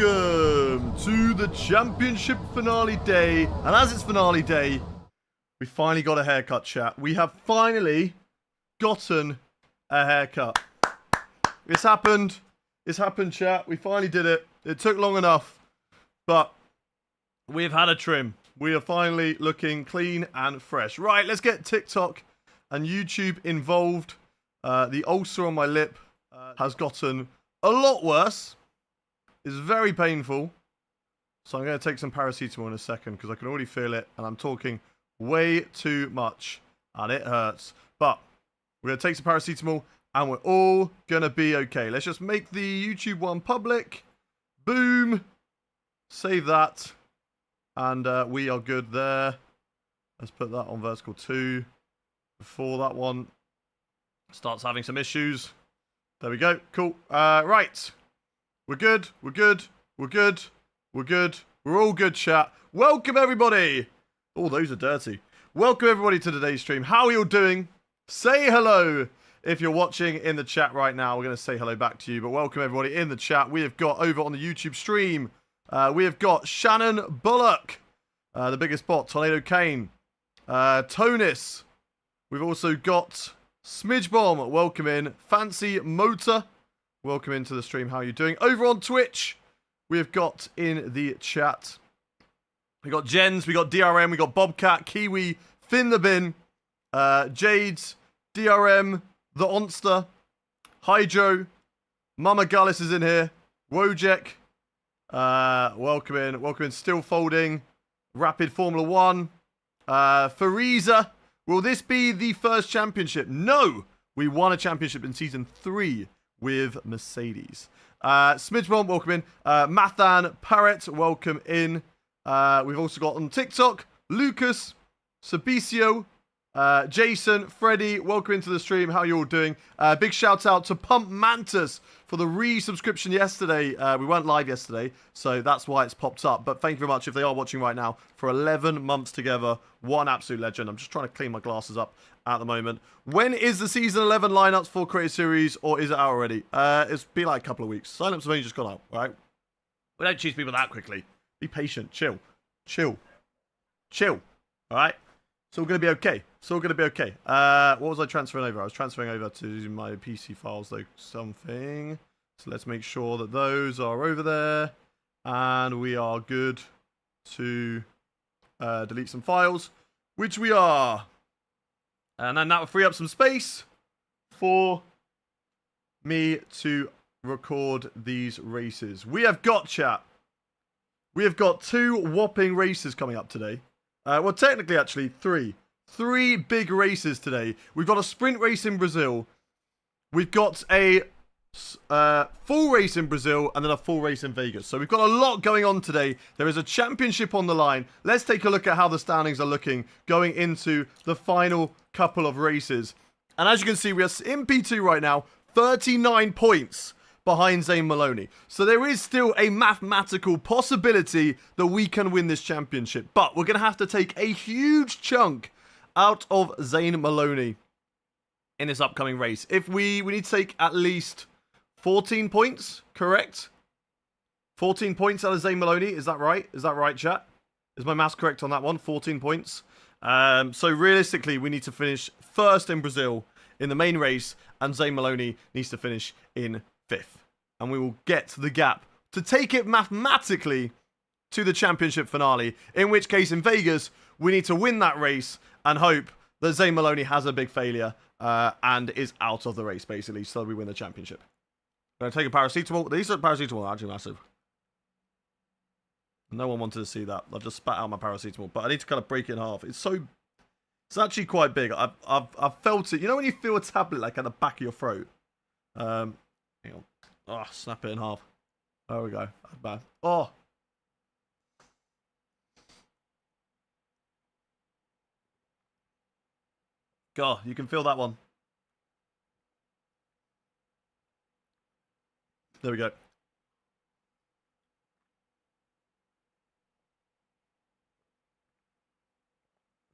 welcome to the championship finale day. And as it's finale day, we finally got a haircut, chat. We have finally gotten a haircut. It's happened. It's happened, chat. We finally did it. It took long enough, but we've had a trim. We are finally looking clean and fresh. Right, let's get TikTok and YouTube involved. The ulcer on my lip has gotten a lot worse. It's very painful. So I'm going to take some paracetamol in a second because I can already feel it and I'm talking way too much and it hurts. But we're going to take some paracetamol and we're all going to be okay. Let's just make the YouTube one public. Boom. Save that. And we are good there. Let's put that on vertical 2 before that one starts having some issues. There we go. Cool. Right. We're good. We're good. We're good. We're good. We're all good, chat. Welcome, everybody. Oh, those are dirty. Welcome, everybody, to today's stream. How are you all doing? Say hello if you're watching in the chat right now. We're going to say hello back to you. But welcome, everybody, in the chat. We have got over on the YouTube stream, we have got Shannon Bullock, the biggest bot, Tornado Kane, Tonis. We've also got Smidge Bomb, welcome in. Fancy Motor, welcome into the stream. How are you doing? Over on Twitch, we have got in the chat. We got Jens, we got DRM, we got Bobcat, Kiwi, Finn the Bin, Jades, DRM, The Onster, Hydro, Mama Gullis is in here, Wojek, welcome in, Still Folding, Rapid Formula 1, Fariza. Will this be the first championship? No! We won a championship in Season 3 with Mercedes. Smidgebomb, welcome in. Mathan Parrot, welcome in. We've also got on TikTok, Lucas, Sabicio, Jason, Freddie, welcome into the stream. How are you all doing? Big shout out to Pump Mantis for the resubscription yesterday. We weren't live yesterday, so that's why it's popped up. But thank you very much if they are watching right now for 11 months together. What an absolute legend. I'm just trying to clean my glasses up at the moment. When is the Season 11 lineups for Creative Series, or is it out already? It's been like a couple of weeks. Sign-ups have only just gone out, right? We don't choose people that quickly. Be patient. Chill. Chill. Chill. All right? It's all going to be okay. It's all going to be okay. What was I transferring over? I was transferring over to my PC files, though, something. So let's make sure that those are over there. And we are good to delete some files, which we are. And then that will free up some space for me to record these races. We have got, chat. We have got 2 whopping races coming up today. Well, technically, actually, 3. 3 big races today. We've got a sprint race in Brazil. We've got a full race in Brazil and then a full race in Vegas. So we've got a lot going on today. There is a championship on the line. Let's take a look at how the standings are looking going into the final couple of races. And as you can see, we are in P2 right now, 39 points behind Zane Maloney. So there is still a mathematical possibility that we can win this championship. But we're going to have to take a huge chunk out of Zane Maloney in this upcoming race. If we need to take at least 14 points, correct? 14 points out of Zane Maloney, is that right? Is that right, chat? Is my maths correct on that one? 14 points. So realistically, we need to finish first in Brazil in the main race, and Zane Maloney needs to finish in 5th. And we will get the gap to take it mathematically to the championship finale, in which case in Vegas, we need to win that race and hope that Zane Maloney has a big failure and is out of the race, basically, so we win the championship. I'm going to take a paracetamol. These are paracetamol are actually massive. No one wanted to see that. I've just spat out my paracetamol, but I need to kind of break it in half. It's actually quite big. I've felt it. You know when you feel a tablet like at the back of your throat? Hang on. Oh, snap it in half. There we go. That's bad. Oh. God, you can feel that one. There we go.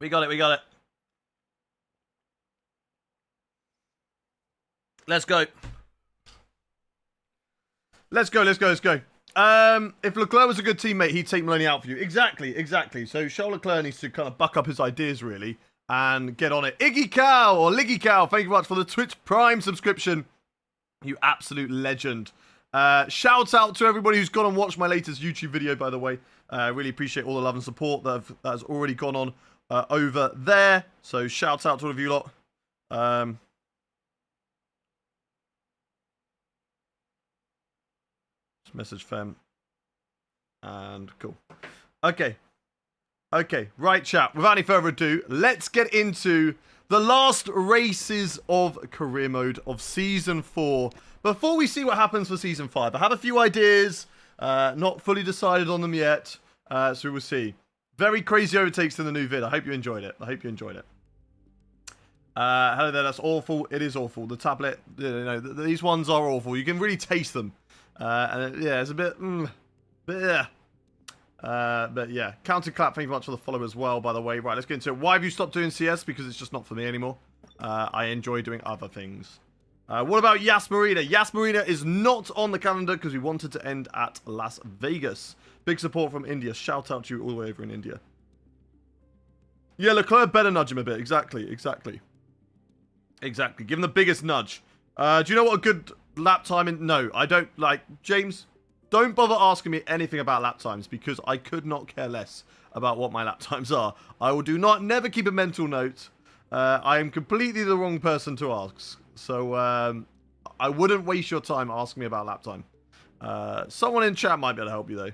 We got it, we got it. Let's go. Let's go. if Leclerc was a good teammate, he'd take Maloney out for you. Exactly, exactly. So Charles Leclerc needs to kind of buck up his ideas, really, and get on it. Iggy Cow, or Liggy Cow, thank you very much for the Twitch Prime subscription. You absolute legend. Shout out to everybody who's gone and watched my latest YouTube video, by the way. Really appreciate all the love and support that has already gone on over there. So shout out to all of you lot. Message fam. And cool. Okay. Okay, right chat. Without any further ado, let's get into the last races of career mode of Season 4. Before we see what happens for Season 5, I have a few ideas. Not fully decided on them yet. So we will see. Very crazy overtakes in the new vid. I hope you enjoyed it. I hope you enjoyed it. Hello there, that's awful. It is awful. The tablet, you know, these ones are awful. You can really taste them. And yeah, it's a bit, but yeah, counter clap. Thank you very much for the follow as well, by the way. Right, let's get into it. Why have you stopped doing CS? Because it's just not for me anymore. I enjoy doing other things. What about Yas Marina? Yas Marina is not on the calendar because we wanted to end at Las Vegas. Big support from India. Shout out to you all the way over in India. Yeah, Leclerc better nudge him a bit. Exactly, exactly. Exactly. Give him the biggest nudge. Do you know what a good lap time in? No, I don't. Like, James, don't bother asking me anything about lap times because I could not care less about what my lap times are. I will never keep a mental note. I am completely the wrong person to ask. So, I wouldn't waste your time asking me about lap time. Someone in chat might be able to help you, though.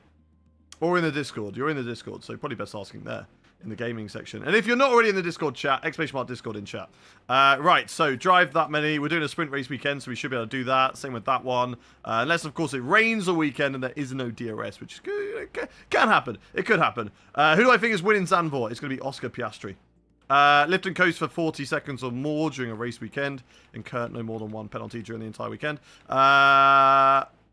Or in the Discord. You're in the Discord, so probably best asking there. In the gaming section. And if you're not already in the Discord chat, ! Discord in chat. Right, so drive that many. We're doing a sprint race weekend, so we should be able to do that. Same with that one. Unless, of course, it rains all weekend and there is no DRS, which is good. Can happen. It could happen. Who do I think is winning Zandvoort? It's going to be Oscar Piastri. Lift and coast for 40 seconds or more during a race weekend. Incur no more than one penalty during the entire weekend.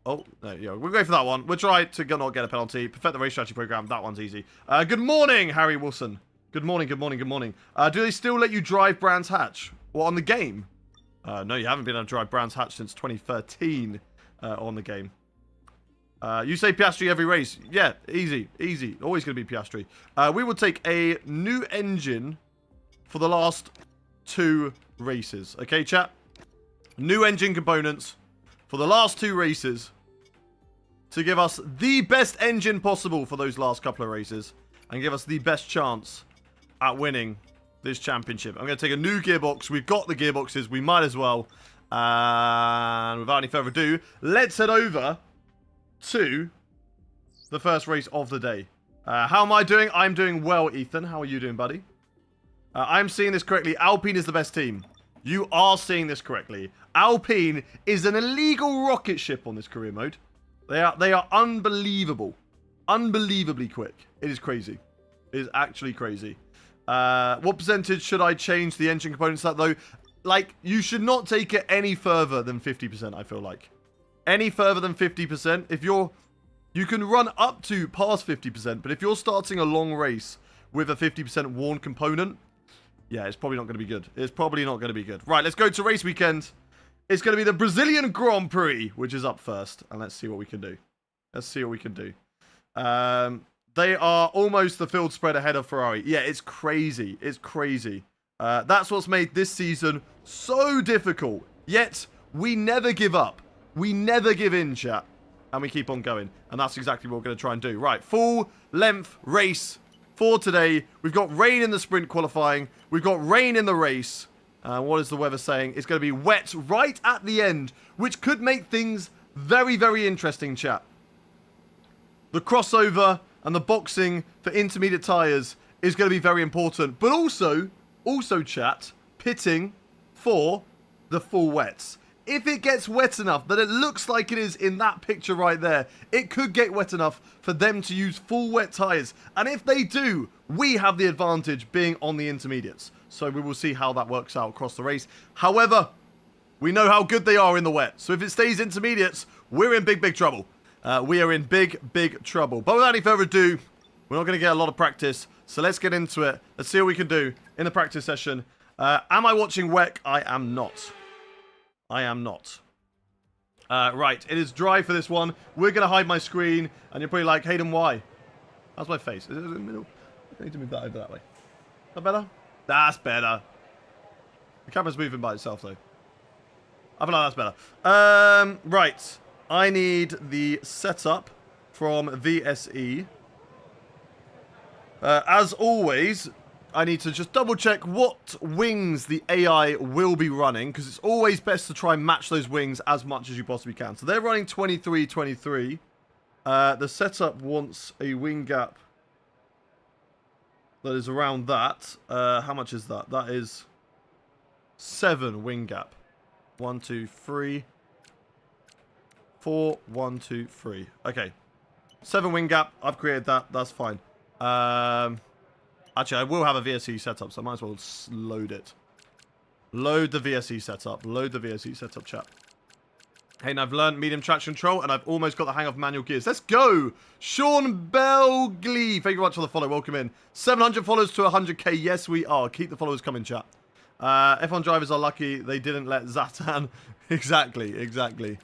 Oh, no, yeah, we'll go for that one. We'll try to not get a penalty. Perfect the race strategy program. That one's easy. Good morning, Harry Wilson. Good morning, good morning, good morning. Do they still let you drive Brands Hatch? What, on the game? No, you haven't been able to drive Brands Hatch since 2013 on the game. You say Piastri every race. Yeah, easy, easy. Always going to be Piastri. We will take a new engine for the last 2 races. Okay, chat? New engine components for the last 2 races to give us the best engine possible for those last couple of races and give us the best chance at winning this championship. I'm going to take a new gearbox. We've got the gearboxes. We might as well. And without any further ado, let's head over to the first race of the day. How am I doing? I'm doing well, Ethan. How are you doing, buddy? I'm seeing this correctly. Alpine is the best team. You are seeing this correctly. Alpine is an illegal rocket ship on this career mode. They are unbelievable. Unbelievably quick. It is crazy. It is actually crazy. What percentage should I change the engine components at, though? Like, you should not take it any further than 50%, I feel like. Any further than 50%. If you're... You can run up to past 50%, but if you're starting a long race with a 50% worn component... Yeah, it's probably not going to be good. It's probably not going to be good. Right, let's go to race weekend. It's going to be the Brazilian Grand Prix, which is up first. And let's see what we can do. Let's see what we can do. They are almost the field spread ahead of Ferrari. Yeah, it's crazy. It's crazy. That's what's made this season so difficult. Yet, we never give up. We never give in, chat. And we keep on going. And that's exactly what we're going to try and do. Right, full length race for today. We've got rain in the sprint qualifying. We've got rain in the race. What is the weather saying? It's going to be wet right at the end, which could make things very, very interesting, chat. The crossover and the boxing for intermediate tyres is going to be very important. But also, chat, pitting for the full wets. If it gets wet enough that it looks like it is in that picture right there, it could get wet enough for them to use full wet tyres. And if they do, we have the advantage being on the intermediates. So we will see how that works out across the race. However, we know how good they are in the wet. So if it stays intermediates, we're in big, big trouble. We are in big, big trouble. But without any further ado, we're not going to get a lot of practice. So let's get into it. Let's see what we can do in the practice session. Am I watching WEC? I am not. I am not. Right, it is dry for this one. We're going to hide my screen, and you're probably like, Hayden, why? How's my face? Is it in the middle? I need to move that over that way. Is that better? That's better. The camera's moving by itself, though. I feel like that's better. Right. I need the setup from VSE. As always, I need to just double check what wings the AI will be running, because it's always best to try and match those wings as much as you possibly can. So they're running 23-23. The setup wants a wing gap that is around that. How much is that? That is 7 wing gap. 1, 2, 3, 4, 1, 2, 3. Okay. 7 wing gap. I've created that. That's fine. Actually, I will have a VSE setup, so I might as well load it. Load the VSE setup. Load the VSE setup, chat. Hey, and I've learned medium traction control, and I've almost got the hang of manual gears. Let's go! Sean Belgley. Thank you very much for the follow. Welcome in. 700 followers to 100k. Yes, we are. Keep the followers coming, chat. F1 drivers are lucky they didn't let Zatan... exactly.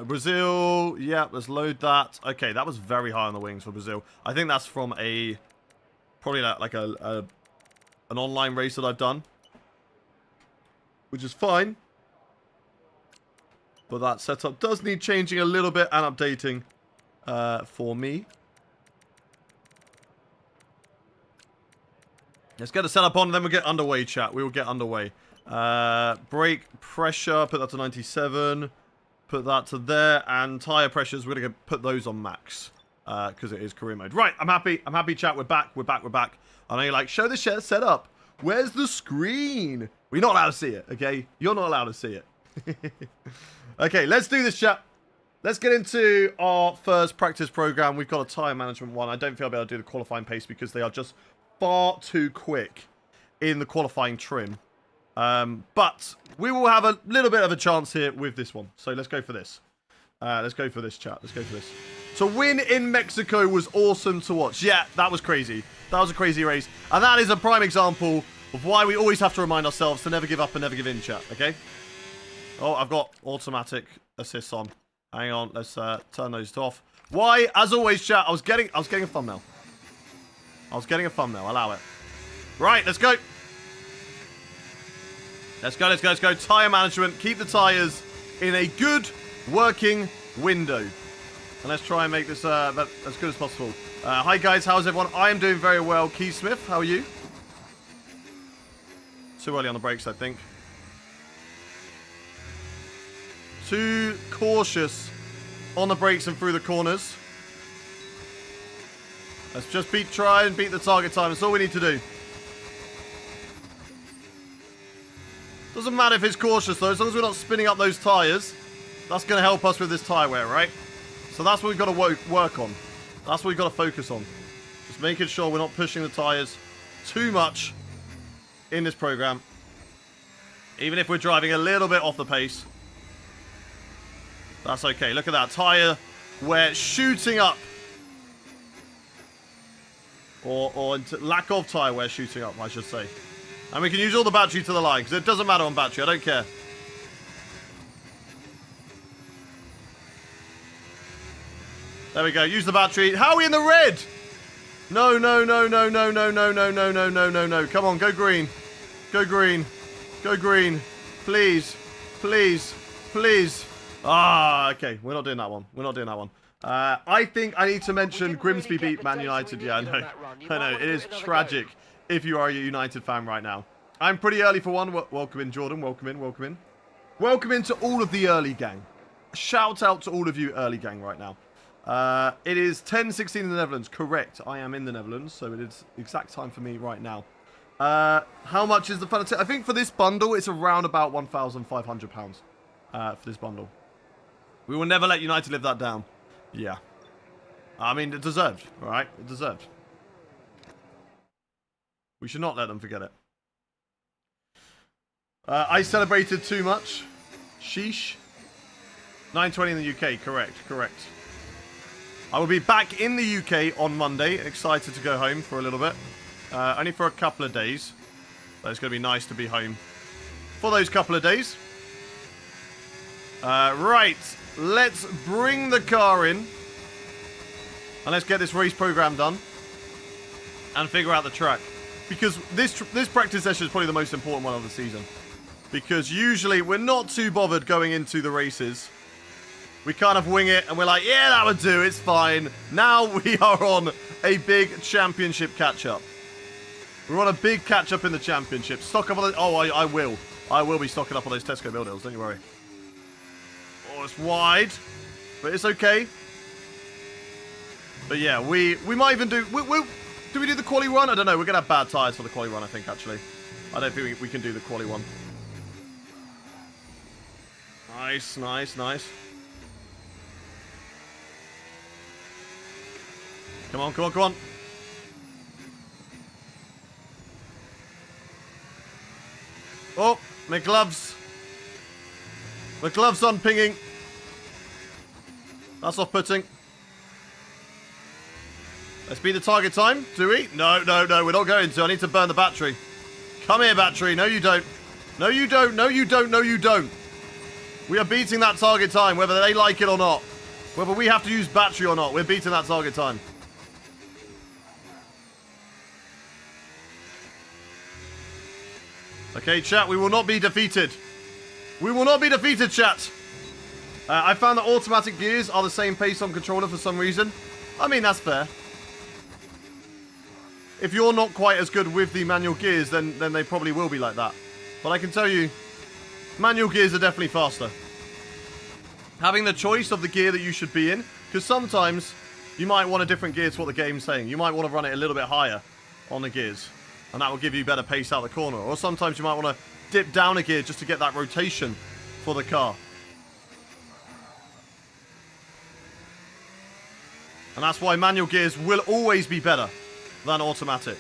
Brazil. Yeah, let's load that. Okay, that was very high on the wings for Brazil. I think that's from a... probably like an online race that I've done. Which is fine. But that setup does need changing a little bit and updating for me. Let's get the setup on, then we'll get underway, chat. We will get underway. Brake pressure, put that to 97. Put that to there. And tyre pressures, we're going to put those on max. Because it is career mode. Right, I'm happy. I'm happy, chat. We're back. We're back. I know you're like, show the setup. Where's the screen? We're not allowed to see it, okay? You're not allowed to see it. Okay, let's do this, chat. Let's get into our first practice program. We've got a tyre management one. I don't feel I'll be able to do the qualifying pace because they are just far too quick in the qualifying trim. But we will have a little bit of a chance here with this one. So let's go for this. Let's go for this, chat. Let's go for this. To win in Mexico was awesome to watch. Yeah, that was crazy. That was a crazy race. And that is a prime example of why we always have to remind ourselves to never give up and never give in, chat. Okay? Oh, I've got automatic assists on. Hang on. Let's turn those off. Why? As always, chat, I was getting a thumbnail. Allow it. Right, let's go. Let's go. Tyre management. Keep the tyres in a good working window. And let's try and make this as good as possible. Hi, guys. How's everyone? I am doing very well. Keith Smith, how are you? Too early on the brakes, I think. Too cautious on the brakes and through the corners. Let's just try and beat the target time. That's all we need to do. Doesn't matter if it's cautious, though. As long as we're not spinning up those tyres, that's going to help us with this tyre wear, right? So that's what we've got to work on. That's what we've got to focus on. Just making sure we're not pushing the tyres too much in this program. Even if we're driving a little bit off the pace. That's okay. Look at that. Tyre wear shooting up. Or lack of tyre wear shooting up, I should say. And we can use all the battery to the line, because it doesn't matter on battery. I don't care. There we go. Use the battery. How are we in the red? No. Come on, go green. Go green. Go green. Please. Ah, okay. We're not doing that one. I think I need to mention Grimsby beat Man United. Yeah, I know. It is tragic if you are a United fan right now. I'm pretty early for one. Welcome in, Jordan. Welcome in. Welcome into all of the early gang. Shout out to all of you early gang right now. It is 10:16 in the Netherlands. Correct. I am in the Netherlands, so it is exact time for me right now. How much is the fun? I think for this bundle, it's around about £1,500 for this bundle. We will never let United live that down. Yeah. I mean, it deserved, all right? It deserved. We should not let them forget it. I celebrated too much. Sheesh. 9:20 in the UK, correct. I will be back in the UK on Monday. Excited to go home for a little bit. Only for a couple of days. But it's going to be nice to be home for those couple of days. Right. Let's bring the car in. And let's get this race program done. And figure out the track. Because this practice session is probably the most important one of the season. Because usually we're not too bothered going into the races. We kind of wing it and we're like, yeah, that would do, it's fine. Now we are on a big championship catch-up. We're on a big catch-up in the championship. Stock up on the... Oh, I will. I will be stocking up on those Tesco meal deals, don't you worry. Oh, it's wide. But it's okay. But yeah, we might even do... Do we do the quali run? I don't know. We're going to have bad tyres for the quali run, I think, actually. I don't think we can do the quali one. Nice, nice, nice. Come on, come on, come on. Oh, my gloves. The gloves on pinging. That's off-putting. Let's beat the target time, do we? No, no, no, we're not going to. I need to burn the battery. Come here, battery. No, you don't. No, you don't. No, you don't. No, you don't. We are beating that target time, whether they like it or not. Whether we have to use battery or not, we're beating that target time. Okay, chat, we will not be defeated. We will not be defeated, chat. I found that automatic gears are the same pace on controller for some reason. I mean, that's fair. If you're not quite as good with the manual gears, then they probably will be like that. But I can tell you, manual gears are definitely faster. Having the choice of the gear that you should be in, because sometimes you might want a different gear to what the game's saying. You might want to run it a little bit higher on the gears, and that will give you better pace out the corner. Or sometimes you might want to dip down a gear just to get that rotation for the car. And that's why manual gears will always be better than automatic.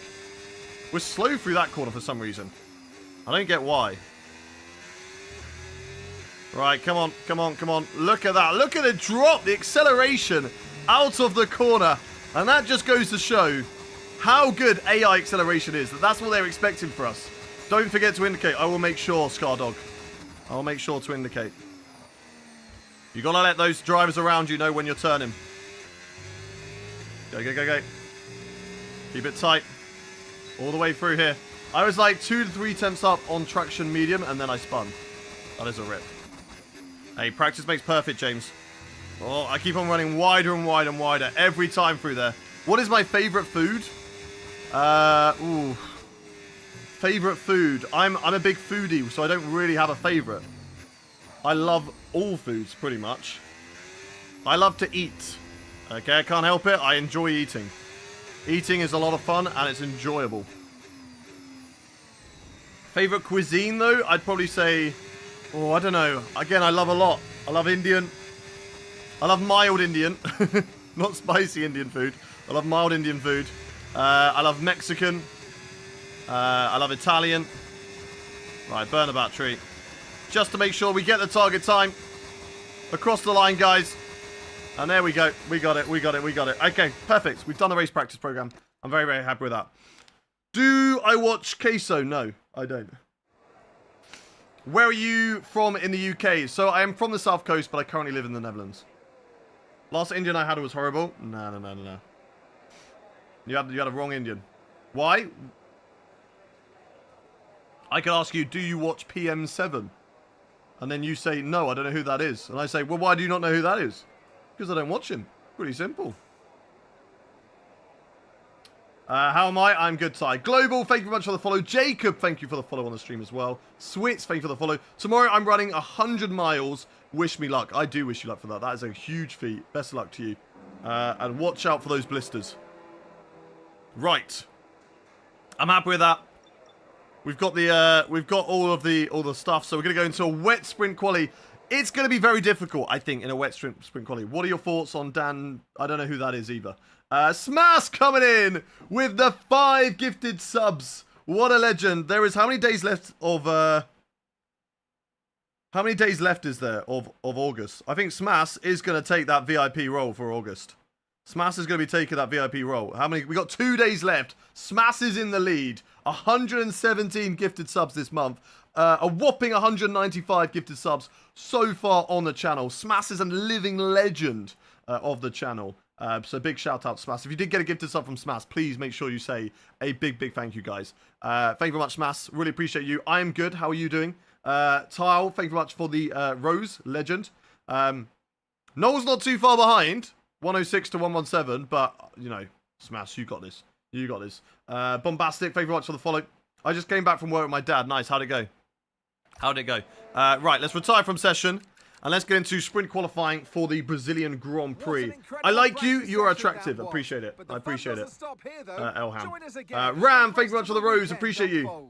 We're slow through that corner for some reason. I don't get why. Right, come on, come on, come on. Look at that. Look at the drop, the acceleration out of the corner. And that just goes to show how good AI acceleration is. That's what they're expecting for us. Don't forget to indicate. I will make sure, Scardog. I will make sure to indicate. You gotta let those drivers around you know when you're turning. Go, go, go, go. Keep it tight. All the way through here. I was like 2 to 3 tenths up on traction medium, and then I spun. That is a rip. Hey, practice makes perfect, James. Oh, I keep on running wider and wider and wider every time through there. What is my favorite food? Ooh. Favorite food. I'm a big foodie, so I don't really have a favorite. I love all foods, pretty much. I love to eat. Okay, I can't help it. I enjoy eating. Eating is a lot of fun, and it's enjoyable. Favorite cuisine, though? I'd probably say... Oh, I don't know. Again, I love a lot. I love Indian. I love mild Indian. Not spicy Indian food. I love mild Indian food. I love Mexican. I love Italian. Right, burn the battery. Just to make sure we get the target time. Across the line, guys. And there we go. We got it. We got it. We got it. Okay, perfect. We've done the race practice program. I'm very, very happy with that. Do I watch Queso? No, I don't. Where are you from in the UK? So I am from the South Coast, but I currently live in the Netherlands. Last Indian I had was horrible. No, no, no, no, no. You had a wrong Indian. Why? I could ask you, do you watch PM7? And then you say, no, I don't know who that is. And I say, well, why do you not know who that is? Because I don't watch him. Pretty simple. How am I? I'm good, Ty. Global, thank you very much for the follow. Jacob, thank you for the follow on the stream as well. Switz, thank you for the follow. Tomorrow I'm running 100 miles. Wish me luck. I do wish you luck for that. That is a huge feat. Best of luck to you. And watch out for those blisters. Right. I'm happy with that. We've got all the stuff. So we're gonna go into a wet sprint quali. It's gonna be very difficult, I think, in a wet sprint quali. What are your thoughts on Dan? I don't know who that is either. Smash coming in with the 5 gifted subs. What a legend. There is how many days left of how many days left is there of August? I think Smash is going to take that VIP role for August. Smash is going to be taking that VIP role. How many? We got 2 days left. Smash is in the lead. 117 gifted subs this month. A whopping 195 gifted subs so far on the channel. Smass is a living legend of the channel. So big shout out to Smass. If you did get a gifted sub from Smass, please make sure you say a big thank you, guys. Thank you very much, Smass. Really appreciate you. I am good. How are you doing? Tile, thank you very much for the Rose legend. Noel's not too far behind. 106 to 117, but, you know, Smash, you got this. You got this. Bombastic, thank you very much for the follow. I just came back from work with my dad. Nice, how'd it go? How'd it go? Right, let's retire from session. And let's get into sprint qualifying for the Brazilian Grand Prix. I like you. You're attractive. Appreciate it. I appreciate it. Elham. Ram, thank you very much for the rose. Appreciate you.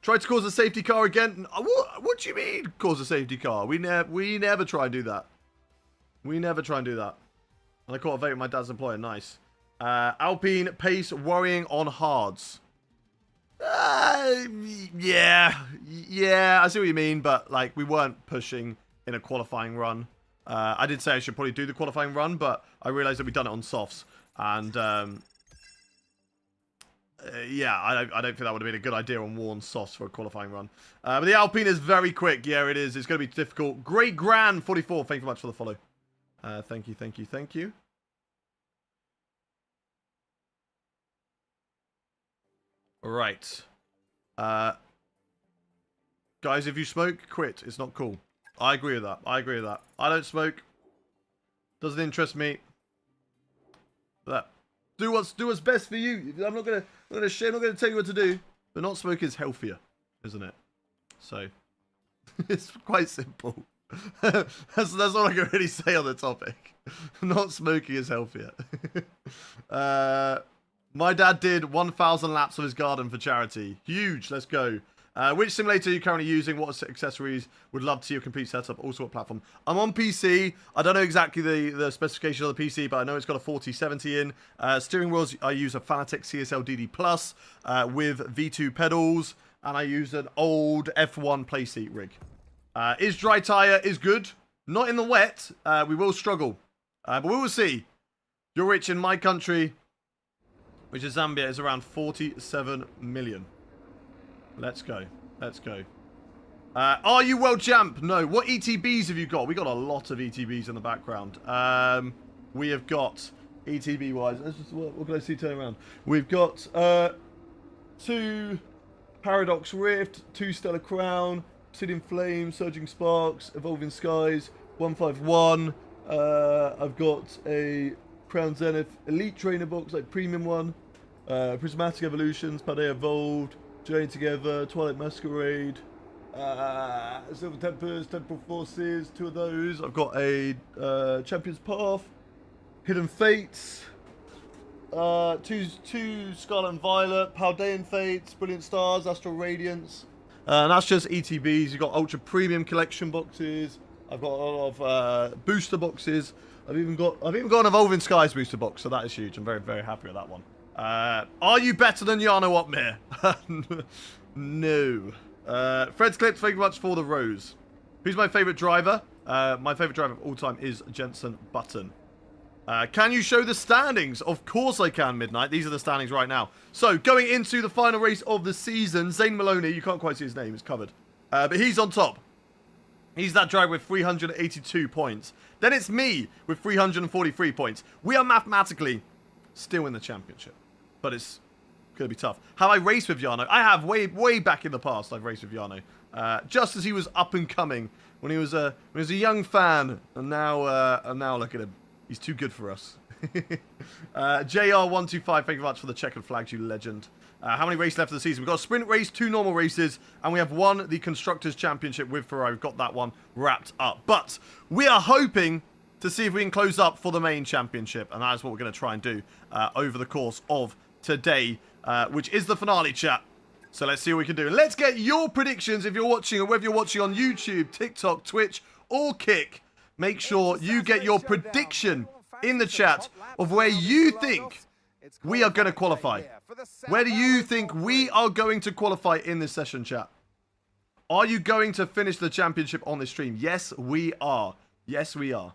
Tried to cause a safety car again. What do you mean, cause a safety car? We never try and do that. We never try and do that. And I caught a vote with my dad's employer. Nice. Alpine pace worrying on hards. Yeah, I see what you mean, but like we weren't pushing in a qualifying run. I did say I should probably do the qualifying run, but I realized that we'd done it on softs, and yeah, I don't think that would have been a good idea on worn softs for a qualifying run. But the Alpine is very quick. Yeah, it is. It's going to be difficult. Great Grand 44. Thank you very much for the follow. Thank you. Right. Guys, if you smoke, quit. It's not cool. I agree with that. I don't smoke. Doesn't interest me. But do what's best for you. I'm not gonna tell you what to do. But not smoking is healthier, isn't it? So it's quite simple. that's all I can really say on the topic. Not smoking is healthier. My dad did 1,000 laps of his garden for charity. Huge. Let's go. Which simulator are you currently using? What accessories? Would love to see your complete setup. Also, what platform? I'm on PC. I don't know exactly the specification of the PC, but I know it's got a 4070 in. Steering wheels, I use a Fanatec CSL DD Plus with V2 pedals, and I use an old F1 playseat rig. Is dry tire is good. Not in the wet. We will struggle. But we will see. You're rich in my country, which is Zambia, is around 47 million. Let's go. Are you world champ? No. What ETBs have you got? We got a lot of ETBs in the background. We have got ETB wise. Let's just, what can I see turning around? We've got 2 Paradox Rift, 2 Stellar Crown, Obsidian Flame, Surging Sparks, Evolving Skies, 151. I've got a Crown Zenith Elite Trainer box, like premium one. Prismatic Evolutions, Pade Evolved, Journey Together, Twilight Masquerade, Silver Tempers, Temporal Forces, 2 of those. I've got a Champion's Path, Hidden Fates, 2 Scarlet and Violet, Paldean Fates, Brilliant Stars, Astral Radiance. And that's just ETBs. You've got Ultra Premium Collection boxes. I've got a lot of booster boxes. I've even got an Evolving Skies booster box, so that is huge. I'm very happy with that one. Are you better than Jarno Opmir? No. Fred's Clips, thank you much for the rose. Who's my favourite driver? My favourite driver of all time is Jenson Button. Can you show the standings? Of course I can, Midnight. These are the standings right now. So, going into the final race of the season, Zane Maloney, you can't quite see his name, it's covered. But he's on top. He's that driver with 382 points. Then it's me with 343 points. We are mathematically still in the championship. But it's going to be tough. Have I raced with Jarno? I have. Way back in the past, I've raced with Jarno. Just as he was up and coming. When he was a young fan. And now look at him. He's too good for us. JR125, thank you very much for the checkered flags, you legend. How many races left of the season? We've got a sprint race, 2 normal races, and we have won the Constructors' Championship with Ferrari. We've got that one wrapped up. But we are hoping to see if we can close up for the main championship, and that is what we're going to try and do over the course of today, which is the finale, chat. So let's see what we can do. And let's get your predictions if you're watching, or whether you're watching on YouTube, TikTok, Twitch, or Kick. Make sure you get your prediction in the chat of where you think we are going to qualify. Where do you think we are going to qualify in this session, chat? Are you going to finish the championship on this stream? Yes, we are. Yes, we are.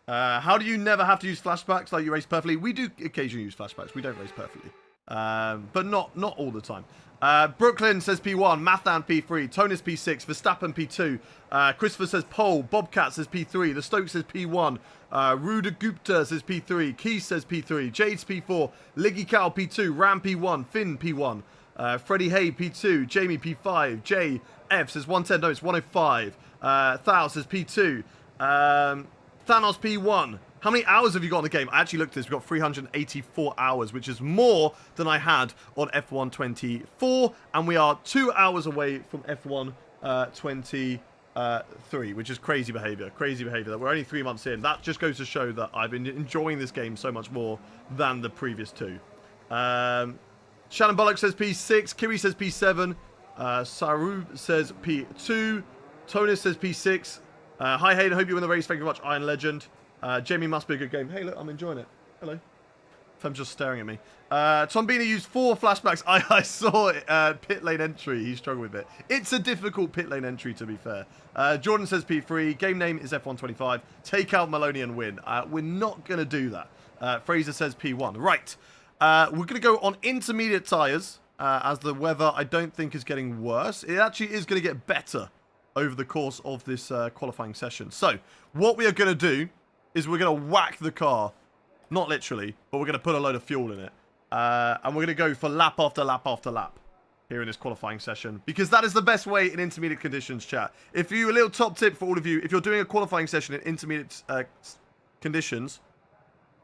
How do you never have to use flashbacks like you race perfectly? We do occasionally use flashbacks. We don't race perfectly. But not all the time. Brooklyn says P1, Mathan P3, Tonus P6, Verstappen P2, Christopher says Pole, Bobcat says P3, The Stoke says P1, Ruda Gupta says P3, Keith says P3, Jade's P4, Liggy Cow P2, Ram P1, Finn P1, Freddie Hay P2, Jamie P5, Jay F says 110, no it's 105, Thao says P2, Thanos P1. How many hours have you got on the game? I actually looked at this. We've got 384 hours, which is more than I had on F1 24. And we are 2 hours away from F1 23, which is crazy behavior. Crazy behavior. We're only 3 months in. That just goes to show that I've been enjoying this game so much more than the previous two. Shannon Bullock says P6. Kiri says P7. Saru says P2. Tonus says P6. Hi Hayden, hope you win the race. Thank you very much, Iron Legend. Jamie must be a good game. Hey, look, I'm enjoying it. Hello. Fem's just staring at me. Tom Beanie used 4 flashbacks. I saw pit lane entry. He struggled with it. It's a difficult pit lane entry, to be fair. Jordan says P3. Game name is F125. Take out Maloney and win. We're not going to do that. Fraser says P1. Right. We're going to go on intermediate tyres, as the weather, I don't think, is getting worse. It actually is going to get better over the course of this qualifying session. So, what we are going to do is we're going to whack the car. Not literally, but we're going to put a load of fuel in it. And we're going to go for lap after lap after lap here in this qualifying session. Because that is the best way in intermediate conditions, chat. If you, a little top tip for all of you, if you're doing a qualifying session in intermediate conditions,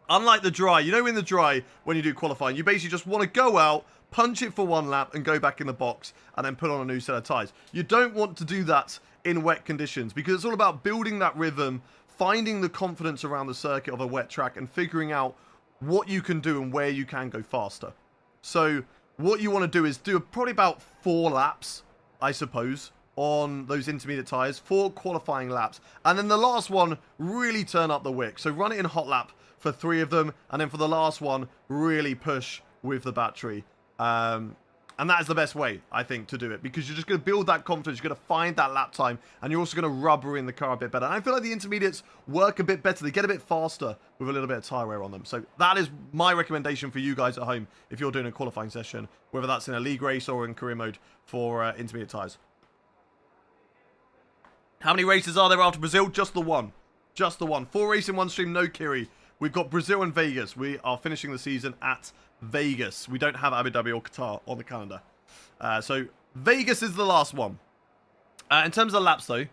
unlike the dry, you know in the dry, when you do qualifying, you basically just want to go out, punch it for 1 lap, and go back in the box, and then put on a new set of tyres. You don't want to do that in wet conditions, because it's all about building that rhythm, finding the confidence around the circuit of a wet track, and figuring out what you can do and where you can go faster. So what you want to do is do probably about 4 laps, I suppose, on those intermediate tyres, 4 qualifying laps, and then the last one, really turn up the wick. So run it in hot lap for 3 of them, and then for the last one, really push with the battery. And that is the best way, I think, to do it, because you're just going to build that confidence, you're going to find that lap time, and you're also going to rubber in the car a bit better. And I feel like the intermediates work a bit better. They get a bit faster with a little bit of tyre wear on them. So that is my recommendation for you guys at home if you're doing a qualifying session, whether that's in a league race or in career mode for intermediate tyres. How many races are there after Brazil? Just the one. Just the one. 4 races in one stream, no Kiri. We've got Brazil and Vegas. We are finishing the season at Vegas. We don't have Abu Dhabi or Qatar on the calendar. So Vegas is the last one. In terms of laps though,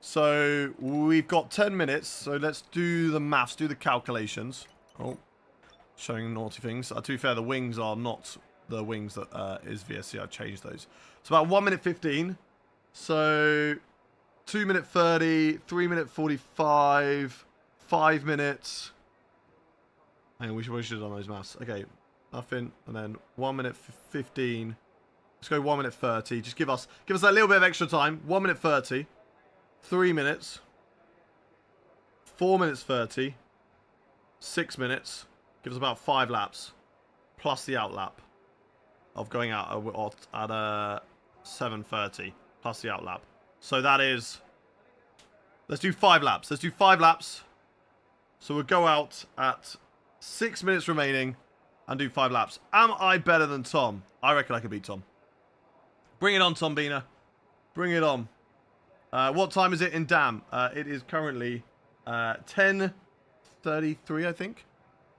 so we've got 10 minutes. So let's do the maths, do the calculations. Oh, showing naughty things. To be fair, the wings are not the wings that is VSC. I've changed those. It's about 1 minute 15. So 2 minute 30, 3 minute 45, 5 minutes. And we should have done those maths. Okay. Nothing, and then 1 minute 15. Let's go 1 minute 30. Just give us a little bit of extra time. 1 minute 30, 3 minutes, 4 minutes 30, 6 minutes. Give us about 5 laps, plus the out lap of going out at 7:30, plus the out lap. So that is. Let's do 5 laps. Let's do 5 laps. So we'll go out at 6 minutes remaining. And do 5 laps. Am I better than Tom? I reckon I could beat Tom. Bring it on, Tom Bina. Bring it on. What time is it in Dam? It is currently 10:33, I think.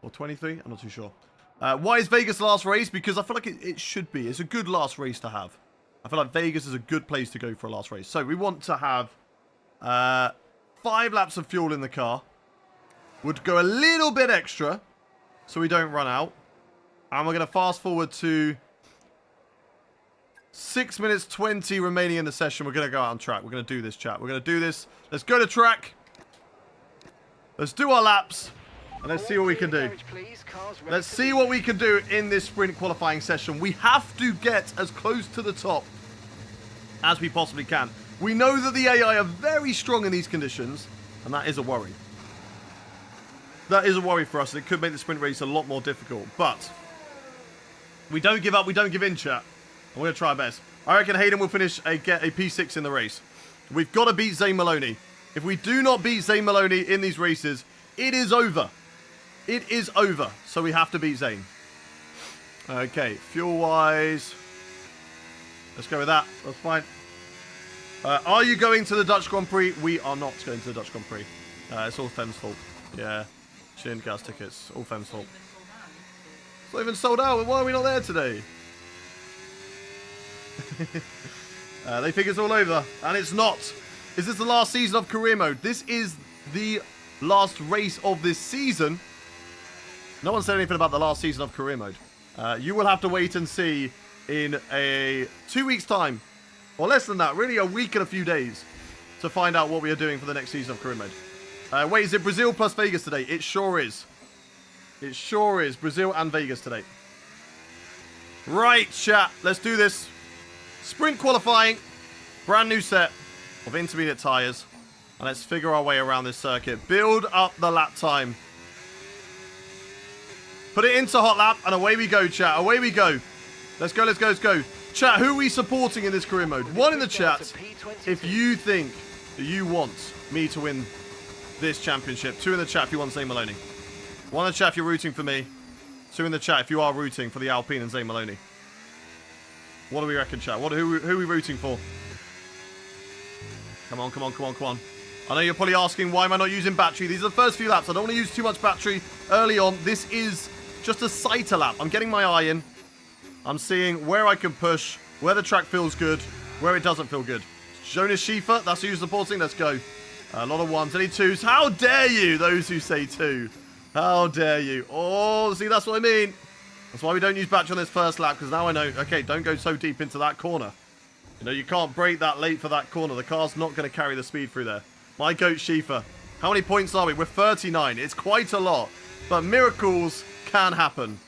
Or 23. I'm not too sure. Why is Vegas the last race? Because I feel like it should be. It's a good last race to have. I feel like Vegas is a good place to go for a last race. So we want to have 5 laps of fuel in the car. Would go a little bit extra so we don't run out. And we're going to fast forward to 6 minutes 20 remaining in the session. We're going to go out on track. We're going to do this, chat. We're going to do this. Let's go to track. Let's do our laps. And let's see what we can do. Let's see what we can do in this sprint qualifying session. We have to get as close to the top as we possibly can. We know that the AI are very strong in these conditions. And that is a worry. That is a worry for us. And it could make the sprint race a lot more difficult. But we don't give up. We don't give in, chat. And we're going to try our best. I reckon Hayden will get a P6 in the race. We've got to beat Zane Maloney. If we do not beat Zane Maloney in these races, It is over. It is over. So we have to beat Zane. Okay, fuel-wise. Let's go with that. That's fine. Are you going to the Dutch Grand Prix? We are not going to the Dutch Grand Prix. It's all Fem's fault. Yeah. She didn't get us tickets. All Fem's fault. It's not even sold out. Why are we not there today? They think it's all over. And it's not. Is this the last season of career mode? This is the last race of this season. No one said anything about the last season of career mode. You will have to wait and see in 2 weeks' time. Or less than that. Really a week and a few days. To find out what we are doing for the next season of career mode. Wait, is it Brazil plus Vegas today? It sure is. It sure is. Brazil and Vegas today. Right, chat. Let's do this. Sprint qualifying. Brand new set of intermediate tyres. And let's figure our way around this circuit. Build up the lap time. Put it into hot lap and away we go, chat. Away we go. Let's go, let's go, let's go. Chat, who are we supporting in this career mode? One in the chat if you think that you want me to win this championship. Two in the chat if you want Zane Maloney. One in the chat if you're rooting for me. Two in the chat if you are rooting for the Alpine and Zane Maloney. What do we reckon, chat? Who are we rooting for? Come on, come on, come on, come on. I know you're probably asking, why am I not using battery? These are the first few laps. I don't want to use too much battery early on. This is just a sighter lap. I'm getting my eye in. I'm seeing where I can push, where the track feels good, where it doesn't feel good. Jonas Schiefer, that's who you're supporting. Let's go. A lot of ones. Any twos? How dare you, those who say two. How dare you. Oh, see, that's what I mean. That's why we don't use battery on this first lap, because now I know, okay, don't go so deep into that corner. You know, you can't brake that late for that corner. The car's not going to carry the speed through there. My goat Schiefer. How many points are we? We're 39. It's quite a lot. But miracles can happen.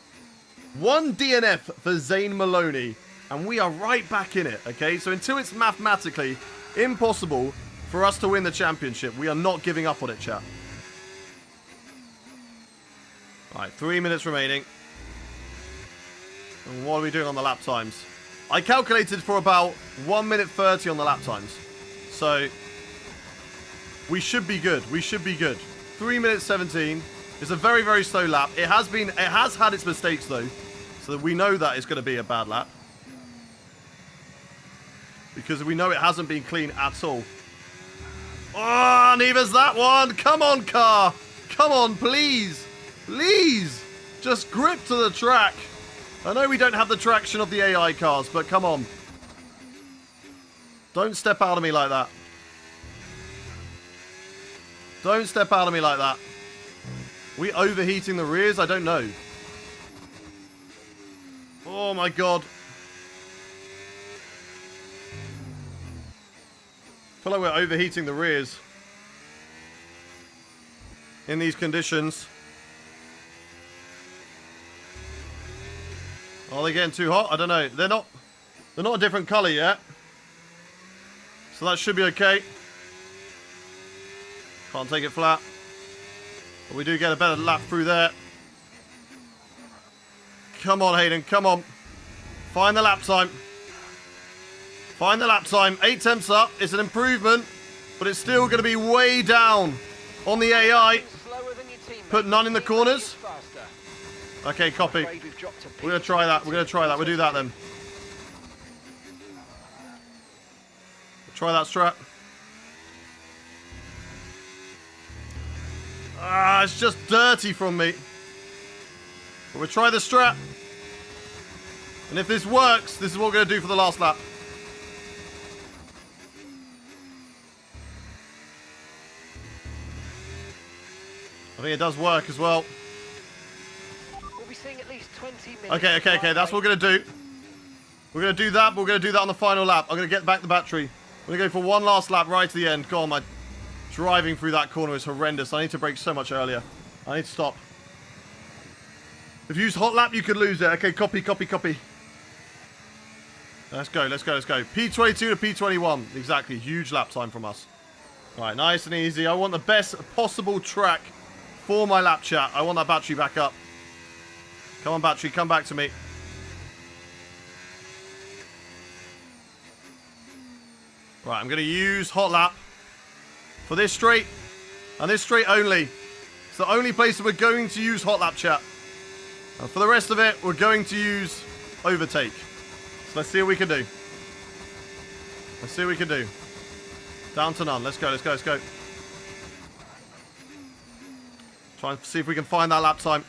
One DNF for Zane Maloney. And we are right back in it, okay? So until it's mathematically impossible for us to win the championship, we are not giving up on it, chat. Alright, 3 minutes remaining. And what are we doing on the lap times? I calculated for about 1 minute 30 on the lap times. So we should be good. We should be good. 3 minutes 17. It's a very, very slow lap. It has had its mistakes though. So that we know that it's going to be a bad lap. Because we know it hasn't been clean at all. Oh, neither's that one. Come on, car. Come on, please. Please. Just grip to the track. I know we don't have the traction of the AI cars, but come on. Don't step out of me like that. Don't step out of me like that. We overheating the rears? I don't know. Oh my god. I feel like we're overheating the rears. In these conditions. Are they getting too hot? I don't know. They're not a different colour yet. So that should be okay. Can't take it flat. But we do get a better lap through there. Come on, Hayden. Come on. Find the lap time. Find the lap time. 8 tenths up. It's an improvement. But it's still going to be way down on the AI. Put none in the corners. Okay, copy. We're going to try that. We're going to try that. We'll do that then. Try that strat. Ah, it's just dirty from me. But we'll try the strat. And if this works, this is what we're going to do for the last lap. I think it does work as well. We'll be seeing at least 20 minutes. Okay. That's what we're going to do. We're going to do that, but we're going to do that on the final lap. I'm going to get back the battery. We're going to go for one last lap right to the end. God, my driving through that corner is horrendous. I need to brake so much earlier. I need to stop. If you use hot lap, you could lose it. Okay, copy. Let's go. P22 to P21. Exactly. Huge lap time from us. All right, nice and easy. I want the best possible track for my lap, chat. I want that battery back up. Come on, battery. Come back to me. Right, I'm going to use hot lap for this straight and this straight only. It's the only place that we're going to use hot lap, chat. And for the rest of it, we're going to use overtake. So let's see what we can do. Let's see what we can do. Down to none. Let's go, let's go, let's go. Try and see if we can find that lap time.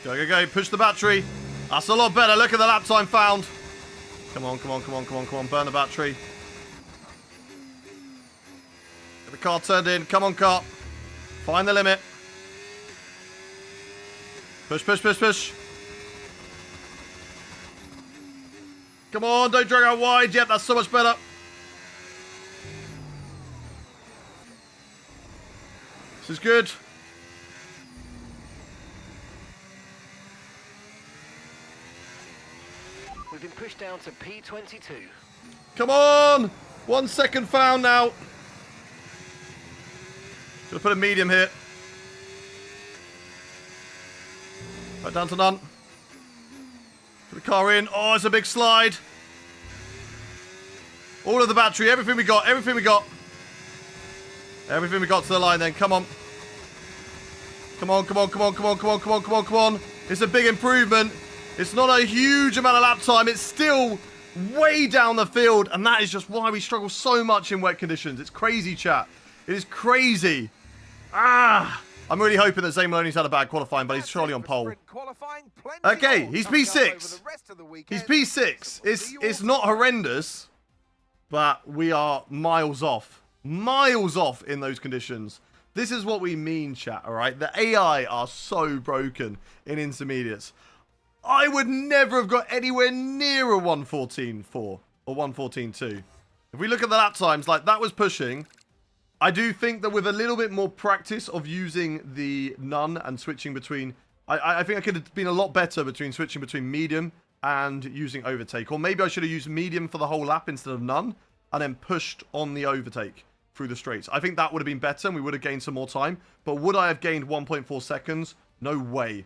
Go, go, go. Push the battery. That's a lot better. Look at the lap time found. Come on, come on, come on, come on, come on. Burn the battery. Get the car turned in. Come on, car. Find the limit. Push, push, push, push. Come on, don't drag out wide. Yep, that's so much better. This is good. We've been pushed down to P22. Come on! 1 second found now. Gonna put a medium here. Right down to none. Put the car in. Oh, it's a big slide. All of the battery, everything we got, everything we got. Everything we got to the line then. Come on. Come on, come on, come on, come on, come on, come on, come on, come on. It's a big improvement. It's not a huge amount of lap time. It's still way down the field. And that is just why we struggle so much in wet conditions. It's crazy, chat. It is crazy. I'm really hoping that Zane Maloney's had a bad qualifying, but he's surely on pole. Okay, he's P6. He's P6. It's not horrendous, but we are miles off. Miles off in those conditions. This is what we mean, chat, alright? The AI are so broken in intermediates. I would never have got anywhere near a 1:14.4 or 1:14.2. If we look at the lap times, like that was pushing. I do think that with a little bit more practice of using the none and switching between... I think I could have been a lot better between switching between medium and using overtake. Or maybe I should have used medium for the whole lap instead of none and then pushed on the overtake through the straights. I think that would have been better and we would have gained some more time. But would I have gained 1.4 seconds? No way.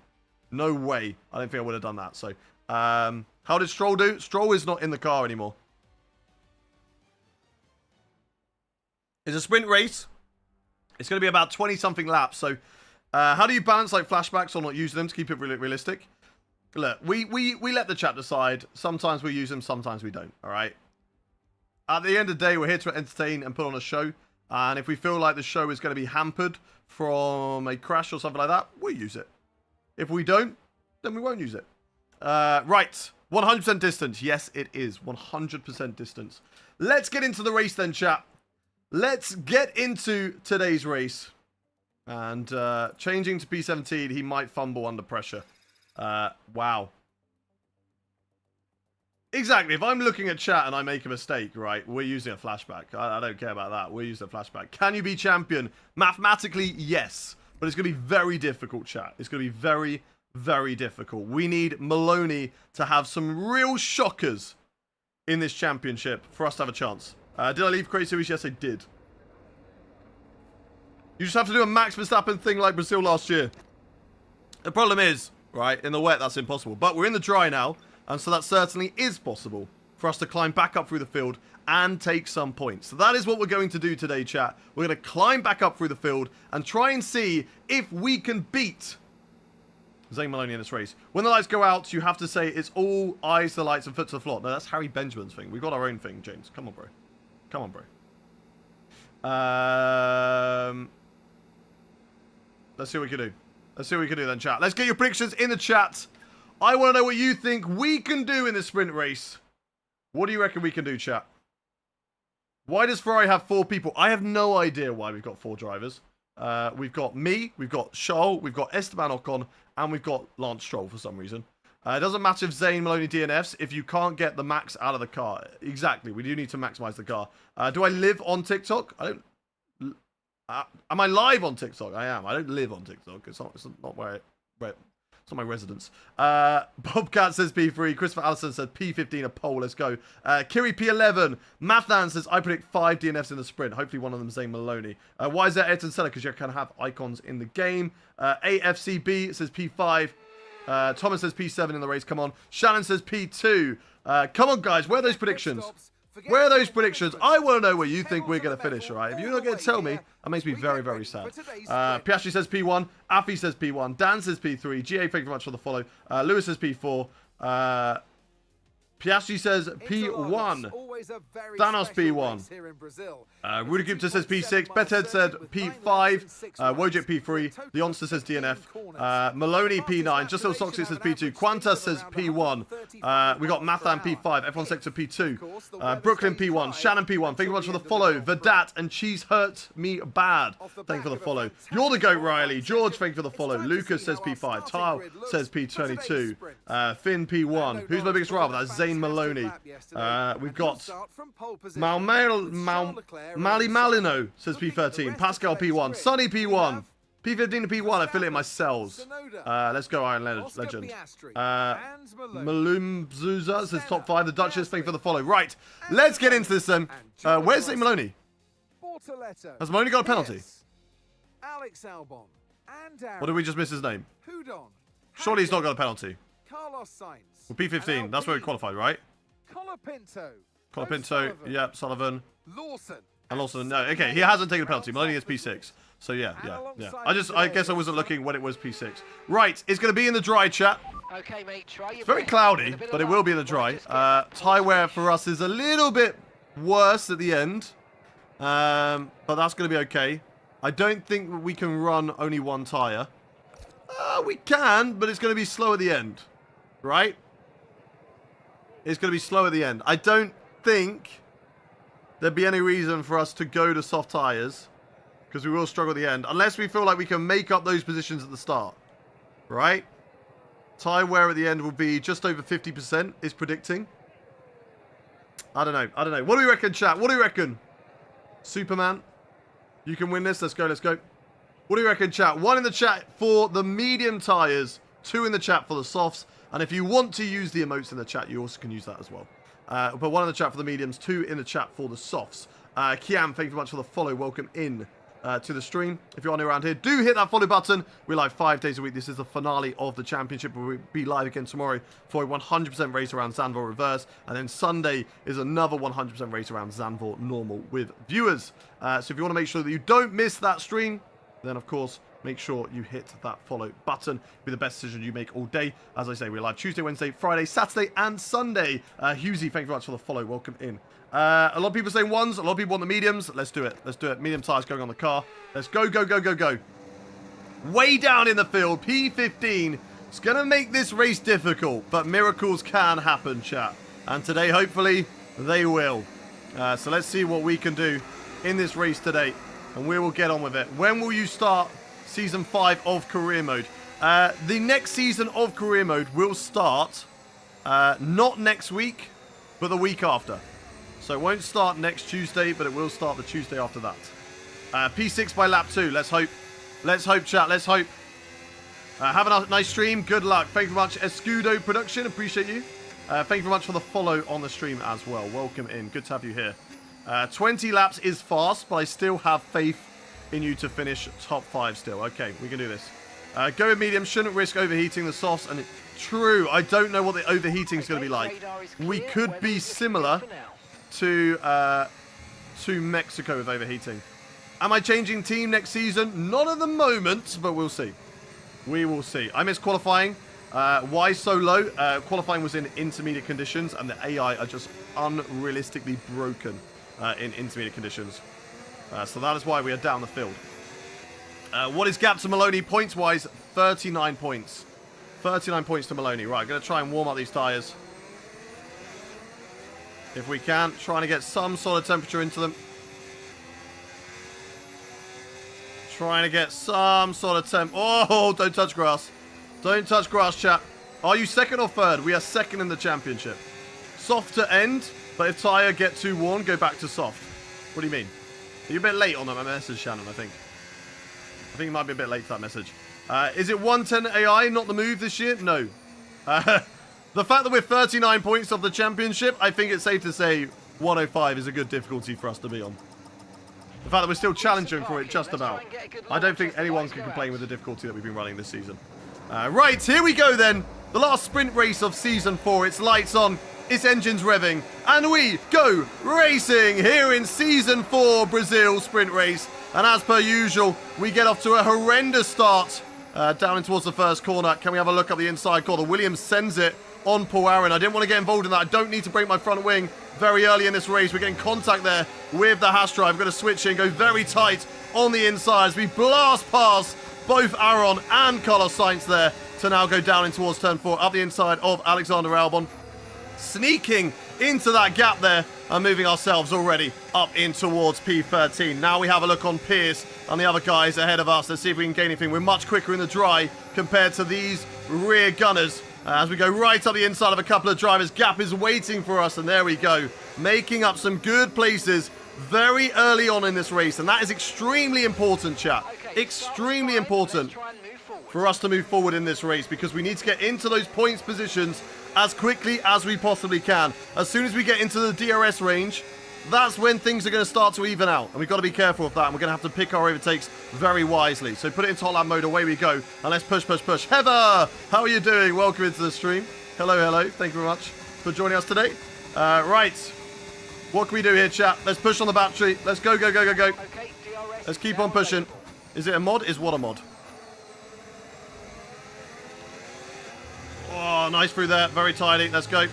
No way. I don't think I would have done that. So, how did Stroll do? Stroll is not in the car anymore. It's a sprint race. It's going to be about 20-something laps. So, how do you balance like flashbacks or not using them to keep it realistic? Look, we let the chat decide. Sometimes we use them, sometimes we don't. All right. At the end of the day, we're here to entertain and put on a show. And if we feel like the show is going to be hampered from a crash or something like that, we'll use it. If we don't, then we won't use it. Right. 100% distance. Yes, it is. 100% distance. Let's get into the race then, chat. Let's get into today's race. And changing to P17, he might fumble under pressure. Wow. Exactly. If I'm looking at chat and I make a mistake, right, we're using a flashback. I don't care about that. We're using a flashback. Can you be champion? Mathematically, yes. But it's going to be very difficult, chat. It's going to be very, very difficult. We need Maloney to have some real shockers in this championship for us to have a chance. Did I leave Crazy Series? Yes, I did. You just have to do a Max Verstappen thing like Brazil last year. The problem is, right, in the wet, that's impossible. But we're in the dry now, and so that certainly is possible for us to climb back up through the field and take some points. So that is what we're going to do today, chat. We're going to climb back up through the field and try and see if we can beat Zane Maloney in this race. When the lights go out, you have to say it's all eyes to the lights and foot to the floor. No, that's Harry Benjamin's thing. We've got our own thing, James. Come on, bro. Come on, bro. Let's see what we can do. Let's see what we can do then, chat. Let's get your predictions in the chat. I want to know what you think we can do in this sprint race. What do you reckon we can do, chat? Why does Ferrari have 4 people? I have no idea why we've got 4 drivers. We've got me, we've got Charles, we've got Esteban Ocon, and we've got Lance Stroll for some reason. It doesn't matter if Zane Maloney DNFs if you can't get the max out of the car. Exactly, we do need to maximize the car. Do I live on TikTok? I don't... am I live on TikTok? I am. I don't live on TikTok. It's not where it's not my residence. Bobcat says P3. Christopher Allison says P15 a pole. Let's go. Kiri P11. Mathnan says I predict 5 DNFs in the sprint. Hopefully one of them is Zane Maloney. Why is that Ayrton Senna? Because you can have icons in the game. AFCB says P5. Thomas says P7 in the race. Come on. Shannon says P2. Come on, guys. Where are those predictions? Where are those predictions? I want to know where you think we're going to finish, all right? If you're not going to tell me, that makes me very, very sad. Piastri says P1. Afi says P1. Dan says P3. GA, thank you very much for the follow. Lewis says P4. Piastri says P1. Thanos P1. Rudy Gupta says P6. Bethead said P5. Wojciech P3. The Onster says DNF. Maloney P9. Just Little Soxy says P2. Quantas says P1. We got Mathan P5. F1 Sector P2. Brooklyn P1. Shannon P1. Thank you very much for the follow. Vedat and Cheese Hurt Me Bad. Thank you for the follow. You're the GOAT, Riley. George, thank you for the follow. Lucas says P5. Tile says P22. Finn P1. Who's my biggest rival? That's Zane Maloney. We've got Mali Malino says P13. Pascal P1. Sonny P1. P15 to P1. I feel it in my cells. Let's go, Iron Legend. Malumzuza says top 5. The Duchess, thank you for the follow. Right, let's get into this then. Where's Zane Maloney? Has Maloney got a penalty? Or did we just miss his name? Surely he's not got a penalty. Well, P15, that's where we qualified, right? Colapinto, yeah, Sullivan. And Lawson, no, okay, he hasn't taken a penalty. Maloney is P6. So yeah. I guess I wasn't looking when it was P6. Right, it's going to be in the dry, chat. Okay, mate, try your It's very best. cloudy, but it will be in the dry. Tyre wear for us is a little bit worse at the end. But that's going to be okay. I don't think we can run only one tyre. We can, but it's going to be slow at the end. Right? It's going to be slow at the end. I don't think there'd be any reason for us to go to soft tyres, because we will struggle at the end, unless we feel like we can make up those positions at the start. Right? Tyre wear at the end will be just over 50%, is predicting. I don't know. What do we reckon, chat? What do you reckon? Superman? You can win this. Let's go. What do you reckon, chat? 1 in the chat for the medium tyres, 2 in the chat for the softs. And if you want to use the emotes in the chat, you also can use that as well. But 1 in the chat for the mediums, 2 in the chat for the softs. Kiam, thank you very much for the follow. Welcome in to the stream. If you're new around here, do hit that follow button. We're live 5 days a week. This is the finale of the championship. We'll be live again tomorrow for a 100% race around Zandvoort reverse. And then Sunday is another 100% race around Zandvoort normal with viewers. So if you want to make sure that you don't miss that stream, then of course, make sure you hit that follow button. Be the best decision you make all day. As I say, we're live Tuesday, Wednesday, Friday, Saturday, and Sunday. Hughesy, thank you very much for the follow. Welcome in. A lot of people saying ones. A lot of people want the mediums. Let's do it. Medium tires going on the car. Let's go. Way down in the field. P15. It's going to make this race difficult, but miracles can happen, chat. And today, hopefully, they will. So let's see what we can do in this race today. And we will get on with it. When will you start Season 5 of Career Mode? The next season of Career Mode will start not next week, but the week after. So it won't start next Tuesday, but it will start the Tuesday after that. P6 by lap 2. Let's hope. Let's hope, chat. Let's hope. Have a nice stream. Good luck. Thank you very much, Escudo Production. Appreciate you. Thank you very much for the follow on the stream as well. Welcome in. Good to have you here. 20 laps is fast, but I still have faith in you to finish top 5 still. Okay, we can do this. Go with medium. Shouldn't risk overheating the softs. And true, I don't know what the overheating is going to be like. We could be similar to Mexico with overheating. Am I changing team next season? Not at the moment, but we'll see. We will see. I missed qualifying. Why so low? Qualifying was in intermediate conditions, and the AI are just unrealistically broken in intermediate conditions. So that is why we are down the field. What is gap to Maloney points-wise? 39 points. 39 points to Maloney. Right, going to try and warm up these tyres. If we can. Trying to get some sort of temperature into them. Trying to get some sort of temp. Oh, don't touch grass. Don't touch grass, chat. Are you second or third? We are second in the championship. Soft to end, but if tyre get too warm, go back to soft. What do you mean? You're a bit late on that message, Shannon, I think. I think you might be a bit late to that message. Is it 110 AI, not the move this year? No. The fact that we're 39 points off the championship, I think it's safe to say 105 is a good difficulty for us to be on. The fact that we're still challenging for it just about. I don't think anyone can complain with the difficulty that we've been running this season. Right, here we go then. The last sprint race of Season 4. It's lights on. its engines revving, and we go racing here in Season 4 Brazil Sprint Race. And as per usual, we get off to a horrendous start down in towards the first corner. Can we have a look at the inside corner? Williams sends it on Paul Aaron. I didn't want to get involved in that. I don't need to break my front wing very early in this race. We're getting contact there with the Haas drive. We're going to switch in, go very tight on the inside as we blast past both Aaron and Carlos Sainz there to now go down in towards turn 4 up the inside of Alexander Albon. Sneaking into that gap there and moving ourselves already up in towards P13. Now we have a look on Pierce and the other guys ahead of us. Let's see if we can gain anything. We're much quicker in the dry compared to these rear gunners. As we go right up the inside of a couple of drivers, gap is waiting for us, and there we go. Making up some good places very early on in this race, and that is extremely important, chat. Extremely important for us to move forward in this race, because we need to get into those points positions as quickly as we possibly can. As soon as we get into the DRS range, that's when things are going to start to even out, and we've got to be careful of that, and we're going to have to pick our overtakes very wisely. So put it into hot lap mode, away we go, and let's push, push, push. Heather, how are you doing? Welcome into the stream. Hello, hello. Thank you very much for joining us today. Right, what can we do here, chat? Let's push on the battery. Let's go, go, go, go, go. Okay, DRS Let's keep on pushing. Is it a mod? Is what a mod? Oh, nice through there. Very tidy. Let's go.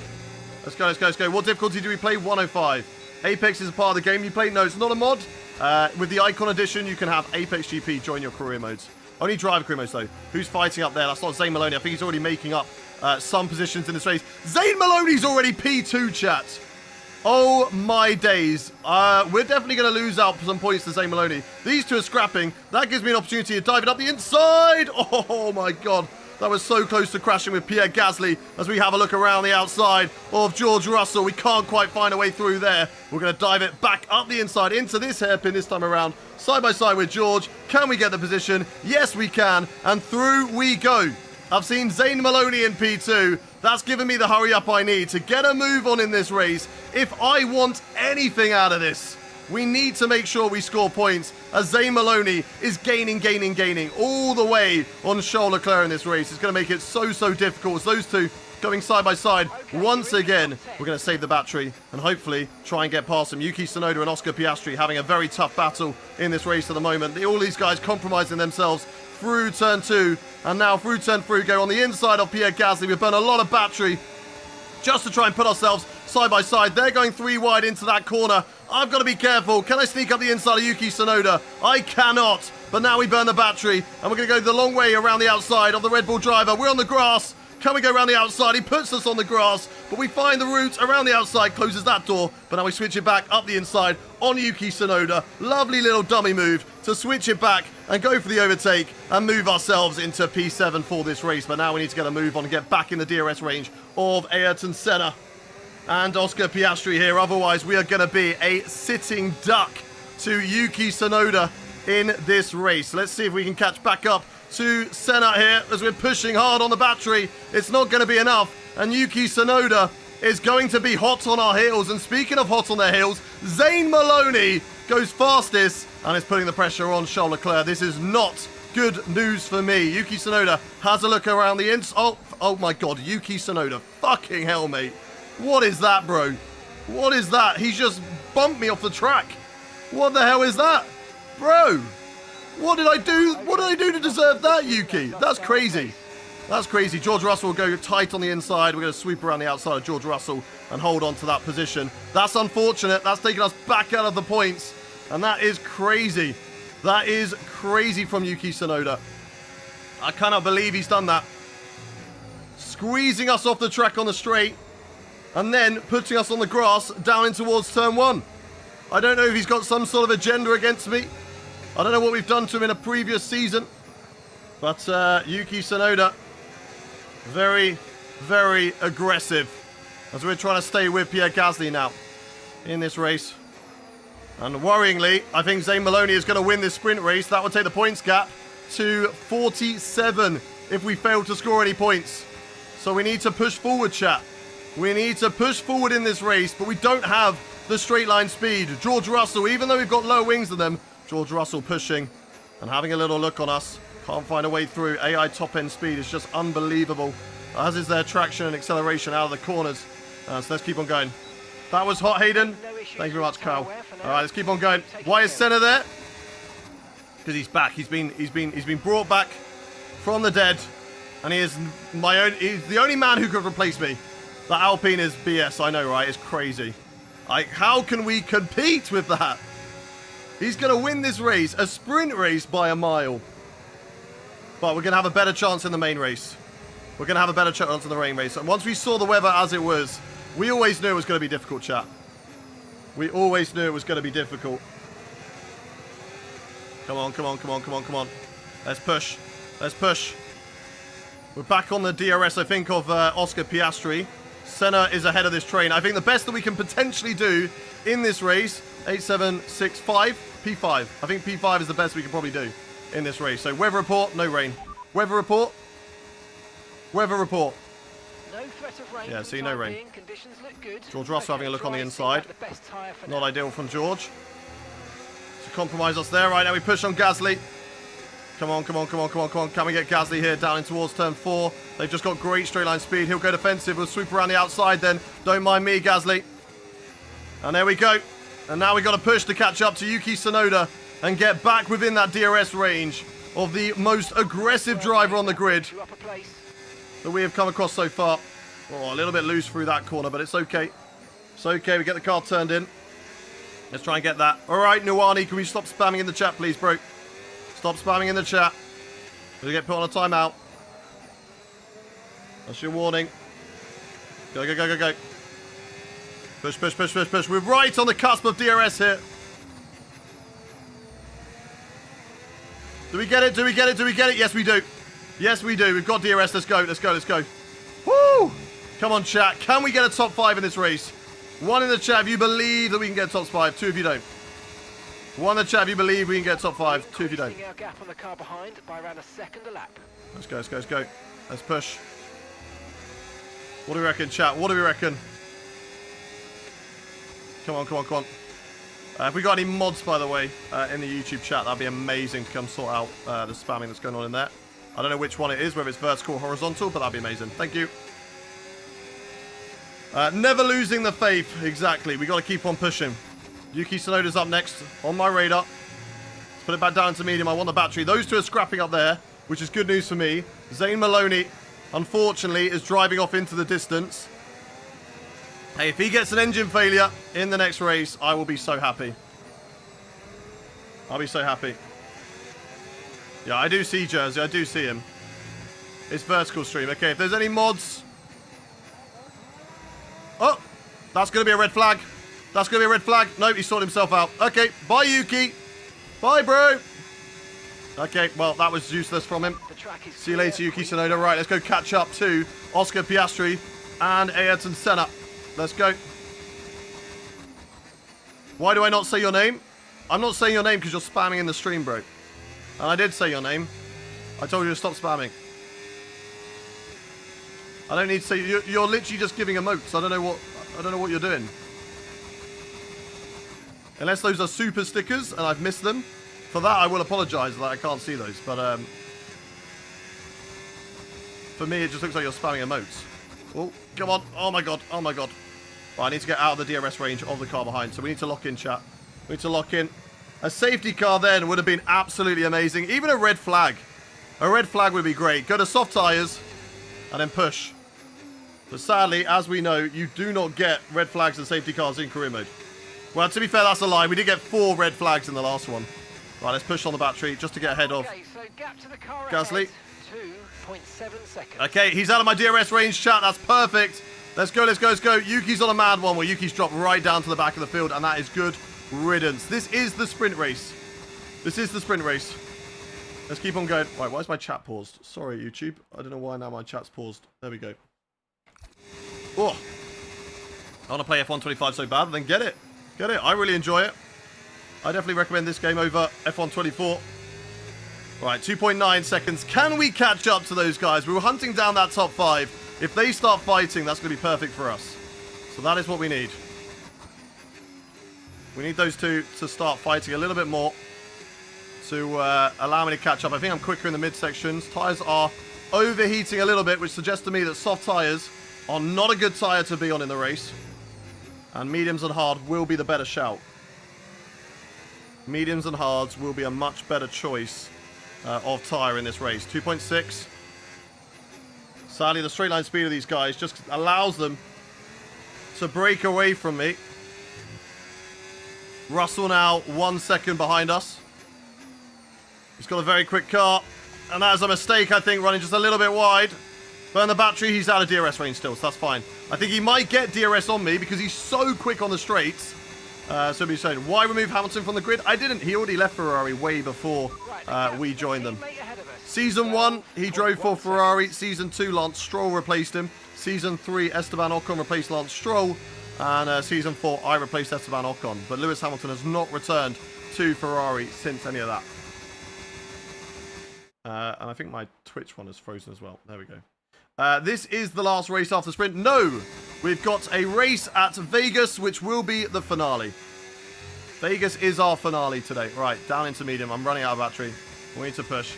Let's go, let's go, let's go. What difficulty do we play? 105. Apex is a part of the game you play. No, it's not a mod. With the Icon Edition, you can have Apex GP join your career modes. Only driver career modes, though. Who's fighting up there? That's not Zane Maloney. I think he's already making up some positions in this race. Zane Maloney's already P2, chat. Oh, my days. We're definitely going to lose out some points to Zane Maloney. These two are scrapping. That gives me an opportunity to dive it up the inside. Oh, my God. That was so close to crashing with Pierre Gasly as we have a look around the outside of George Russell. We can't quite find a way through there. We're going to dive it back up the inside into this hairpin this time around. Side by side with George. Can we get the position? Yes, we can. And through we go. I've seen Zane Maloney in P2. That's given me the hurry up I need to get a move on in this race. If I want anything out of this, we need to make sure we score points as Zane Maloney is gaining all the way on Charles Leclerc in this race. It's going to make it so difficult. As those two going side by side once again. We're going to save the battery and hopefully try and get past them. Yuki Tsunoda and Oscar Piastri having a very tough battle in this race at the moment. All these guys compromising themselves through turn 2 and now through turn 3. Go on the inside of Pierre Gasly. We've burned a lot of battery just to try and put ourselves side by side. They're going 3 wide into that corner. I've got to be careful. Can I sneak up the inside of Yuki Tsunoda? I cannot. But now we burn the battery and we're going to go the long way around the outside of the Red Bull driver. We're on the grass. Can we go around the outside? He puts us on the grass, but we find the route around the outside, closes that door, but now we switch it back up the inside on Yuki Tsunoda. Lovely little dummy move to switch it back and go for the overtake and move ourselves into P7 for this race. But now we need to get a move on and get back in the DRS range of Ayrton Senna and Oscar Piastri here. Otherwise, we are going to be a sitting duck to Yuki Tsunoda in this race. Let's see if we can catch back up to Senna here as we're pushing hard on the battery. It's not going to be enough, and Yuki Tsunoda is going to be hot on our heels. And speaking of hot on their heels, Zane Maloney goes fastest and is putting the pressure on Charles Leclerc. This is not good news for me. Yuki Tsunoda has a look around the inside. Oh my God, Yuki Tsunoda. Fucking hell, mate. What is that, bro? What is that? He's just bumped me off the track. What the hell is that? Bro, what did I do? What did I do to deserve that, Yuki? That's crazy. That's crazy. George Russell will go tight on the inside. We're going to sweep around the outside of George Russell and hold on to that position. That's unfortunate. That's taken us back out of the points. And that is crazy. That is crazy from Yuki Tsunoda. I cannot believe he's done that. Squeezing us off the track on the straight and then putting us on the grass down in towards turn 1. I don't know if he's got some sort of agenda against me. I don't know what we've done to him in a previous season. But Yuki Tsunoda, very, very aggressive as we're trying to stay with Pierre Gasly now in this race. And worryingly, I think Zane Maloney is going to win this sprint race. That would take the points gap to 47 if we fail to score any points. So we need to push forward, chat. We need to push forward in this race, but we don't have the straight line speed. George Russell, even though we've got lower wings than them, George Russell pushing and having a little look on us. Can't find a way through. AI top end speed is just unbelievable, as is their traction and acceleration out of the corners. So let's keep on going. That was hot, Hayden. Thank you very much, Kyle. All right, let's keep on going. Why is Senna there? Because he's back. He's been brought back from the dead, and he's the only man who could replace me. That Alpine is BS. I know, right? It's crazy. Like, how can we compete with that? He's gonna win this race, a sprint race by a mile. But we're gonna have a better chance in the main race. We're gonna have a better chance in the rain race. And once we saw the weather as it was, we always knew it was gonna be difficult, chat. We always knew it was gonna be difficult. Come on, come on, come on, come on, come on. Let's push. Let's push. We're back on the DRS, I think, of Oscar Piastri. Senna is ahead of this train. I think the best that we can potentially do in this race, 8.765, P5. I think P5 is the best we can probably do in this race. So weather report, no rain. Weather report. Weather report. No threat of rain. Yeah, see, no rain. Conditions look good. George Russell having a look on the inside. Not ideal from George. To compromise us there. Right now we push on Gasly. Come on, come on, come on, come on, come on. Can we get Gasly here down in towards turn 4? They've just got great straight line speed. He'll go defensive. We'll sweep around the outside then. Don't mind me, Gasly. And there we go. And now we got to push to catch up to Yuki Tsunoda and get back within that DRS range of the most aggressive driver on the grid that we have come across so far. Oh, a little bit loose through that corner, but it's okay. It's okay. We get the car turned in. Let's try and get that. All right, Nuwani, can we stop spamming in the chat, please, bro? Stop spamming in the chat. We'll get put on a timeout. That's your warning. Go, go, go, go, go. Push, push, push, push, push. We're right on the cusp of DRS here. Do we get it? Do we get it? Do we get it? Yes, we do. Yes, we do. We've got DRS. Let's go. Let's go. Let's go. Woo! Come on, chat. Can we get a top 5 in this race? One in the chat if you believe that we can get top 5. 2 if you don't. One in the chat if you believe we can get top 5. 2 if you don't. Our gap on the car behind by around a second a lap. Let's go. Let's go. Let's go. Let's push. What do we reckon, chat? What do we reckon? Come on, come on, come on. If we got any mods, by the way, in the YouTube chat, that'd be amazing to come sort out the spamming that's going on in there. I don't know which one it is, whether it's vertical or horizontal, but that'd be amazing. Thank you. Never losing the faith. Exactly. We got to keep on pushing. Yuki Tsunoda's up next on my radar. Let's put it back down to medium. I want the battery. Those two are scrapping up there, which is good news for me. Zane Maloney, unfortunately, is driving off into the distance. Hey, if he gets an engine failure in the next race, I will be so happy. I'll be so happy. Yeah, I do see Jersey. I do see him. It's vertical stream. Okay, if there's any mods... Oh, that's going to be a red flag. That's going to be a red flag. No, he sorted himself out. Okay, bye, Yuki. Bye, bro. Okay, well, that was useless from him. See you later, Yuki Tsunoda. Right, let's go catch up to Oscar Piastri and Ayrton Senna. Let's go. Why do I not say your name? I'm not saying your name because you're spamming in the stream, bro. And I did say your name. I told you to stop spamming. I don't need to say... You're literally just giving emotes. I don't know what you're doing. Unless those are super stickers and I've missed them. For that, I will apologize that I can't see those. But for me, it just looks like you're spamming emotes. Oh, come on. Oh, my God. Oh, my God. Right, I need to get out of the DRS range of the car behind. So we need to lock in, chat. We need to lock in. A safety car then would have been absolutely amazing. Even a red flag. A red flag would be great. Go to soft tyres and then push. But sadly, as we know, you do not get red flags and safety cars in career mode. Well, to be fair, that's a lie. We did get 4 red flags in the last one. Right, let's push on the battery just to get ahead of so gap to the car Gasly. 2.7 seconds. Okay, he's out of my DRS range, chat. That's perfect. Let's go, let's go, let's go. Yuki's on a mad one where Yuki's dropped right down to the back of the field, and that is good riddance. This is the sprint race. This is the sprint race. Let's keep on going. Right, why is my chat paused? Sorry, YouTube. I don't know why now my chat's paused. There we go. Oh. I want to play F125 so bad, then get it. Get it. I really enjoy it. I definitely recommend this game over F124. Right, 2.9 seconds. Can we catch up to those guys? We were hunting down that top 5. If they start fighting, that's going to be perfect for us. So that is what we need. We need those two to start fighting a little bit more to allow me to catch up. I think I'm quicker in the midsections. Tyres are overheating a little bit, which suggests to me that soft tyres are not a good tyre to be on in the race. And mediums and hard will be the better shout. Mediums and hards will be a much better choice of tyre in this race. 2.6. Sadly, the straight line speed of these guys just allows them to break away from me. Russell now 1 second behind us. He's got a very quick car. And that is a mistake, I think, running just a little bit wide. Burn the battery. He's out of DRS range still, so that's fine. I think he might get DRS on me because he's so quick on the straights. So be saying, why remove Hamilton from the grid? I didn't. He already left Ferrari way before we joined them. Season 1, he drove for Ferrari. Season 2, Lance Stroll replaced him. Season 3, Esteban Ocon replaced Lance Stroll. And Season 4, I replaced Esteban Ocon. But Lewis Hamilton has not returned to Ferrari since any of that. And I think my Twitch one is frozen as well. There we go. This is the last race after the sprint. No! We've got a race at Vegas, which will be the finale. Vegas is our finale today. Right, down into medium. I'm running out of battery. We need to push.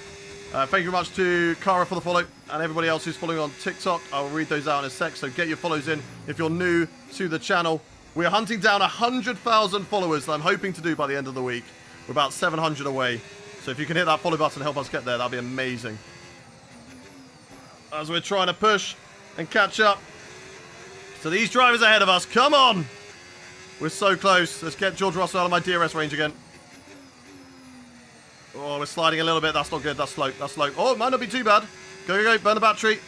Thank you very much to Cara for the follow and everybody else who's following on TikTok. I'll read those out in a sec, so get your follows in if you're new to the channel. We're hunting down 100,000 followers that I'm hoping to do by the end of the week. We're about 700 away. So if you can hit that follow button and help us get there, that'd be amazing. As we're trying to push and catch up to these drivers ahead of us. Come on! We're so close. Let's get George Russell out of my DRS range again. Oh, we're sliding a little bit. That's not good. That's slow. That's slow. Oh, it might not be too bad. Go, go, go. Burn the battery.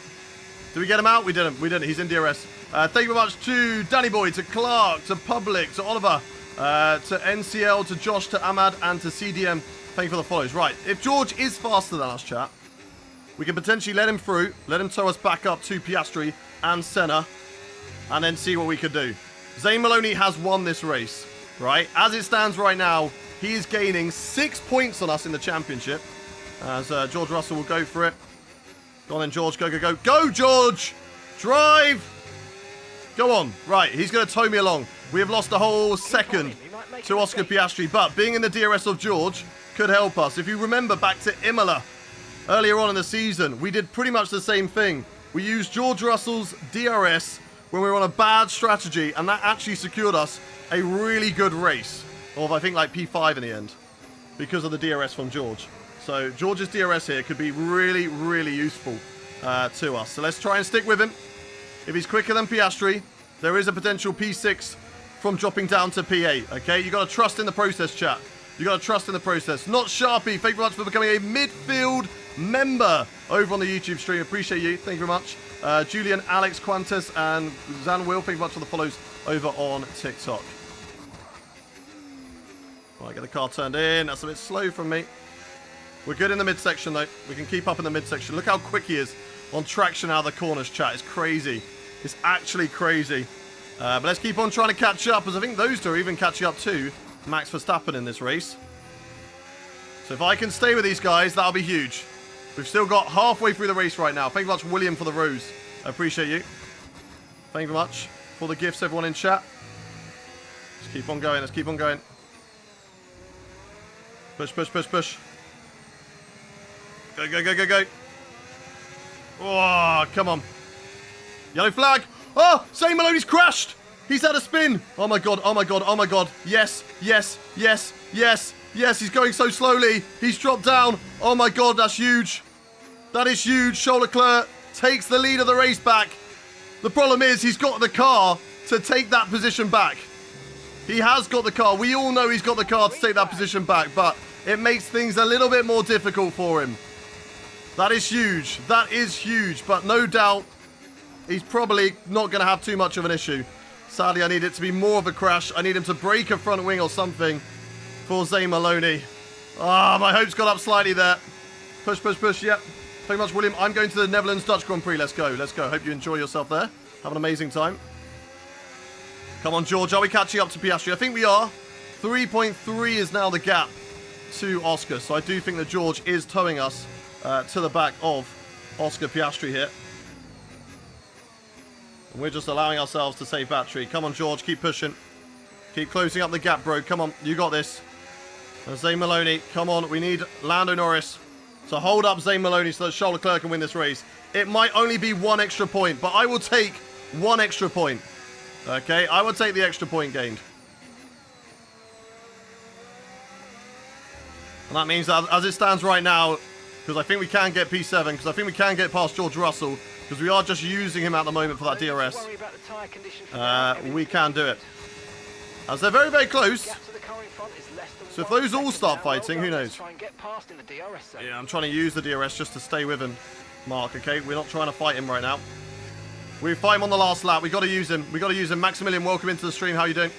Did we get him out? We didn't. We didn't. He's in DRS. Thank you very much to Danny Boy, to Clark, to Public, to Oliver, to NCL, to Josh, to Ahmad, and to CDM. Thank you for the follows. Right. If George is faster than us, chat, we can potentially let him through, let him tow us back up to Piastri and Senna, and then see what we could do. Zane Maloney has won this race, right? As it stands right now, he is gaining 6 points on us in the championship. As George Russell will go for it. Go on then, George. Go, go, go. Go, George! Drive! Go on. Right, he's going to tow me along. We have lost a whole second to Oscar Piastri, but being in the DRS of George could help us. If you remember back to Imola, earlier on in the season, we did pretty much the same thing. We used George Russell's DRS when we were on a bad strategy, and that actually secured us a really good race. Of, I think, like P5 in the end, because of the DRS from George. So George's DRS here could be really, really useful to us. So let's try and stick with him. If he's quicker than Piastri, there is a potential P6 from dropping down to P8, okay? You got to trust in the process, chat. You got to trust in the process. Not Sharpie, thank you very much for becoming a midfield member over on the YouTube stream. Appreciate you. Thank you very much. Julian, Alex, Quantas, and Zan Will, thank you very much for the follows over on TikTok. Right, get the car turned in. That's a bit slow from me. We're good in the midsection, though. We can keep up in the midsection. Look how quick he is on traction out of the corners, chat. It's crazy. It's actually crazy. But let's keep on trying to catch up, as I think those two are even catching up to Max Verstappen in this race. So if I can stay with these guys, that'll be huge. We've still got halfway through the race right now. Thank you very much, William, for the rose. I appreciate you. Thank you very much for the gifts, everyone in chat. Let's keep on going. Let's keep on going. Push, push, push, push. Go, go, go, go, go. Oh, come on. Yellow flag. Oh, Zane Maloney's crashed. He's had a spin. Oh, my God. Oh, my God. Oh, my God. Yes, yes, yes, yes, yes. He's going so slowly. He's dropped down. Oh, my God. That's huge. That is huge. Charles Leclerc takes the lead of the race back. The problem is he's got the car to take that position back. He has got the car. We all know he's got the car to take that position back, but it makes things a little bit more difficult for him. That is huge. That is huge, but no doubt he's probably not going to have too much of an issue. Sadly, I need it to be more of a crash. I need him to break a front wing or something for Zane Maloney. Ah, my hopes got up slightly there. Push, push, push. Yep. Thank you very much, William. I'm going to the Netherlands Dutch Grand Prix. Let's go. Let's go. Hope you enjoy yourself there. Have an amazing time. Come on, George. Are we catching up to Piastri? I think we are. 3.3 is now the gap to Oscar. So I do think that George is towing us to the back of Oscar Piastri here. And we're just allowing ourselves to save battery. Come on, George. Keep pushing. Keep closing up the gap, bro. Come on. You got this. And Zane Maloney. Come on. We need Lando Norris to hold up Zane Maloney so that Charles Leclerc can win this race. It might only be one extra point, but I will take 1 extra point. Okay, I would take the extra point gained. And that means that as it stands right now, because I think we can get P7, because I think we can get past George Russell, because we are just using him at the moment for that DRS. We can do it. As they're very, very close. So if those all start fighting, who knows? Yeah, I'm trying to use the DRS just to stay with him, Mark, okay? We're not trying to fight him right now. We fight him on the last lap. We've got to use him. We've got to use him. Maximilian, welcome into the stream. How you doing?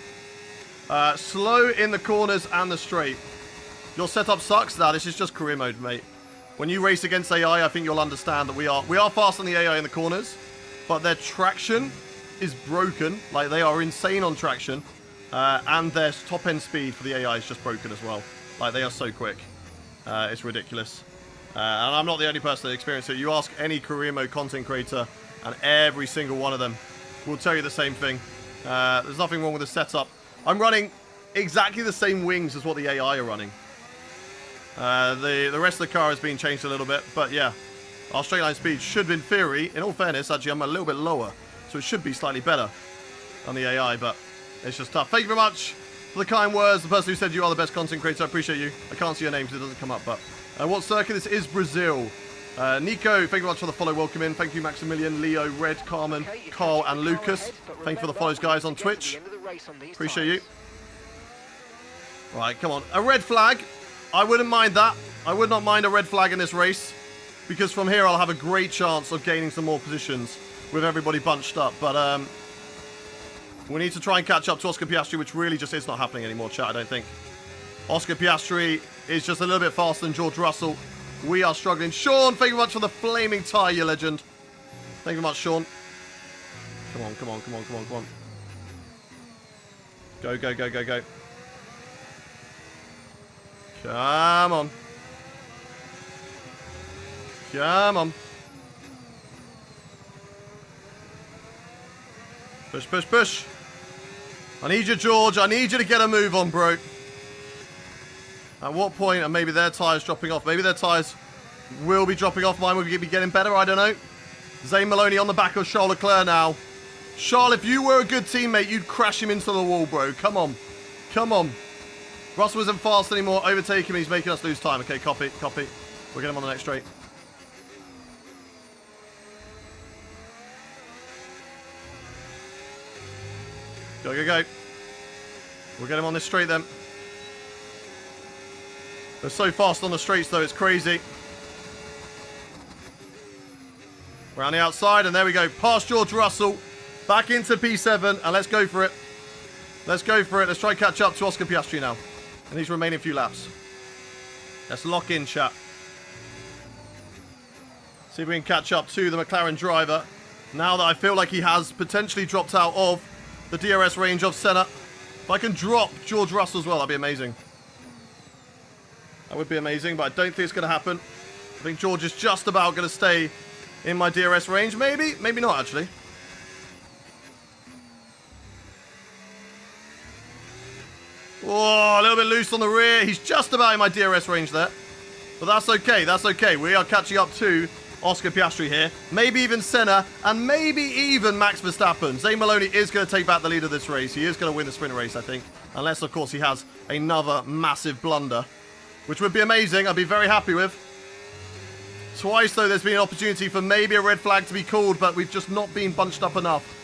Slow in the corners and the straight. Your setup sucks. Nah, this is just career mode, mate. When you race against AI, I think you'll understand that we are fast on the AI in the corners, but their traction is broken. Like, they are insane on traction. And their top end speed for the AI is just broken as well. Like, they are so quick. It's ridiculous. And I'm not the only person that experienced it. You ask any career mode content creator, and every single one of them will tell you the same thing. There's nothing wrong with the setup. I'm running exactly the same wings as what the AI are running. The rest of the car has been changed a little bit, but yeah, our straight line speed should, in theory, in all fairness, actually I'm a little bit lower, so it should be slightly better on the AI, but it's just tough. Thank you very much for the kind words. The person who said you are the best content creator, I appreciate you. I can't see your name because it doesn't come up, but what circuit? This is Brazil. Nico, thank you very much for the follow. Welcome in. Thank you, Maximilian, Leo, Red, Carmen, Carl, and Lucas. Thank you for the follows, guys, on Twitch. Appreciate you. Right, come on. A red flag. I wouldn't mind that. I would not mind a red flag in this race, because from here I'll have a great chance of gaining some more positions with everybody bunched up. But we need to try and catch up to Oscar Piastri, which really just is not happening anymore, chat, I don't think. Oscar Piastri is just a little bit faster than George Russell. We are struggling. Sean, thank you very much for the flaming tyre, you legend. Thank you very much, Sean. Come on, come on, come on, come on, come on. Go, go, go, go, go. Come on. Come on. Push, push, push. I need you, George. I need you to get a move on, bro. At what point are maybe their tyres dropping off? Maybe their tyres will be dropping off. Mine will be getting better. I don't know. Zane Maloney on the back of Charles Leclerc now. Charles, if you were a good teammate, you'd crash him into the wall, bro. Come on. Come on. Russell isn't fast anymore. Overtake him. He's making us lose time. Okay, copy, copy. We'll get him on the next straight. Go, go, go. We'll get him on this straight then. They're so fast on the straights, though. It's crazy. Around the outside, and there we go. Past George Russell. Back into P7, and let's go for it. Let's go for it. Let's try and catch up to Oscar Piastri now. And these remaining few laps. Let's lock in, chat. See if we can catch up to the McLaren driver. Now that I feel like he has potentially dropped out of the DRS range of Senna. If I can drop George Russell as well, that'd be amazing. That would be amazing, but I don't think it's going to happen. I think George is just about going to stay in my DRS range. Maybe, maybe not, actually. Oh, a little bit loose on the rear. He's just about in my DRS range there. But that's okay. That's okay. We are catching up to Oscar Piastri here. Maybe even Senna. And maybe even Max Verstappen. Zane Maloney is going to take back the lead of this race. He is going to win the sprint race, I think. Unless, of course, he has another massive blunder. Which would be amazing. I'd be very happy with. Twice, though, there's been an opportunity for maybe a red flag to be called. But we've just not been bunched up enough.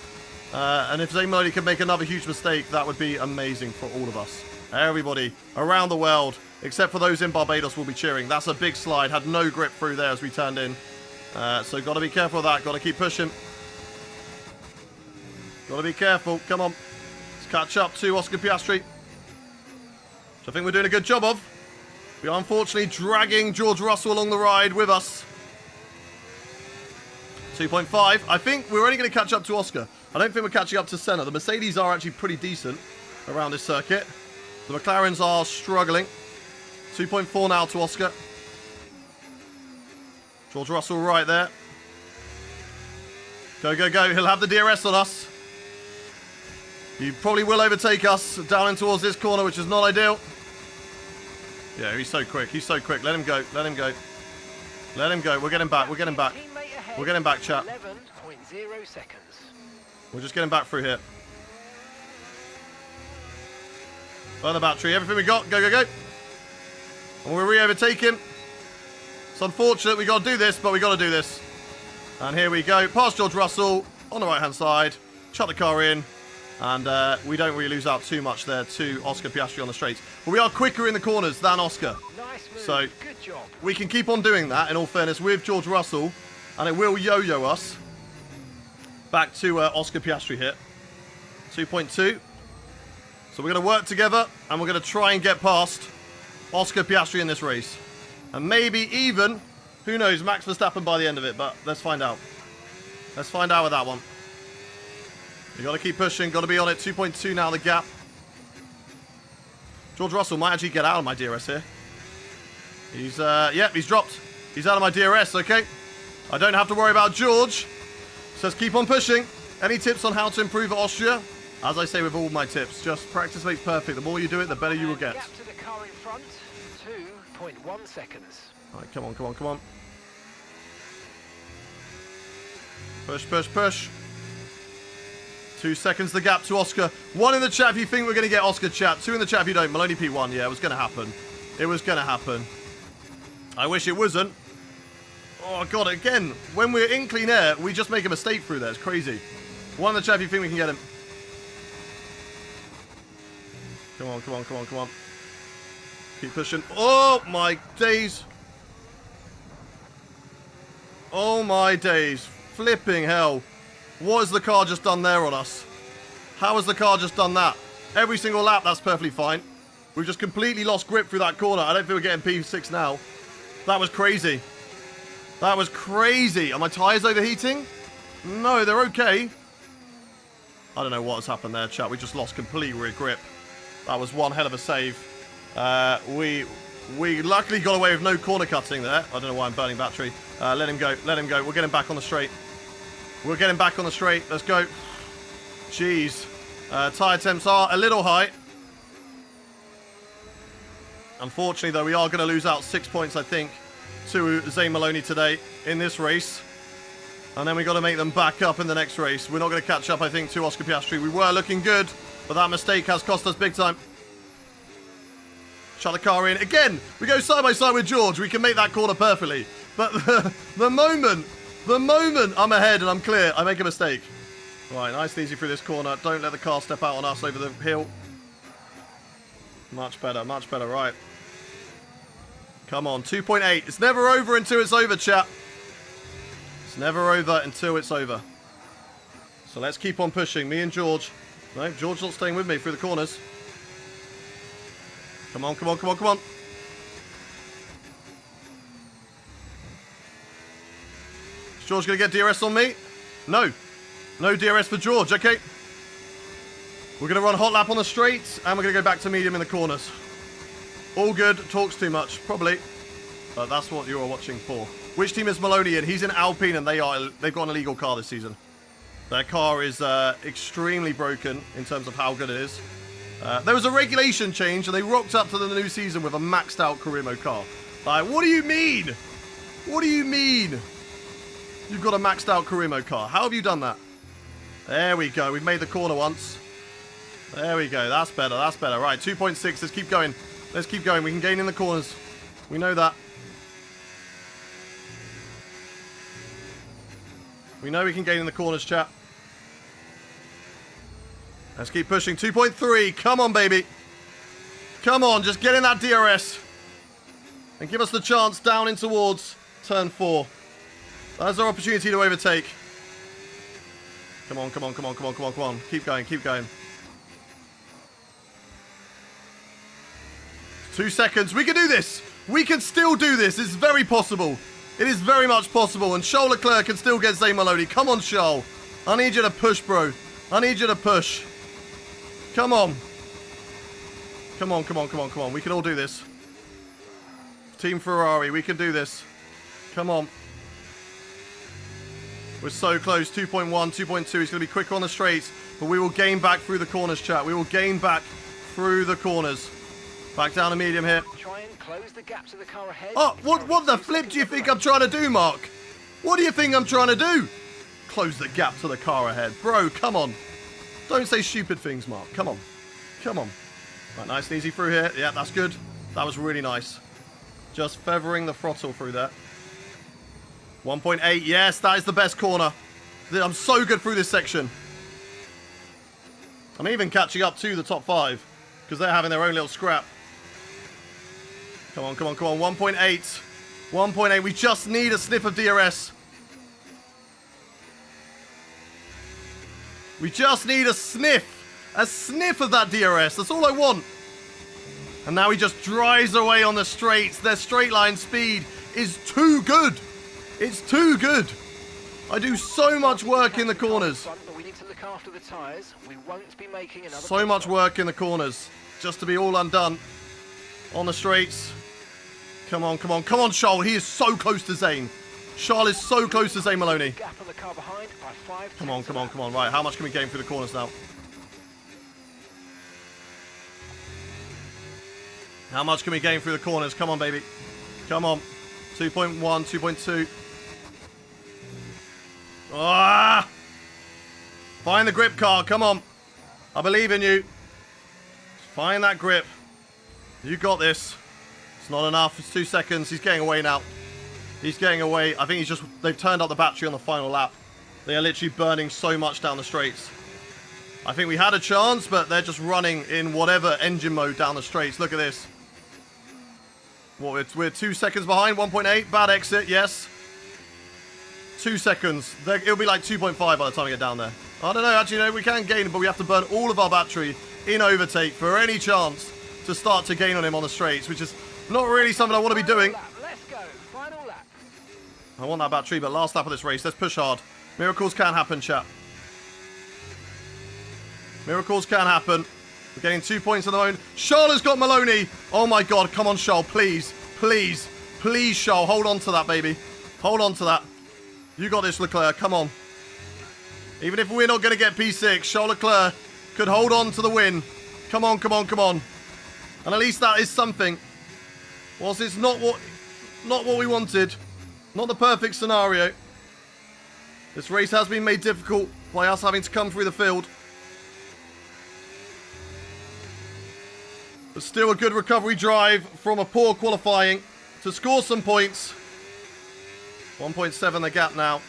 And if Zane Maloney can make another huge mistake, that would be amazing for all of us. Everybody around the world, except for those in Barbados, will be cheering. That's a big slide. Had no grip through there as we turned in. So got to be careful of that. Got to keep pushing. Got to be careful. Come on. Let's catch up to Oscar Piastri. Which I think we're doing a good job of. We are unfortunately dragging George Russell along the ride with us. 2.5. I think we're only going to catch up to Oscar. I don't think we're catching up to Senna. The Mercedes are actually pretty decent around this circuit. The McLarens are struggling. 2.4 now to Oscar. George Russell right there. Go, go, go. He'll have the DRS on us. He probably will overtake us down in towards this corner, which is not ideal. Yeah, he's so quick. He's so quick. Let him go. Let him go. Let him go. We'll get him back. We'll get him back. We'll get him back, chat. 11.0 seconds. We're just getting back through here. Burn the battery. Everything we got. Go, go, go. And we'll re-overtake him. It's unfortunate we got to do this, but we got to do this. And here we go. Past George Russell on the right-hand side. Chuck the car in. And we don't really lose out too much there to Oscar Piastri on the straights. But we are quicker in the corners than Oscar. Nice move. So Good job. we can keep on doing that, in all fairness, with George Russell. And it will yo-yo us back to Oscar Piastri here. 2.2. So we're going to work together, and we're going to try and get past Oscar Piastri in this race. And maybe even, who knows, Max Verstappen by the end of it. But let's find out. Let's find out with that one. You got to keep pushing. Got to be on it. 2.2 now, the gap. George Russell might actually get out of my DRS here. He's, yep, he's dropped. He's out of my DRS, okay. I don't have to worry about George. Says keep on pushing. Any tips on how to improve at Austria? As I say with all my tips, just practice makes perfect. The more you do it, the better you will get. Gap to the car in front, 2.1 seconds. All right, come on, come on, come on. Push, push, push. 2 seconds the gap to Oscar. 1 in the chat if you think we're going to get Oscar, chat. 2 in the chat if you don't. Maloney P1, yeah, it was going to happen. It was going to happen. I wish it wasn't. Oh, God, again, when we're in clean air, we just make a mistake through there. It's crazy. 1 in the chat if you think we can get him. Come on, come on, come on, come on. Keep pushing. Oh, my days. Oh, my days. Flipping hell. What has the car just done there on us? How has the car just done that? Every single lap, that's perfectly fine. We've just completely lost grip through that corner. I don't think we're getting P6 now. That was crazy. That was crazy. Are my tyres overheating? No, they're okay. I don't know what has happened there, chat. We just lost complete rear grip. That was one hell of a save. We luckily got away with no corner cutting there. I don't know why I'm burning battery. Let him go. Let him go. We'll get him back on the straight. We're getting back on the straight. Let's go. Jeez. Tyre temps are a little high. Unfortunately, though, we are going to lose out 6 points, I think, to Zane Maloney today in this race. And then we got to make them back up in the next race. We're not going to catch up, I think, to Oscar Piastri. We were looking good, but that mistake has cost us big time. Shut the car in. Again, we go side by side with George. We can make that corner perfectly. But the moment I'm ahead and I'm clear, I make a mistake. Right, nice and easy through this corner. Don't let the car step out on us over the hill. Much better, right. Come on, 2.8. It's never over until it's over, chat. It's never over until it's over. So let's keep on pushing. Me and George. No, George's not staying with me through the corners. Come on, come on, come on, come on. Is George going to get DRS on me? No. No DRS for George, okay. We're going to run hot lap on the straights, and we're going to go back to medium in the corners. All good. Talks too much, probably. But that's what you are watching for. Which team is Maloney in? He's in Alpine, and they've got an illegal car this season. Their car is extremely broken in terms of how good it is. There was a regulation change, and they rocked up to the new season with a maxed out career mode car. Like, what do you mean? What do you mean? You've got a maxed out career mode car. How have you done that? There we go. We've made the corner once. There we go. That's better. That's better. Right, 2.6. Let's keep going. Let's keep going. We can gain in the corners. We know that. We know we can gain in the corners, chat. Let's keep pushing. 2.3. Come on, baby. Come on. Just get in that DRS. And give us the chance down in towards turn 4. That's our opportunity to overtake. Come on, come on, come on, come on, come on, come on. Keep going, keep going. 2 seconds. We can do this. We can still do this. It's very possible. It is very much possible. And Charles Leclerc can still get Zane Maloney. Come on, Charles. I need you to push, bro. I need you to push. Come on. Come on, come on, come on, come on. We can all do this. Team Ferrari, we can do this. Come on. We're so close. 2.1, 2.2. He's going to be quicker on the straights. But we will gain back through the corners, chat. We will gain back through the corners. Back down to medium here. Try and close the gap to the car ahead. Oh, what the flip do you think I'm trying to do, Mark? What do you think I'm trying to do? close the gap to the car ahead. Bro, come on. Don't say stupid things, Mark. Come on. Come on. Right, nice and easy through here. Yeah, that's good. That was really nice. Just feathering the throttle through there. 1.8. Yes, that is the best corner. I'm so good through this section. I'm even catching up to the top 5 because they're having their own little scrap. Come on, come on, come on. 1.8. 1.8. We just need a sniff of DRS. We just need a sniff. A sniff of that DRS. That's all I want. And now he just drives away on the straights. Their straight line speed is too good. It's too good. I do so much work in the corners. So much work in the corners. Just to be all undone. On the straights. Come on, come on. Come on, Charles. He is so close to Zane. Charles is so close to Zane Maloney. Come on, come on, come on. Right, how much can we gain through the corners now? How much can we gain through the corners? Come on, baby. Come on. 2.1, 2.2. Ah! Find the grip car. Come on. I believe in you. Find that grip. You got this. It's not enough. It's 2 seconds. He's getting away now. He's getting away. I think they've turned up the battery on the final lap. They are literally burning so much down the straights. I think we had a chance, but they're just running in whatever engine mode down the straights. Look at this. What, we're 2 seconds behind. 1.8. Bad exit. Yes. 2 seconds. It'll be like 2.5 by the time we get down there. I don't know. Actually, no, we can gain, but we have to burn all of our battery in overtake for any chance to start to gain on him on the straights, which is not really something I want to be doing. Let's go. Final lap. I want that battery, but last lap of this race. Let's push hard. Miracles can happen, chat. Miracles can happen. We're getting 2 points at the moment. Charles has got Maloney. Oh my God. Come on, Charles. Please. Please. Please, Charles. Hold on to that, baby. Hold on to that. You got this, Leclerc. Come on. Even if we're not going to get P6, Charles Leclerc could hold on to the win. Come on, come on, come on. And at least that is something. Whilst it's not what we wanted. Not the perfect scenario. This race has been made difficult by us having to come through the field. But still a good recovery drive from a poor qualifying to score some points. 1.7 the gap now.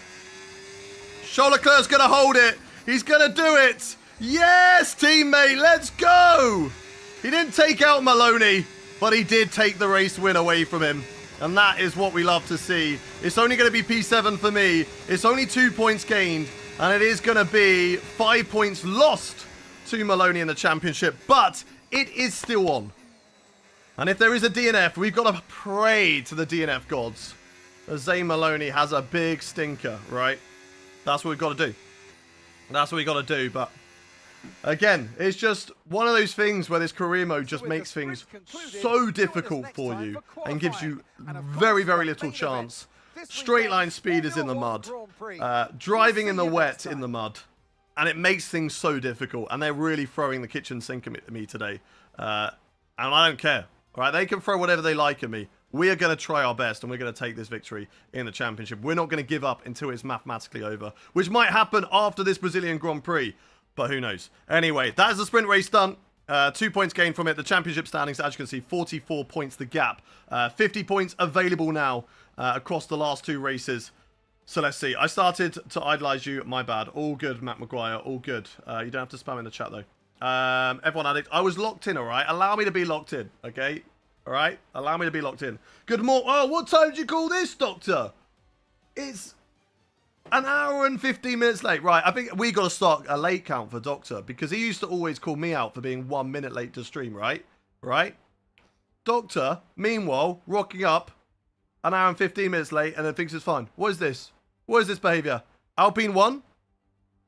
Charles Leclerc's going to hold it. He's going to do it. Yes, teammate. Let's go. He didn't take out Maloney, but he did take the race win away from him. And that is what we love to see. It's only going to be P7 for me. It's only 2 points gained. And it is going to be 5 points lost to Maloney in the championship. But it is still on. And if there is a DNF, we've got to pray to the DNF gods. As Zane Maloney has a big stinker, right? That's what we've got to do. That's what we've got to do. But again, it's just one of those things where this career mode just makes things so difficult for you and gives you very, very little chance. Straight line speed is in the mud. Driving in the wet in the mud. And it makes things so difficult. And they're really throwing the kitchen sink at me today. And I don't care. All right, they can throw whatever they like at me. We are going to try our best, and we're going to take this victory in the championship. We're not going to give up until it's mathematically over, which might happen after this Brazilian Grand Prix, but who knows. Anyway, that is the sprint race done. 2 points gained from it. The championship standings, as you can see, 44 points the gap. 50 points available now across the last 2 races. So let's see. I started to idolize you. My bad. All good, Matt Maguire. All good. You don't have to spam in the chat, though. F1 Addict. I was locked in, all right? Allow me to be locked in, okay? All right? Allow me to be locked in. Good morning. Oh, what time did you call this, Doctor? It's an hour and 15 minutes late. Right, I think we got to start a late count for Doctor because he used to always call me out for being 1 minute late to stream, right? Right? Doctor, meanwhile, rocking up an hour and 15 minutes late and then thinks it's fine. What is this? What is this behavior? Alpine 1?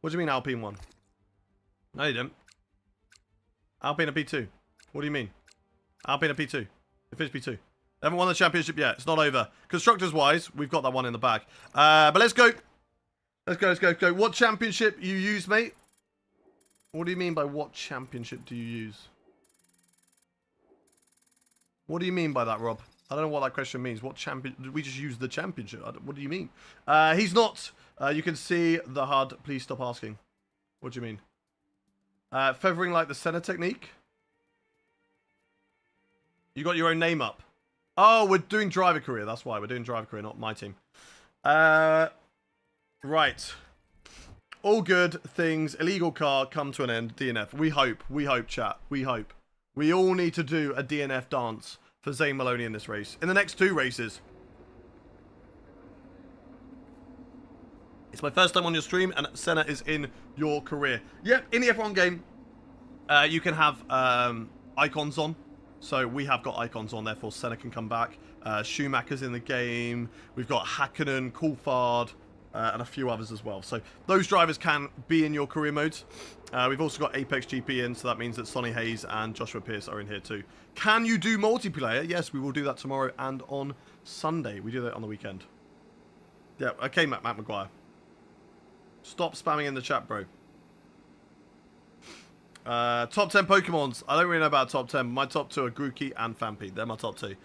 What do you mean Alpine 1? No, you didn't. Alpine a P2. What do you mean? Alpine a P2. It finished P2. They haven't won the championship yet. It's not over. Constructors-wise, we've got that one in the bag. But let's go. Let's go, let's go, let's go. What championship you use, mate? What do you mean by what championship do you use? What do you mean by that, Rob? I don't know what that question means. What champion? Did we just use the championship? What do you mean? He's not. You can see the HUD. Please stop asking. What do you mean? Feathering like the center technique? You got your own name up. Oh, we're doing driver career. That's why. We're doing driver career, not my team. Right. All good things. Illegal car come to an end. DNF. We hope. We hope, chat. We hope. We all need to do a DNF dance for Zane Maloney in this race. In the next 2 races. It's my first time on your stream, and Senna is in your career. Yep, in the F1 game, you can have icons on. So we have got icons on, therefore Senna can come back. Schumacher's in the game. We've got Hakkinen, Coulthard, and a few others as well. So those drivers can be in your career modes. We've also got Apex GP in, so that means that Sonny Hayes and Joshua Pierce are in here too. Can you do multiplayer? Yes, we will do that tomorrow and on Sunday. We do that on the weekend. Yeah, okay, Matt McGuire. Stop spamming in the chat, bro. Top 10 Pokemons. I don't really know about top 10. My top 2 are Grookey and Fampi. They're my top 2.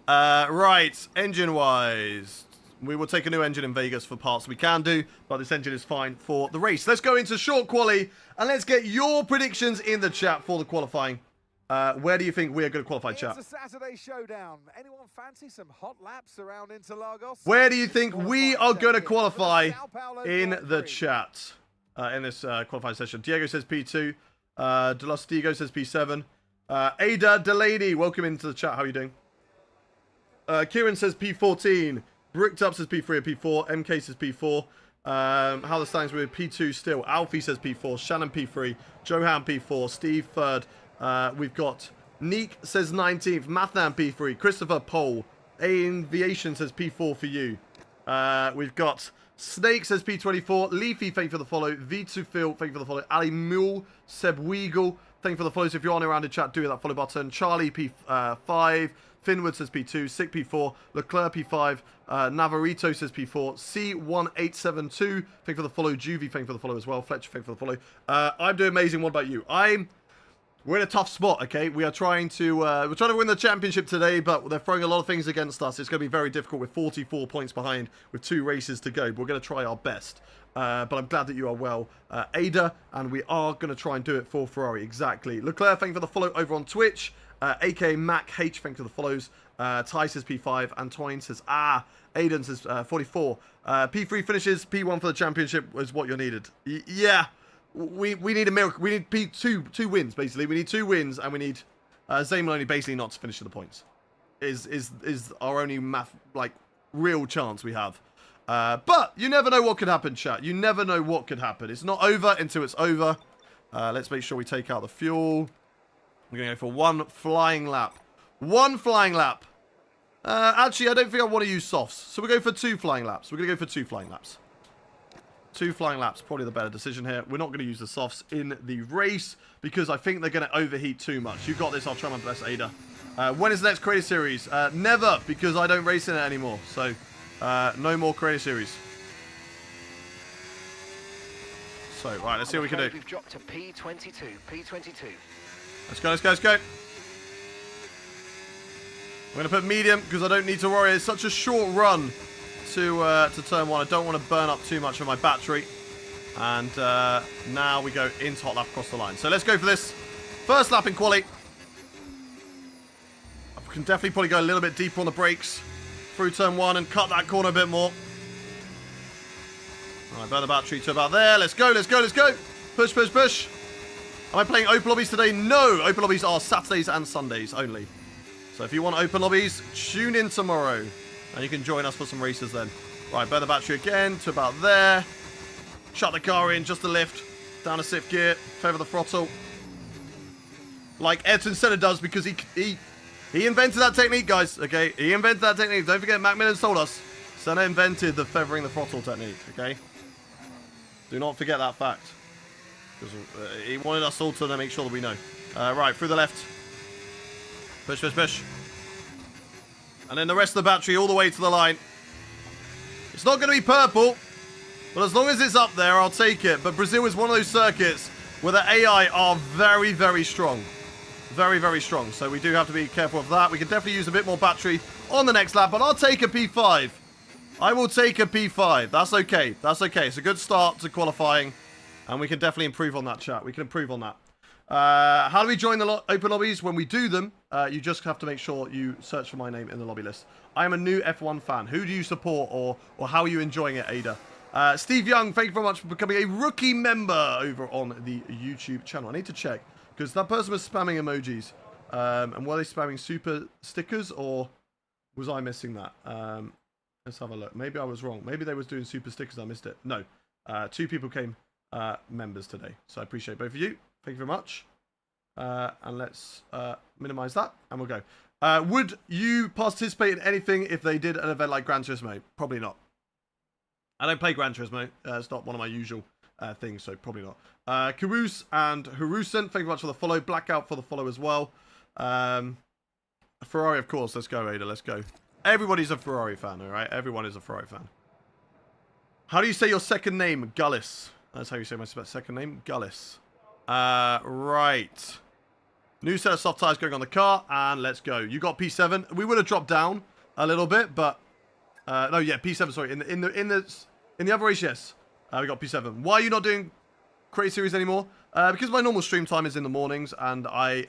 Right, engine-wise. We will take a new engine in Vegas for parts we can do, but this engine is fine for the race. Let's go into short quali, and let's get your predictions in the chat for the qualifying. Where do you think we are going to qualify, chat? It's a Saturday showdown. Anyone fancy some hot laps around Interlagos? Where do you think we are going to qualify in the chat? In this qualifying session. Diego says P2. Delastigo says P7. Ada Delaney, welcome into the chat. How are you doing? Kieran says P14. Bricked up says P3 or P4. MK says P4. How the standings with P2 still. Alfie says P4. Shannon P3. Johan P4. Steve 3rd. We've got Neek says 19th. Mathan P3. Christopher Pole. Aviation says P4 for you. We've got Snake says P24. Leafy, thank you for the follow. V2 Phil, thank you for the follow. Ali Mule, Seb Weagle, thank you for the follows. If you're on around the chat, do that follow button. Charlie P5. Finwood says P2. Sick P4. Leclerc P5. Navarito says P4. C1872, thank you for the follow. Juvie, thank you for the follow as well. Fletcher, thank you for the follow. I'm doing amazing. What about you? We're in a tough spot, okay? We are trying to win the championship today, but they're throwing a lot of things against us. It's going to be very difficult with 44 points behind with 2 races to go. But we're going to try our best. But I'm glad that you are well, Ada, and we are going to try and do it for Ferrari. Exactly. Leclerc, thank you for the follow over on Twitch. AK Mac H, thank you for the follows. Ty says P5. Antoine says, Aiden says 44. P3 finishes. P1 for the championship is what you're needed. Yeah. We need a miracle. We need two wins, basically. We need 2 wins, and we need Zane Maloney basically not to finish in the points. Is our only real chance we have. But you never know what could happen, chat. You never know what could happen. It's not over until it's over. Let's make sure we take out the fuel. We're going to go for 1 flying lap. 1 flying lap. Actually, I don't think I want to use softs. So we're going for 2 flying laps. We're going to go for 2 flying laps. 2 flying laps, probably the better decision here. We're not going to use the softs in the race because I think they're going to overheat too much. You got this. I'll try my best, Ada. When is the next Creator Series? Never, because I don't race in it anymore. So, no more Creator Series. So, right, let's see what we can do. We've dropped to P22. P22. Let's go, let's go, let's go. I'm going to put medium because I don't need to worry. It's such a short run to turn 1. I don't want to burn up too much of my battery. And now we go into hot lap across the line. So let's go for this first lap in quali. I can definitely probably go a little bit deeper on the brakes through turn 1 and cut that corner a bit more. All right, burn the battery to about there. Let's go, let's go, let's go. Push, push, push. Am I playing open lobbies today? No, open lobbies are Saturdays and Sundays only. So if you want open lobbies, tune in tomorrow. And you can join us for some races then. Right, burn the battery again to about there. Shut the car in, just a lift. Down to 6th gear, favour the throttle. Like Ayrton Senna does because he invented that technique, guys. Okay, he invented that technique. Don't forget, Macmillan told us. Senna invented the feathering the throttle technique, okay? Do not forget that fact. Because he wanted us all to make sure that we know. Right, through the left. Push, push, push. And then the rest of the battery all the way to the line. It's not going to be purple, but as long as it's up there, I'll take it. But Brazil is one of those circuits where the AI are very, very strong. Very, very strong. So we do have to be careful of that. We can definitely use a bit more battery on the next lap, but I'll take a P5. I will take a P5. That's okay. That's okay. It's a good start to qualifying, and we can definitely improve on that, chat. We can improve on that. How do we join the open lobbies? When we do them, you just have to make sure you search for my name in the lobby list. I am a new F1 fan. Who do you support, or how are you enjoying it, Ada? Steve Young, thank you very much for becoming a rookie member over on the YouTube channel. I need to check, because that person was spamming emojis. And were they spamming super stickers, or was I missing that? Let's have a look. Maybe I was wrong. Maybe they was doing super stickers. I missed it. No. 2 people came members today. So I appreciate both of you. Thank you very much. And let's minimize that, and we'll go. Would you participate in anything if they did an event like Gran Turismo? Probably not. I don't play Gran Turismo. It's not one of my usual things, so probably not. Carouse and Harusen, thank you very much for the follow. Blackout for the follow as well. Ferrari, of course. Let's go, Ada. Let's go. Everybody's a Ferrari fan, all right? Everyone is a Ferrari fan. How do you say your second name? Gullis. That's how you say my second name. Gullis. Right. New set of soft tires going on the car, and let's go. You got P7. We would have dropped down a little bit, but no, yeah, P7. Sorry, in the other race, yes, we got P7. Why are you not doing Create Series anymore? Because my normal stream time is in the mornings, and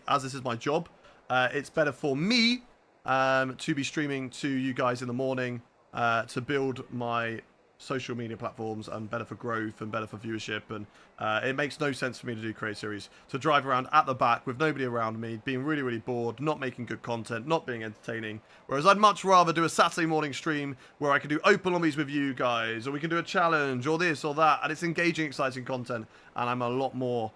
as this is my job, it's better for me to be streaming to you guys in the morning to build my social media platforms, and better for growth and better for viewership. And it makes no sense for me to do Create Series, to drive around at the back with nobody around me, being really, really bored, not making good content, not being entertaining. Whereas I'd much rather do a Saturday morning stream where I can do open lobbies with you guys, or we can do a challenge, or this or that, and it's engaging, exciting content, and I'm a lot more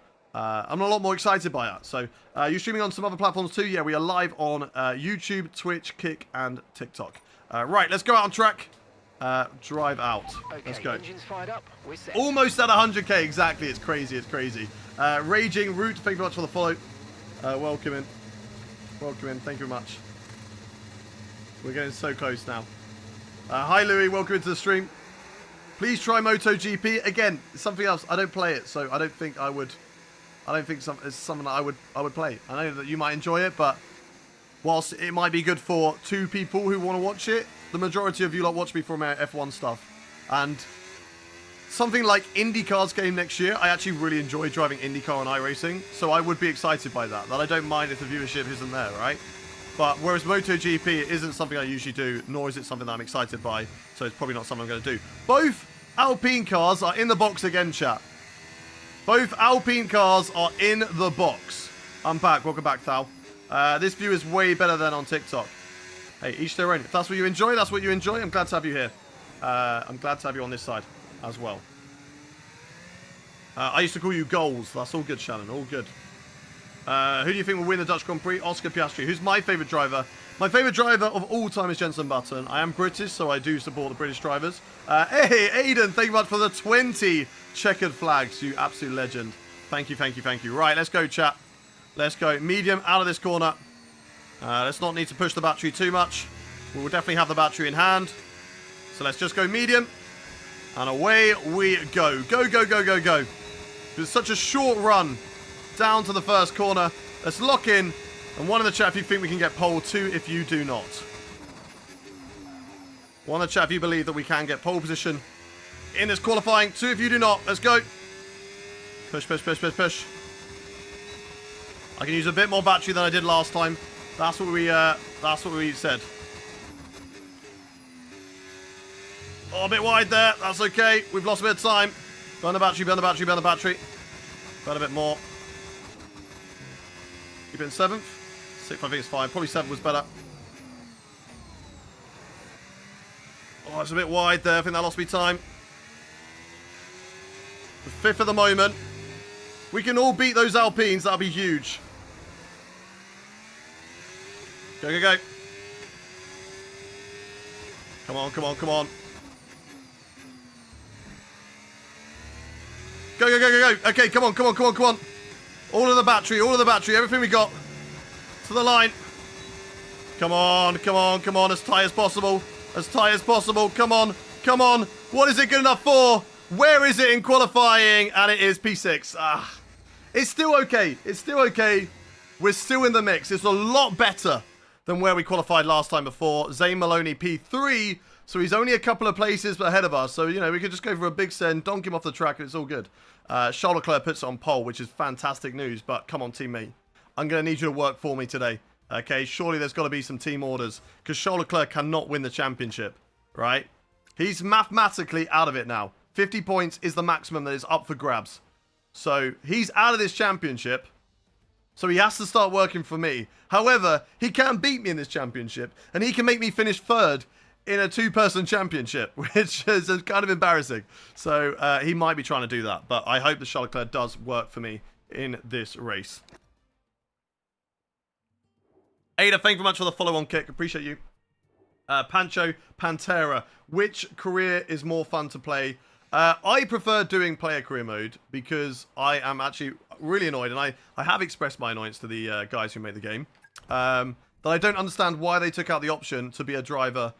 excited by that. So you're streaming on some other platforms too? Yeah, we are live on YouTube, Twitch, Kick, and TikTok. Right, let's go out on track. Drive out. Okay, let's go. Engines fired up. We're set. Almost at 100k, exactly. It's crazy, it's crazy. Raging Root, thank you very much for the follow. Welcome in. Welcome in, thank you very much. We're getting so close now. Hi Louis, welcome into the stream. Please try MotoGP. Again, it's something else. I don't play it, so I don't think I would. I don't think it's something that I would play. I know that you might enjoy it, but whilst it might be good for 2 people who want to watch it, the majority of you lot watch me for my F1 stuff. And something like IndyCar's game next year, I actually really enjoy driving IndyCar and iRacing, so I would be excited by that. That I don't mind if the viewership isn't there, right? But whereas MotoGP isn't something I usually do, nor is it something that I'm excited by, so it's probably not something I'm going to do. Both Alpine cars are in the box again, chat. Both Alpine cars are in the box. I'm back. Welcome back, Thal. This view is way better than on TikTok. Hey, each their own. If that's what you enjoy, that's what you enjoy. I'm glad to have you here. I'm glad to have you on this side as well. I used to call you Goals. That's all good, Shannon. All good. Who do you think will win the Dutch Grand Prix? Oscar Piastri. Who's my favourite driver? My favourite driver of all time is Jenson Button. I am British, so I do support the British drivers. Hey, Aiden, thank you much for the 20 checkered flags. You absolute legend. Thank you, thank you, thank you. Right, let's go, chat. Let's go. Medium out of this corner. Let's not need to push the battery too much. We will definitely have the battery in hand. So let's just go medium. And away we go. Go, go, go, go, go. It's such a short run down to the first corner. Let's lock in. And one in the chat if you think we can get pole, 2 if you do not. One in the chat if you believe that we can get pole position in this qualifying. 2 if you do not. Let's go. Push, push, push, push, push. I can use a bit more battery than I did last time. That's what we said. Oh, a bit wide there. That's okay. We've lost a bit of time. Burn the battery, burn the battery, burn the battery. Burn a bit more. Keep it in 7th. 6th, I think it's fine. Probably 7th was better. Oh, it's a bit wide there. I think that lost me time. The 5th at the moment. We can all beat those Alpines. That'll be huge. Go, go, go. Come on, come on, come on. Go, go, go, go, go. Okay, come on, come on, come on, come on. All of the battery, everything we got. To the line. Come on, come on, come on. As tight as possible. As tight as possible. Come on, come on. What is it good enough for? Where is it in qualifying? And it is P6. Ah. It's still okay. It's still okay. We're still in the mix. It's a lot better than where we qualified last time before. Zane Maloney P3, so he's only a couple of places ahead of us. So, you know, we could just go for a big send, donk him off the track, and it's all good. Charles Leclerc puts it on pole, which is fantastic news. But come on, teammate. I'm going to need you to work for me today. Okay, surely there's got to be some team orders. Because Charles Leclerc cannot win the championship, right? He's mathematically out of it now. 50 points is the maximum that is up for grabs. So, he's out of this championship. So he has to start working for me. However, he can beat me in this championship. And he can make me finish third in a two-person championship. Which is kind of embarrassing. So he might be trying to do that. But I hope that Charles Leclerc does work for me in this race. Ada, thank you very much for the follow-on kick. Appreciate you. Pancho Pantera. Which career is more fun to play? I prefer doing player career mode because I am actually really annoyed, and I have expressed my annoyance to the guys who made the game, that I don't understand why they took out the option to be a driver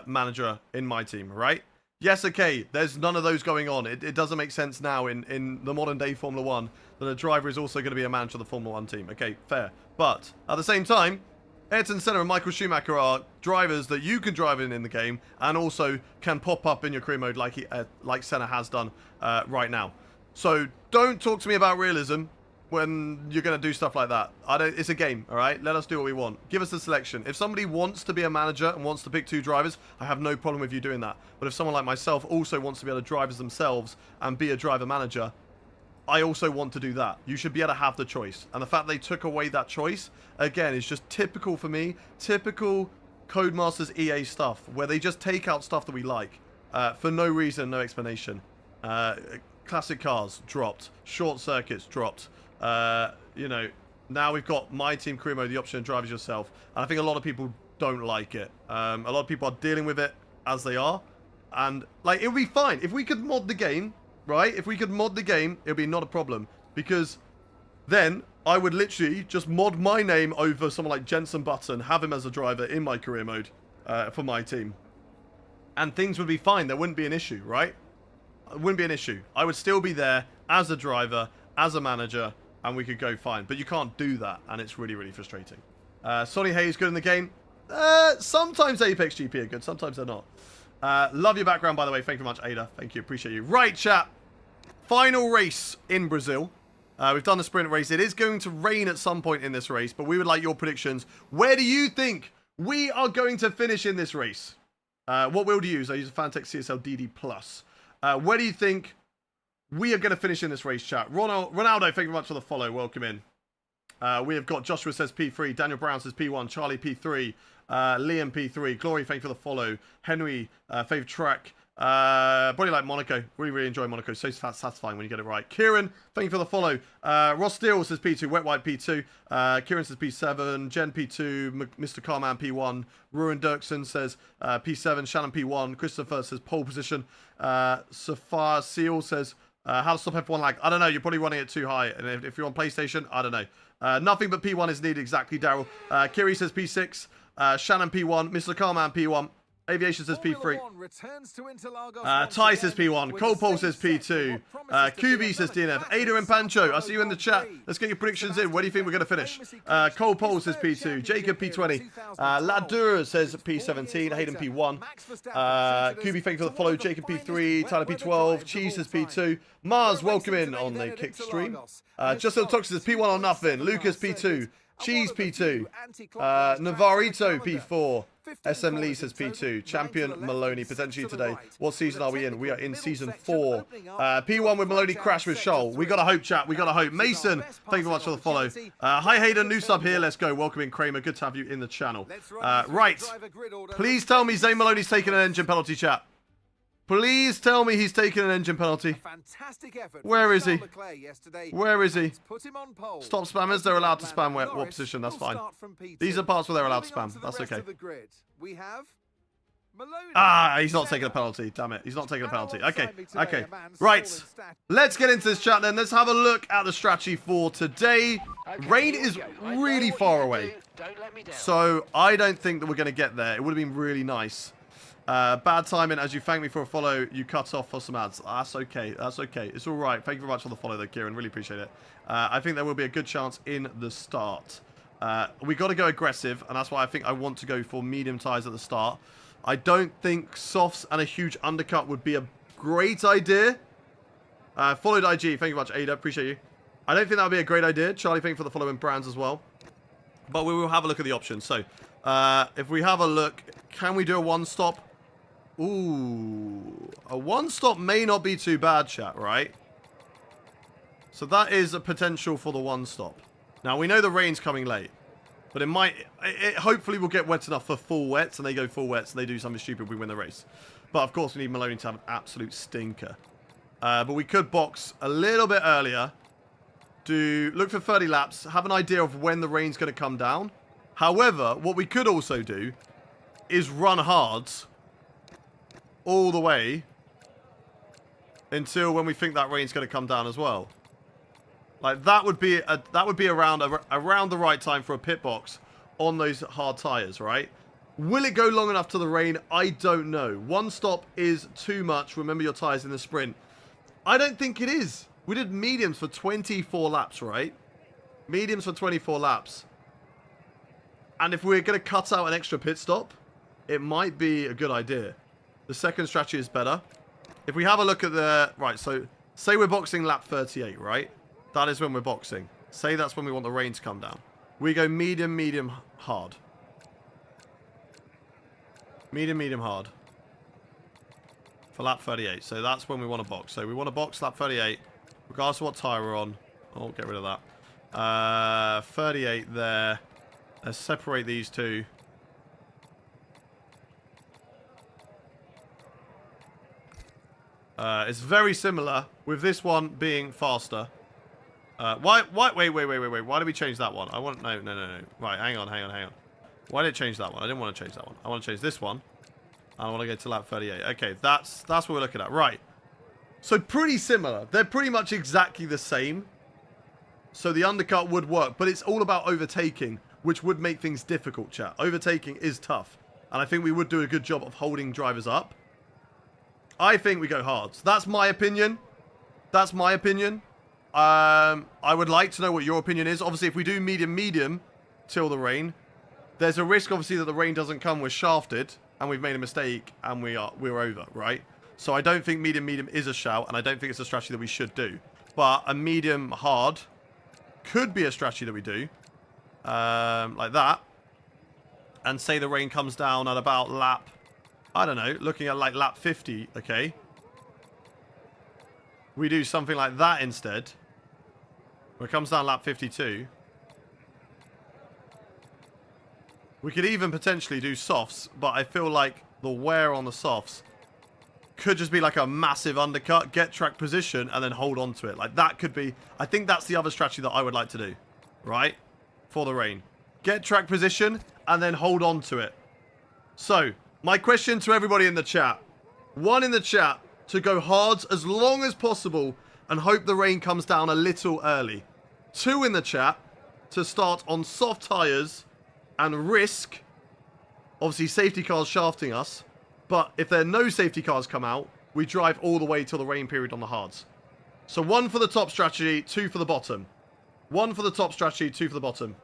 manager in my team, right? Yes, okay, there's none of those going on. It doesn't make sense now in the modern day Formula 1 that a driver is also going to be a manager of the Formula 1 team. Okay, fair. But at the same time, Ayrton Senna and Michael Schumacher are drivers that you can drive in the game and also can pop up in your career mode like Senna has done right now. So don't talk to me about realism when you're going to do stuff like that. It's a game, all right? Let us do what we want. Give us the selection. If somebody wants to be a manager and wants to pick two drivers, I have no problem with you doing that. But if someone like myself also wants to be able to drive as themselves and be a driver manager, I also want to do that. You should be able to have the choice. And the fact they took away that choice, again, is just typical for me. Typical Codemasters EA stuff, where they just take out stuff that we like for no reason, no explanation. Classic cars dropped. Short circuits dropped. You know, now we've got my team career mode, the option to drive as yourself. And I think a lot of people don't like it. A lot of people are dealing with it as they are. And, like, it would be fine. If we could mod the game, right? If we could mod the game, it would be not a problem. Because then I would literally just mod my name over someone like Jenson Button, have him as a driver in my career mode for my team. And things would be fine. There wouldn't be an issue, right? It wouldn't be an issue. I would still be there as a driver, as a manager, and we could go fine. But you can't do that, and it's really, really frustrating. Sonny Hayes good in the game. Sometimes Apex GP are good, sometimes they're not. Love your background, by the way. Thank you very much, Ada. Thank you, appreciate you. Right, chat. Final race in Brazil. We've done the sprint race. It is going to rain at some point in this race, but we would like your predictions. Where do you think we are going to finish in this race? What wheel do you use? I use a Fantech CSL DD+. Where do you think we are going to finish in this race, chat? Ronaldo, thank you very much for the follow. Welcome in. We have got Joshua says P3, Daniel Brown says P1, Charlie P3, Liam P3, Glory, thank you for the follow. Henry, favorite track. Probably like Monaco. Really, really enjoy Monaco. So satisfying when you get it right. Kieran, thank you for the follow. Ross Steele says P2, Wet White P2. Kieran says P7, Jen P2, Mr. Carman P1. Ruin Dirksen says P7, Shannon P1. Christopher says pole position. Safar Seal says how to stop F1 lag. I don't know. You're probably running it too high. And if you're on PlayStation, I don't know. Nothing but P1 is needed. Exactly, Daryl. Kiri says P6. Shannon P1. Mr. Carman P1. Aviation says P3. Ty says P1. Cole Paul says P2. QB says DNF. Ada and Pancho, I see you in the chat. Let's get your predictions in. Where do you think we're going to finish? Cole Paul says P2. Jacob P20. Ladura says P17. Hayden P1. QB, thank you for the follow. Jacob P3. Tyler P12. Cheese says P2. Mars, welcome in on the kick stream. Just Little Toxic says P1 or nothing. Lucas P2. Cheese P2. Navarito P4. SM Lee says P2. Champion Maloney potentially today. What season are we in? We are in season 4. P1 with Maloney crash with Shoal. We gotta hope, chat. We gotta hope. Mason, thank you very much for the follow. Hi Hayden, new sub here. Let's go. Welcome in Kramer. Good to have you in the channel. Right. Please tell me Zane Maloney's taking an engine penalty, chat. Please tell me he's taking an engine penalty. Where is he? Where is he? Stop spammers. They're allowed to spam what position. That's fine. These are parts where they're allowed to spam. That's okay. Ah, he's not taking a penalty. Damn it. He's not taking a penalty. Okay. Okay. Right. Let's get into this chat then. Let's have a look at the strategy for today. Rain is really far away. So I don't think that we're going to get there. It would have been really nice Bad timing as you thank me for a follow. You cut off for some ads. That's okay. That's okay. It's all right. Thank you very much for the follow, though, Kieran. Really appreciate it. I think there will be a good chance in the start. We got to go aggressive, and that's why I think I want to go for medium tires at the start. I don't think softs and a huge undercut would be a great idea. Followed IG. Thank you much, Ada. Appreciate you. I don't think that would be a great idea. Charlie, thank you for the following brands as well. But we will have a look at the options. So, if we have a look, can we do a one-stop? Ooh, a one-stop may not be too bad, chat, right? So that is a potential for the one-stop. Now, we know the rain's coming late. But it hopefully will get wet enough for full wets, and they go full wets, and they do something stupid, we win the race. But, of course, we need Maloney to have an absolute stinker. But we could box a little bit earlier. Look for 30 laps, have an idea of when the rain's going to come down. However, what we could also do is run hards all the way until when we think that rain's going to come down as well. Like that would be around the right time for a pit box on those hard tires, right? Will it go long enough to the rain? I don't know. One stop is too much. Remember your tires in the sprint. I don't think it is. We did mediums for 24 laps, right? Mediums for 24 laps. And if we're going to cut out an extra pit stop, it might be a good idea. The second strategy is better. If we have a look at the... Right, so say we're boxing lap 38, right? That is when we're boxing. Say that's when we want the rain to come down. We go medium, medium, hard. Medium, medium, hard. For lap 38. So that's when we want to box. So we want to box lap 38, regardless of what tyre we're on. Oh, get rid of that. 38 there. Let's separate these two. It's very similar, with this one being faster. Wait. Why did we change that one? No. Right, hang on. Why did it change that one? I didn't want to change that one. I want to change this one. I want to go to lap 38. Okay, that's what we're looking at. Right. So pretty similar. They're pretty much exactly the same. So the undercut would work, but it's all about overtaking, which would make things difficult, chat. Overtaking is tough. And I think we would do a good job of holding drivers up. I think we go hard. So that's my opinion. That's my opinion. I would like to know what your opinion is. Obviously, if we do medium till the rain, there's a risk, obviously, that the rain doesn't come. We're shafted, and we've made a mistake, and we're over, right? So I don't think medium is a shout, and I don't think it's a strategy that we should do. But a medium hard could be a strategy that we do, like that. And say the rain comes down at about lap, I don't know, looking at like lap 50, okay? We do something like that instead. Where it comes down lap 52. We could even potentially do softs, but I feel like the wear on the softs could just be like a massive undercut, get track position, and then hold on to it. Like that could be... I think that's the other strategy that I would like to do, right? For the rain. Get track position, and then hold on to it. So, my question to everybody in the chat. One in the chat to go hard as long as possible and hope the rain comes down a little early. Two in the chat to start on soft tyres and risk, obviously, safety cars shafting us. But if there are no safety cars come out, we drive all the way till the rain period on the hards. So one for the top strategy, two for the bottom. One for the top strategy, two for the bottom.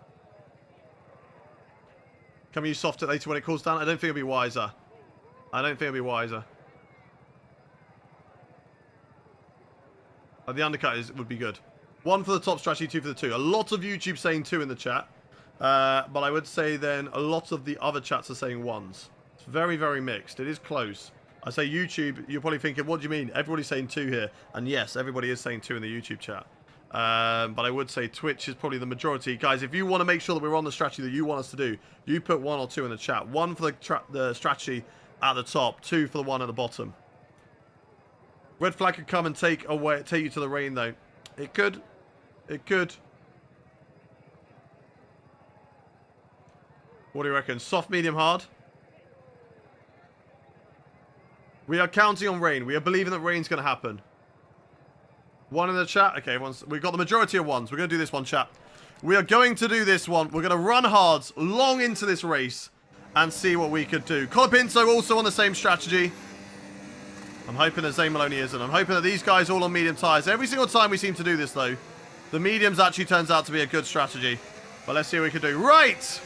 Can we use soft later when it cools down? I don't think it'll be wiser. The undercut would be good. One for the top strategy, two for the two. A lot of YouTube saying two in the chat. But I would say then a lot of the other chats are saying ones. It's very, very mixed. It is close. I say YouTube, you're probably thinking, what do you mean? Everybody's saying two here. And yes, everybody is saying two in the YouTube chat. But I would say Twitch is probably the majority. Guys, if you want to make sure that we're on the strategy that you want us to do, you put one or two in the chat. One for the strategy at the top, two for the one at the bottom. Red flag could come and take you to the rain, though. It could. It could. What do you reckon? Soft, medium, hard? We are counting on rain. We are believing that rain's going to happen. One in the chat. Okay, we've got the majority of ones. We're going to do this one, chat. We are going to do this one. We're going to run hards long into this race. and see what we could do. Colapinto also on the same strategy. I'm hoping that Zane Maloney isn't. I'm hoping that these guys all on medium tyres. Every single time we seem to do this, though, the mediums actually turns out to be a good strategy. But let's see what we can do. Right!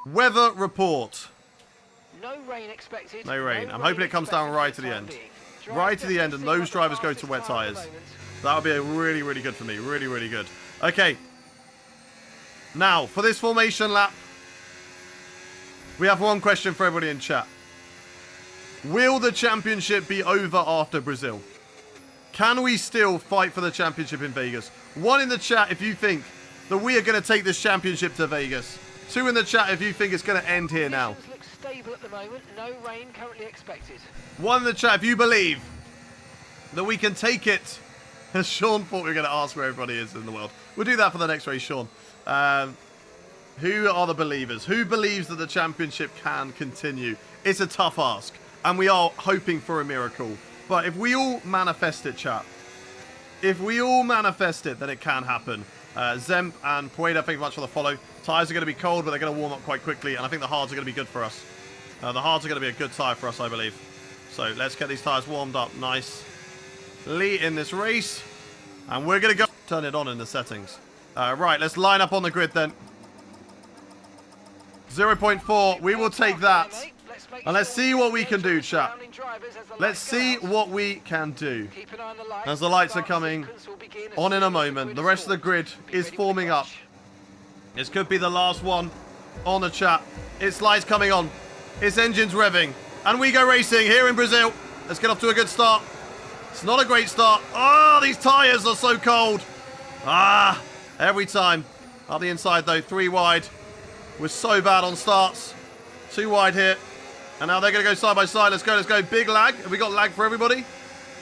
Weather report. No rain expected. No rain. I'm hoping it comes down right to the end. Right to the end, and those drivers go to wet tyres. That would be a really, really good for me. Really, really good. Okay. Now, for this formation lap, we have one question for everybody in chat. Will the championship be over after Brazil? Can we still fight for the championship in Vegas? One in the chat if you think that we are going to take this championship to Vegas. Two in the chat if you think it's going to end here now. Conditions look stable at the moment. No rain currently expected. One in the chat if you believe that we can take it. As Sean thought we were going to ask where everybody is in the world. We'll do that for the next race, Sean. Who are the believers? Who believes that the championship can continue? It's a tough ask. And we are hoping for a miracle. But if we all manifest it, chat. If we all manifest it, then it can happen. Zemp and Pueda, thank you much for the follow. Tyres are going to be cold, but they're going to warm up quite quickly. And I think the hards are going to be good for us. The hards are going to be a good tyre for us, I believe. So let's get these tyres warmed up nicely in this race. And we're going to go turn it on in the settings. Right, let's line up on the grid then. 0.4, we will take that. And let's see what we can do, chat. Let's see what we can do. As the lights are coming on in a moment, the rest of the grid is forming up. This could be the last one on the chat. Its lights coming on. Its engines revving. And we go racing here in Brazil. Let's get off to a good start. It's not a great start. Oh, these tyres are so cold. Ah, every time. Up the inside though, 3 wide. We're so bad on starts. 2 wide here. And now they're going to go side by side. Let's go, let's go. Big lag. Have we got lag for everybody?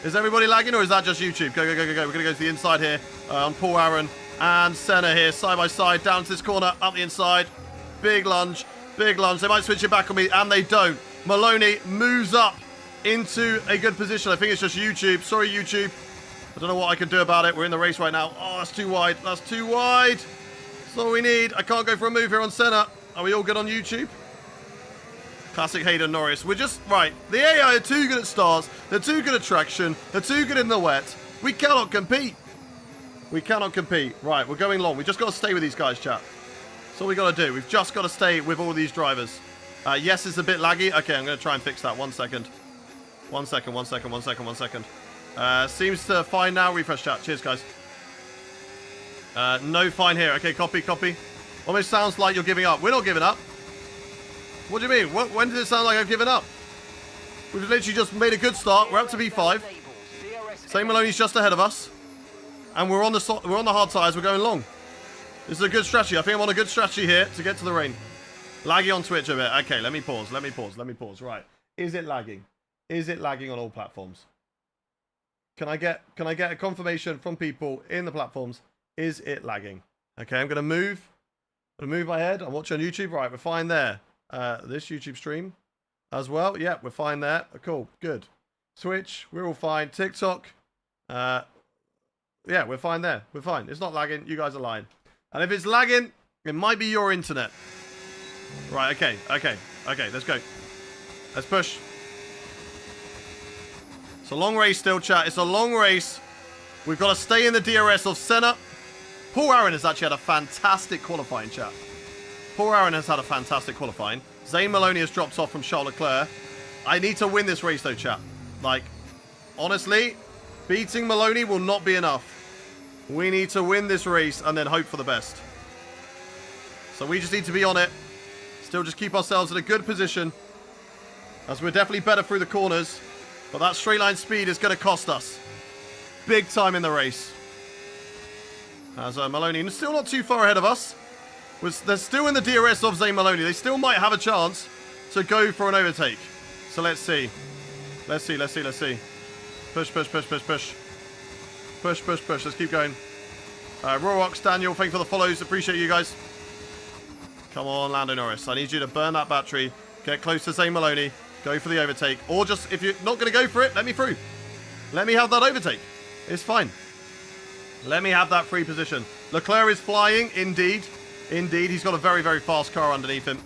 Is everybody lagging or is that just YouTube? Go, go, go, go, go. We're going to go to the inside here on Paul Aaron and Senna here. Side by side, down to this corner, up the inside. Big lunge, big lunge. They might switch it back on me and they don't. Maloney moves up into a good position. I think it's just YouTube. Sorry, YouTube. I don't know what I can do about it. We're in the race right now. Oh, that's too wide. That's too wide. That's all we need. I can't go for a move here on Senna. Are we all good on YouTube? Classic Hayden Norris. We're just, right, the AI are too good at stars. They're too good at traction. They're too good in the wet. We cannot compete. We cannot compete. Right, we're going long. We just got to stay with these guys, chat. That's all we got to do. We've just got to stay with all these drivers. Yes, it's a bit laggy. Okay, I'm going to try and fix that. 1 second. 1 second, 1 second, 1 second, 1 second. Seems to fine now. Refresh chat. Cheers, guys. No fine here. Okay, copy, copy. Almost sounds like you're giving up. We're not giving up. What do you mean? When did it sound like I've given up? We've literally just made a good start. We're up to V5. Zane Maloney's just ahead of us. And we're on the hard tyres. We're going long. This is a good strategy. I think I'm on a good strategy here to get to the rain. Laggy on Twitch a bit. Okay, let me pause. Let me pause. Let me pause. Right. Is it lagging? Is it lagging on all platforms? Can I get a confirmation from people in the platforms? Is it lagging? Okay, I'm going to move. I'm going to move my head. I'm watching on YouTube. Right, we're fine there. This YouTube stream as well. Yeah, we're fine there. Cool. Good. Twitch, we're all fine. TikTok. Yeah, we're fine there. We're fine. It's not lagging. You guys are lying. And if it's lagging, it might be your internet. Right, okay. Okay. Okay, let's go. Let's push. It's a long race still, chat. It's a long race. We've got to stay in the DRS of Senna. Paul Aaron has actually had a fantastic qualifying, chat. Paul Aaron has had a fantastic qualifying. Zane Maloney has dropped off from Charles Leclerc. I need to win this race though, chat. Like, honestly, beating Maloney will not be enough. We need to win this race and then hope for the best. So we just need to be on it. Still just keep ourselves in a good position. As we're definitely better through the corners. But that straight line speed is going to cost us. Big time in the race. As Maloney still not too far ahead of us. They're still in the DRS of Zane Maloney. They still might have a chance to go for an overtake. So let's see. Let's see, let's see, let's see. Push, push, push, push, push. Push, push, push. Let's keep going. Rorox, Daniel, thank you for the follows. Appreciate you guys. Come on, Lando Norris. I need you to burn that battery. Get close to Zane Maloney. Go for the overtake. Or just, if you're not going to go for it, let me through. Let me have that overtake. It's fine. Let me have that free position. Leclerc is flying, indeed. Indeed, he's got a very, very fast car underneath him.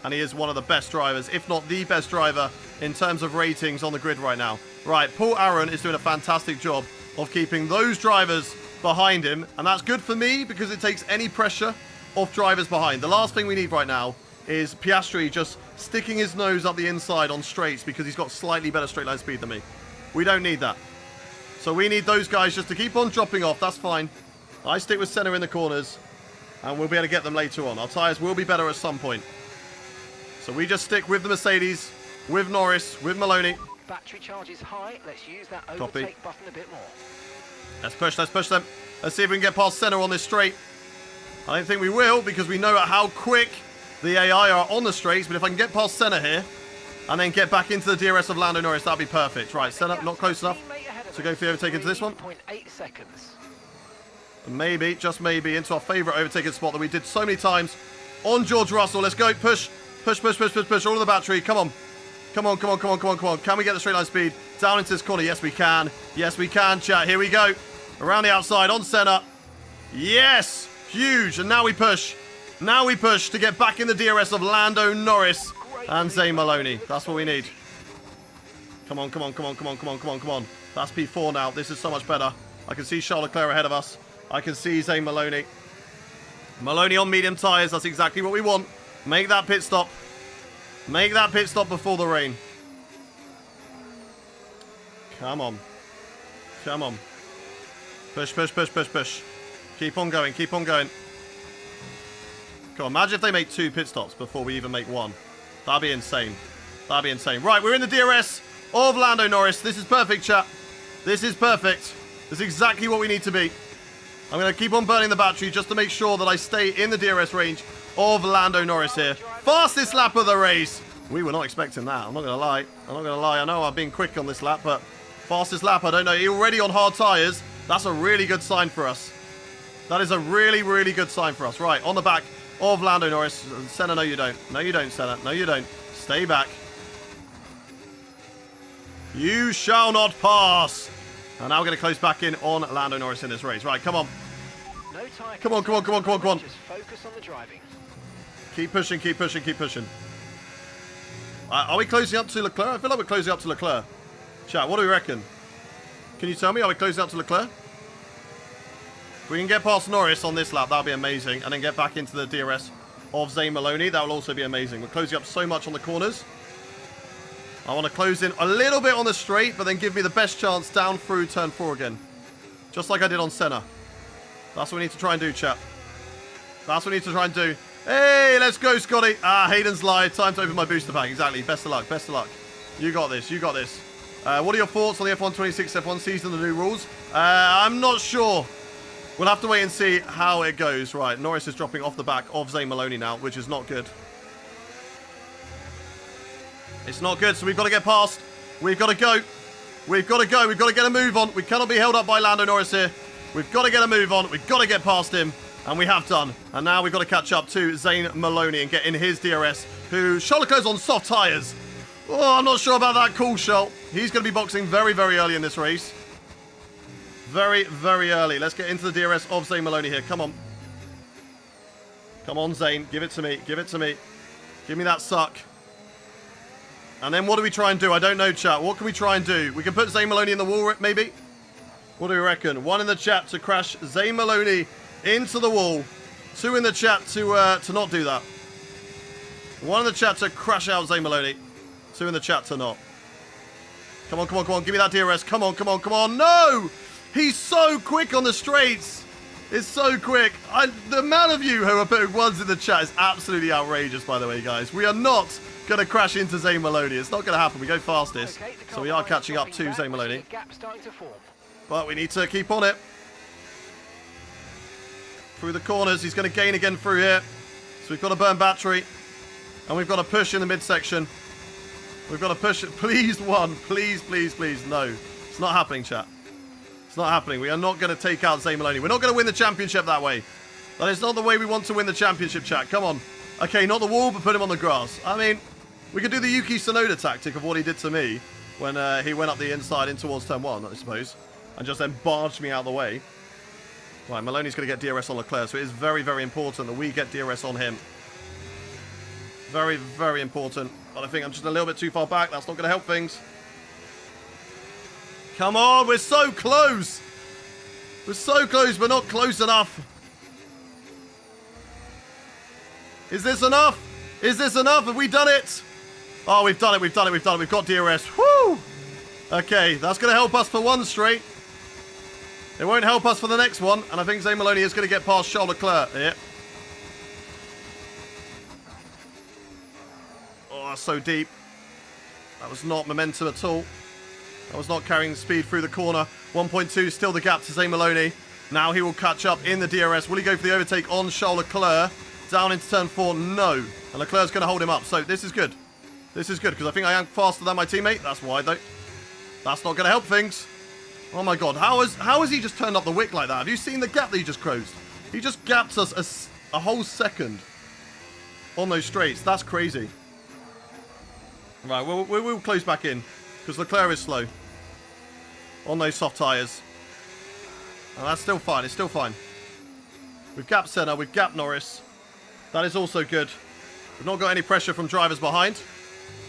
And he is one of the best drivers, if not the best driver, in terms of ratings on the grid right now. Right, Paul Aaron is doing a fantastic job of keeping those drivers behind him. And that's good for me because it takes any pressure off drivers behind. The last thing we need right now is Piastri just sticking his nose up the inside on straights because he's got slightly better straight line speed than me. We don't need that. So we need those guys just to keep on dropping off. That's fine. I stick with Senna in the corners, and we'll be able to get them later on. Our tyres will be better at some point. So we just stick with the Mercedes, with Norris, with Maloney. Battery charge is high. Let's use that overtake button a bit more. Let's push them. Let's see if we can get past Senna on this straight. I don't think we will because we know how quick the AI are on the straights, but if I can get past Senna here and then get back into the DRS of Lando Norris, that'd be perfect. Right, Senna, not close enough to go for the overtake into this one. 3.8 seconds. Maybe, just maybe, into our favourite overtaking spot that we did so many times on George Russell. Let's go, push, all of the battery, come on. Come on. Can we get the straight line speed down into this corner? Yes, we can, chat. Here we go. Around the outside on Senna. Yes, huge. And now we push. To get back in the DRS of Lando Norris and Zane Maloney. That's what we need. Come on. That's P4 now. This is so much better. I can see Charles Leclerc ahead of us. I can see Zane Maloney. Maloney on medium tyres. That's exactly what we want. Make that pit stop. Before the rain. Come on. Push. Keep on going. God, imagine if they make 2 pit stops before we even make 1. That'd be insane. Right, we're in the DRS of Lando Norris. This is perfect, chat. This is perfect. This is exactly what we need to be. I'm going to keep on burning the battery just to make sure that I stay in the DRS range of Lando Norris here. Fastest lap of the race. We were not expecting that. I'm not going to lie. I know I've been quick on this lap, but fastest lap, I don't know. You're already on hard tyres. That's a really good sign for us. That is a really, really good sign for us. Right, on the back of Lando Norris. Senna, no you don't. Senna. No you don't. Stay back. You shall not pass. And now we're going to close back in on Lando Norris in this race. Right, come on. No time. Come on. Just focus on the driving. Keep pushing. Are we closing up to Leclerc? I feel like we're closing up to Leclerc. Chat, what do we reckon? Can you tell me? Are we closing up to Leclerc? If we can get past Norris on this lap, that'll be amazing. And then get back into the DRS of Zane Maloney. That will also be amazing. We're closing up so much on the corners. I want to close in a little bit on the straight, but then give me the best chance down through turn 4 again. Just like I did on Senna. That's what we need to try and do, chap. Hey, let's go, Scotty. Hayden's lied. Time to open my booster pack. Exactly. Best of luck. You got this. What are your thoughts on the F1 26 F1 season, the new rules? I'm not sure. We'll have to wait and see how it goes. Right, Norris is dropping off the back of Zane Maloney now, which is not good. It's not good, so we've got to get past. We've got to go. We've got to get a move on. We cannot be held up by Lando Norris here. We've got to get a move on. We've got to get past him. And we have done. And now we've got to catch up to Zane Maloney and get in his DRS, who Charles Leclerc's on soft tyres. Oh, I'm not sure about that call, Charles. He's going to be boxing very, very early in this race. Very, very early. Let's get into the DRS of Zane Maloney here. Come on. Come on, Zane. Give it to me. Give me that suck. And then what do we try and do? I don't know, chat. What can we try and do? We can put Zane Maloney in the wall, maybe? What do we reckon? 1 in the chat to crash Zane Maloney into the wall. 2 in the chat to not do that. 1 in the chat to crash out Zane Maloney. 2 in the chat to not. Come on. Give me that DRS. Come on. No! He's so quick on the straights. It's so quick. The amount of you who are putting 1s in the chat is absolutely outrageous, by the way, guys. We are not going to crash into Zane Maloney. It's not going to happen. We go fastest. Okay, so we are catching up to Zane Maloney. But we need to keep on it. Through the corners. He's going to gain again through here. So we've got to burn battery. And we've got to push in the midsection. We've got to push it. Please, 1. Please. No. It's not happening, chat. It's not happening. We are not going to take out Zane Maloney. We're not going to win the championship that way. That is not the way we want to win the championship, chat. Come on. Okay, not the wall, but put him on the grass. I mean, we could do the Yuki Tsunoda tactic of what he did to me when he went up the inside in towards turn 1, I suppose. And just then barged me out of the way. Right, Maloney's going to get DRS on Leclerc, so it is very, very important that we get DRS on him. Very, very important. But I think I'm just a little bit too far back. That's not going to help things. Come on, we're so close. We're so close, but not close enough. Is this enough? Is this enough? Have we done it? Oh, we've done it, we've done it, we've done it. We've got DRS. Woo! Okay, that's going to help us for one straight. It won't help us for the next one. And I think Zane Maloney is going to get past Charles Leclerc. Yep. Oh, that's so deep. That was not momentum at all. That was not carrying the speed through the corner. 1.2, still the gap to Zane Maloney. Now he will catch up in the DRS. Will he go for the overtake on Charles Leclerc? Down into turn 4, no. And Leclerc's going to hold him up. So this is good. This is good, because I think I am faster than my teammate. That's why, though. That's not going to help things. Oh, my God. How has he just turned up the wick like that? Have you seen the gap that he just closed? He just gapped us a whole second on those straights. That's crazy. Right, we'll close back in, because Leclerc is slow on those soft tyres. And that's still fine. It's still fine. We've gapped Senna. We've gapped Norris. That is also good. We've not got any pressure from drivers behind.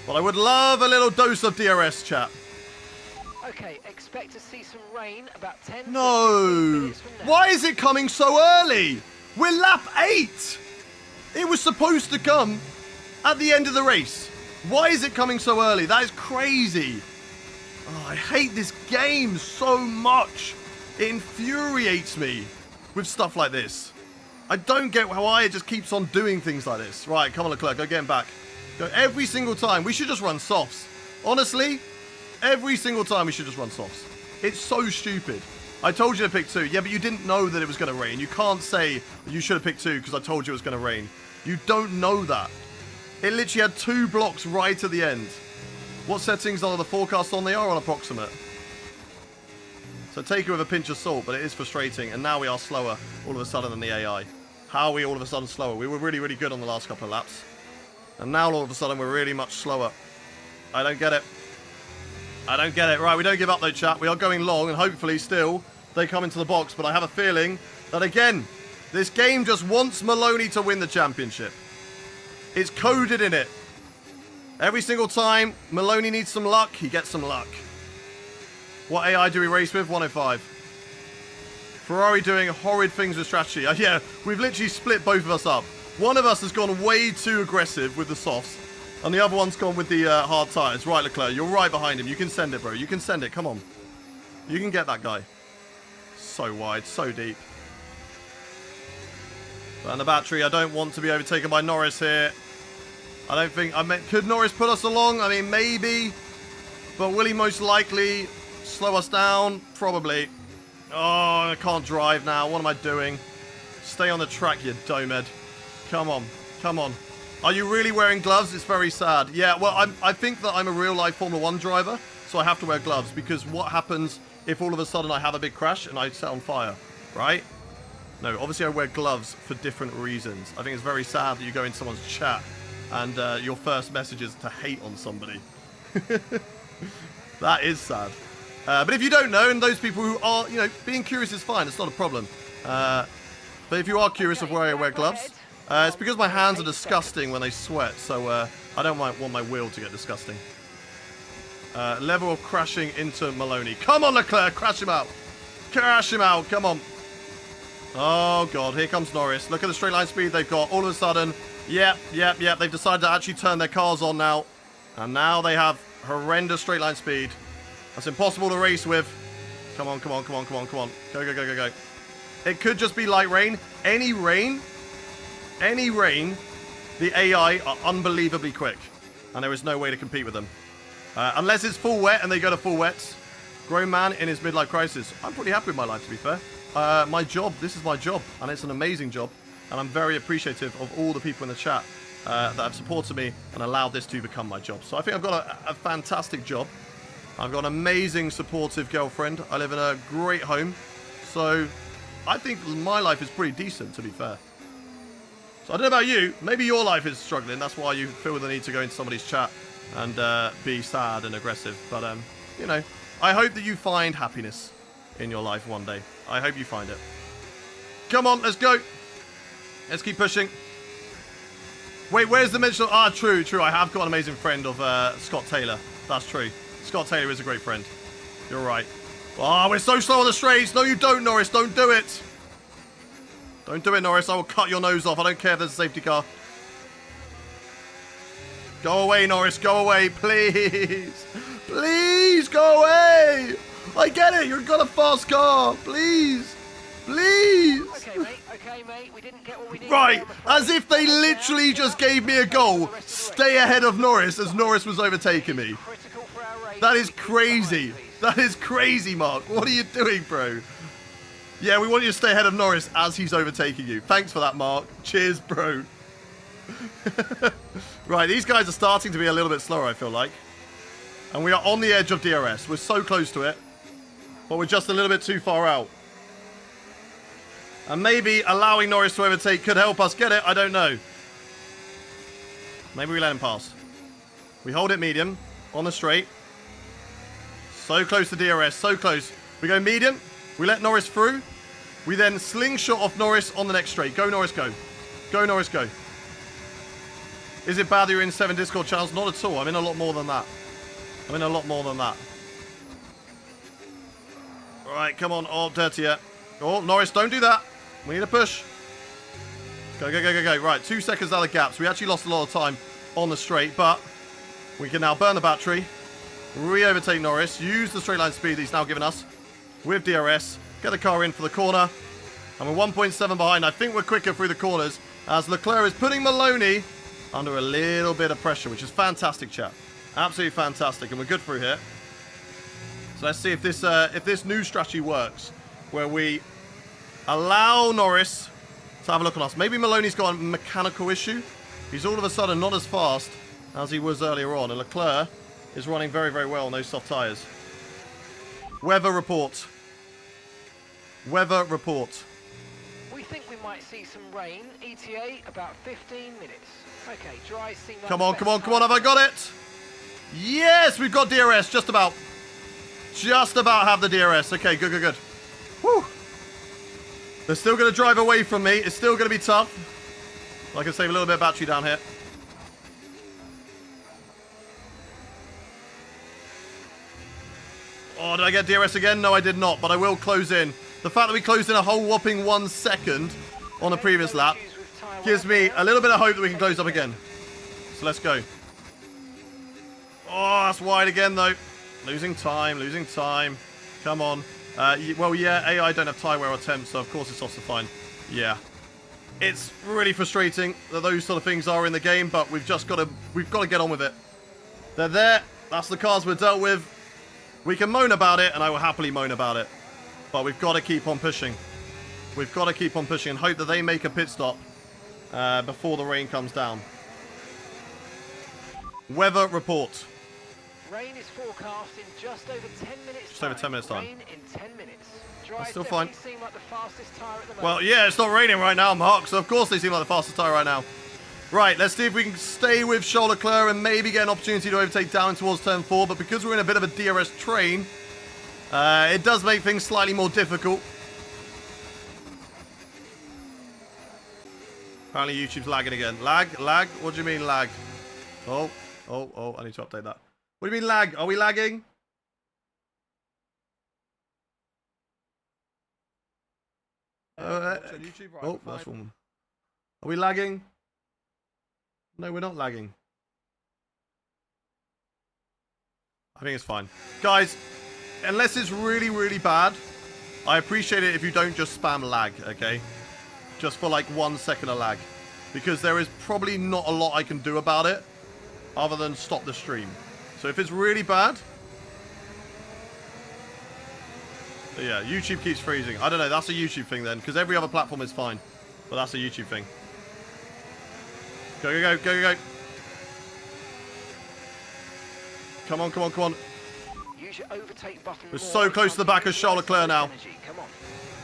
But I would love a little dose of DRS, chat. Okay, expect to see some rain about 10 No! to 15 minutes from now. Why is it coming so early? We're lap 8! It was supposed to come at the end of the race. Why is it coming so early? That is crazy. Oh, I hate this game so much. It infuriates me with stuff like this. I don't get why it just keeps on doing things like this. Right, come on, Leclerc, go get him back. Go every single time. We should just run softs. Honestly, every single time we should just run softs. It's so stupid. I told you to pick 2. Yeah, but you didn't know that it was going to rain. You can't say you should have picked 2 because I told you it was going to rain. You don't know that. It literally had 2 blocks right at the end. What settings are the forecast on? They are on approximate. So take it with a pinch of salt, but it is frustrating. And now we are slower all of a sudden than the AI. How are we all of a sudden slower? We were really, really good on the last couple of laps. And now all of a sudden we're really much slower. I don't get it. I don't get it. Right, we don't give up though, chat. We are going long, and hopefully still they come into the box. But I have a feeling that, again, this game just wants Maloney to win the championship. It's coded in it. Every single time Maloney needs some luck, he gets some luck. What AI do we race with? 105. Ferrari doing horrid things with strategy. Yeah, we've literally split both of us up. One of us has gone way too aggressive with the softs, and the other one's gone with the hard tyres. Right, Leclerc, you're right behind him. You can send it, bro. You can send it. Come on. You can get that guy. So wide, so deep. And the battery, I don't want to be overtaken by Norris here. I don't think... could Norris put us along? I mean, maybe. But will he most likely slow us down? Probably. Oh, I can't drive now. What am I doing? Stay on the track, you domed. Come on. Come on. Are you really wearing gloves? It's very sad. Yeah, well, I think that I'm a real-life Formula 1 driver, so I have to wear gloves, because what happens if all of a sudden I have a big crash and I set on fire, right? No, obviously I wear gloves for different reasons. I think it's very sad that you go into someone's chat and your first message is to hate on somebody. That is sad. But if you don't know, and those people who are, you know, being curious is fine. It's not a problem. But if you are curious of why I wear gloves, it's because my hands are disgusting when they sweat. So I don't want my wheel to get disgusting. Level of crashing into Maloney. Come on, Leclerc. Crash him out. Crash him out. Come on. Oh, God. Here comes Norris. Look at the straight line speed they've got. All of a sudden, yep. They've decided to actually turn their cars on now. And now they have horrendous straight line speed. That's impossible to race with. Come on. Go. It could just be light rain. Any rain, the AI are unbelievably quick. And there is no way to compete with them. Unless it's full wet and they go to full wets. Grown man in his midlife crisis. I'm pretty happy with my life, to be fair. My job, this is my job. And it's an amazing job. And I'm very appreciative of all the people in the chat that have supported me and allowed this to become my job. So I think I've got a fantastic job. I've got an amazing, supportive girlfriend. I live in a great home. So I think my life is pretty decent, to be fair. So I don't know about you. Maybe your life is struggling. That's why you feel the need to go into somebody's chat and be sad and aggressive. But, you know, I hope that you find happiness in your life one day. I hope you find it. Come on, let's go. Let's keep pushing. Wait, where's the mention? Ah, true. I have got an amazing friend of Scott Taylor. That's true. Scott Taylor is a great friend. You're right. Oh, we're so slow on the straights. No, you don't, Norris. Don't do it. Don't do it, Norris. I will cut your nose off. I don't care if there's a safety car. Go away, Norris. Go away, please. Please go away. I get it. You've got a fast car. Please. Please. Okay, mate. We didn't get what we needed. Right. As if they literally just gave me a goal. Stay ahead of Norris as Norris was overtaking me. That is crazy. That is crazy, Mark. What are you doing, bro? Yeah, we want you to stay ahead of Norris as he's overtaking you. Thanks for that, Mark. Cheers, bro. Right, these guys are starting to be a little bit slower, I feel like. And we are on the edge of DRS. We're so close to it. But we're just a little bit too far out. And maybe allowing Norris to overtake could help us get it. I don't know. Maybe we let him pass. We hold it medium on the straight. So close to DRS. So close. We go medium. We let Norris through. We then slingshot off Norris on the next straight. Go, Norris, go. Go, Norris, go. Is it bad that you're in 7 Discord channels? Not at all. I'm in a lot more than that. I'm in a lot more than that. All right, come on. Oh, dirty yet. Oh, Norris, don't do that. We need a push. Go, go, go, go, go. Right, 2 seconds out of gaps. We actually lost a lot of time on the straight, but we can now burn the battery. Re-overtake Norris. Use the straight line speed that he's now given us with DRS. Get the car in for the corner. And we're 1.7 behind. I think we're quicker through the corners as Leclerc is putting Maloney under a little bit of pressure, which is fantastic, chat. Absolutely fantastic. And we're good through here. So let's see if this new strategy works, where we allow Norris to have a look on us. Maybe Maloney's got a mechanical issue. He's all of a sudden not as fast as he was earlier on. And Leclerc is running very, very well on those soft tyres. Weather report. Weather report. We think we might see some rain. ETA about 15 minutes. Okay, dry seem like Come on, come on, come on. Have I got it? Yes, we've got DRS. Just about. Just about have the DRS. Okay, good, good, good. Whew. They're still going to drive away from me. It's still going to be tough. I can save a little bit of battery down here. Oh, did I get DRS again? No, I did not, but I will close in. The fact that we closed in a whole whopping 1 second on the previous lap gives me a little bit of hope that we can close up again. So let's go. Oh, that's wide again, though. Losing time, losing time. Come on. Well, yeah, AI don't have tyre wear or temp, so of course it's off the fine. Yeah. It's really frustrating that those sort of things are in the game, but we've got to get on with it. They're there. That's the cars we're dealt with. We can moan about it, and I will happily moan about it. But we've got to keep on pushing. We've got to keep on pushing and hope that they make a pit stop before the rain comes down. Weather report. Rain is forecast in just over 10 minutes. Just over 10 minutes time. Rain in 10 minutes. That's still fine. Seem like the fastest tyre at the moment. Well, yeah, it's not raining right now, Mark, so of course they seem like the fastest tyre right now. Right, let's see if we can stay with Charles Leclerc and maybe get an opportunity to overtake down towards turn 4. But because we're in a bit of a DRS train, it does make things slightly more difficult. Apparently YouTube's lagging again. Lag? Lag? What do you mean lag? Oh, I need to update that. What do you mean lag? Are we lagging? Oh, that's one. Are we lagging? No, we're not lagging. I think it's fine. Guys, unless it's really, really bad, I appreciate it if you don't just spam lag, okay? Just for like 1 second of lag. Because there is probably not a lot I can do about it other than stop the stream. So if it's really bad... Yeah, YouTube keeps freezing. I don't know, that's a YouTube thing then. Because every other platform is fine. But that's a YouTube thing. Go, go, go, go, go. Come on, come on, come on. Use your overtake button. We're so close to the back of Charles Leclerc now.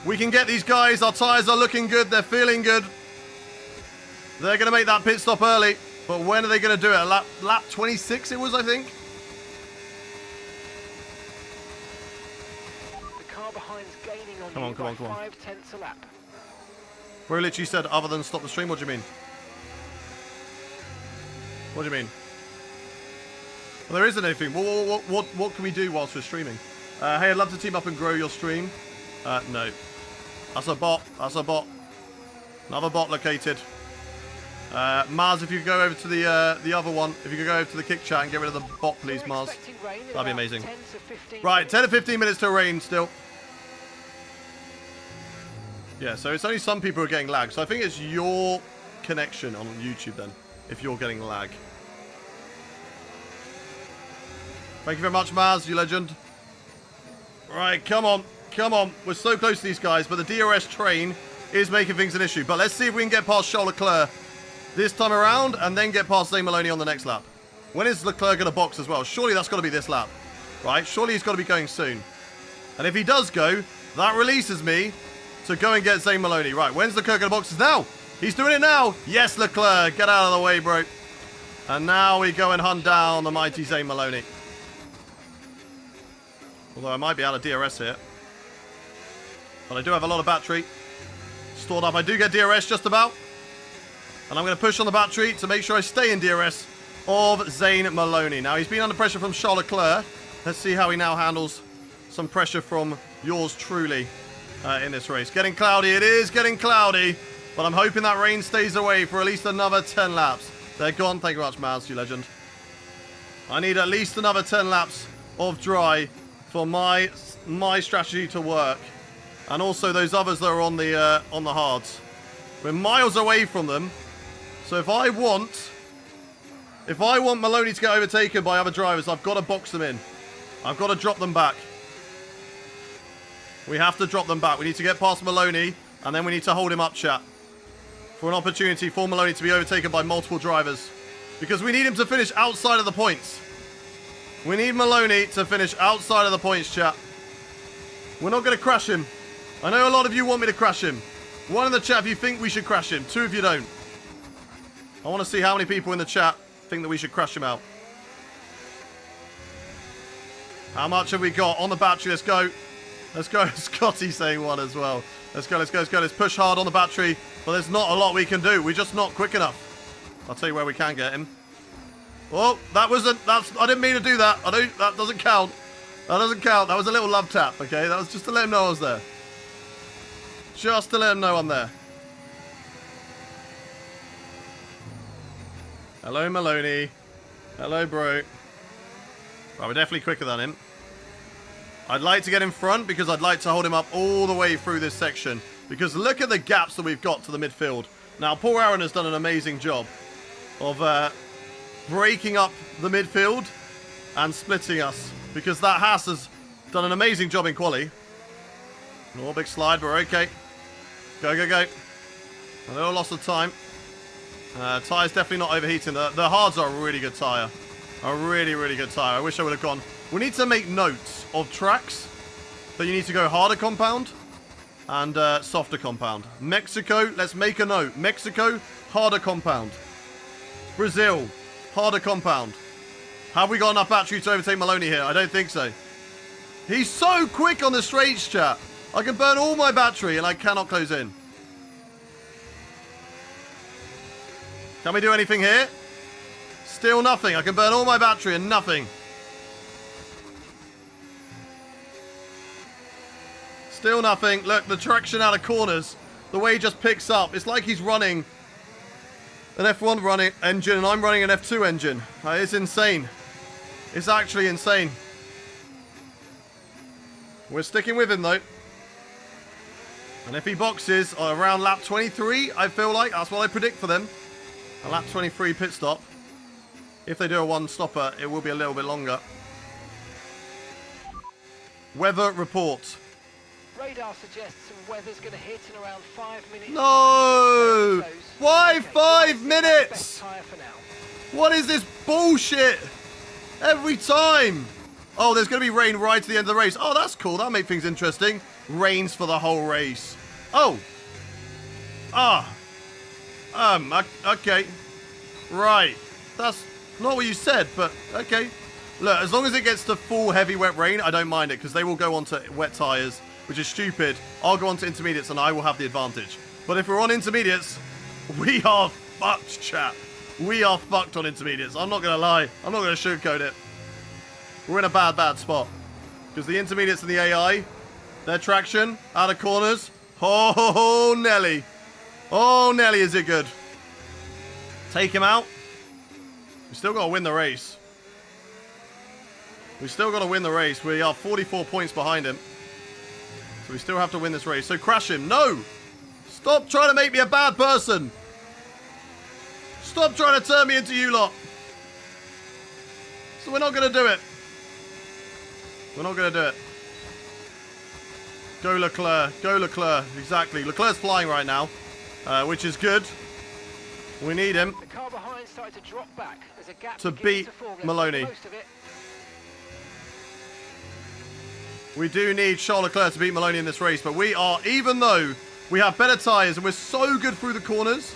We can get these guys. Our tyres are looking good. They're feeling good. They're going to make that pit stop early. But when are they going to do it? Lap 26 it was, I think. The car behind's gaining on come on, come on, come on. 0.5 a lap. Bro literally said other than stop the stream. What do you mean? What do you mean? Well, there isn't anything. What can we do whilst we're streaming? Hey, I'd love to team up and grow your stream. No. That's a bot. That's a bot. Another bot located. Mars, if you could go over to the other one, if you could go over to the kick chat and get rid of the bot, please, Mars. That'd be amazing. Right, 10 to 15 minutes to rain still. Yeah, so it's only some people who are getting lag. So I think it's your connection on YouTube then, if you're getting lag. Thank you very much, Mars, you legend. Right, come on. Come on. We're so close to these guys, but the DRS train is making things an issue. But let's see if we can get past Charles Leclerc this time around and then get past Zane Maloney on the next lap. When is Leclerc going to box as well? Surely that's got to be this lap, right? Surely he's got to be going soon. And if he does go, that releases me to go and get Zane Maloney. Right, when's Leclerc going to box? Now! He's doing it now! Yes, Leclerc, get out of the way, bro. And now we go and hunt down the mighty Zane Maloney. Although I might be out of DRS here. But I do have a lot of battery stored up. I do get DRS just about. And I'm going to push on the battery to make sure I stay in DRS of Zane Maloney. Now, he's been under pressure from Charles Leclerc. Let's see how he now handles some pressure from yours truly in this race. Getting cloudy. It is getting cloudy. But I'm hoping that rain stays away for at least another 10 laps. They're gone. Thank you very much, Maz, you legend. I need at least another 10 laps of dry for my strategy to work. And also those others that are on the hards. We're miles away from them. So if I want Maloney to get overtaken by other drivers, I've got to box them in. I've got to drop them back. We have to drop them back. We need to get past Maloney, and then we need to hold him up, chat, for an opportunity for Maloney to be overtaken by multiple drivers. Because we need him to finish outside of the points. We need Maloney to finish outside of the points, chat. We're not going to crash him. I know a lot of you want me to crash him. One in the chat if you think we should crash him. Two if you don't. I want to see how many people in the chat think that we should crash him out. How much have we got on the battery? Let's go. Let's go. Scotty saying one as well. Let's go, let's go, let's go. Let's push hard on the battery. But there's not a lot we can do. We're just not quick enough. I'll tell you where we can get him. Oh, that wasn't... I didn't mean to do that. That doesn't count. That doesn't count. That was a little love tap, okay? That was just to let him know I was there. Just to let him know I'm there. Hello, Maloney. Hello, bro. Right, we're definitely quicker than him. I'd like to get in front because I'd like to hold him up all the way through this section. Because look at the gaps that we've got to the midfield. Now, Paul Aaron has done an amazing job of breaking up the midfield and splitting us. Because that Haas has done an amazing job in quali. Oh, big slide, but we're okay. Go, go, go. A little loss of time. Tyre's definitely not overheating. The hards are a really good tyre. A really, really good tyre. I wish I would have gone. We need to make notes of tracks that you need to go harder compound and softer compound. Mexico, let's make a note. Mexico, harder compound. Brazil, harder compound. Have we got enough battery to overtake Maloney here? I don't think so. He's so quick on the straights, chat. I can burn all my battery and I cannot close in. Can we do anything here? Still nothing. I can burn all my battery and nothing. Still nothing. Look, the traction out of corners, the way he just picks up. It's like he's running an F1 running engine and I'm running an F2 engine. It's insane. It's actually insane. We're sticking with him though. And if he boxes around lap 23, I feel like that's what I predict for them. A lap 23 pit stop. If they do a one-stopper, it will be a little bit longer. Weather report. Radar suggests some weather's going to hit in around 5 minutes. No! Why 5 minutes? What is this bullshit? Every time. Oh, there's going to be rain right to the end of the race. Oh, that's cool. That'll make things interesting. Rains for the whole race. Oh. Okay. Right. That's not what you said, but okay. Look, as long as it gets to full heavy wet rain, I don't mind it, because they will go onto wet tyres, which is stupid. I'll go onto intermediates and I will have the advantage. But if we're on intermediates, we are fucked, chat. We are fucked on intermediates. I'm not going to lie. I'm not going to sugarcoat it. We're in a bad, bad spot. Because the intermediates and the AI, their traction out of corners. Oh, Nelly. Oh, Nelly, is it good? Take him out. We still got to win the race. We still got to win the race. We are 44 points behind him. So we still have to win this race. So crash him. No! Stop trying to make me a bad person. Stop trying to turn me into you lot. So we're not going to do it. We're not going to do it. Go Leclerc. Go Leclerc. Exactly. Leclerc's flying right now, which is good. We need him The car behind started to drop back. There's a gap to beginning beat to form. Let's Maloney. make most of it. We do need Charles Leclerc to beat Maloney in this race, but we are, even though we have better tyres and we're so good through the corners,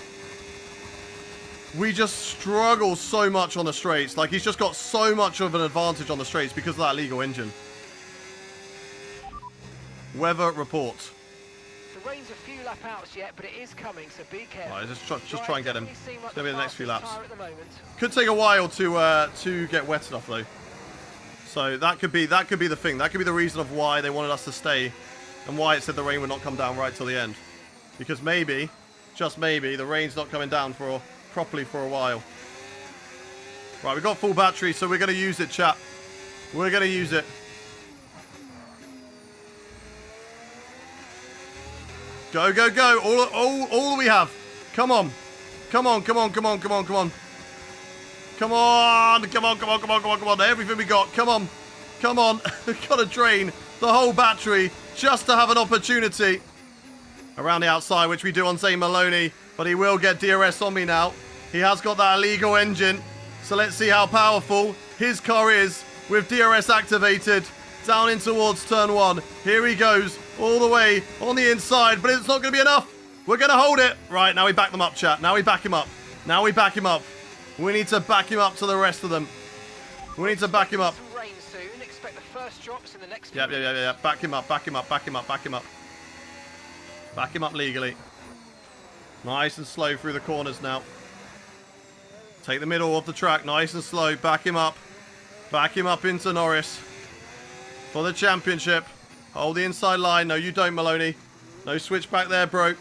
we just struggle so much on the straights. Like, he's just got so much of an advantage on the straights because of that legal engine. Weather report. The rain's a few lap outs yet, but it is coming, so be careful. Right, just try and get him. Doesn't seem It's like going to be the next few laps. fastest tyre at the moment. Could take a while to get wet enough, though. So that could be the thing. That could be the reason of why they wanted us to stay and why it said the rain would not come down right till the end. Because maybe, just maybe, the rain's not coming down properly for a while. Right, we've got full battery, so we're going to use it, chat. We're going to use it. Go, go, go. All we have. Come on. Come on, come on, come on, come on, come on. Come on, come on, come on, come on, come on, come on. Everything we got. Come on. Come on. We've got to drain the whole battery just to have an opportunity. Around the outside, which we do on Zane Maloney. But he will get DRS on me now. He has got that illegal engine. So let's see how powerful his car is with DRS activated. Down in towards turn 1. Here he goes. All the way on the inside. But it's not going to be enough. We're going to hold it. Right, now we back them up, chat. Now we back him up. Now we back him up. We need to back him up to the rest of them. We need to back him up. Some rain soon. Expect the first drops in the next few Yeah. Back him up, back him up, back him up, back him up. Back him up legally. Nice and slow through the corners now. Take the middle of the track, nice and slow. Back him up. Back him up into Norris. For the championship. Hold the inside line. No, you don't, Maloney. No switch back there, bro.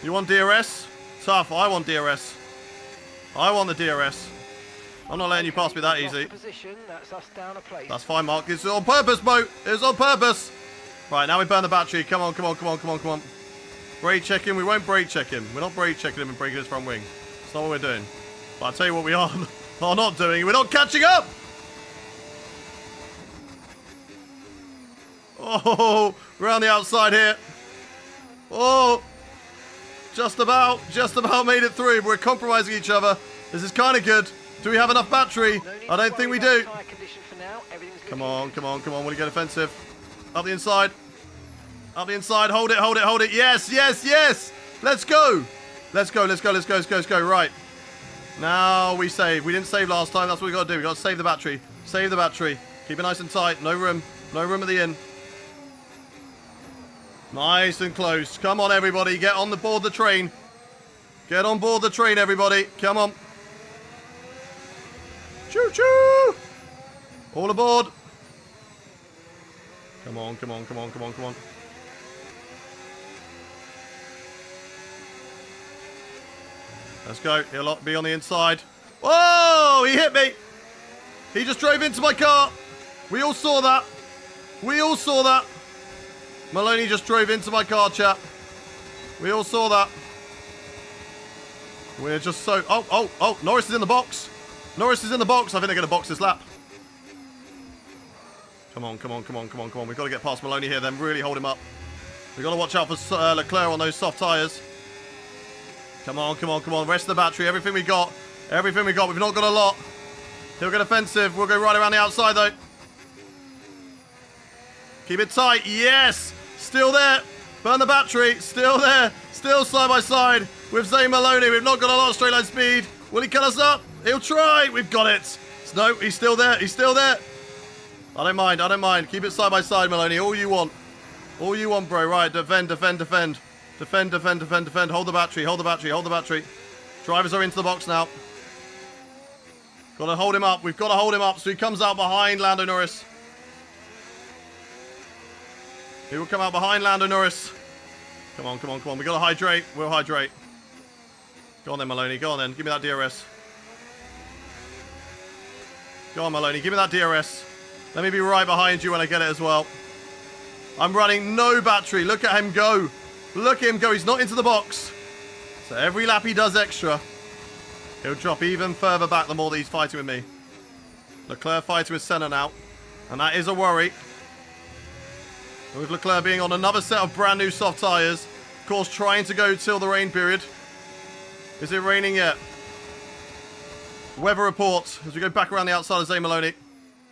You want DRS? Tough. I want DRS. I want the DRS. I'm not letting you pass me that easy. Position, that's us down a place. That's fine, Mark. It's on purpose, Mo. It's on purpose. Right, now we burn the battery. Come on, come on, come on, come on, come on. Brake check him. We won't brake check him. We're not brake checking him and breaking his front wing. That's not what we're doing. But I'll tell you what we are not doing. We're not catching up. Oh, we're on the outside here. Oh, just about made it through. We're compromising each other. This is kind of good. Do we have enough battery? I don't think we do. Come on, come on, come on. Want to get offensive? Up the inside. Up the inside. Hold it, hold it, hold it. Yes, yes, yes. Let's go. Let's go, let's go, let's go, let's go, let's go. Right. Now we save. We didn't save last time. That's what we got to do. We got to save the battery. Save the battery. Keep it nice and tight. No room. No room at the end. Nice and close. Come on, everybody. Get on board the train. Get on board the train, everybody. Come on. Choo-choo. All aboard. Come on, come on, come on, come on, come on. Let's go. He'll be on the inside. Whoa! He hit me. He just drove into my car. We all saw that. We all saw that. Maloney just drove into my car, chat. We all saw that. We're just so... Oh, Norris is in the box. Norris is in the box. I think they're going to box this lap. Come on, come on, come on, come on, come on. We've got to get past Maloney here, then really hold him up. We've got to watch out for Leclerc on those soft tyres. Come on, come on, come on. Rest of the battery. Everything we got. Everything we got. We've not got a lot. He'll get offensive. We'll go right around the outside, though. Keep it tight. Yes! Still there. Burn the battery. Still there. Still side by side with Zane Maloney. We've not got a lot of straight line speed. Will he cut us up? He'll try. We've got it. No, he's still there. He's still there. I don't mind. I don't mind. Keep it side by side, Maloney. All you want. All you want, bro. Right. Defend, defend, defend. Defend, defend, defend, defend. Hold the battery. Hold the battery. Hold the battery. Drivers are into the box now. Got to hold him up. We've got to hold him up so he comes out behind Lando Norris. He will come out behind Lando Norris. Come on, come on, come on. We've got to hydrate. We'll hydrate. Go on then, Maloney. Go on then. Give me that DRS. Go on, Maloney. Give me that DRS. Let me be right behind you when I get it as well. I'm running no battery. Look at him go. Look at him go. He's not into the box. So every lap he does extra, he'll drop even further back the more that he's fighting with me. Leclerc fighting with Senna now. And that is a worry. With Leclerc being on another set of brand new soft tyres. Of course, trying to go till the rain period. Is it raining yet? Weather report as we go back around the outside of Zane Maloney.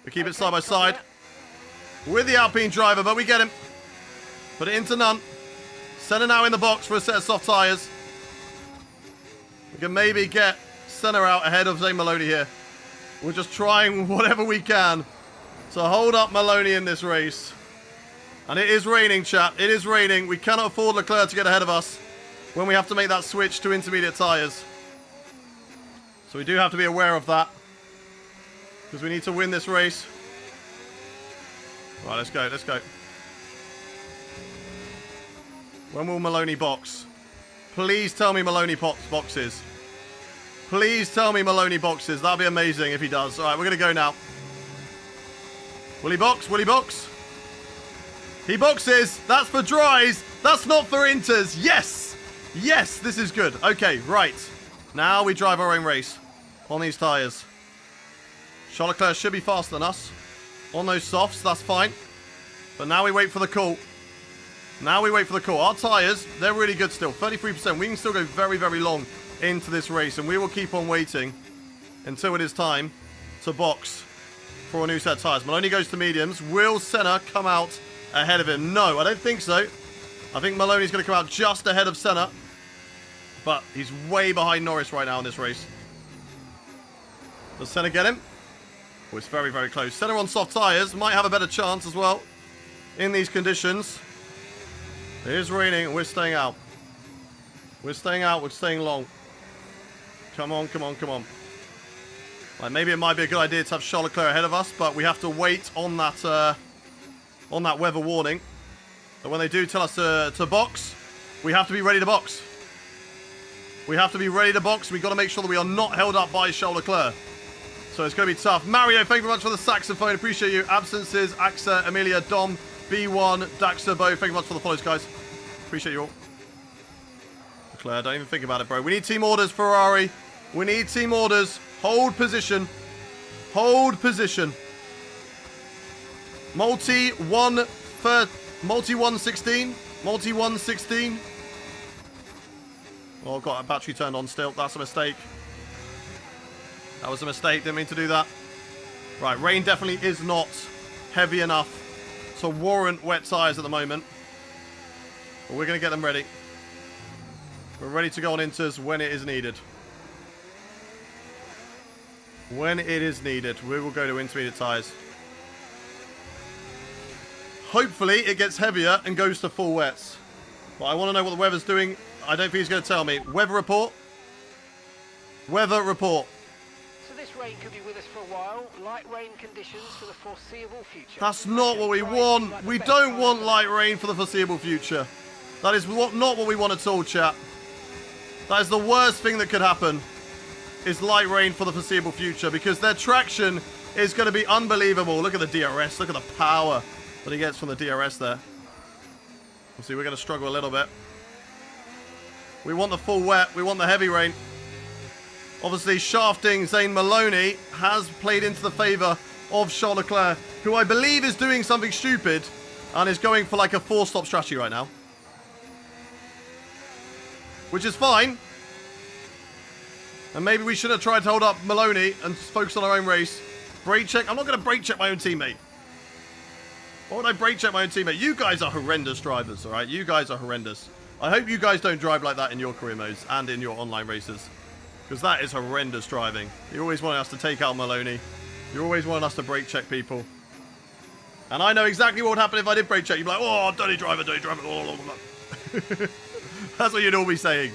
We keep it side by side with the Alpine driver, but we get him. Put it into none. Senna now in the box for a set of soft tyres. We can maybe get Senna out ahead of Zane Maloney here. We're just trying whatever we can to hold up Maloney in this race. And it is raining, chat. It is raining. We cannot afford Leclerc to get ahead of us when we have to make that switch to intermediate tyres. So we do have to be aware of that. Because we need to win this race. Right, let's go, let's go. When will Maloney box? Please tell me Maloney boxes. Please tell me Maloney boxes. That'd be amazing if he does. All right, we're going to go now. Will he box? Will he box? He boxes. That's for dries. That's not for inters. Yes. Yes, this is good. Okay, right. Now we drive our own race on these tyres. Charles Leclerc should be faster than us on those softs. That's fine. But now we wait for the call. Now we wait for the call. Our tyres, they're really good still. 33%. We can still go very, very long into this race. And we will keep on waiting until it is time to box for a new set of tyres. Maloney goes to mediums. Will Senna come out ahead of him? No, I don't think so. I think Maloney's going to come out just ahead of Senna. But he's way behind Norris right now in this race. Does Senna get him? Oh, it's very, very close. Senna on soft tyres might have a better chance as well in these conditions. It is raining and we're staying out. We're staying out. We're staying long. Come on, come on, come on. Like maybe it might be a good idea to have Charles Leclerc ahead of us, but we have to wait on that weather warning. But when they do tell us to box, we have to be ready to box. We have to be ready to box. We've got to make sure that we are not held up by Charles Leclerc. So it's going to be tough. Mario, thank you very much for the saxophone. Appreciate you. Absences, AXA, Amelia, Dom, B1, Daxter, Bo. Thank you very much for the follows, guys. Appreciate you all. Leclerc, don't even think about it, bro. We need team orders, Ferrari. We need team orders. Hold position. Hold position. Multi 116. Multi 116. Oh, I've got a battery turned on still. That's a mistake. That was a mistake. Didn't mean to do that. Right, rain definitely is not heavy enough to warrant wet tyres at the moment. But we're going to get them ready. We're ready to go on inters when it is needed. When it is needed, we will go to intermediate tyres. Hopefully, it gets heavier and goes to full wets. But I want to know what the weather's doing. I don't think he's going to tell me. Weather report. Weather report. So this rain could be with us for a while. Light rain conditions for the foreseeable future. That's not what we want. We don't want light rain for the foreseeable future. That is not what we want at all, chat. That is the worst thing that could happen, is light rain for the foreseeable future, because their traction is going to be unbelievable. Look at the DRS. Look at the power that he gets from the DRS there. See, we're going to struggle a little bit. We want the full wet. We want the heavy rain. Obviously, shafting Zane Maloney has played into the favour of Charles Leclerc, who I believe is doing something stupid and is going for like a 4-stop strategy right now. Which is fine. And maybe we should have tried to hold up Maloney and focus on our own race. Brake check. I'm not going to brake check my own teammate. Why would I brake check my own teammate? You guys are horrendous drivers, all right? You guys are horrendous. I hope you guys don't drive like that in your career modes and in your online races. Because that is horrendous driving. You always want us to take out Maloney. You always want us to brake check people. And I know exactly what would happen if I did brake check. You'd be like, oh, dirty driver, dirty driver. That's what you'd all be saying.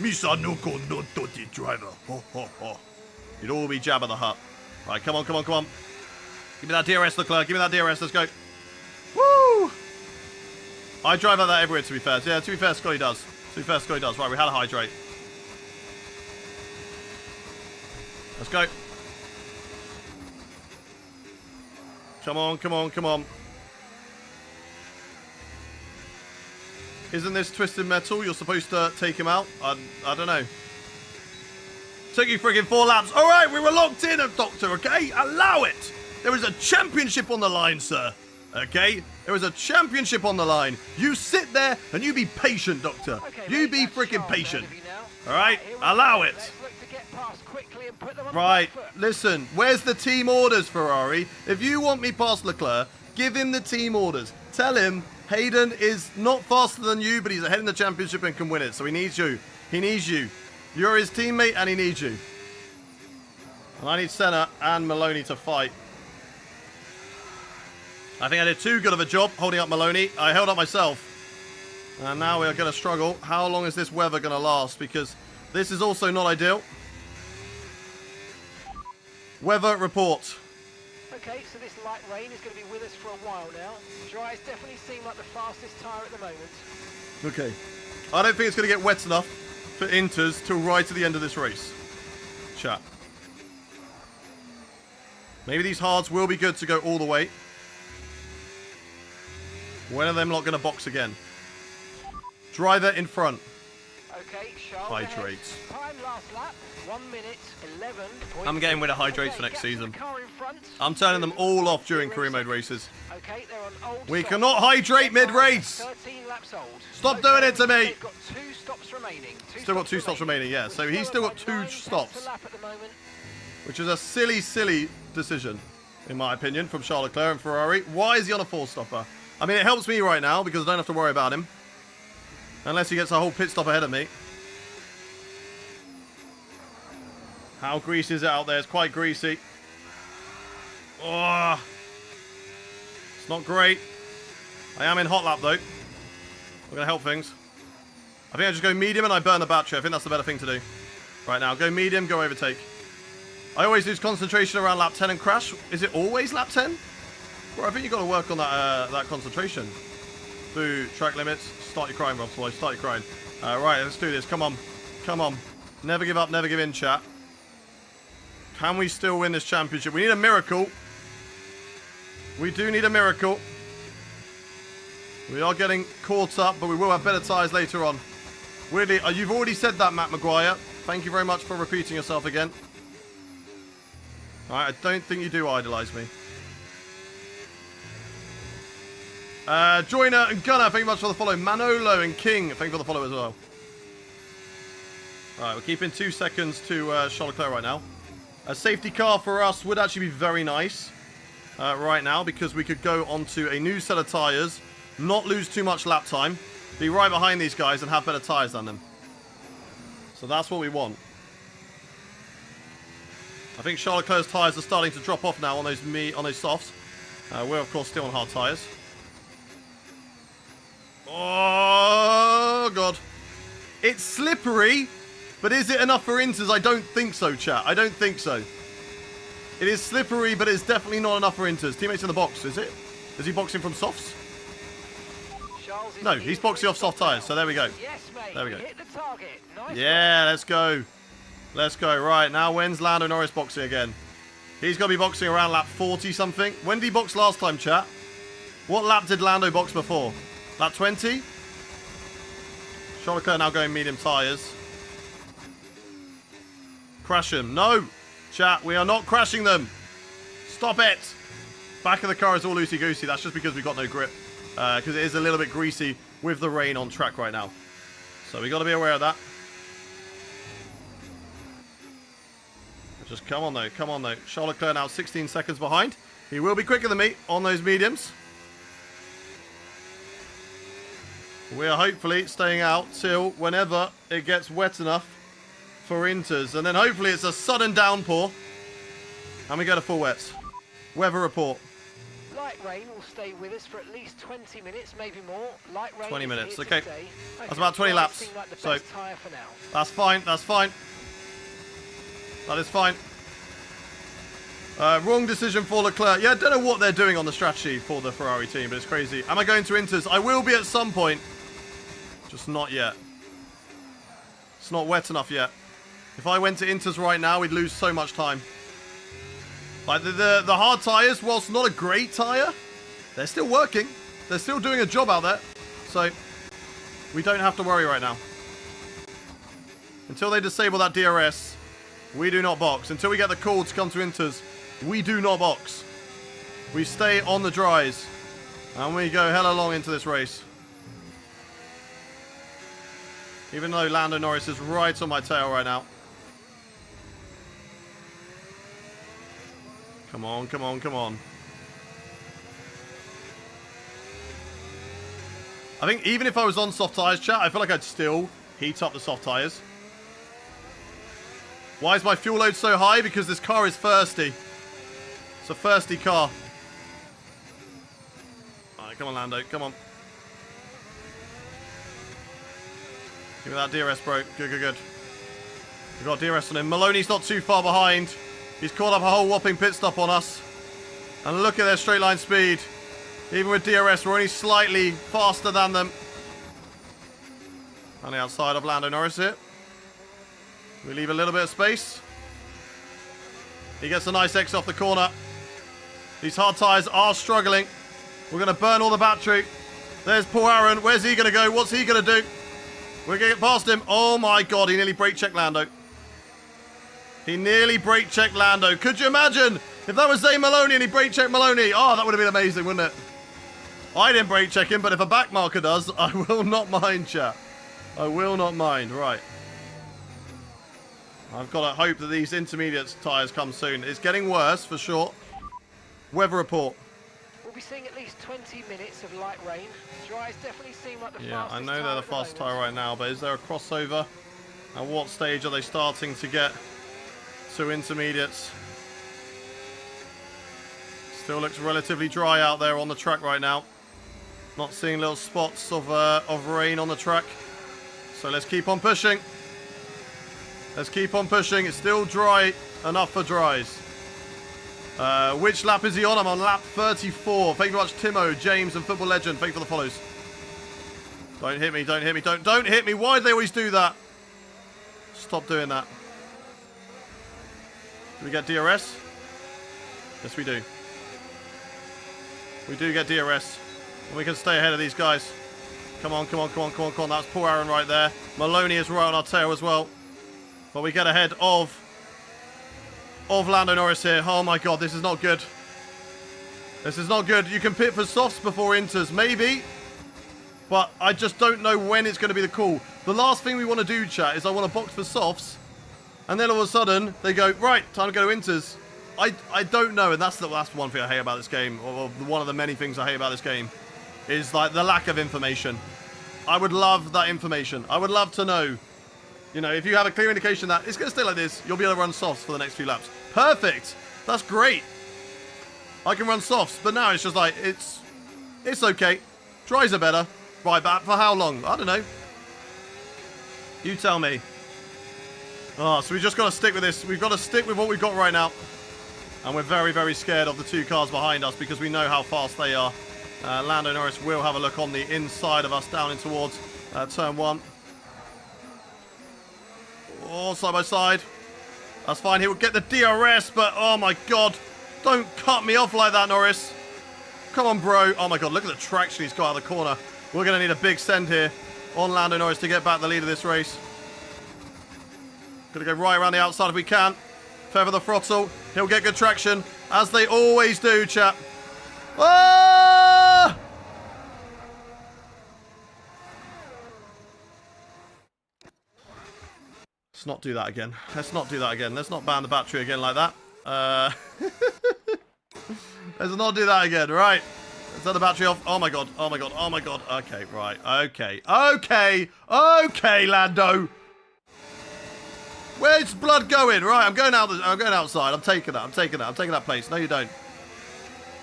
Misa Nuko no Toti driver. Ho, ho, ho. You'd all be Jabba the Hutt. Right, come on, come on, come on. Give me that DRS, Leclerc. Give me that DRS. Let's go. Woo! I drive like that everywhere, to be fair. Yeah, to be fair, Scotty does. To be fair, Scotty does. Right, we had a hydrate. Let's go. Come on, come on, come on. Isn't this Twisted Metal? You're supposed to take him out? I don't know. Took you friggin' 4 laps. All right, we were locked in, Doctor, okay? Allow it. There is a championship on the line, sir. Okay? There is a championship on the line. You sit there and you be patient, Doctor. Okay, you mate, be that's freaking Charles patient. ahead of you now. All right? Here we Allow go. it. Let's look to get past quickly and put them on the Right, back foot. listen, where's the team orders, Ferrari? If you want me past Leclerc, give him the team orders. Tell him Hayden is not faster than you, but he's ahead in the championship and can win it. So he needs you. He needs you. You're his teammate and he needs you. And I need Senna and Maloney to fight. I think I did too good of a job holding up Maloney. I held up myself. And now we're going to struggle. How long is this weather going to last? Because this is also not ideal. Weather report. Okay, so this light rain is going to be with us for a while now. Dries definitely seem like the fastest tyre at the moment. Okay. I don't think it's going to get wet enough for Inters till right to the end of this race. Chat. Maybe these hards will be good to go all the way. When are them not going to box again? Driver in front. Okay, Charles Hydrates. ahead. Time last lap, 1 minute, 11. I'm getting rid of hydrates for next Okay, season. gap to the car in front. I'm turning them all off during career mode races. Okay, they're on old We stock. cannot hydrate mid-race. 13 laps old. Stop doing it to me. They've got 2 stops remaining. Still got 2 stops remaining, yeah. So he's still got 2 stops. Lap at the moment. Which is a silly, silly decision, in my opinion, from Charles Leclerc and Ferrari. Why is he on a 4-stopper? I mean, it helps me right now because I don't have to worry about him. Unless he gets a whole pit stop ahead of me. How greasy is it out there? It's quite greasy. Oh, it's not great. I am in hot lap, though. I'm going to help things. I think I just go medium and I burn the battery. I think that's the better thing to do. Right now, go medium, go overtake. I always lose concentration around lap 10 and crash. Is it always lap 10? Well, I think you've got to work on that concentration. Boo, track limits. Start your crying, Rob Boy. Start your crying. Right, let's do this. Come on. Come on. Never give up, never give in, chat. Can we still win this championship? We need a miracle. We do need a miracle. We are getting caught up, but we will have better tyres later on. Weirdly, you've already said that, Matt Maguire. Thank you very much for repeating yourself again. Alright, I don't think you do idolise me. Joiner and Gunner, thank you much for the follow. Manolo and King, thank you for the follow as well. Alright, we're keeping 2 seconds to Charles Leclerc right now. A safety car for us would actually be very nice right now because we could go onto a new set of tyres, not lose too much lap time, be right behind these guys and have better tyres than them. So that's what we want. I think Charles Leclerc's tyres are starting to drop off now on those softs. We're of course still on hard tyres. Oh god. It's slippery, but is it enough for Inters? I don't think so, chat. I don't think so. It is slippery, but it's definitely not enough for Inters. Teammates in the box, is it? Is he boxing from softs? No, he's boxing off soft tyres, so there we go. Yes, mate. There we go. Hit the target. Nice. Yeah, let's go. Let's go. Right, now when's Lando Norris boxing again? He's got to be boxing around lap 40 something. When did he box last time, chat? What lap did Lando box before? Lap 20? Charles Leclerc now going medium tyres. Crash him. No! Chat, we are not crashing them. Stop it! Back of the car is all loosey-goosey. That's just because we've got no grip. Because it is a little bit greasy with the rain on track right now. So we got to be aware of that. Just come on though, come on though. Charles Leclerc now 16 seconds behind. He will be quicker than me on those mediums. We are hopefully staying out till whenever it gets wet enough for Inters. And then hopefully it's a sudden downpour. And we go to full wets. Weather report. Light rain will stay with us for at least 20 minutes, maybe more. Light rain 20 is minutes, here okay. to stay. That's about 20 laps. Seem like the So best tyre for now. that's fine. That's fine. That is fine. Wrong decision for Leclerc. Yeah, I don't know what they're doing on the strategy for the Ferrari team, but it's crazy. Am I going to Inters? I will be at some point. Just not yet. It's not wet enough yet. If I went to Inters right now, we'd lose so much time. Like the hard tyres, whilst not a great tyre, they're still working. They're still doing a job out there. So we don't have to worry right now. Until they disable that DRS, we do not box. Until we get the call to come to Inters, we do not box. We stay on the dries. And we go hella long into this race. Even though Lando Norris is right on my tail right now. Come on, come on, come on. I think even if I was on soft tyres, chat, I feel like I'd still heat up the soft tyres. Why is my fuel load so high? Because this car is thirsty. It's a thirsty car. Alright, come on, Lando. Come on. Give me that DRS, bro. Good, good, good. We've got DRS on him. Maloney's not too far behind. He's caught up a whole whopping pit stop on us. And look at their straight line speed. Even with DRS, we're only slightly faster than them. On the outside of Lando Norris here. We leave a little bit of space. He gets a nice X off the corner. These hard tyres are struggling. We're going to burn all the battery. There's poor Aaron. Where's he going to go? What's he going to do? We're going to get past him. Oh my god, he nearly brake checked Lando. He nearly brake checked Lando. Could you imagine if that was Zay Maloney and he brake checked Maloney? Oh, that would have been amazing, wouldn't it? I didn't brake check him, but if a backmarker does, I will not mind, chat. I will not mind. Right. I've got to hope that these intermediate tyres come soon. It's getting worse, for sure. Weather report. We'll be seeing at least 20 minutes of light rain. Dries definitely seem like the fastest. Yeah, I know they're the fastest tyre right now, but is there a crossover? At what stage are they starting to get to intermediates? Still looks relatively dry out there on the track right now. Not seeing little spots of rain on the track. So let's keep on pushing. Let's keep on pushing. It's still dry enough for dries. Which lap is he on? I'm on lap 34. Thank you very much, Timo, James, and Football Legend. Thank you for the follows. Don't hit me, don't hit me, don't hit me. Why do they always do that? Stop doing that. Do we get DRS? Yes, we do. We do get DRS. And we can stay ahead of these guys. Come on, come on, come on, come on, come on. That's poor Aaron right there. Maloney is right on our tail as well. But we get ahead of Lando Norris here. Oh my god, this is not good. This is not good. You can pit for softs before Inters, maybe. But I just don't know when it's going to be the call. The last thing we want to do, chat, is I want to box for softs. And then all of a sudden, they go, right, time to go to Inters. I don't know, and that's the one thing I hate about this game, or one of the many things I hate about this game, is like the lack of information. I would love that information. I would love to know. You know, if you have a clear indication that it's going to stay like this, you'll be able to run softs for the next few laps. Perfect. That's great. I can run softs, but now it's just like, it's okay. Dries are better. Right, but for how long? I don't know. You tell me. Oh, so we just got to stick with this. We've got to stick with what we've got right now. And we're very, very scared of the two cars behind us because we know how fast they are. Lando Norris will have a look on the inside of us down in towards turn 1. Oh, side by side. That's fine. He will get the DRS, but oh my god. Don't cut me off like that, Norris. Come on, bro. Oh my god, look at the traction he's got out of the corner. We're going to need a big send here on Lando Norris to get back the lead of this race. Going to go right around the outside if we can. Feather the throttle. He'll get good traction, as they always do, chap. Ah! Let's not do that again. Let's not do that again. Let's not ban the battery again like that. Let's not do that again. Right. Let's turn the battery off. Oh my god. Oh my god. Oh my god. Okay, right. Okay. Okay. Okay, Lando. Where's blood going? Right, I'm going out. I'm going outside. I'm taking that. I'm taking that. I'm taking that place. No, you don't.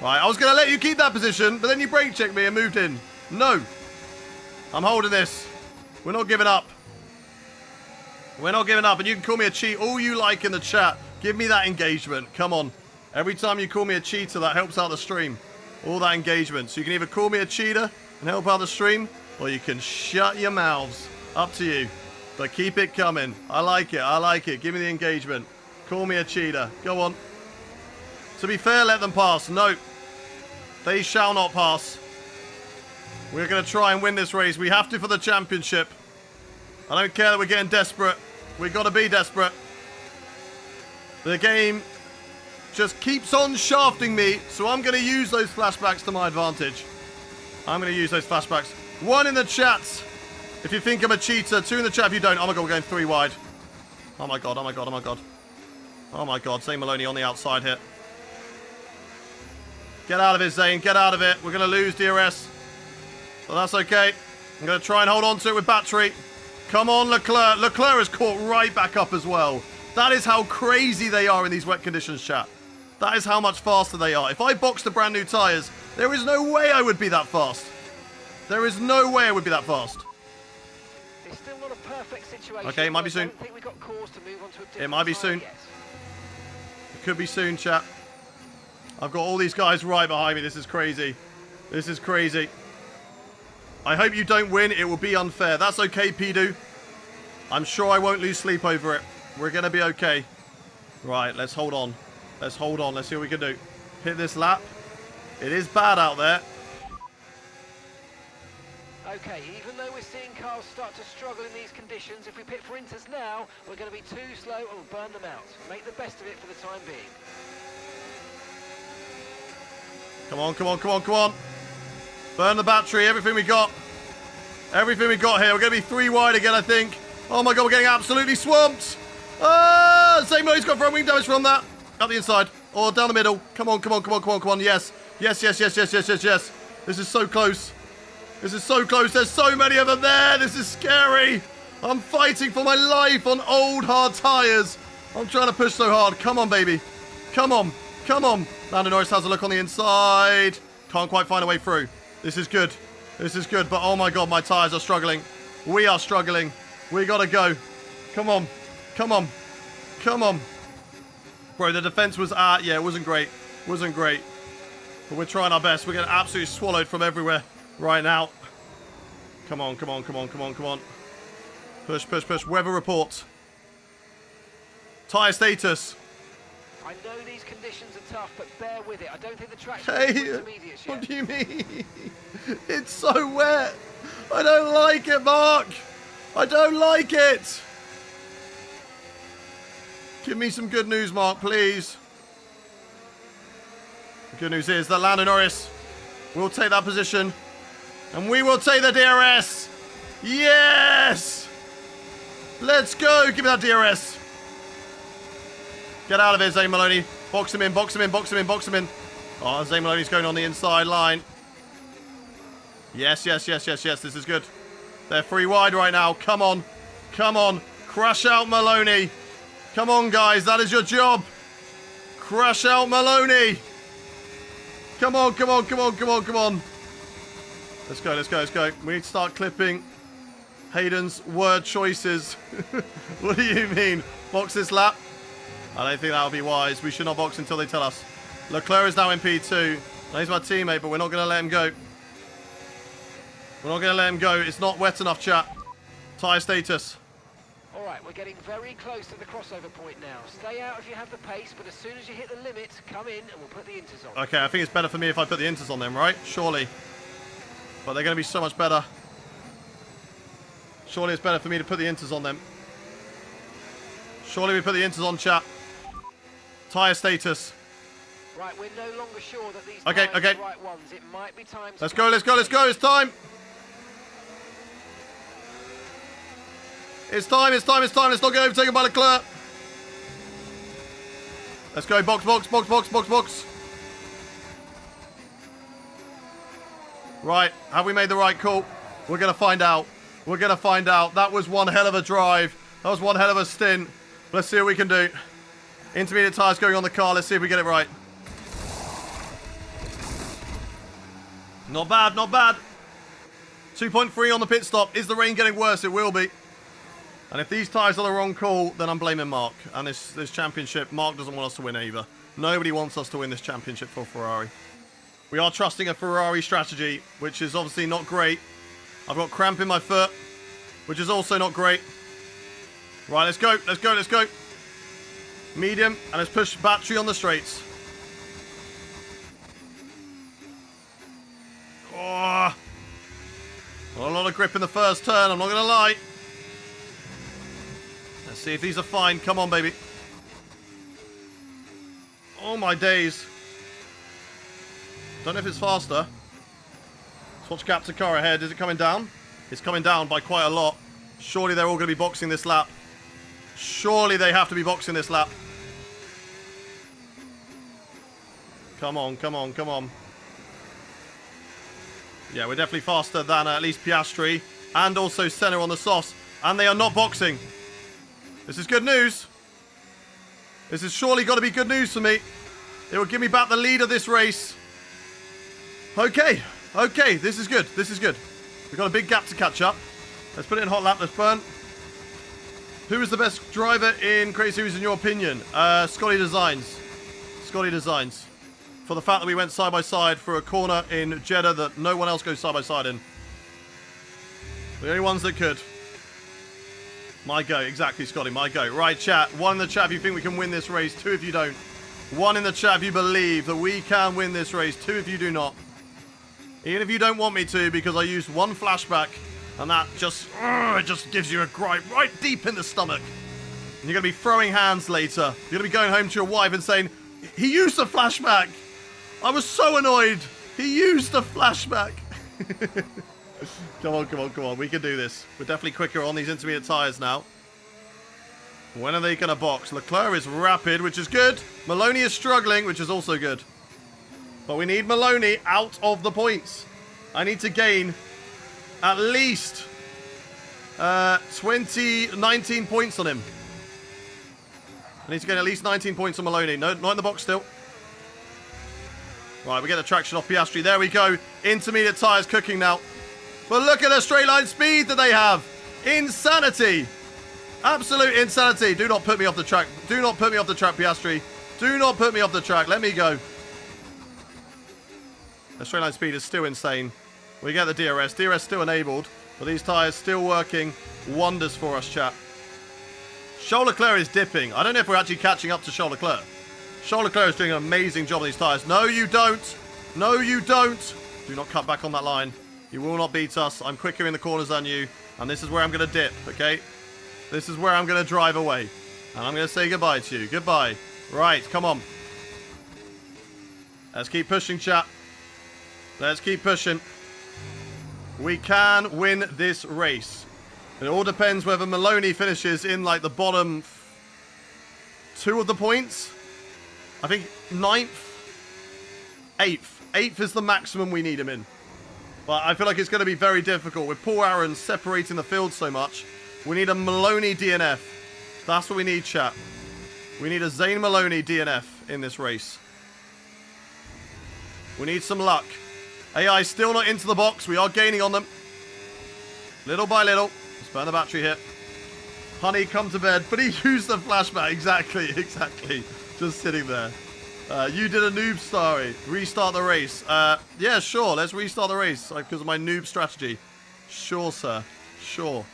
Right, I was going to let you keep that position, but then you brake checked me and moved in. No. I'm holding this. We're not giving up. We're not giving up, and you can call me a cheat all you like in the chat. Give me that engagement. Come on. Every time you call me a cheater, that helps out the stream. All that engagement. So you can either call me a cheater and help out the stream, or you can shut your mouths. Up to you. But keep it coming. I like it. I like it. Give me the engagement. Call me a cheater. Go on. To be fair, let them pass. No. They shall not pass. We're going to try and win this race. We have to for the championship. I don't care that we're getting desperate. We've got to be desperate. The game just keeps on shafting me, so I'm going to use those flashbacks to my advantage. I'm going to use those flashbacks. 1 in the chat if you think I'm a cheater. 2 in the chat if you don't. Oh my god, we're going 3 wide. Oh my god, oh my god, oh my god. Oh my god, Zane Maloney on the outside here. Get out of it, Zane. Get out of it. We're going to lose DRS. But that's okay. I'm going to try and hold on to it with battery. Come on, Leclerc. Leclerc is caught right back up as well. That is how crazy they are in these wet conditions, chat. That is how much faster they are. If I boxed the brand new tyres, there is no way I would be that fast. There is no way I would be that fast. It's still not a perfect situation. Okay, it might be soon. I don't think we got cause to move on to a different It might be tyre soon. yet. It could be soon, chat. I've got all these guys right behind me. This is crazy. This is crazy. I hope you don't win. It will be unfair. That's okay, Pidu. I'm sure I won't lose sleep over it. We're going to be okay. Right, let's hold on. Let's hold on. Let's see what we can do. Hit this lap. It is bad out there. Okay, even though we're seeing cars start to struggle in these conditions, if we pit for Inters now, we're going to be too slow and we'll burn them out. Make the best of it for the time being. Come on, come on, come on, come on. Burn the battery, everything we got. Everything we got here. We're going to be 3 wide again, I think. Oh my god, we're getting absolutely swamped. Ah, Zane Maloney's got front wing damage from that. Up the inside. Or down the middle. Come on, come on, come on, come on, come on. Yes. Yes, yes, yes, yes, yes, yes, yes. This is so close. This is so close. There's so many of them there. This is scary. I'm fighting for my life on old, hard tyres. I'm trying to push so hard. Come on, baby. Come on. Come on. Lando Norris has a look on the inside. Can't quite find a way through. This is good. This is good. But oh my god, my tyres are struggling. We are struggling. We gotta go. Come on. Come on. Come on. Bro, the defense was yeah, it wasn't great. Wasn't great. But we're trying our best. We're getting absolutely swallowed from everywhere right now. Come on, come on, come on, come on, come on. Push, push, push. Weather report. Tyre status. I know these conditions are tough, but bear with it. I don't think the track's Hey, intermediates yet. what do you mean? It's so wet. I don't like it, Mark. I don't like it. Give me some good news, Mark, please. The good news is that Lando Norris will take that position. And we will take the DRS. Yes. Let's go. Give me that DRS. Get out of it, Zane Maloney. Box him in, box him in, box him in, box him in. Oh, Zane Maloney's going on the inside line. Yes, yes, yes, yes, yes. This is good. They're 3 wide right now. Come on. Come on. Crash out Maloney. Come on, guys. That is your job. Crash out Maloney. Come on, come on, come on, come on, come on. Let's go, let's go, let's go. We need to start clipping Hayden's word choices. What do you mean? Box this lap? I don't think that would be wise. We should not box until they tell us. Leclerc is now in P2. Now he's my teammate, but we're not going to let him go. We're not going to let him go. It's not wet enough, chat. Tyre status. All right, we're getting very close to the crossover point now. Stay out if you have the pace, but as soon as you hit the limit, come in and we'll put the Inters on. Okay, I think it's better for me if I put the Inters on them, right? Surely. But they're going to be so much better. Surely it's better for me to put the Inters on them. Surely we put the Inters on, chat. Tyre status. Right, we're no longer sure that these Okay, tyres okay. are the right ones. It might be time to Let's go, let's go, let's go. It's time. It's time, it's time, it's time. Let's not get overtaken by Leclerc. Let's go. Box, box, box, box, box, box. Right. Have we made the right call? We're going to find out. We're going to find out. That was one hell of a drive. That was one hell of a stint. Let's see what we can do. Intermediate tyres going on the car. Let's see if we get it right. Not bad, not bad. 2.3 on the pit stop. Is the rain getting worse? It will be. And if these tyres are the wrong call, then I'm blaming Mark. And this championship, Mark doesn't want us to win either. Nobody wants us to win this championship for Ferrari. We are trusting a Ferrari strategy, which is obviously not great. I've got cramp in my foot, which is also not great. Right, let's go, let's go, let's go. Medium, and let's push battery on the straights. Oh, not a lot of grip in the first turn, I'm not going to lie. Let's see if these are fine. Come on, baby. Oh, my days. Don't know if it's faster. Let's watch gap to car ahead. Is it coming down? It's coming down by quite a lot. Surely they're all going to be boxing this lap. Surely they have to be boxing this lap. Come on, come on, come on. Yeah, we're definitely faster than at least Piastri and also Senna on the softs. And they are not boxing. This is good news. This has surely got to be good news for me. It will give me back the lead of this race. Okay, okay, this is good, this is good. We've got a big gap to catch up. Let's put it in hot lap, let's burn. Who is the best driver in Crazy Series in your opinion? Scotty Designs. Scotty Designs. For the fact that we went side by side for a corner in Jeddah that no one else goes side by side in. The only ones that could. My go, exactly, Scotty, my go. Right, chat. One in the chat if you think we can win this race. Two if you don't. One in the chat if you believe that we can win this race. Two if you do not. Even if you don't want me to, because I used one flashback, and that just, it just gives you a gripe right deep in the stomach. And you're going to be throwing hands later. You're going to be going home to your wife and saying, he used a flashback. I was so annoyed. He used a flashback. Come on, come on, come on. We can do this. We're definitely quicker on these intermediate tyres now. When are they going to box? Leclerc is rapid, which is good. Maloney is struggling, which is also good. But we need Maloney out of the points. I need to gain at least 19 points on him. I need to gain at least 19 points on Maloney. No, not in the box still. Right, we get the traction off Piastri. There we go. Intermediate tyres cooking now. But look at the straight line speed that they have. Insanity. Absolute insanity. Do not put me off the track. Do not put me off the track, Piastri. Do not put me off the track. Let me go. The straight line speed is still insane. We get the DRS. DRS still enabled. But these tyres still working wonders for us, chat. Charles Leclerc is dipping. I don't know if we're actually catching up to Charles Leclerc. Charles Leclerc is doing an amazing job on these tyres. No, you don't. No, you don't. Do not cut back on that line. You will not beat us. I'm quicker in the corners than you. And this is where I'm going to dip, okay? This is where I'm going to drive away. And I'm going to say goodbye to you. Goodbye. Right, come on. Let's keep pushing, chat. Let's keep pushing. We can win this race. It all depends whether Maloney finishes in, like, the bottom 2 of the points. I think 9th, 8th. 8th is the maximum we need him in. But I feel like it's going to be very difficult with Paul Aaron separating the field so much. We need a Maloney DNF. That's what we need, chat. We need a Zane Maloney DNF in this race. We need some luck. AI still not into the box. We are gaining on them. Little by little. Let's burn the battery here. Honey, come to bed. But he used the flashback. Exactly, exactly. Just sitting there. You did a noob story. Restart the race. Yeah, sure. Let's restart the race because of my noob strategy. Sure, sir. Sure.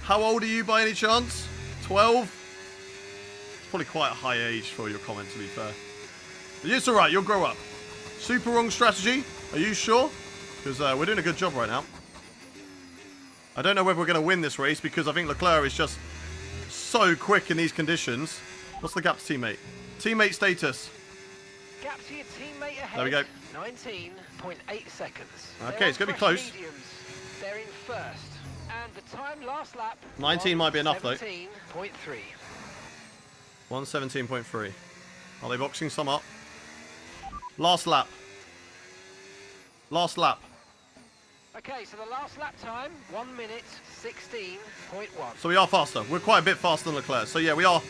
How old are you by any chance? 12? It's probably quite a high age for your comment, to be fair. But it's alright. You'll grow up. Super wrong strategy. Are you sure? Because we're doing a good job right now. I don't know whether we're going to win this race because I think Leclerc is just so quick in these conditions. What's the gap to teammate? Teammate status. Gap to your teammate ahead. There we go. 19.8 seconds. Okay, it's going to be close. Mediums. They're in first. And the time last lap. 19 might be enough, though. 17.3. 117.3. Are they boxing some up? Last lap. Last lap. Okay, so the last lap time, 1 minute 16.1. So we are faster. We're quite a bit faster than Leclerc. So yeah, we are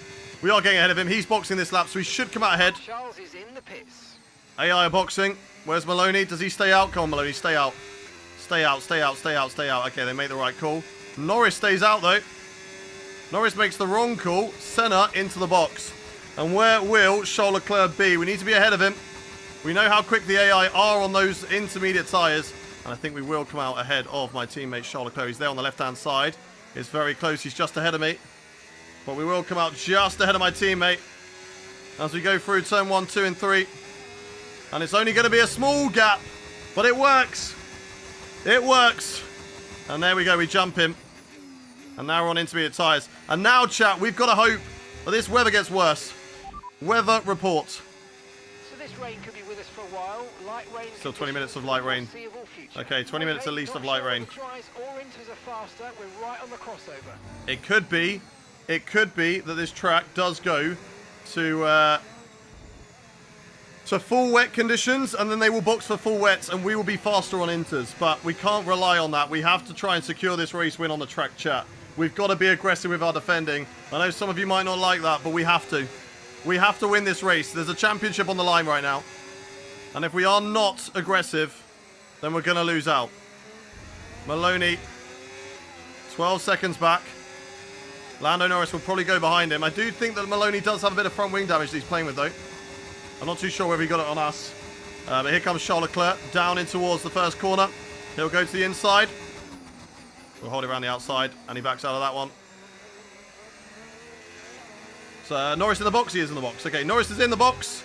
getting ahead of him. He's boxing this lap, so he should come out ahead. Charles is in the pits. AI are boxing. Where's Maloney? Does he stay out? Come on, Maloney, stay out. Stay out, stay out, stay out, stay out. Okay, they made the right call. Norris stays out, though. Norris makes the wrong call. Senna into the box. And where will Charles Leclerc be? We need to be ahead of him. We know how quick the AI are on those intermediate tyres. And I think we will come out ahead of my teammate Charles Leclerc. He's there on the left-hand side. It's very close. He's just ahead of me. But we will come out just ahead of my teammate as we go through turn 1, 2, and 3. And it's only going to be a small gap. But it works. It works. And there we go. We jump him. And now we're on intermediate tyres. And now, chat, we've got to hope that this weather gets worse. Weather report. So this rain could be with us for a while. Light rain. Still 20 minutes of light rain. Okay, 20 minutes at least of light rain. We're right on the crossover. It could be that this track does go to full wet conditions, and then they will box for full wets, and we will be faster on inters. But we can't rely on that. We have to try and secure this race win on the track, chat. We've got to be aggressive with our defending. I know some of you might not like that, but we have to. We have to win this race. There's a championship on the line right now. And if we are not aggressive, then we're going to lose out. Maloney, 12 seconds back. Lando Norris will probably go behind him. I do think that Maloney does have a bit of front wing damage that he's playing with, though. I'm not too sure whether he got it on us. But here comes Charles Leclerc down in towards the first corner. He'll go to the inside. We'll hold it around the outside, and he backs out of that one. So Norris in the box. He is in the box. Okay, Norris is in the box.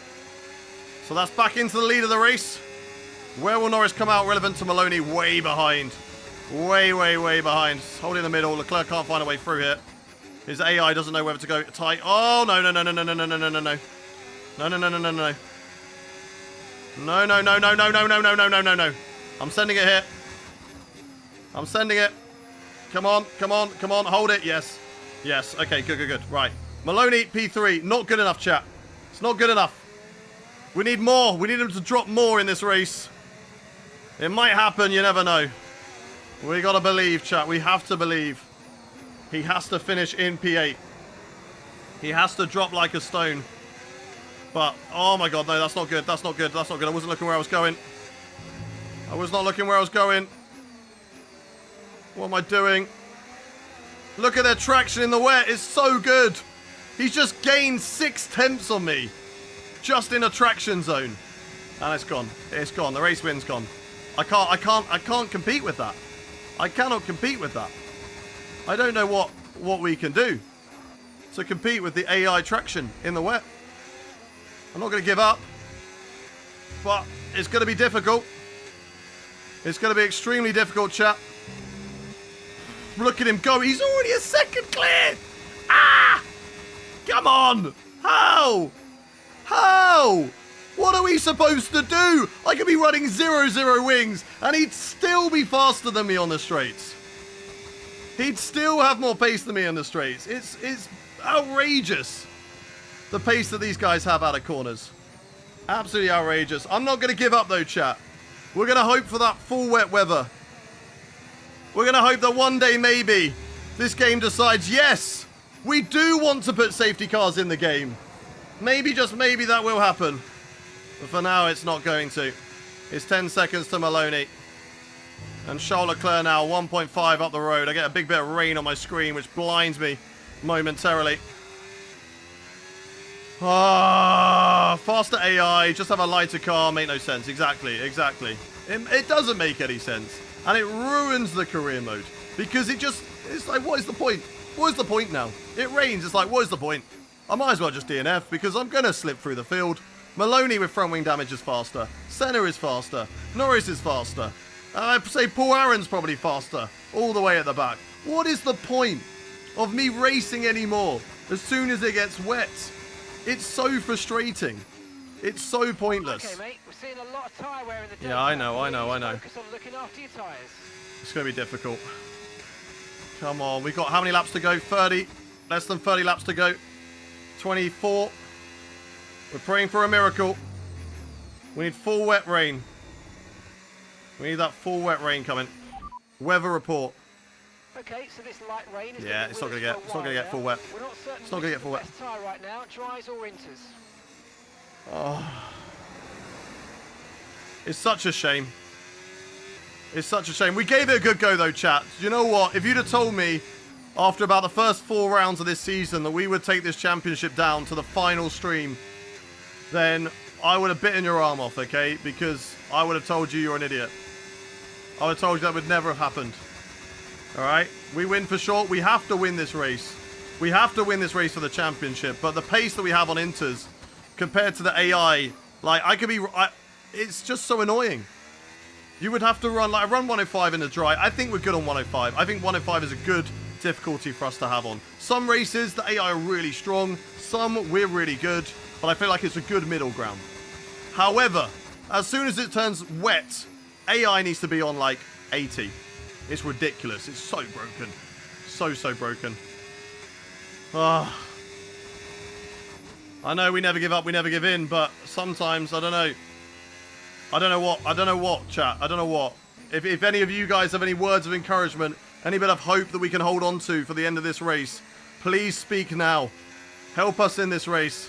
So that's back into the lead of the race. Where will Norris come out relevant to Maloney? Way behind. Way, way, way behind. Hold in the middle. Leclerc can't find a way through here. His AI doesn't know whether to go tight. Oh, no, no, no, no, no, no, no, no, no, no, no. No, no, no, no, no, no. No, no, no, no, no, no, no, no, no, no, no, no. I'm sending it here. I'm sending it. Come on, come on, come on. Hold it. Yes. Yes. Okay, good, good, good. Right. Maloney, P3. Not good enough, chat. It's not good enough. We need more. We need him to drop more in this race. It might happen. You never know. We got to believe, chat. We have to believe. He has to finish in P8. He has to drop like a stone. But, oh my god, no, that's not good. That's not good. That's not good. I wasn't looking where I was going. I was not looking where I was going. What am I doing? Look at their traction in the wet. It's so good. He's just gained 6 tenths on me. Just in a traction zone. And it's gone. It's gone. The race win's gone. I can't compete with that. I cannot compete with that. I don't know what we can do to compete with the AI traction in the wet. I'm not going to give up, but it's going to be difficult. It's going to be extremely difficult, chat. Look at him go. He's already a second clear. Ah! Come on. How? How? What are we supposed to do? I could be running 0-0 wings, and he'd still be faster than me on the straights. He'd still have more pace than me on the straights. It's outrageous, the pace that these guys have out of corners. Absolutely outrageous. I'm not going to give up, though, chat. We're going to hope for that full wet weather. We're going to hope that one day, maybe, this game decides, yes, we do want to put safety cars in the game. Maybe, just maybe, that will happen. But for now, it's not going to. It's 10 seconds to Maloney. And Charles Leclerc now, 1.5 up the road. I get a big bit of rain on my screen, which blinds me momentarily. Ah, faster AI, just have a lighter car, make no sense. Exactly, exactly. It doesn't make any sense. And it ruins the career mode. Because it's like, what is the point? What is the point now? It rains, it's like, what is the point? I might as well just DNF, because I'm going to slip through the field. Maloney with front wing damage is faster. Senna is faster. Norris is faster. I'd say Paul Aaron's probably faster. All the way at the back. What is the point of me racing anymore as soon as it gets wet? It's so frustrating. It's so pointless. Okay, mate. We're seeing a lot of tyre wear in the dirt. Yeah, I know. Focus on looking after your tyres. It's going to be difficult. Come on. We've got how many laps to go? 30. Less than 30 laps to go. 24. We're praying for a miracle. We need full wet rain. We need that full wet rain coming. Weather report. Okay, so this light rain is yeah, it's not going to get full wet. We're not certain it's not going to get full wet. Best tyre right now, dries or inters. Oh. It's such a shame. It's such a shame. We gave it a good go, though, chat. You know what? If you'd have told me after about the first 4 rounds of this season that we would take this championship down to the final stream, then I would have bitten your arm off, okay? Because I would have told you you're an idiot. I would have told you that would never have happened. All right? We win for sure. We have to win this race. We have to win this race for the championship. But the pace that we have on Inters compared to the AI, like, it's just so annoying. You would have to run, like, I run 105 in the dry. I think we're good on 105. I think 105 is a good difficulty for us to have on. Some races, the AI are really strong. Some, we're really good. But I feel like it's a good middle ground. However, as soon as it turns wet, AI needs to be on, like, 80. It's ridiculous. It's so broken. So broken. Ah. I know we never give up, we never give in, but sometimes, I don't know. I don't know what, chat. I don't know what. If any of you guys have any words of encouragement, any bit of hope that we can hold on to for the end of this race, please speak now. Help us in this race.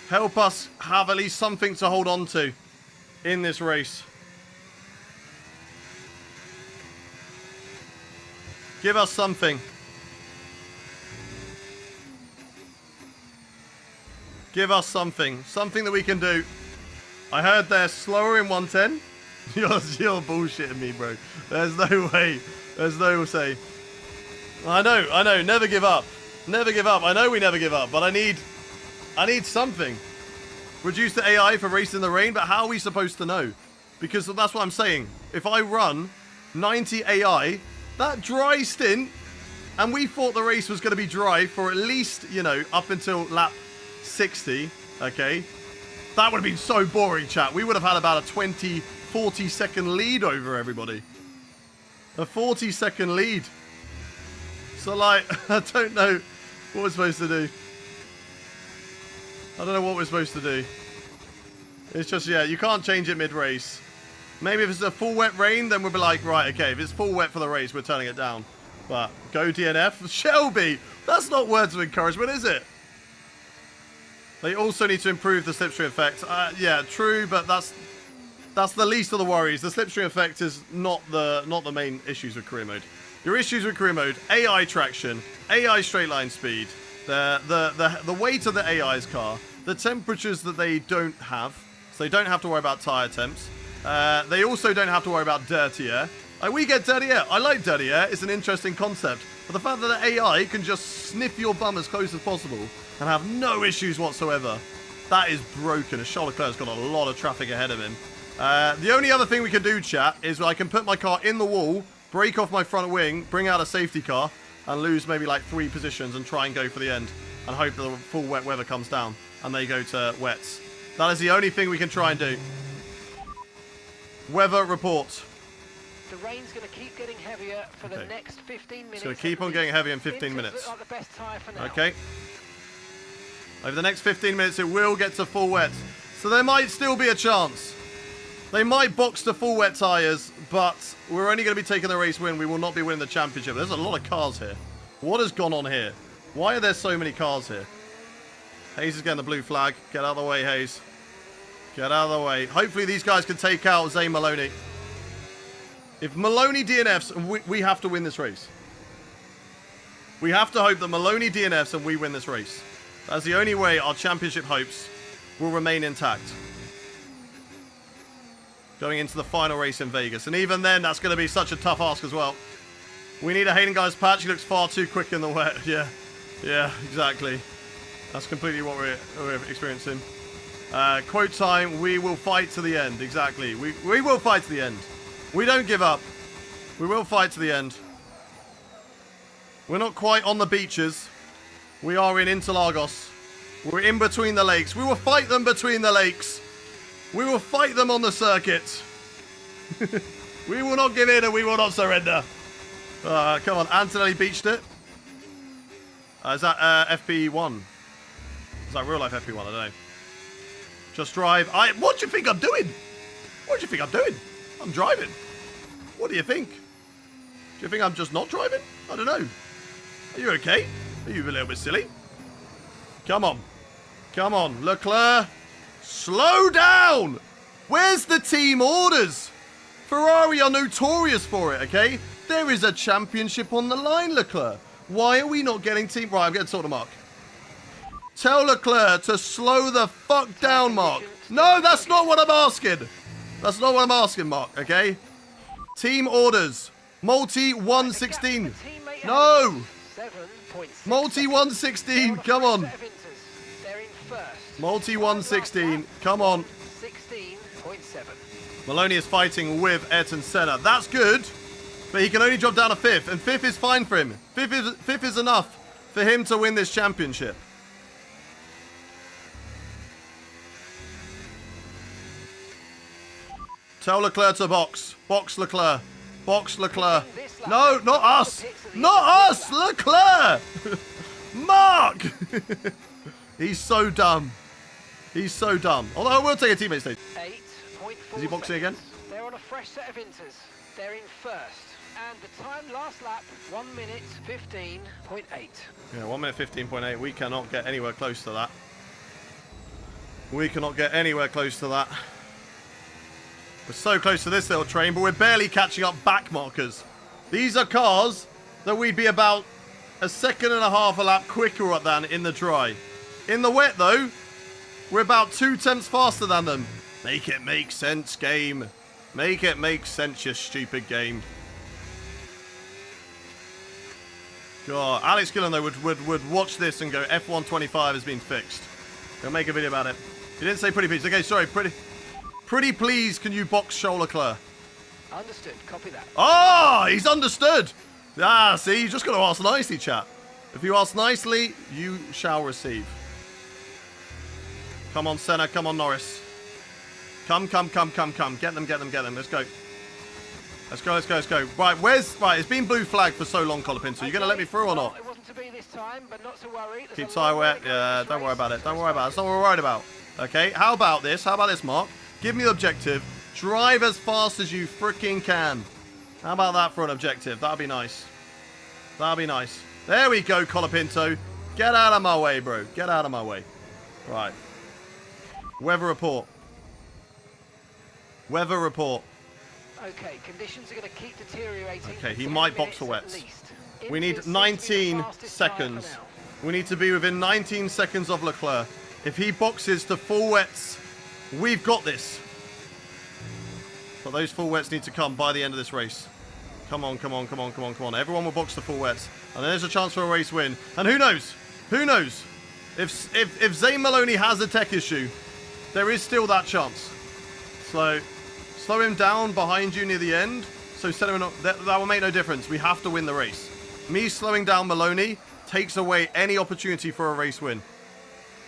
Help us have at least something to hold on to in this race. Give us something. Give us something. Something that we can do. I heard they're slower in 110. You're bullshitting me, bro. There's no way. There's no say. I know. Never give up. Never give up. I know we never give up, but I need something. Reduce the AI for Race in the Rain, but how are we supposed to know? Because that's what I'm saying. If I run 90 AI, that dry stint, and we thought the race was going to be dry for at least, you know, up until lap 60, okay? That would have been so boring, chat. We would have had about a 20, 40-second lead over everybody. A 40-second lead. So, like, I don't know what we're supposed to do. I don't know what we're supposed to do. It's just, yeah, you can't change it mid-race. Maybe if it's a full wet rain, then we'll be like, right, okay, if it's full wet for the race, we're turning it down. But go DNF. Shelby, that's not words of encouragement, is it? They also need to improve the slipstream effect. Yeah, true, but that's the least of the worries. The slipstream effect is not the main issues with career mode. Your issues with career mode: AI traction, AI straight line speed, the weight of the AI's car, the temperatures that they don't have, so they don't have to worry about tire temps. They also don't have to worry about dirty air. We get dirty air. I like dirty air. It's an interesting concept. But the fact that the AI can just sniff your bum as close as possible and have no issues whatsoever, that is broken. As Charles Leclerc's got a lot of traffic ahead of him. The only other thing we can do, chat, is I can put my car in the wall, break off my front wing, bring out a safety car, and lose maybe like 3 positions and try and go for the end. And hope that the full wet weather comes down and they go to wets. That is the only thing we can try and do. Weather report. The rain's going to keep getting heavier for the next 15 minutes. It's going to keep on getting heavier in 15 minutes. Look like the best tyre for now. Okay. Over the next 15 minutes, it will get to full wet. So there might still be a chance. They might box to full wet tyres, but we're only going to be taking the race win. We will not be winning the championship. There's a lot of cars here. What has gone on here? Why are there so many cars here? Hayes is getting the blue flag. Get out of the way, Hayes. Get out of the way. Hopefully these guys can take out Zane Maloney. If Maloney DNFs, we have to win this race. We have to hope that Maloney DNFs and we win this race. That's the only way our championship hopes will remain intact. Going into the final race in Vegas. And even then, that's going to be such a tough ask as well. We need a Hayden Guy's patch. He looks far too quick in the wet. Yeah, exactly. That's completely what we're experiencing. Quote time, we will fight to the end. Exactly. We will fight to the end. We don't give up. We will fight to the end. We're not quite on the beaches. We are in Interlagos. We're in between the lakes. We will fight them between the lakes. We will fight them on the circuit. We will not give in and we will not surrender. Come on, Antonelli beached it. Is that FP1? Is that real life FP1? I don't know. Just drive. What do you think I'm doing? What do you think I'm doing? I'm driving. What do you think? Do you think I'm just not driving? I don't know. Are you okay? Are you a little bit silly? Come on. Come on. Leclerc. Slow down. Where's the team orders? Ferrari are notorious for it, okay? There is a championship on the line, Leclerc. Why are we not getting team... Right, I'm getting to talk to Mark. Tell Leclerc to slow the fuck down, Mark. No, that's not what I'm asking. That's not what I'm asking, Mark, okay? Team orders. Multi 116. No. Multi 116, come on. Multi 116, come on. 16.7. Maloney is fighting with Ayrton Senna. That's good, but he can only drop down to 5th, and 5th is fine for him. 5th is enough for him to win this championship. Tell Leclerc to box. Box Leclerc. Box Leclerc. No, not us. Not us, Leclerc. Mark. He's so dumb. He's so dumb. Although I will take a teammate stage. 8.4. Is he boxing again? They're on a fresh set of inters. They're in first. And the time last lap, 1 minute 15.8. Yeah, 1 minute 15.8. We cannot get anywhere close to that. We cannot get anywhere close to that. We're so close to this little train, but we're barely catching up back markers. These are cars that we'd be about a 1.5 seconds a lap quicker than in the dry. In the wet, though, we're about 2 tenths faster than them. Make it make sense, game. Make it make sense, you stupid game. God, Alex Gillen, though, would watch this and go, F125 has been fixed. He'll make a video about it. He didn't say pretty please. Okay, sorry, pretty please, can you box Charles Leclerc? Understood. Copy that. Ah, he's understood. Ah, see, you just got to ask nicely, chat. If you ask nicely, you shall receive. Come on, Senna. Come on, Norris. Come. Get them. Let's go. Let's go. Right, it's been blue flag for so long, Colapinto. You going to let me through or not? It wasn't to be this time, but not to worry. Keep tire wet. Yeah, don't worry about it. Don't worry about it. That's not what we're worried about. Okay, how about this? Mark? Give me the objective. Drive as fast as you freaking can. How about that for an objective? That'd be nice. There we go, Colapinto. Get out of my way, bro. Get out of my way. Right. Weather report. Okay, conditions are going to keep deteriorating. Okay, he might box for wets. We need 19 seconds. We need to be within 19 seconds of Leclerc. If he boxes to full wets, we've got this. But those full wets need to come by the end of this race. Come on. Everyone will box to full wets. And there's a chance for a race win. And who knows? If Zane Maloney has a tech issue, there is still that chance. So, slow him down behind you near the end. So that will make no difference. We have to win the race. Me slowing down Maloney takes away any opportunity for a race win.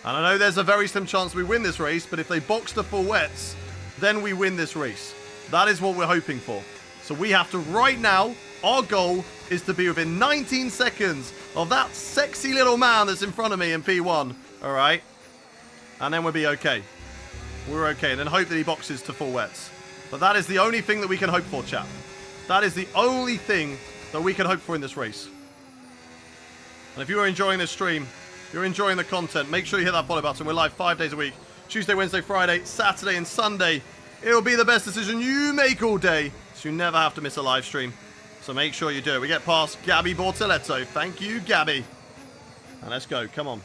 And I know there's a very slim chance we win this race, but if they box to full wets, then we win this race. That is what we're hoping for. So we have to, right now, our goal is to be within 19 seconds of that sexy little man that's in front of me in P1. All right? And then we'll be okay. We're okay. And then hope that he boxes to full wets. But that is the only thing that we can hope for, chap. That is the only thing that we can hope for in this race. And if you are enjoying this stream, you're enjoying the content, make sure you hit that follow button. We're live 5 days a week. Tuesday, Wednesday, Friday, Saturday and Sunday. It'll be the best decision you make all day, so you never have to miss a live stream. So make sure you do it. We get past Gabby Bortoletto. Thank you, Gabby. And let's go. Come on.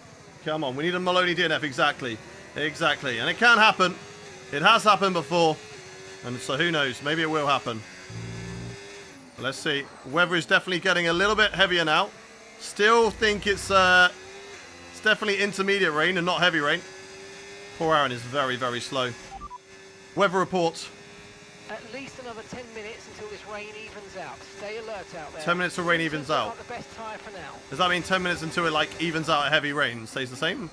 We need a Maloney DNF. Exactly. And it can happen. It has happened before. And so who knows? Maybe it will happen. Let's see. Weather is definitely getting a little bit heavier now. Still think it's definitely intermediate rain and not heavy rain. Poor Aaron is very, very slow. Weather report. At least another 10 minutes until this rain evens out. Stay alert out there. 10 minutes till rain evens out. The best tire for now. Does that mean 10 minutes until it like evens out at heavy rain? Stays the same?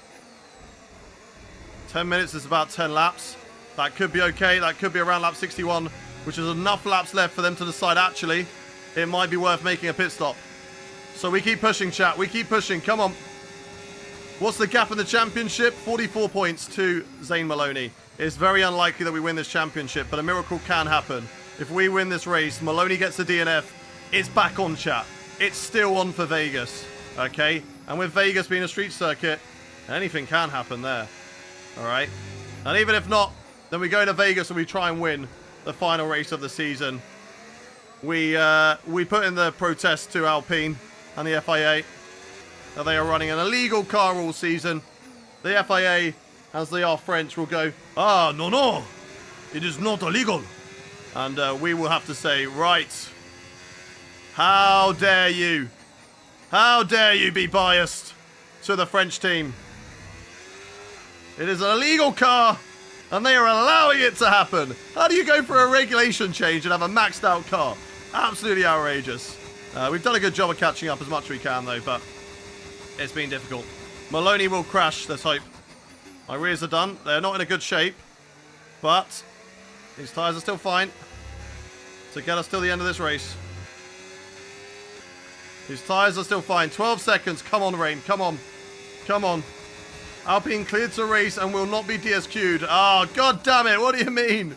10 minutes is about 10 laps. That could be okay. That could be around lap 61, which is enough laps left for them to decide actually it might be worth making a pit stop. So we keep pushing, chat. We keep pushing. Come on. What's the gap in the championship? 44 points to Zane Maloney. It's very unlikely that we win this championship, but a miracle can happen. If we win this race, Maloney gets the DNF, it's back on, chat. It's still on for Vegas, okay? And with Vegas being a street circuit, anything can happen there, all right? And even if not, Then we go to Vegas and we try and win the final race of the season. We put in the protest to Alpine and the FIA that they are running an illegal car all season. The FIA, as they are French, will go, "Ah, no, it is not illegal." And we will have to say, right, how dare you? How dare you be biased to the French team? It is an illegal car, and they are allowing it to happen. How do you go for a regulation change and have a maxed out car? Absolutely outrageous. We've done a good job of catching up as much as we can, though, but it's been difficult. Maloney will crash, let's hope. My rears are done. They're not in a good shape, but these tyres are still fine to get us till the end of this race. These tyres are still fine. 12 seconds. Come on, Rain. Come on. Come on. Alpine cleared to race and will not be DSQ'd. Oh, god damn it. What do you mean?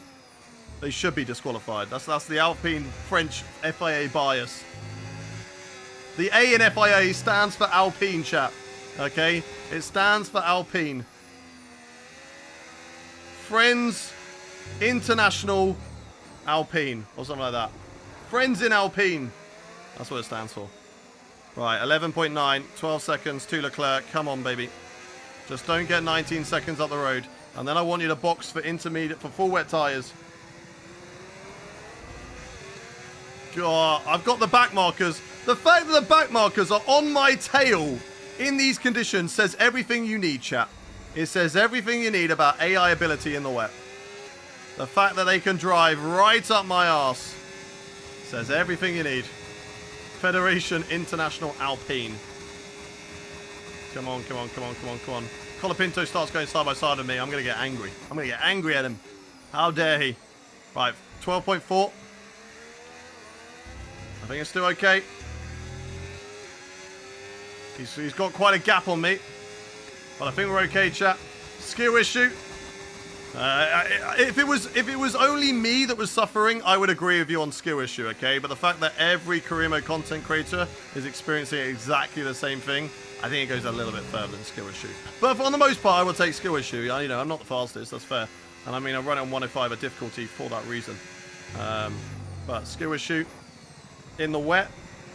They should be disqualified. That's the Alpine French FIA bias. The A in FIA stands for Alpine, chap. Okay? It stands for Alpine. Friends International Alpine. Or something like that. Friends in Alpine. That's what it stands for. Right, 11.9. 12 seconds to Leclerc. Come on, baby. Just don't get 19 seconds up the road. And then I want you to box for intermediate, for full wet tyres. God, I've got the back markers. The fact that the back markers are on my tail in these conditions says everything you need, chat. It says everything you need about AI ability in the wet. The fact that they can drive right up my arse says everything you need. Federation International Alpine. Come on, come on, come on, come on, come on. Colapinto starts going side by side with me. I'm going to get angry. I'm going to get angry at him. How dare he? Right, 12.4. I think it's still okay. He's got quite a gap on me. But I think we're okay, chat. Skill issue. If it was only me that was suffering, I would agree with you on skill issue, okay? But the fact that every career mode content creator is experiencing exactly the same thing, I think it goes a little bit further than skill issue. But on the most part, I would take skill issue. You know, I'm not the fastest, that's fair. And I mean, I run it on 105 at difficulty for that reason. But skill issue in the wet,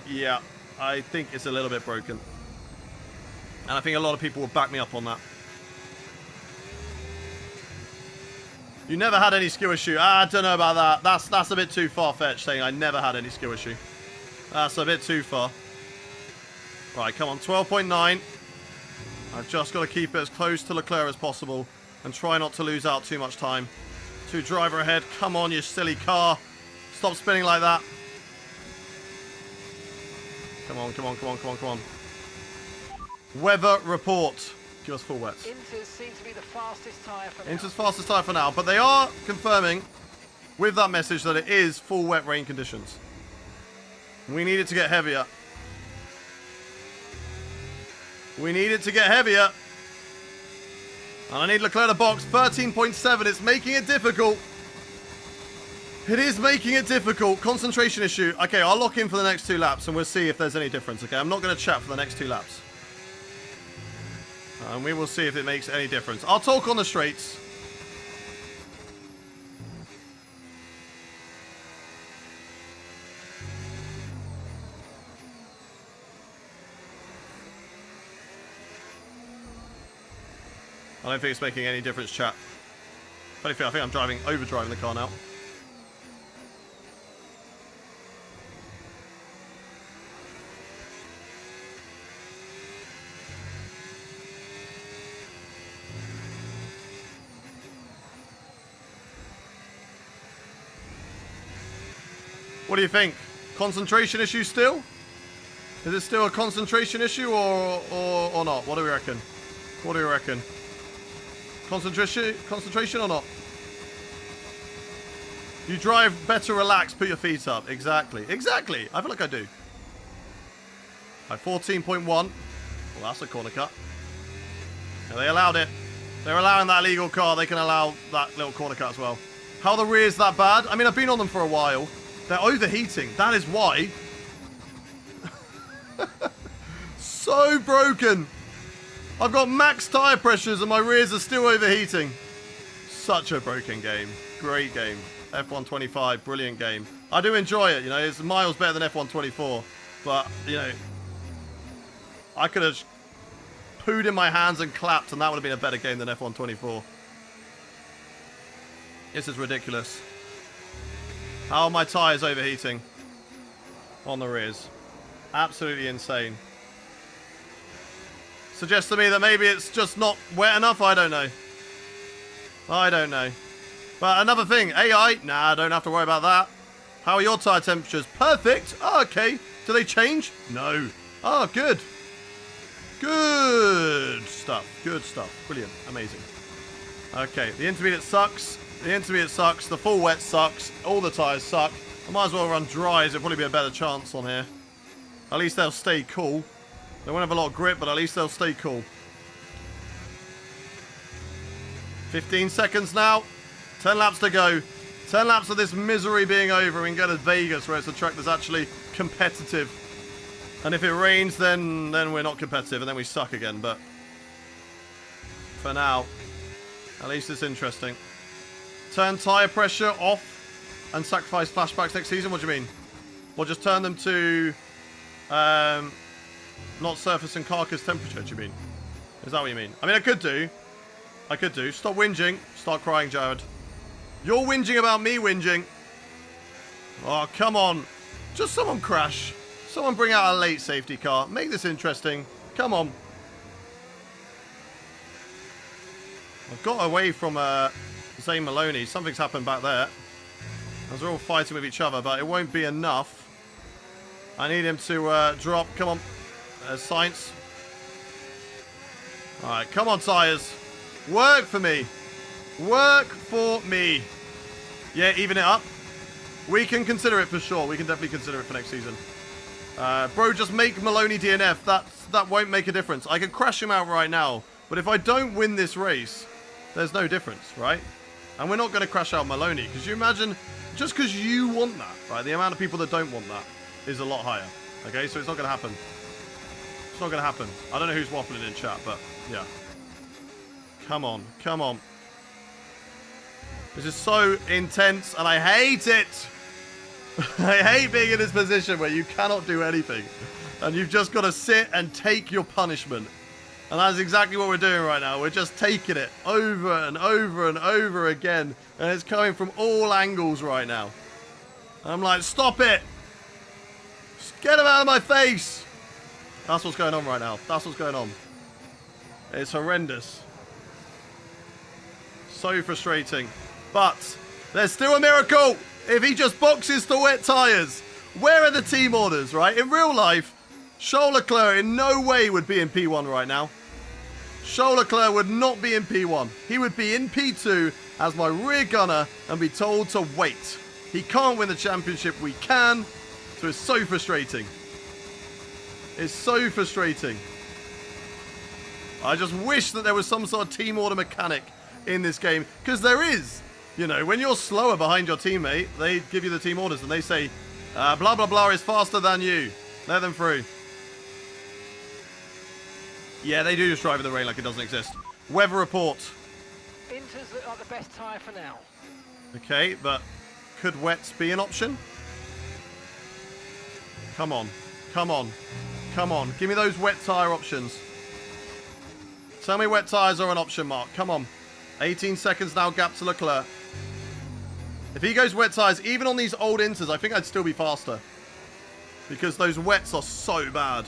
yeah, I think it's a little bit broken. And I think a lot of people will back me up on that. You never had any skill issue. I don't know about that. That's a bit too far-fetched, saying I never had any skill issue. That's a bit too far. Right, come on, 12.9. I've just got to keep it as close to Leclerc as possible and try not to lose out too much time. Two driver ahead. Come on, you silly car. Stop spinning like that. Come on, come on, come on, come on, come on. Weather report. Give us full wets. Inter's seems to be the fastest tyre for now. Inter's fastest tyre for now, but they are confirming with that message that it is full wet rain conditions. We need it to get heavier. We need it to get heavier. And I need Leclerc to box. 13.7. It's making it difficult. It is making it difficult. Concentration issue. Okay, I'll lock in for the next 2 laps and we'll see if there's any difference. Okay, I'm not going to chat for the next 2 laps. And we will see if it makes any difference. I'll talk on the straights. I don't think it's making any difference, chat. Funny thing, I think I'm overdriving the car now. What do you think? Concentration issue still? Is it still a concentration issue or not? What do we reckon? What do we reckon? Concentration or not? You drive better relaxed, put your feet up. Exactly. Exactly. I feel like I do. Right, 14.1. Well, that's a corner cut. Yeah, they allowed it. They're allowing that illegal car. They can allow that little corner cut as well. How are the rears that bad? I mean, I've been on them for a while. They're overheating. That is why. So broken. I've got max tyre pressures and my rears are still overheating. Such a broken game. Great game. F125, brilliant game. I do enjoy it, you know, it's miles better than F124. But, you know, I could have pooed in my hands and clapped and that would have been a better game than F124. This is ridiculous. How are my tyres overheating? On the rears. Absolutely insane. Suggests to me that maybe it's just not wet enough. I don't know. I don't know. But another thing. AI. Nah, I don't have to worry about that. How are your tyre temperatures? Perfect. Oh, okay. Do they change? No. Oh, good. Good stuff. Good stuff. Brilliant. Amazing. Okay. The intermediate sucks. The intermediate sucks. The full wet sucks. All the tyres suck. I might as well run dries. It'll probably be a better chance on here. At least they'll stay cool. They won't have a lot of grip, but at least they'll stay cool. 15 seconds now. 10 laps to go. 10 laps of this misery being over. We can go to Vegas, where it's a track that's actually competitive. And if it rains, then we're not competitive, and then we suck again. But for now, at least it's interesting. Turn tyre pressure off and sacrifice flashbacks next season? What do you mean? Or just turn them to... not surface and carcass temperature, do you mean? Is that what you mean? I mean, I could do. I could do. Stop whinging. Start crying, Jared. You're whinging about me whinging. Oh, come on. Just someone crash. Someone bring out a late safety car. Make this interesting. Come on. I've got away from Zane Maloney. Something's happened back there. As they're all fighting with each other, but it won't be enough. I need him to drop. Come on. Science. Alright, come on, tyres. Work for me. Work for me. Yeah, even it up. We can consider it for sure. We can definitely consider it for next season. Bro, just make Maloney DNF. That won't make a difference. I could crash him out right now. But if I don't win this race, there's no difference, right? And we're not going to crash out Maloney. Because you imagine, just because you want that, right? The amount of people that don't want that is a lot higher. Okay, so it's not going to happen. It's not going to happen. I don't know who's waffling in chat, but yeah. Come on. Come on. This is so intense, and I hate it. I hate being in this position where you cannot do anything. And you've just got to sit and take your punishment. And that's exactly what we're doing right now. We're just taking it over and over and over again. And it's coming from all angles right now. And I'm like, stop it. Just get him out of my face. That's what's going on right now. That's what's going on. It's horrendous. So frustrating. But there's still a miracle if he just boxes to wet tyres. Where are the team orders, right? In real life, Charles Leclerc in no way would be in P1 right now. Charles Leclerc would not be in P1. He would be in P2 as my rear gunner and be told to wait. He can't win the championship. We can. So it's so frustrating. It's so frustrating. I just wish that there was some sort of team order mechanic in this game. Because there is. You know, when you're slower behind your teammate, they give you the team orders and they say, blah, blah, blah is faster than you. Let them through. Yeah, they do just drive in the rain like it doesn't exist. Weather report. Inters look like the best tyre for now. Okay, but could wets be an option? Come on. Come on. Come on. Give me those wet tyre options. Tell me wet tyres are an option, Mark. Come on. 18 seconds now, gap to Leclerc. If he goes wet tyres, even on these old inters, I think I'd still be faster. Because those wets are so bad.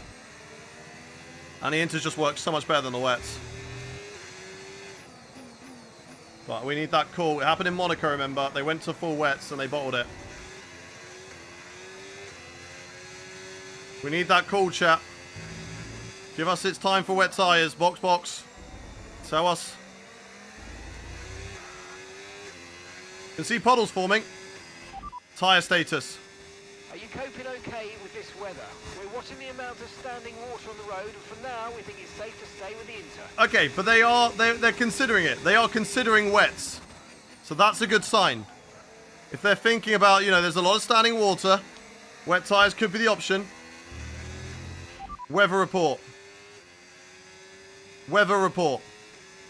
And the inters just work so much better than the wets. But we need that call. It happened in Monaco, remember? They went to full wets and they bottled it. We need that call, chat. Give us it's time for wet tyres. Box, box. Tell us. You can see puddles forming. Tyre status. Are you coping okay with this weather? We're watching the amount of standing water on the road, and for now, we think it's safe to stay with the Inter. Okay, but they're considering it. They are considering wets. So that's a good sign. If they're thinking about, you know, there's a lot of standing water, wet tyres could be the option. Weather report. Weather report.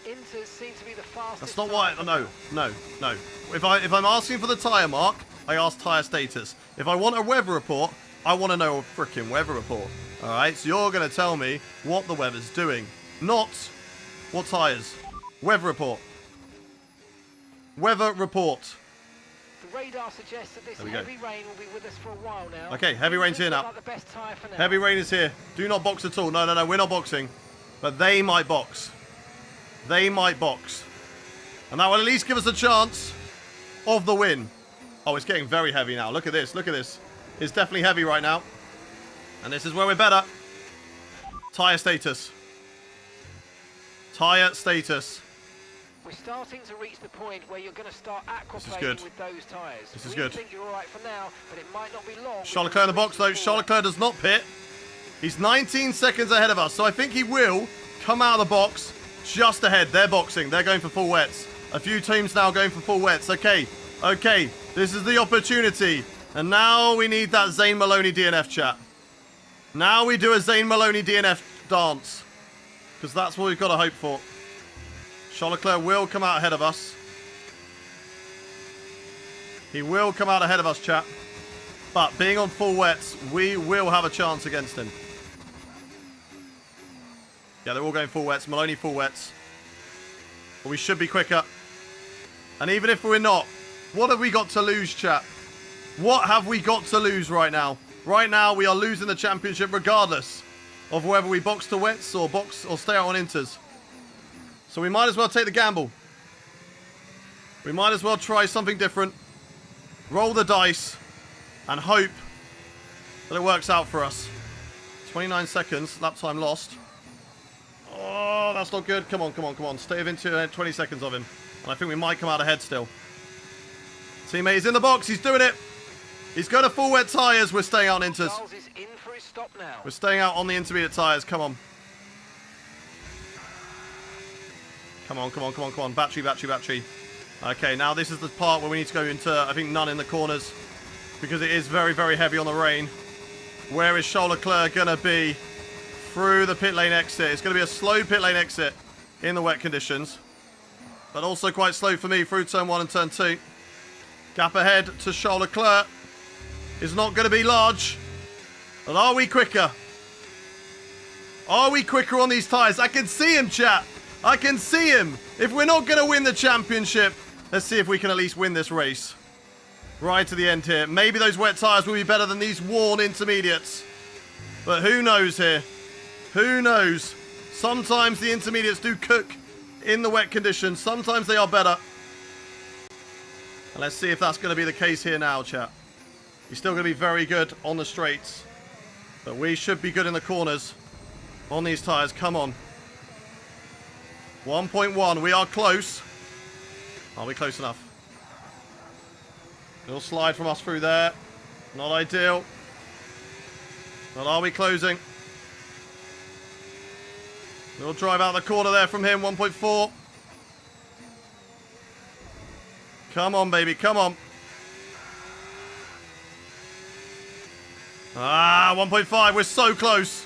Inters seem to be the fastest. That's not why. No. If I'm asking for the tyre mark, I ask tyre status. If I want a weather report, I want to know a freaking weather report. All right. So you're going to tell me what the weather's doing, not what tyres. Weather report. Weather report. The radar suggests that this heavy rain will be with us for a while now. Okay, heavy rain's here now. Like the best tyre for now. Heavy rain is here. Do not box at all. No, we're not boxing. But they might box. They might box. And that will at least give us a chance of the win. Oh, it's getting very heavy now. Look at this. Look at this. It's definitely heavy right now. And this is where we're better. Tyre status. Tyre status. We're starting to reach the point where you're going to start This is aquaplaning good. with those tyres. This is we good. think you're all right for now, but it might not be long. Charles Leclerc in the box though. Charles Leclerc does not pit. He's 19 seconds ahead of us. So I think he will come out of the box just ahead. They're boxing. They're going for full wets. A few teams now going for full wets. Okay. This is the opportunity. And now we need that Zane Maloney DNF chat. Now we do a Zane Maloney DNF dance. Because that's what we've got to hope for. Charles Leclerc will come out ahead of us. He will come out ahead of us, chat. But being on full wets, we will have a chance against him. Yeah, they're all going full wets. Maloney full wets. But we should be quicker. And even if we're not, what have we got to lose, chat? What have we got to lose right now? Right now, we are losing the championship regardless of whether we box to wets or stay out on inters. So we might as well take the gamble. We might as well try something different. Roll the dice and hope that it works out for us. 29 seconds, lap time lost. Oh, that's not good. Come on. Stay within 20 seconds of him. And I think we might come out ahead still. Teammate is in the box. He's doing it. He's got a full wet tyres. We're staying out on inters. Charles is in for his stop now. We're staying out on the intermediate tyres. Come on. Come on. Battery. Okay, now this is the part where we need to go into, I think, none in the corners. Because it is very, very heavy on the rain. Where is Charles Leclerc going to be? Through the pit lane exit. It's going to be a slow pit lane exit in the wet conditions. But also quite slow for me through turn 1 and turn 2. Gap ahead to Charles Leclerc is not going to be large. But are we quicker? Are we quicker on these tyres? I can see him, chat. I can see him. If we're not going to win the championship, let's see if we can at least win this race. Right to the end here. Maybe those wet tyres will be better than these worn intermediates. But who knows here? Who knows? Sometimes the intermediates do cook in the wet conditions. Sometimes they are better. And let's see if that's going to be the case here now, chat. He's still going to be very good on the straights. But we should be good in the corners on these tyres. Come on. 1.1. We are close. Are we close enough? Little slide from us through there. Not ideal. But are we closing? Little drive out the corner there from him. 1.4. Come on, baby. Come on. 1.5. We're so close.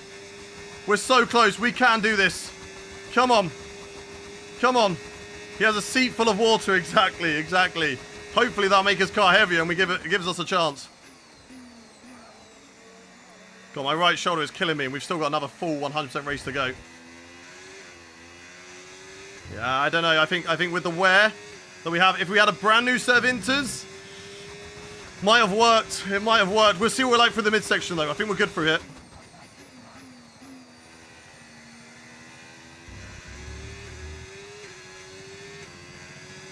We're so close. We can do this. Come on. He has a seat full of water. Exactly. Hopefully that'll make his car heavier and it gives us a chance. God, my right shoulder is killing me and we've still got another full 100% race to go. Yeah, I don't know. I think with the wear that we have, if we had a brand new set of inters, might have worked. It might have worked. We'll see what we're like for the midsection though. I think we're good through here.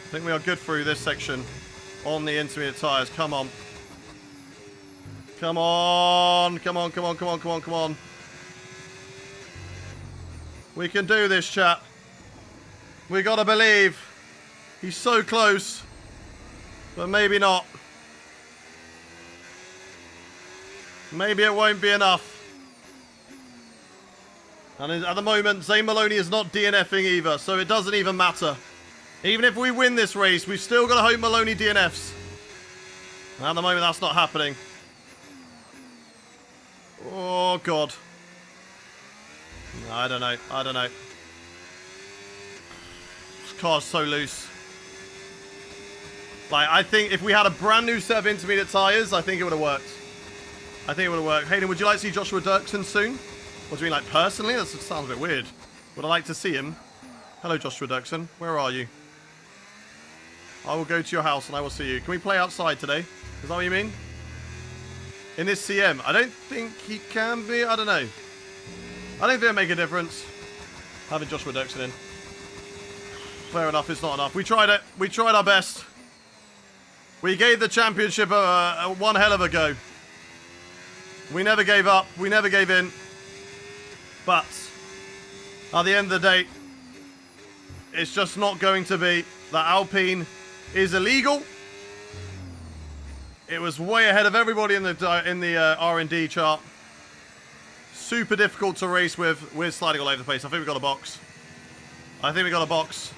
I think we are good through this section on the intermediate tyres. Come on. We can do this, chat. We gotta believe. He's so close. But maybe not. Maybe it won't be enough. And at the moment, Zane Maloney is not DNFing either, so it doesn't even matter. Even if we win this race, we've still got to hope Maloney DNFs. And at the moment, that's not happening. Oh, God. I don't know. car's so loose. Like, I think if we had a brand new set of intermediate tyres, I think it would have worked. I think it would have worked. Hayden, would you like to see Joshua Dirksen soon? What do you mean, like, personally? That sounds a bit weird. Would I like to see him? Hello, Joshua Dirksen. Where are you? I will go to your house and I will see you. Can we play outside today? Is that what you mean? In this CM? I don't think he can be. I don't know. I don't think it'll make a difference having Joshua Dirksen in. Fair enough, it's not enough. We tried it. We tried our best. We gave the championship one hell of a go. We never gave up. We never gave in. But at the end of the day, it's just not going to be. That Alpine is illegal. It was way ahead of everybody in the R&D chart. Super difficult to race with. We're sliding all over the place. I think we got a box. I think we got a box.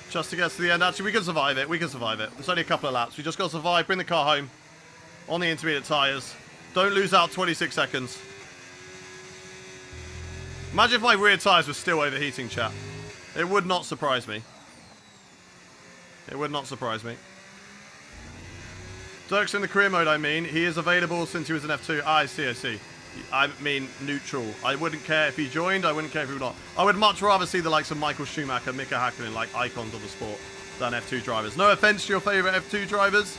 Just to get us to the end. Actually, we can survive it. We can survive it. It's only a couple of laps. We just got to survive. Bring the car home on the intermediate tyres. Don't lose out 26 seconds. Imagine if my rear tyres were still overheating, chat. It would not surprise me. It would not surprise me. Dirk's in the career mode, I mean. He is available since he was in F2. Ah, I see, I see. I mean, neutral. I wouldn't care if he joined. I wouldn't care if he would not. I would much rather see the likes of Michael Schumacher, Mika Hakkinen, like icons of the sport, than F2 drivers. No offense to your favorite F2 drivers,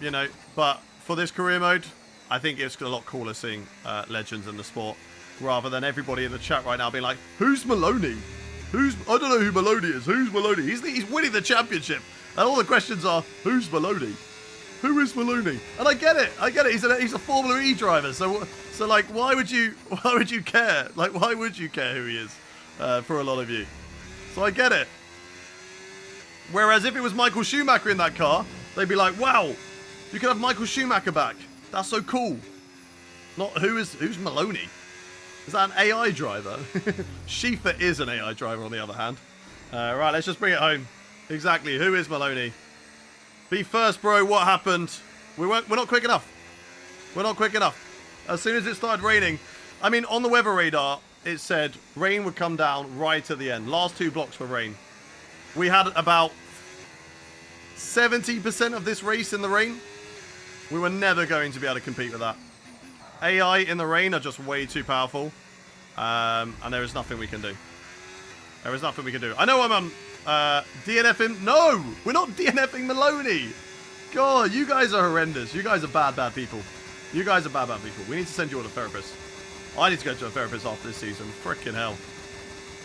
you know, but for this career mode, I think it's a lot cooler seeing legends in the sport, rather than everybody in the chat right now being like, who's Maloney? I don't know who Maloney is. Who's Maloney? He's winning the championship. And all the questions are, who's Maloney? Who is Maloney? And I get it. I get it. He's a Formula E driver. So like, why would you care? Like, why would you care who he is? For a lot of you. So I get it. Whereas if it was Michael Schumacher in that car, they'd be like, wow, you can have Michael Schumacher back. That's so cool. Not who's Maloney? Is that an AI driver? Schiefer is an AI driver, on the other hand. Right, let's just bring it home. Exactly. Who is Maloney? Be first, bro. What happened? We're not quick enough. We're not quick enough. As soon as it started raining, I mean, on the weather radar, it said rain would come down right at the end. Last 2 blocks for rain. We had about 70% of this race in the rain. We were never going to be able to compete with that. AI in the rain are just way too powerful. And there is nothing we can do. There is nothing we can do. I know I'm on DNFing. No, we're not DNFing Maloney. God, you guys are horrendous. You guys are bad people. You guys are bad people. We need to send you all to a therapist. I need to go to a therapist after this season. Frickin' hell.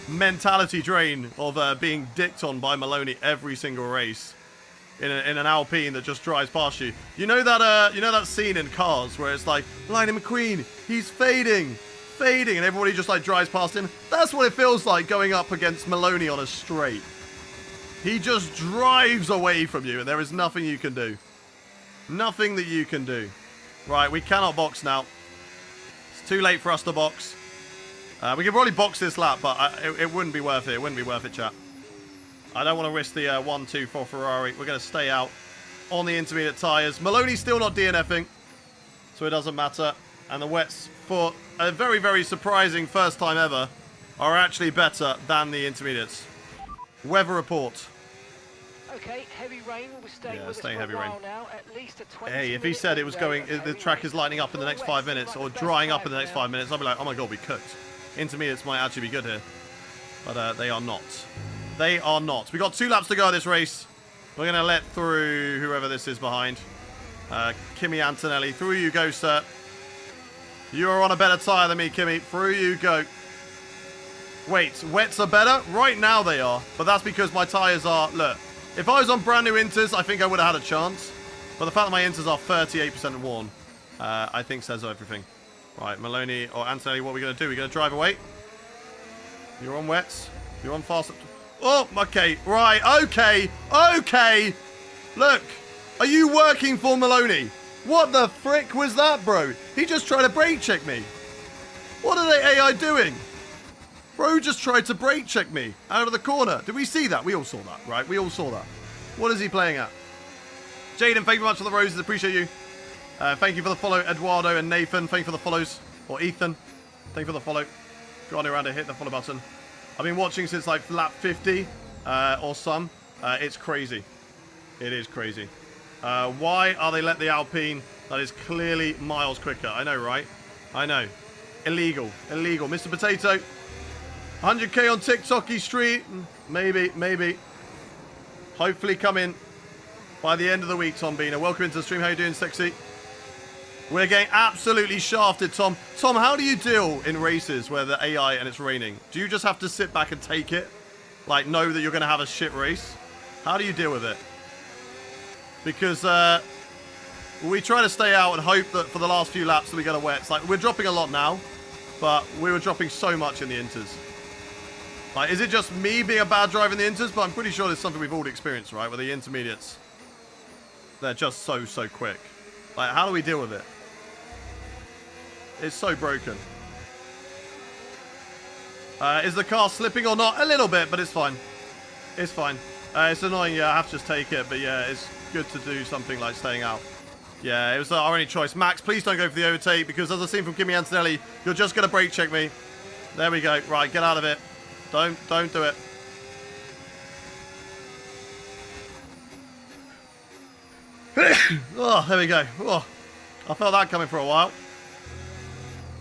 Mentality drain of being dicked on by Maloney every single race in an Alpine that just drives past you. You know that scene in Cars where it's like, Lightning McQueen, he's fading, and everybody just like drives past him. That's what it feels like going up against Maloney on a straight. He just drives away from you, and there is nothing you can do. Nothing that you can do. Right, we cannot box now. It's too late for us to box. We could probably box this lap, but it wouldn't be worth it. It wouldn't be worth it, chat. I don't want to risk the 1-2 for Ferrari. We're going to stay out on the intermediate tyres. Maloney's still not DNFing, so it doesn't matter. And the wets, for a very, very surprising first time ever, are actually better than the intermediates. Weather report. Okay, heavy rain will be staying with us for heavy a while rain. now, at least a 20 Hey, if he said it was going, the track is lightening up in the next 5 minutes, or drying up in the next 5 minutes, I'd be like, oh my god, we cooked. Intermediates might actually be good here. But they are not. They are not. We got 2 laps to go of this race. We're going to let through whoever this is behind. Kimi Antonelli. Through you go, sir. You are on a better tyre than me, Kimi. Through you go. Wait, wets are better? Right now they are. But that's because my tyres are... Look, if I was on brand new Inters, I think I would have had a chance. But the fact that my Inters are 38% worn, I think says everything. Right, Maloney or Antonelli, what are we going to do? We're going to drive away. You're on wets. You're on fast... Oh, okay. Right, okay. Okay. Look, are you working for Maloney? What the frick was that, bro? He just tried to brake check me. What are the AI doing? Bro just tried to brake check me out of the corner. Did we see that? We all saw that, right? We all saw that. What is he playing at? Jaden, thank you very much for the roses. Appreciate you. Thank you for the follow, Eduardo and Nathan. Thank you for the follows. Or Ethan. Thank you for the follow. Go on around and hit the follow button. I've been watching since like lap 50. or some. It's crazy. It is crazy. Why are they let the Alpine that is clearly miles quicker? I know, right? I know. Illegal. Illegal. Mr. Potato. 100k on TikToky Street. Maybe. Hopefully come in by the end of the week, Tom Bina. Welcome into the stream. How you doing, sexy? We're getting absolutely shafted, Tom. Tom, how do you deal in races where the AI and it's raining? Do you just have to sit back and take it? Like, know that you're going to have a shit race? How do you deal with it? Because we try to stay out and hope that for the last few laps that we get a wet. It's like, we're dropping a lot now, but we were dropping so much in the inters. Like, is it just me being a bad driver in the inters? But I'm pretty sure there's something we've all experienced, right? With the intermediates. They're just so quick. Like, how do we deal with it? It's so broken. Is the car slipping or not? A little bit, but it's fine. It's fine. It's annoying, yeah, I have to just take it. But yeah, it's good to do something like staying out. Yeah, it was our only choice. Max, please don't go for the overtake, because as I've seen from Kimi Antonelli, you're just going to brake check me. There we go. Right, get out of it. Don't do it. Oh, there we go. Oh, I felt that coming for a while.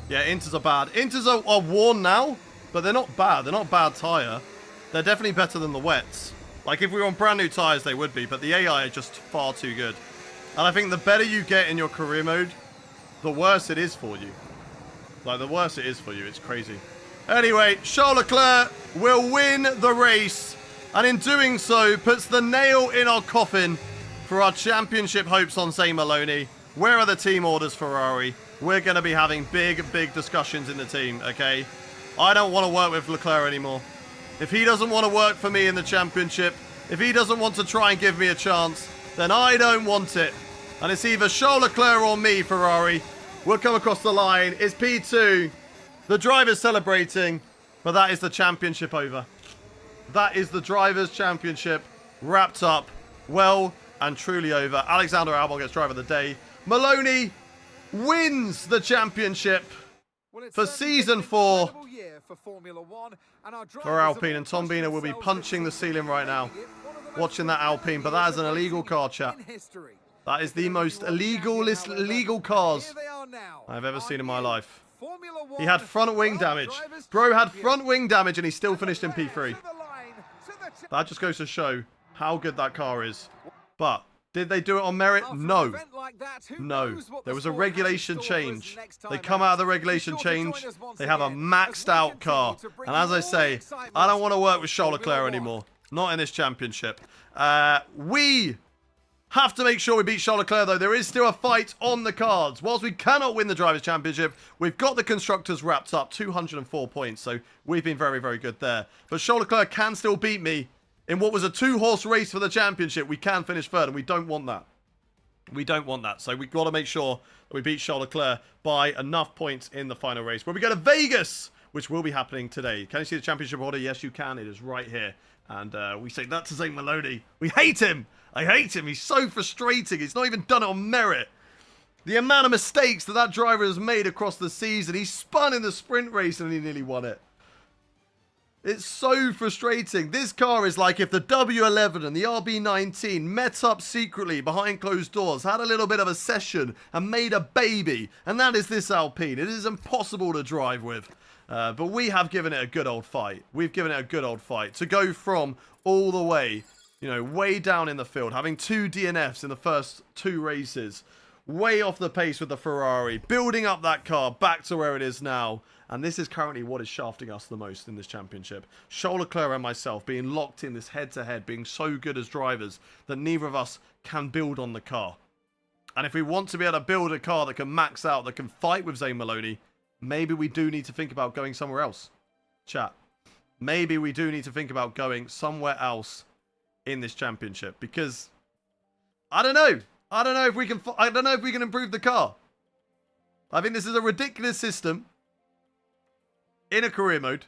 Yeah, inters are bad. Inters are worn now, but they're not bad. They're not bad tyre. They're definitely better than the wets. Like, if we were on brand new tyres, they would be, but the AI are just far too good. And I think the better you get in your career mode, the worse it is for you. Like, the worse it is for you. It's crazy. Anyway, Charles Leclerc will win the race, and in doing so, puts the nail in our coffin for our championship hopes on Zane Maloney. Where are the team orders, Ferrari? We're going to be having big discussions in the team, okay? I don't want to work with Leclerc anymore. If he doesn't want to work for me in the championship, if he doesn't want to try and give me a chance, then I don't want it. And it's either Charles Leclerc or me, Ferrari. We'll come across the line. It's P2. The driver's celebrating, but that is the championship over. That is the driver's championship wrapped up, well and truly over. Alexander Albon gets driver of the day. Maloney wins the championship for season 4 for Alpine, and Tom Bina will be punching the ceiling right now watching that Alpine, but that is an illegal car, chat. That is the most illegal cars I've ever seen in my life. He had front wing damage. Bro had front wing damage and he still finished in P3. That just goes to show how good that car is. But did they do it on merit? No. No. There was a regulation change. They come out of the regulation change. They have a maxed out car. And as I say, I don't want to work with Charles Leclerc anymore. Not in this championship. We have to make sure we beat Charles Leclerc, though. There is still a fight on the cards. Whilst we cannot win the Drivers' Championship, we've got the Constructors wrapped up. 204 points. So we've been very good there. But Charles Leclerc can still beat me. In what was a 2-horse race for the championship, we can finish third, and we don't want that. We don't want that. So we've got to make sure that we beat Charles Leclerc by enough points in the final race. Where we go to Vegas, which will be happening today. Can you see the championship order? Yes, you can. It is right here. And we say that to Zane Maloney. We hate him. I hate him. He's so frustrating. He's not even done it on merit. The amount of mistakes that driver has made across the season. He spun in the sprint race and he nearly won it. It's so frustrating. This car is like if the W11 and the RB19 met up secretly behind closed doors, had a little bit of a session and made a baby. And that is this Alpine. It is impossible to drive with. But we have given it a good old fight. We've given it a good old fight. To go from all the way, you know, way down in the field, having 2 DNFs in the first 2 races, way off the pace with the Ferrari, building up that car back to where it is now. And this is currently what is shafting us the most in this championship. Charles Leclerc and myself being locked in this head-to-head, being so good as drivers that neither of us can build on the car. And if we want to be able to build a car that can max out, that can fight with Zane Maloney, maybe we do need to think about going somewhere else. Chat. Maybe we do need to think about going somewhere else in this championship. Because, I don't know. I don't know if we can improve the car. I think this is a ridiculous system in a career mode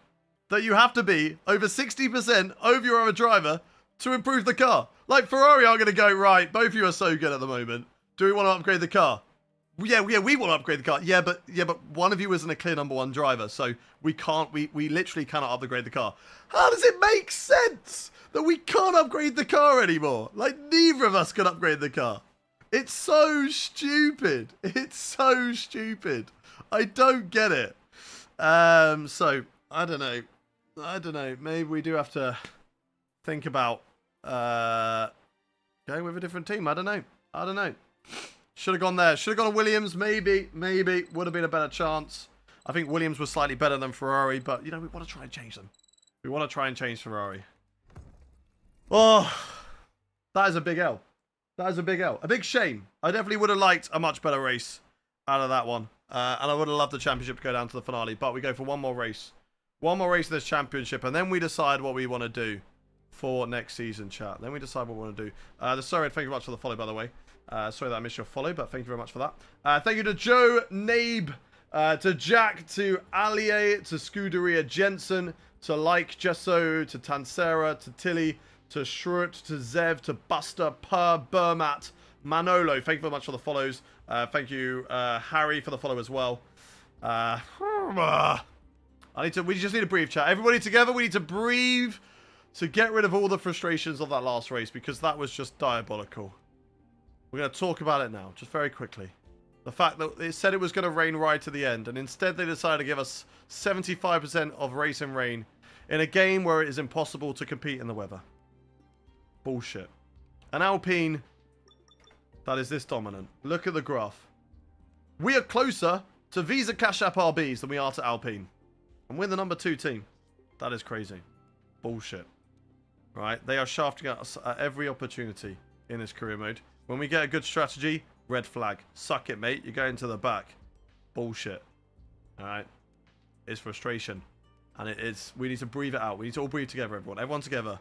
that you have to be over 60% over your other driver to improve the car. Like, Ferrari aren't going to go, right, both of you are so good at the moment. Do we want to upgrade the car? Yeah, we want to upgrade the car. Yeah, but one of you isn't a clear number one driver, so we can't. We literally cannot upgrade the car. How does it make sense that we can't upgrade the car anymore? Like, neither of us can upgrade the car. It's so stupid. It's so stupid. I don't get it. So I don't know. Maybe we do have to think about going with a different team. I don't know. Should have gone there. Should have gone to Williams. Maybe. Would have been a better chance. I think Williams was slightly better than Ferrari, but, you know, we want to try and change them. We want to try and change Ferrari. Oh, that is a big L. That is a big L. A big shame. I definitely would have liked a much better race out of that one. And I would have loved the championship to go down to the finale, but we go for one more race. One more race in this championship, and then we decide what we want to do for next season, chat. Then we decide what we want to do. Sorry, thank you very much for the follow, by the way. Sorry that I missed your follow, but thank you very much for that. Thank you to Joe, Nabe, to Jack, to Allier, to Scuderia Jensen, to Like Gesso, to Tansera, to Tilly, to Shrut, to Zev, to Buster, Per, Burmat, Manolo. Thank you very much for the follows. Thank you, Harry, for the follow as well. We just need to breathe, chat. Everybody together, we need to breathe to get rid of all the frustrations of that last race, because that was just diabolical. We're going to talk about it now, just very quickly. The fact that it said it was going to rain right to the end, and instead they decided to give us 75% of race and rain in a game where it is impossible to compete in the weather. Bullshit. An Alpine that is this dominant. Look at the graph. We are closer to Visa Cash App RBs than we are to Alpine. And we're the number 2 team. That is crazy. Bullshit. Right? They are shafting us at every opportunity in this career mode. When we get a good strategy, red flag. Suck it, mate. You're going to the back. Bullshit. Alright? It's frustration. And it is... We need to breathe it out. We need to all breathe together, everyone. Everyone together.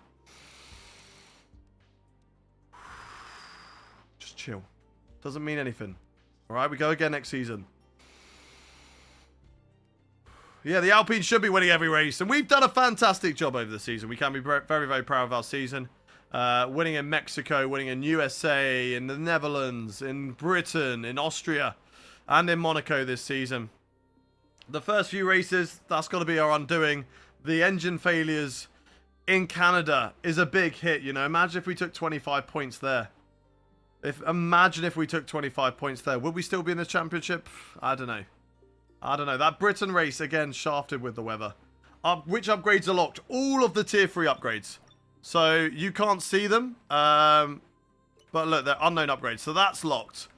Just chill. Doesn't mean anything. Alright? We go again next season. Yeah, the Alpine should be winning every race. And we've done a fantastic job over the season. We can be very, very proud of our season. Winning in Mexico, winning in USA, in the Netherlands, in Britain, in Austria, and in Monaco this season. The first few races, that's got to be our undoing. The engine failures in Canada is a big hit, you know. Imagine if we took 25 points there. Imagine if we took 25 points there. Would we still be in the championship? I don't know. That Britain race, again, shafted with the weather. Which upgrades are locked? All of the tier 3 upgrades. So, you can't see them. But look, they're unknown upgrades. So, that's locked.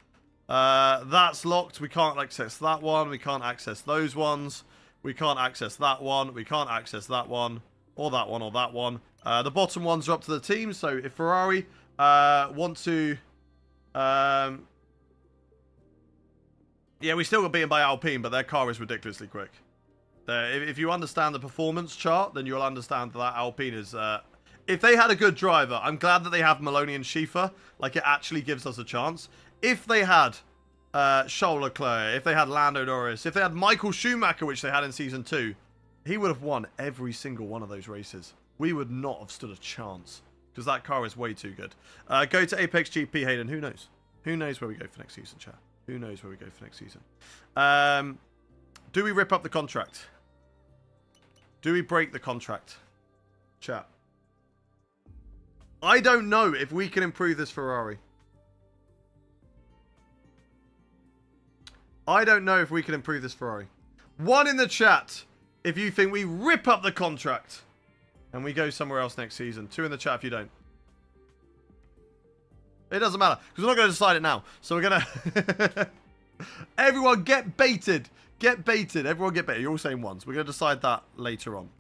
That's locked. We can't access that one. We can't access those ones. We can't access that one. We can't access that one. Or that one, or that one. The bottom ones are up to the team. So, if Ferrari want to... yeah, we still got beaten by Alpine, but their car is ridiculously quick. If you understand the performance chart, then you'll understand that Alpine is... if they had a good driver, I'm glad that they have Maloney and Schiefer. Like, it actually gives us a chance. If they had Charles Leclerc, if they had Lando Norris, if they had Michael Schumacher, which they had in Season 2, he would have won every single one of those races. We would not have stood a chance, because that car is way too good. Go to Apex GP, Hayden. Who knows? Who knows where we go for next season, chat? Who knows where we go for next season? Do we rip up the contract? Do we break the contract? Chat. I don't know if we can improve this Ferrari. I don't know if we can improve this Ferrari. 1 in the chat if you think we rip up the contract and we go somewhere else next season. 2 in the chat if you don't. It doesn't matter, because we're not going to decide it now. So we're going to... Everyone get baited. Get baited. Everyone get baited. You're all saying once. We're going to decide that later on.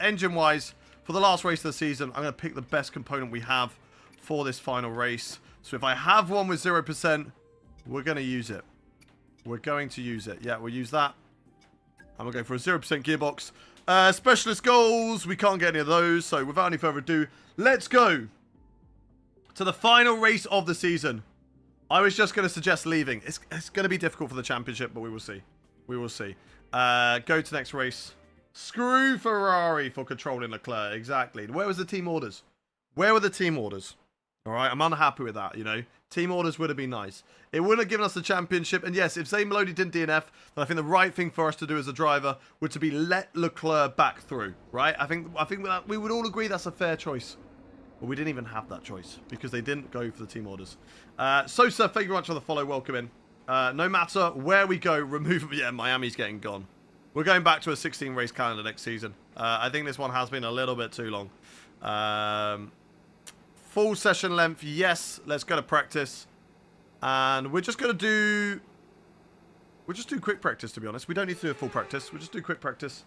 Engine-wise, for the last race of the season, I'm going to pick the best component we have for this final race. So if I have one with 0%, we're going to use it. We're going to use it. Yeah, we'll use that. And we'll go for a 0% gearbox. Specialist goals. We can't get any of those. So without any further ado, let's go to the final race of the season. I was just going to suggest leaving. It's going to be difficult for the championship, but we will see. We will see. Go to next race. Screw Ferrari for controlling Leclerc. Exactly. Where was the team orders? Where were the team orders? All right, I'm unhappy with that, you know. Team orders would have been nice. It wouldn't have given us the championship. And yes, if Zane Maloney didn't DNF, then I think the right thing for us to do as a driver would to be let Leclerc back through, right? I think we would all agree that's a fair choice. But we didn't even have that choice because they didn't go for the team orders. Sosa, thank you very much for the follow. Welcome in. No matter where we go, remove... Yeah, Miami's getting gone. We're going back to a 16 race calendar next season. I think this one has been a little bit too long. Full session length, yes. Let's go to practice. And we're just going to do... We'll just do quick practice, to be honest. We don't need to do a full practice. We'll just do quick practice.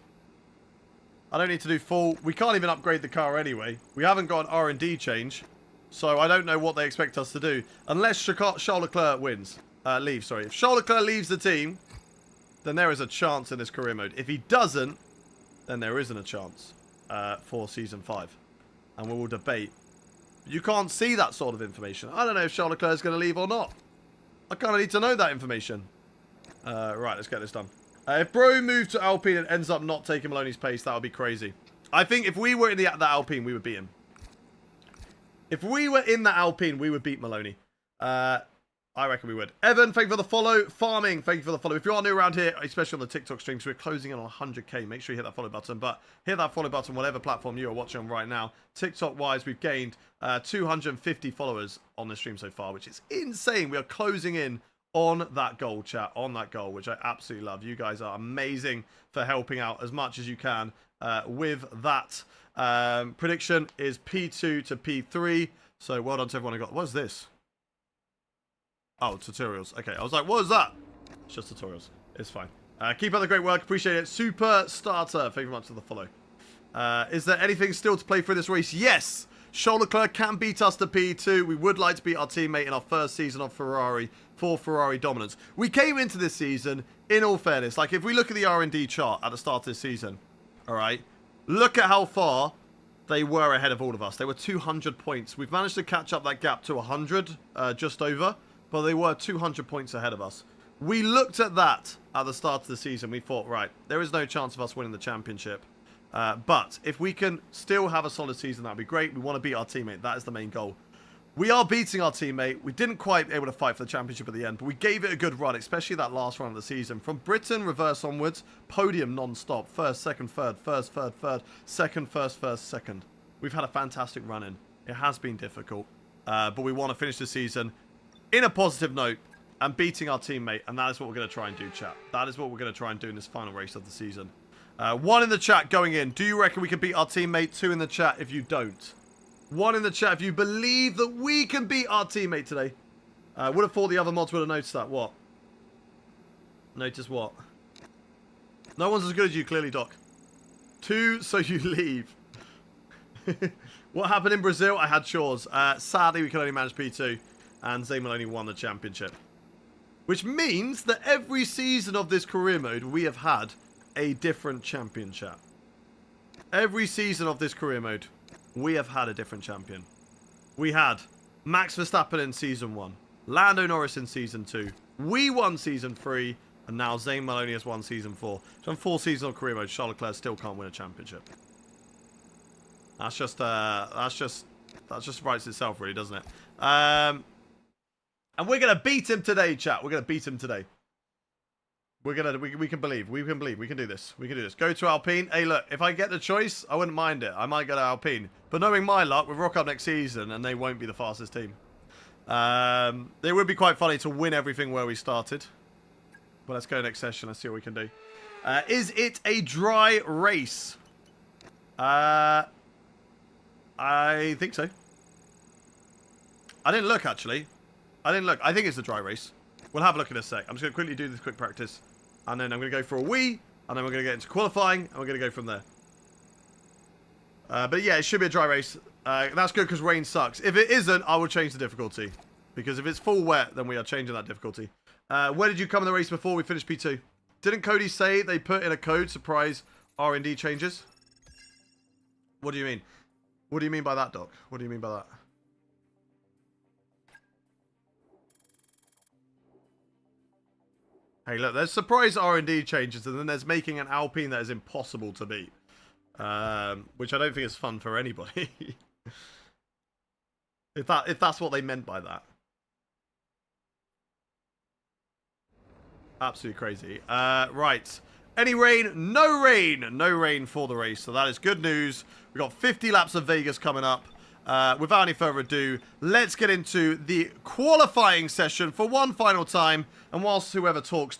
I don't need to do full... We can't even upgrade the car anyway. We haven't got an R&D change. So I don't know what they expect us to do. Unless Charles Leclerc wins. Leaves, sorry. If Charles Leclerc leaves the team, then there is a chance in this career mode. If he doesn't, then there isn't a chance for Season 5. And we will debate. You can't see that sort of information. I don't know if Charles Leclerc is going to leave or not. I kind of need to know that information. Right, let's get this done. If Bro moved to Alpine and ends up not taking Maloney's pace, that would be crazy. I think if we were in that Alpine, we would beat him. If we were in that Alpine, we would beat Maloney. I reckon we would. Evan, thank you for the follow. Farming, thank you for the follow. If you are new around here, especially on the TikTok streams, we're closing in on 100k. Make sure you hit that follow button. But hit that follow button, whatever platform you are watching on right now. TikTok-wise, we've gained 250 followers on the stream so far, which is insane. We are closing in on that goal, chat. On that goal, which I absolutely love. You guys are amazing for helping out as much as you can with that. Prediction is P2 to P3. So well done to everyone who got... What is this? Oh, tutorials. Okay, I was like, what is that? It's just tutorials. It's fine. Keep up the great work. Appreciate it. Super Starter. Thank you very much for the follow. Is there anything still to play for this race? Yes! Charles Leclerc can beat us to P2. We would like to beat our teammate in our first season of Ferrari for Ferrari dominance. We came into this season, in all fairness, like if we look at the R&D chart at the start of this season, all right, look at how far they were ahead of all of us. They were 200 points. We've managed to catch up that gap to 100, just over. But they were 200 points ahead of us. We looked at that at the start of the season. We thought, right, there is no chance of us winning the championship. But if we can still have a solid season, that would be great. We want to beat our teammate. That is the main goal. We are beating our teammate. We didn't quite be able to fight for the championship at the end, but we gave it a good run, especially that last run of the season. From Britain, reverse onwards, podium non-stop. First, second, third, first, third, second, first, second. We've had a fantastic run in. It has been difficult, but we want to finish the season in a positive note and beating our teammate, and that is what we're going to try and do, chat. That is what we're going to try and do in this final race of the season. 1 in the chat going in. Do you reckon we can beat our teammate? 2 in the chat if you don't. 1 in the chat if you believe that we can beat our teammate today. Would have thought the other mods would have noticed that. What? Notice what? No one's as good as you, clearly, Doc. 2, so you leave. What happened in Brazil? I had chores. Sadly, we can only manage P2. And Zane Maloney won the championship. Which means that every season of this career mode, we have had a different champion, chat. Every season of this career mode, we have had a different champion. We had Max Verstappen in Season 1. Lando Norris in Season 2. We won Season 3. And now Zane Maloney has won Season 4. So in 4 seasons of career mode, Charles Leclerc still can't win a championship. That just writes itself, really, doesn't it? And we're going to beat him today, chat. We're going to beat him today. We can believe. We can believe. We can do this. We can do this. Go to Alpine. Hey, look, if I get the choice, I wouldn't mind it. I might go to Alpine. But knowing my luck, we'll rock up next season and they won't be the fastest team. It would be quite funny to win everything where we started. But let's go next session. Let's see what we can do. Is it a dry race? I think so. I didn't look, actually. I didn't look. I think it's a dry race. We'll have a look in a sec. I'm just going to quickly do this quick practice. And then I'm going to go for a wee. And then we're going to get into qualifying. And we're going to go from there. But yeah, it should be a dry race. That's good because rain sucks. If it isn't, I will change the difficulty. Because if it's full wet, then we are changing that difficulty. Where did you come in the race before we finished P2? Didn't Cody say they put in a code surprise R&D changes? What do you mean? What do you mean by that, Doc? What do you mean by that? Hey, look, there's surprise R&D changes, and then there's making an Alpine that is impossible to beat. Which I don't think is fun for anybody. if that's what they meant by that. Absolutely crazy. Right. Any rain? No rain. No rain for the race. So that is good news. We've got 50 laps of Vegas coming up. Without any further ado, let's get into the qualifying session for one final time. And whilst whoever talks,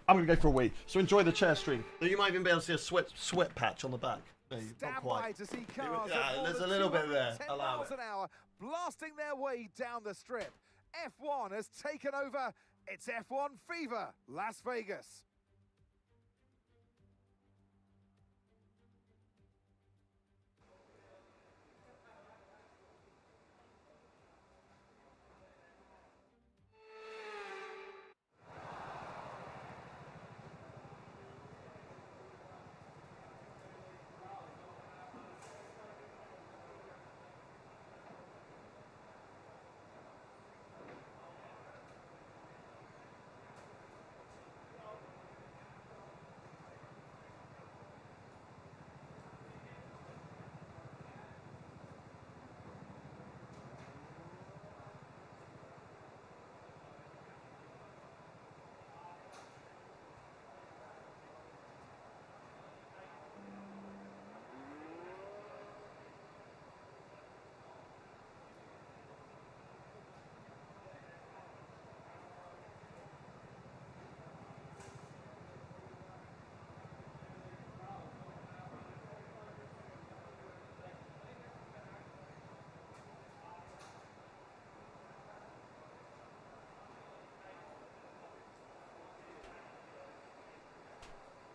I'm going to go for a wee. So enjoy the chair stream. You might even be able to see a sweat patch on the back. No, not quite. To see cars Yeah, there's a little bit there. Allow it. an hour, blasting their way down the strip. F1 has taken over. It's F1 Fever, Las Vegas.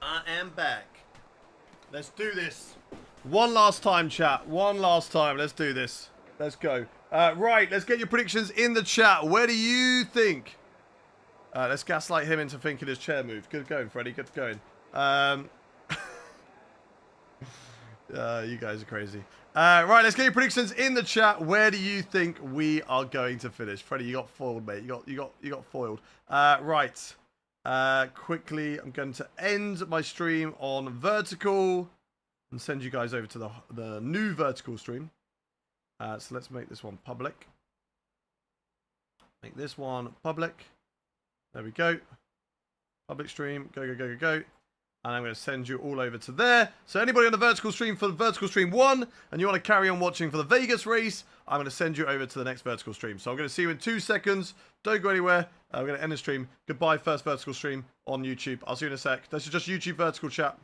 I am back. Let's do this. One last time, chat. One last time. Let's do this. Let's go. Right, let's get your predictions in the chat. Where do you think? Let's gaslight him into thinking his chair moved. Good going, Freddie. Good going. You guys are crazy. Right, let's get your predictions in the chat. Where do you think we are going to finish? Freddie, you got foiled, mate. You got foiled. Right. Quickly, I'm going to end my stream on vertical and send you guys over to the new vertical stream. So let's make this one public. Make this one public. There we go. Public stream. Go. And I'm going to send you all over to there. So anybody on the vertical stream for the vertical stream 1 and you want to carry on watching for the Vegas race, I'm going to send you over to the next vertical stream. So I'm going to see you in 2 seconds. Don't go anywhere. We're going to end the stream. Goodbye, first vertical stream on YouTube. I'll see you in a sec. This is just YouTube vertical, chat.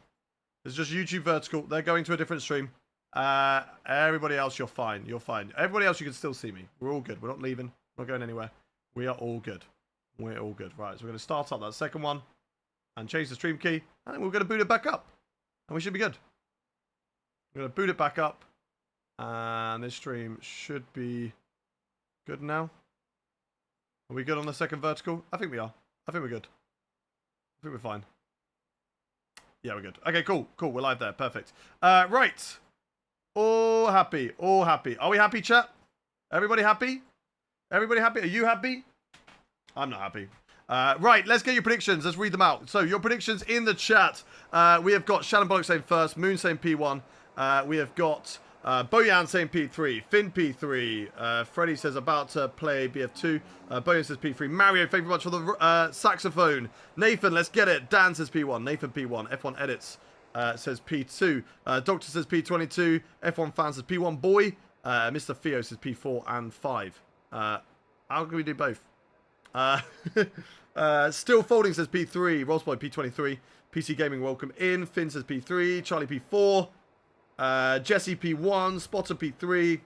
This is just YouTube vertical. They're going to a different stream. Everybody else, you're fine. You're fine. Everybody else, you can still see me. We're all good. We're not leaving. We're not going anywhere. We are all good. We're all good. Right, so we're going to start up that second one and change the stream key. And then we're going to boot it back up. And we should be good. We're going to boot it back up. And this stream should be good now. Are we good on the second vertical? I think we are. I think we're good. I think we're fine. Yeah, we're good. Okay, cool. Cool. We're live there. Perfect. Right. All happy. All happy. Are we happy, chat? Everybody happy? Everybody happy? Are you happy? I'm not happy. Right, let's get your predictions. Let's read them out. So, your predictions in the chat. We have got Shannon Bullock saying first, Moon saying P1. We have got Boyan saying P3, Finn P3, Freddie says about to play BF2, Boyan says P3, Mario, thank you very much for the saxophone, Nathan, let's get it, Dan says P1, Nathan P1, F1 Edits says P2, Doctor says P22, F1 Fan says P1 Boy, Mr. Theo says P4 and 5. How can we do both? Still Folding says P3, Rollsboy P23, PC Gaming welcome in, Finn says P3, Charlie P4, Jesse P1, Spotter P3,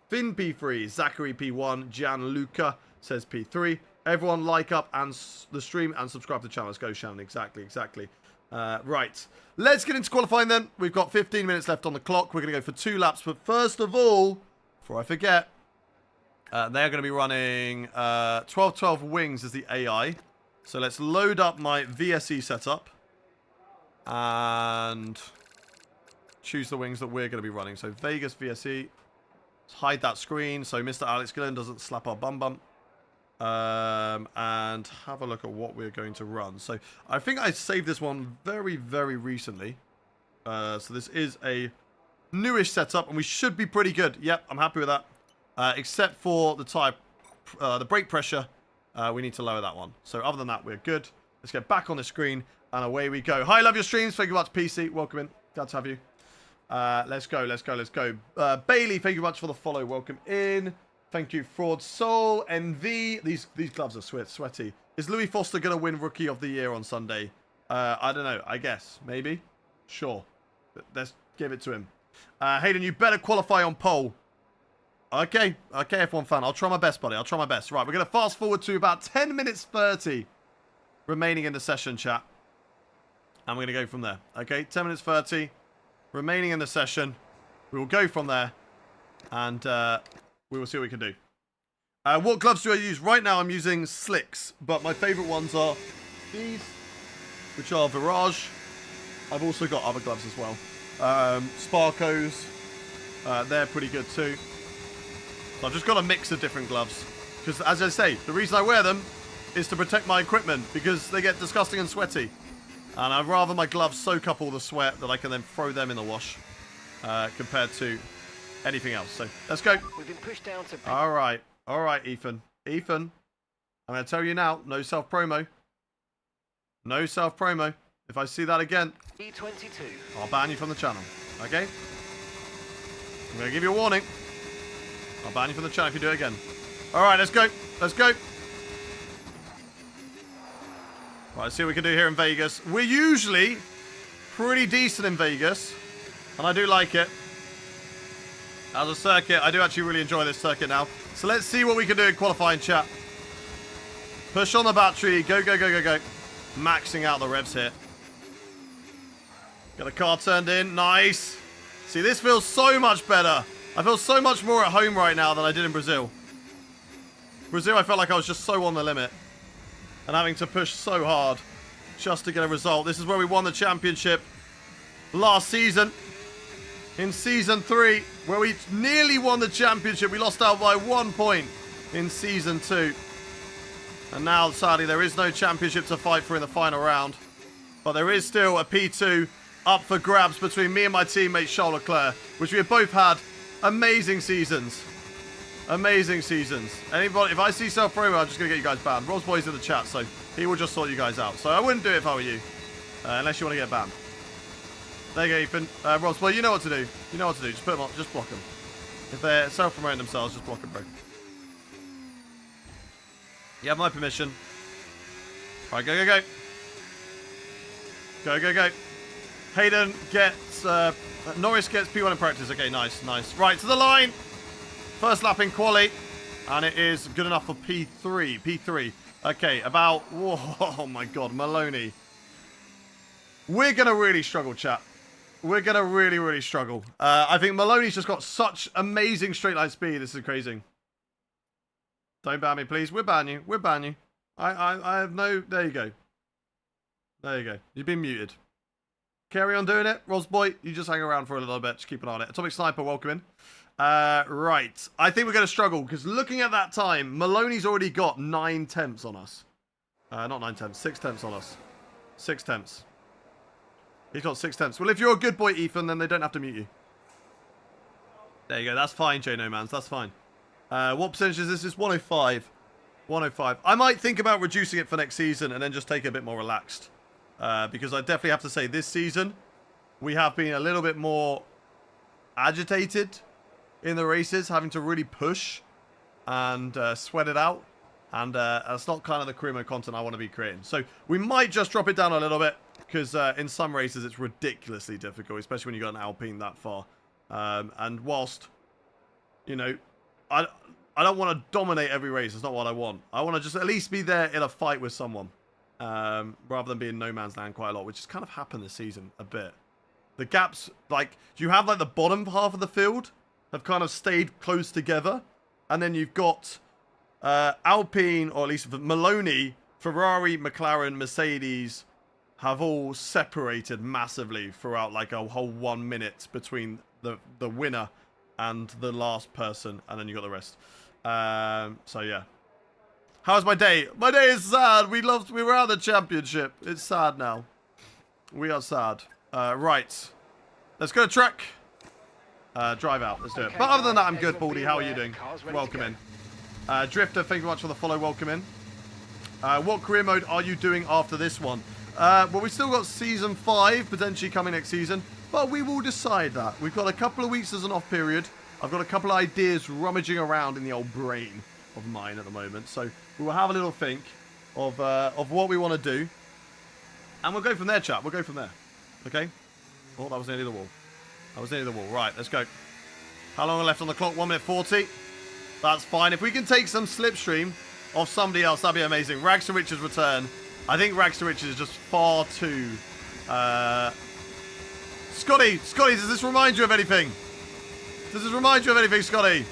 Finn P3, Zachary P1, Gianluca says P3. Everyone like up and the stream and subscribe to the channel. Let's go, Shannon. Exactly. Right. Let's get into qualifying then. We've got 15 minutes left on the clock. We're going to go for 2 laps. But first of all, before I forget, they're going to be running 12-12 wings as the AI. So let's load up my VSE setup and choose the wings that we're going to be running. So Vegas VSE. Let's hide that screen so Mr. Alex Gillen doesn't slap our bum. And have a look at what we're going to run. So I think I saved this one very recently. So this is a newish setup and we should be pretty good. Yep, I'm happy with that. Except for the the brake pressure. We need to lower that one. So other than that, we're good. Let's get back on the screen, and away we go. Hi, love your streams. Thank you much, PC. Welcome in. Glad to have you. Let's go, let's go, let's go. Bailey, thank you much for the follow. Welcome in. Thank you, Fraud Soul. NV. These gloves are sweaty. Is Louis Foster going to win Rookie of the Year on Sunday? I don't know. I guess. Maybe. Sure. Let's give it to him. Hayden, you better qualify on pole. Okay. Okay, F1 fan. I'll try my best, buddy. I'll try my best. Right, we're going to fast forward to about 10 minutes 30 remaining in the session, chat. And we're going to go from there. Okay, 10 minutes 30 remaining in the session. We will go from there. And we will see what we can do. What gloves do I use? Right now I'm using Slicks. But my favourite ones are these, which are Virage. I've also got other gloves as well. Sparkos. They're pretty good too. So I've just got a mix of different gloves. Because as I say, the reason I wear them is to protect my equipment. Because they get disgusting and sweaty. And I'd rather my gloves soak up all the sweat that I can then throw them in the wash. Compared to anything else. So let's go. We've been pushed down to... Alright. Alright, Ethan. Ethan. I'm going to tell you now. No self-promo. No self-promo. If I see that again, E22. I'll ban you from the channel. Okay? I'm going to give you a warning. I'll ban you from the channel if you do it again. Alright, let's go. Let's go. Right, let's see what we can do here in Vegas. We're usually pretty decent in Vegas. And I do like it. As a circuit, I do actually really enjoy this circuit now. So let's see what we can do in qualifying, chat. Push on the battery. Go, go, go, go, go. Maxing out the revs here. Get the car turned in. Nice. See, this feels so much better. I feel so much more at home right now than I did in Brazil. Brazil, I felt like I was just so on the limit. And having to push so hard just to get a result. This is where we won the championship last season. In Season 3, where we nearly won the championship. We lost out by 1 point in Season 2. And now, sadly, there is no championship to fight for in the final round. But there is still a P2 up for grabs between me and my teammate Charles Leclerc, which we have both had amazing seasons. Amazing seasons. Anybody, if I see self-promo, I'm just going to get you guys banned. Rob's boy's in the chat, so he will just sort you guys out. So I wouldn't do it if I were you, unless you want to get banned. There you go, Ethan. Rob's boy, you know what to do. You know what to do. Just put them on, just block them. If they're self-promoting themselves, just block them, bro. You have my permission. All right, go, go, go. Go, go, go. Hayden gets... Norris gets P1 in practice. Okay, nice, nice. Right, to the line. First lap in quali. And it is good enough for P3. P3. Okay, about... Whoa, oh, my God. Maloney. We're going to really struggle, chat. We're going to really, really struggle. I think Maloney's just got such amazing straight line speed. This is crazy. Don't ban me, please. We'll ban you. We'll ban you. I have no... There you go. There you go. You've been muted. Carry on doing it. Rosboy, you just hang around for a little bit. Just keep an eye on it. Atomic Sniper, welcome in. Right. I think we're going to struggle because looking at that time, Maloney's already got 9 tenths on us. Not 9 tenths. 6 tenths on us. 6 tenths. He's got 6 tenths. Well, if you're a good boy, Ethan, then they don't have to mute you. There you go. That's fine, J No Mans. That's fine. What percentage is this? It's 105. 105. I might think about reducing it for next season and then just take it a bit more relaxed. Because I definitely have to say this season, we have been a little bit more agitated in the races, having to really push and sweat it out. And that's not kind of the career mode content I want to be creating. So we might just drop it down a little bit because in some races it's ridiculously difficult, especially when you got an Alpine that far. And whilst, you know, I don't want to dominate every race. It's not what I want. I want to just at least be there in a fight with someone. Rather than being no man's land quite a lot, which has kind of happened this season a bit. The gaps, like, you have like the bottom half of the field have kind of stayed close together. And then you've got Alpine, or at least Maloney, Ferrari, McLaren, Mercedes have all separated massively throughout like a whole 1 minute between the winner and the last person, and then you got the rest. So yeah. How's my day? My day is sad. We were out of the championship. It's sad now. We are sad. Right. Let's go to track. Drive out. Let's do it. But other than that, I'm good, Baldy. How are you doing? Welcome in. Drifter, thank you very much for the follow. Welcome in. What career mode are you doing after this one? Well, we've still got Season 5 potentially coming next season, but we will decide that. We've got a couple of weeks as an off period. I've got a couple of ideas rummaging around in the old brain of mine at the moment, so we will have a little think of what we want to do, and we'll go from there, chat. We'll go from there. Okay? Oh, that was nearly the wall. That was nearly the wall. Right, let's go. How long are left on the clock? 1 minute 40. That's fine. If we can take some slipstream off somebody else, that'd be amazing. Rags to Riches return. I think Rags to Riches is just far too... Scotty, does this remind you of anything? Does this remind you of anything, Scotty?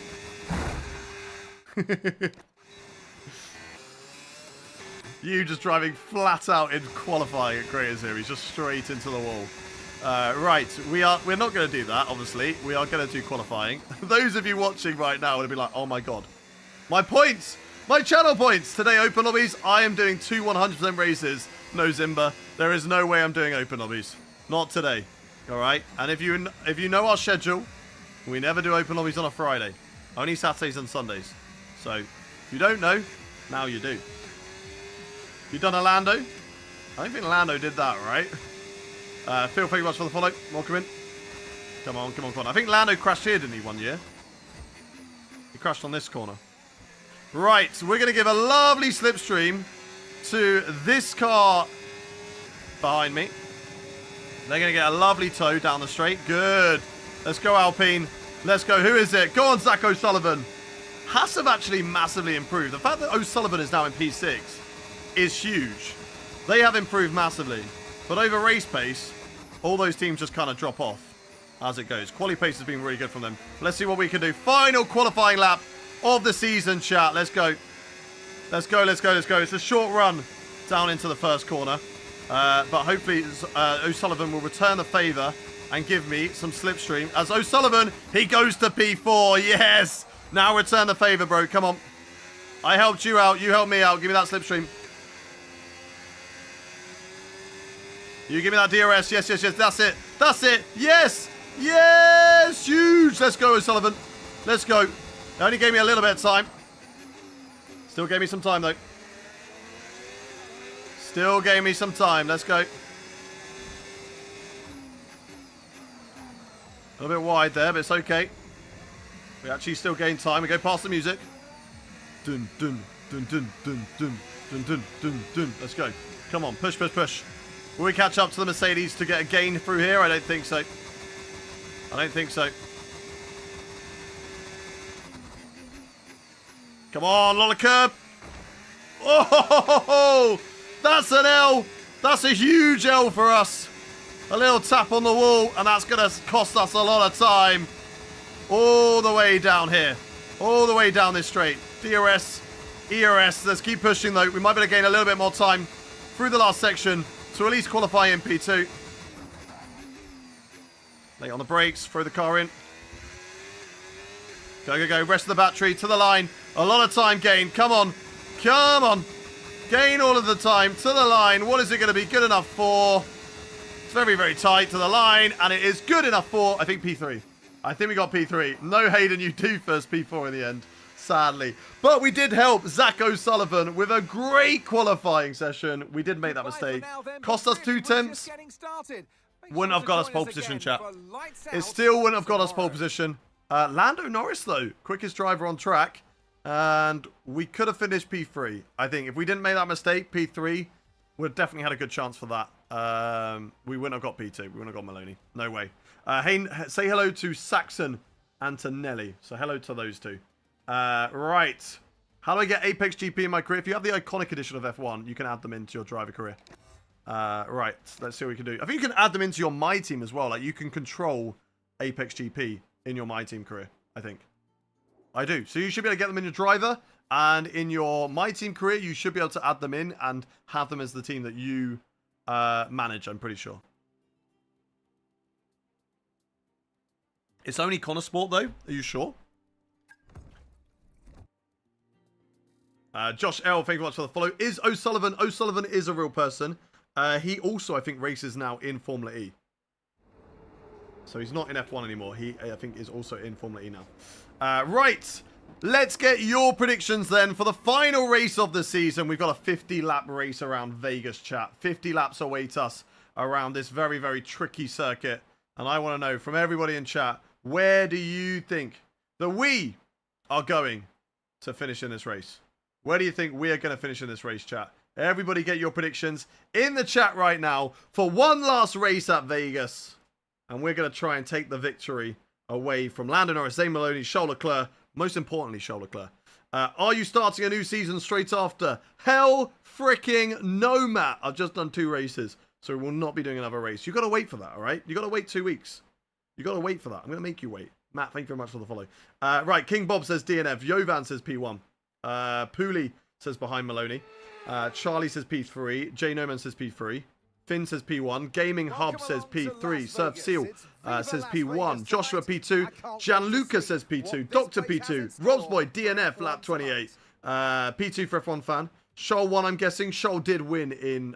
You just driving flat out in qualifying at Creator Series, just straight into the wall. Right, we're not going to do that, obviously. We are going to do qualifying. Those of you watching right now would be like, oh my god. My points! My channel points! Today, open lobbies. I am doing 2 100% races. No Zimba. There is no way I'm doing open lobbies. Not today. Alright? And if you know our schedule, we never do open lobbies on a Friday. Only Saturdays and Sundays. So, if you don't know, now you do. You done a Lando? I don't think Lando did that, right? Phil, thank you much for the follow. Welcome in. Come on, come on, come on. I think Lando crashed here, didn't he, one year? He crashed on this corner. Right, so we're going to give a lovely slipstream to this car behind me. They're going to get a lovely tow down the straight. Good. Let's go, Alpine. Let's go. Who is it? Go on, Zach O'Sullivan. Haas have actually massively improved. The fact that O'Sullivan is now in P6 is huge. They have improved massively. But over race pace, all those teams just kind of drop off as it goes. Quali pace has been really good from them. Let's see what we can do. Final qualifying lap of the season, chat. Let's go. Let's go, let's go, let's go. It's a short run down into the first corner. But hopefully O'Sullivan will return the favour and give me some slipstream. As O'Sullivan, he goes to P4. Yes! Now return the favour, bro. Come on. I helped you out. You helped me out. Give me that slipstream. You give me that DRS. Yes, yes, yes. That's it. That's it. Yes. Yes. Huge. Let's go, O'Sullivan. Let's go. They only gave me a little bit of time. Still gave me some time, though. Still gave me some time. Let's go. A little bit wide there, but it's okay. We actually still gain time. We go past the music. Dun, dun, dun, dun, dun, dun, dun, dun, dun, dun. Let's go. Come on. Push, push, push. Will we catch up to the Mercedes to get a gain through here? I don't think so. I don't think so. Come on, lot of curb. Oh, that's an L. That's a huge L for us. A little tap on the wall, and that's going to cost us a lot of time. All the way down here. All the way down this straight. DRS, ERS. Let's keep pushing, though. We might be able to gain a little bit more time through the last section to at least qualify in P2. Late on the brakes. Throw the car in. Go, go, go. Rest of the battery to the line. A lot of time gained. Come on. Come on. Gain all of the time to the line. What is it going to be good enough for? It's very, very tight to the line. And it is good enough for, I think, P3. I think we got P3. No, Hayden, you do first P4 in the end. Sadly. But we did help Zach O'Sullivan with a great qualifying session. We did make that mistake. Cost us 2 temps. Wouldn't have got us pole position, chat. It still wouldn't have got us pole position. Lando Norris, though. Quickest driver on track. And we could have finished P3. I think if we didn't make that mistake, P3 would have definitely had a good chance for that. We wouldn't have got P2. We wouldn't have got Maloney. No way. Hey, say hello to Saxon and to Nelly. So hello to those two. Right. How do I get Apex GP in my career? If you have the iconic edition of F1, you can add them into your driver career. Right. Let's see what we can do. I think you can add them into your My Team as well. Like, you can control Apex GP in your My Team career, I think. I do. So you should be able to get them in your driver. And in your My Team career, you should be able to add them in and have them as the team that you manage, I'm pretty sure. It's only Connor Sport, though. Are you sure? Josh L, thank you very much for the follow. Is O'Sullivan? O'Sullivan is a real person. He also, I think, races now in Formula E. So he's not in F1 anymore. He, I think, is also in Formula E now. Right. Let's get your predictions then for the final race of the season. We've got a 50-lap race around Vegas, chat. 50 laps await us around this very, very tricky circuit. And I want to know from everybody in chat, where do you think that we are going to finish in this race? Where do you think we are going to finish in this race, chat? Everybody get your predictions in the chat right now for one last race at Vegas. And we're going to try and take the victory away from Lando Norris, Zane Maloney, Charles Leclerc. Most importantly, Charles Leclerc. Are you starting a new season straight after? Hell freaking no, Matt. I've just done 2 races, so we will not be doing another race. You've got to wait for that, all right? You've got to wait 2 weeks. You've got to wait for that. I'm going to make you wait. Matt, thank you very much for the follow. Right, King Bob says DNF. Jovan says P1. Pooley says behind Maloney. Charlie says P3. J Noman says P3. Finn says P1. Gaming Hub says P3. Surf Seal says P1. Joshua P2. Gianluca says P2. Dr. P2. Rob's Boy DNF lap 28. P2 for F1 fan. Shoal 1, I'm guessing. Shoal did win in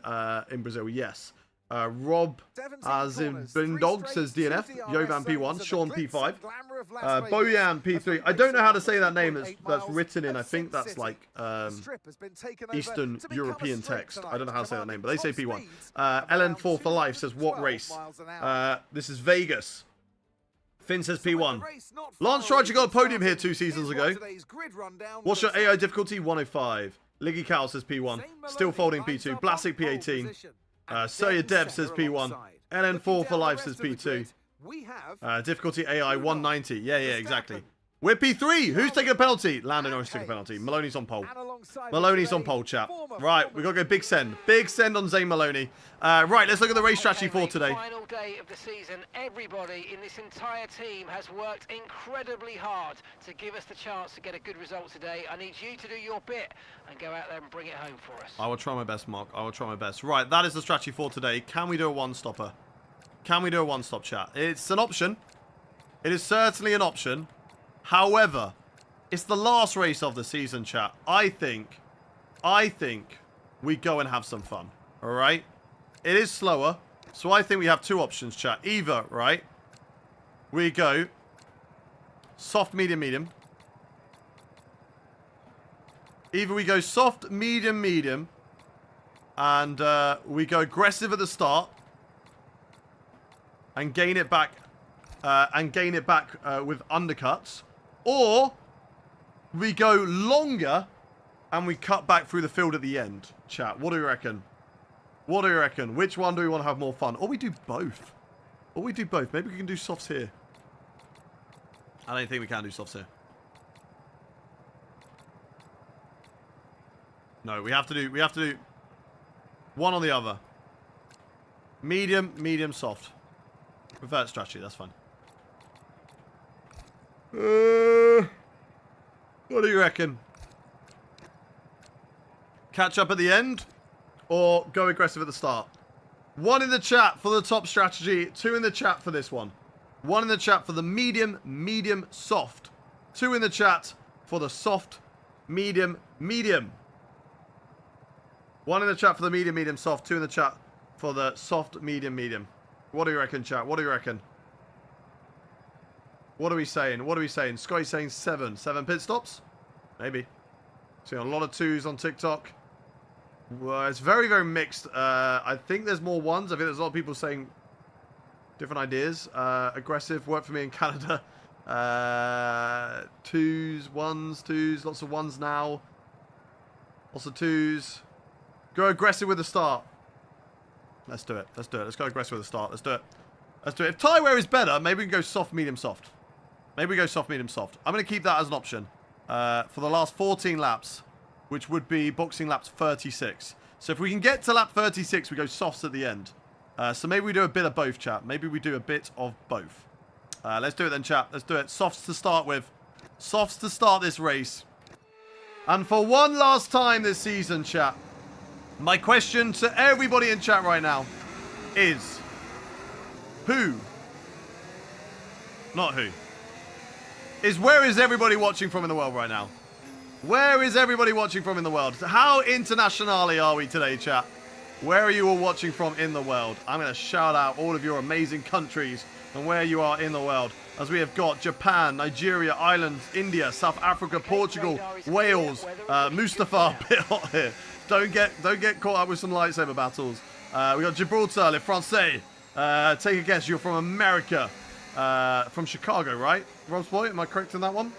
Brazil, yes. Rob as in Bindog says DNF. Yovan P1. Sean P5. Boyan P3. I don't know how to say that name that's written in. I think that's like Eastern European text. I don't know how to say that name, but they say P1. LN4 for life says what race? This is Vegas. Finn says P1. Lance tried to go a podium here 2 seasons ago. What's your AI difficulty? 105. Liggy Cow says P1. Still folding P2. Blastic P18. Sawyer Dev says P1. LN4 for life says P2. Difficulty AI 190. Yeah, exactly. We're P3. Who's taking a penalty? Lando Norris took a penalty. Maloney's on pole. Maloney's on pole, chat. Right, we've got to go big send. Big send on Zane Maloney. Right, let's look at the race strategy for today. Final day of the season. Everybody in this entire team has worked incredibly hard to give us the chance to get a good result today. I need you to do your bit and go out there and bring it home for us. I will try my best, Mark. I will try my best. Right, that is the strategy for today. Can we do a one-stopper? Can we do a one-stop, chat? It's an option. It is certainly an option. However, it's the last race of the season, chat. I think we go and have some fun. All right? It is slower, so I think we have 2 options, chat. Either, right, we go soft, medium, medium. Either we go soft, medium, medium, and we go aggressive at the start and gain it back with undercuts. Or we go longer and we cut back through the field at the end, chat. What do you reckon? What do you reckon? Which one do we want to have more fun? Or we do both. Or we do both. Maybe we can do softs here. I don't think we can do softs here. No, we have to do one or the other. Medium, medium, soft. Revert strategy, that's fine. What do you reckon? Catch up at the end? Or go aggressive at the start? 1 in the chat for the top strategy. 2 in the chat for this one. 1 in the chat for the medium, medium, soft. 2 in the chat for the soft, medium, medium. 1 in the chat for the medium, medium, soft. 2 in the chat for the soft, medium, medium. What do you reckon, chat? What do you reckon? What are we saying? What are we saying? Scotty's saying 7. 7 pit stops? Maybe. Seeing a lot of 2s on TikTok. Well, it's very, very mixed. I think there's more 1s. I think there's a lot of people saying different ideas. Aggressive, worked for me in Canada. 2s, 1s, 2s. Lots of 1s now. Lots of 2s. Go aggressive with the start. Let's do it. Let's do it. Let's go aggressive with the start. Let's do it. Let's do it. If tie wear is better, maybe we can go soft, medium, soft. Maybe we go soft, medium, soft. I'm going to keep that as an option for the last 14 laps, which would be boxing laps 36. So if we can get to lap 36, we go softs at the end. So maybe we do a bit of both, chat. Maybe we do a bit of both. Let's do it then, chat. Let's do it. Softs to start with. Softs to start this race. And for one last time this season, chat, my question to everybody in chat right now is who, not who, is where is everybody watching from in the world right now? Where is everybody watching from in the world? How internationally are we today, chat? Where are you all watching from in the world? I'm going to shout out all of your amazing countries and where you are in the world. As we have got Japan, Nigeria, Ireland, India, South Africa, Portugal, Wales, Mustafa, a bit hot here. Don't get caught up with some lightsaber battles. We got Gibraltar, Le Francais. Take a guess, you're from America. From Chicago, right? Rob's boy, am I correct in that one?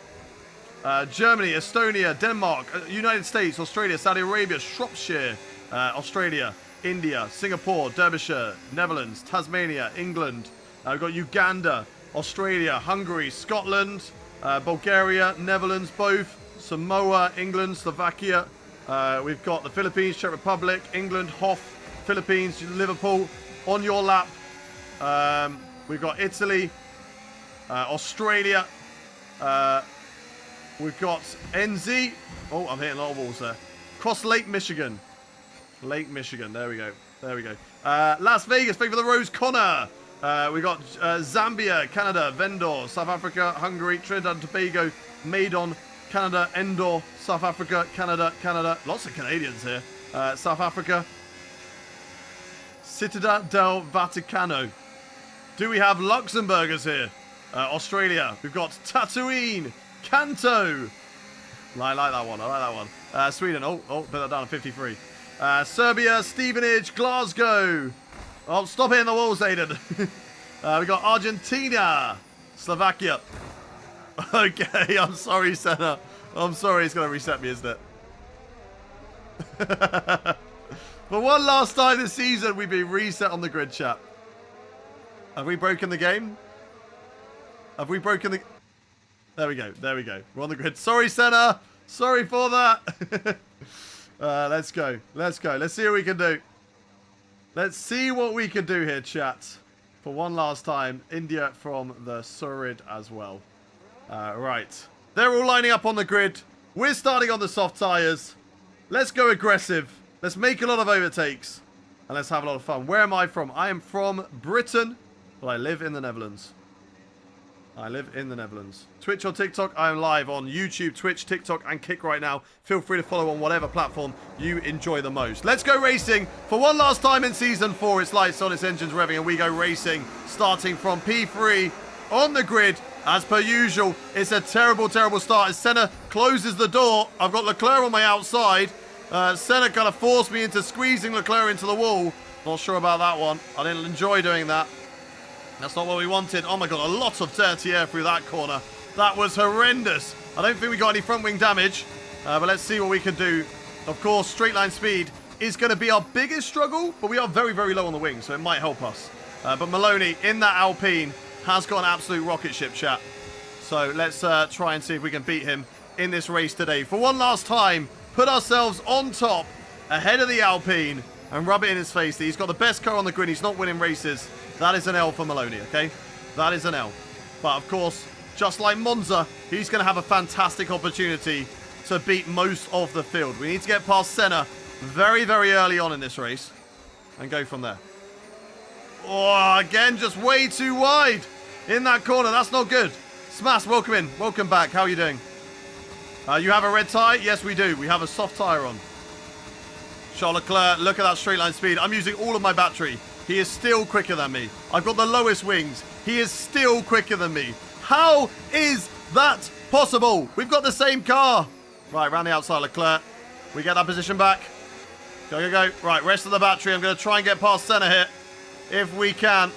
Germany, Estonia, Denmark, United States, Australia, Saudi Arabia, Shropshire, Australia, India, Singapore, Derbyshire, Netherlands, Tasmania, England. We've got Uganda, Australia, Hungary, Scotland, Bulgaria, Netherlands, both, Samoa, England, Slovakia. We've got the Philippines, Czech Republic, England, Hof, Philippines, Liverpool, on your lap. We've got Italy, Australia. We've got NZ. Oh, I'm hitting a lot of walls there. Cross Lake Michigan. Lake Michigan. There we go. There we go. Las Vegas. Thank you for the Rose Connor. We got Zambia, Canada, Vendor, South Africa, Hungary, Trinidad and Tobago, Maidon, Canada, Endor, South Africa, Canada, Canada. Lots of Canadians here. South Africa. Città del Vaticano. Do we have Luxembourgers here? Australia. We've got Tatooine, Kanto. I like that one. I like that one. Sweden. Oh, put that down to 53. Serbia, Stevenage, Glasgow. Oh, stop hitting the walls, Aiden. We got Argentina, Slovakia. Okay, I'm sorry, Senna. I'm sorry, it's going to reset me, isn't it? For one last time this season, we've been reset on the grid, chat. Have we broken the game? Have we broken the... There we go. There we go. We're on the grid. Sorry, Senna. Sorry for that. Let's go. Let's go. Let's see what we can do. Let's see what we can do here, chat. For one last time. India from the Surid as well. Right. They're all lining up on the grid. We're starting on the soft tyres. Let's go aggressive. Let's make a lot of overtakes. And let's have a lot of fun. Where am I from? I am from Britain. But I live in the Netherlands. I live in the Netherlands. Twitch or TikTok, I am live on YouTube, Twitch, TikTok, and Kick right now. Feel free to follow on whatever platform you enjoy the most. Let's go racing for one last time in Season 4. It's lights on, its engines revving, and we go racing, starting from P3 on the grid. As per usual, it's a terrible, terrible start. As Senna closes the door, I've got Leclerc on my outside. Senna kind of forced me into squeezing Leclerc into the wall. Not sure about that one. I didn't enjoy doing that. That's not what we wanted. Oh my god, a lot of dirty air through that corner. That was horrendous. I don't think we got any front wing damage, but let's see what we can do. Of course, straight line speed is going to be our biggest struggle, but we are very, very low on the wing, so it might help us. But Maloney in that Alpine has got an absolute rocket ship, chat. So let's try and see if we can beat him in this race today. For one last time, put ourselves on top, ahead of the Alpine, and rub it in his face that he's got the best car on the grid. He's not winning races. That is an L for Maloney, okay? That is an L. But, of course, just like Monza, he's going to have a fantastic opportunity to beat most of the field. We need to get past Senna very, very early on in this race and go from there. Oh, again, just way too wide in that corner. That's not good. Smash, welcome in. Welcome back. How are you doing? You have a red tyre? Yes, we do. We have a soft tyre on. Charles Leclerc, look at that straight line speed. I'm using all of my battery. He is still quicker than me. I've got the lowest wings. He is still quicker than me. How is that possible? We've got the same car. Right, round the outside, Leclerc. We get that position back. Go, go, go. Right, rest of the battery. I'm going to try and get past Senna here. If we can.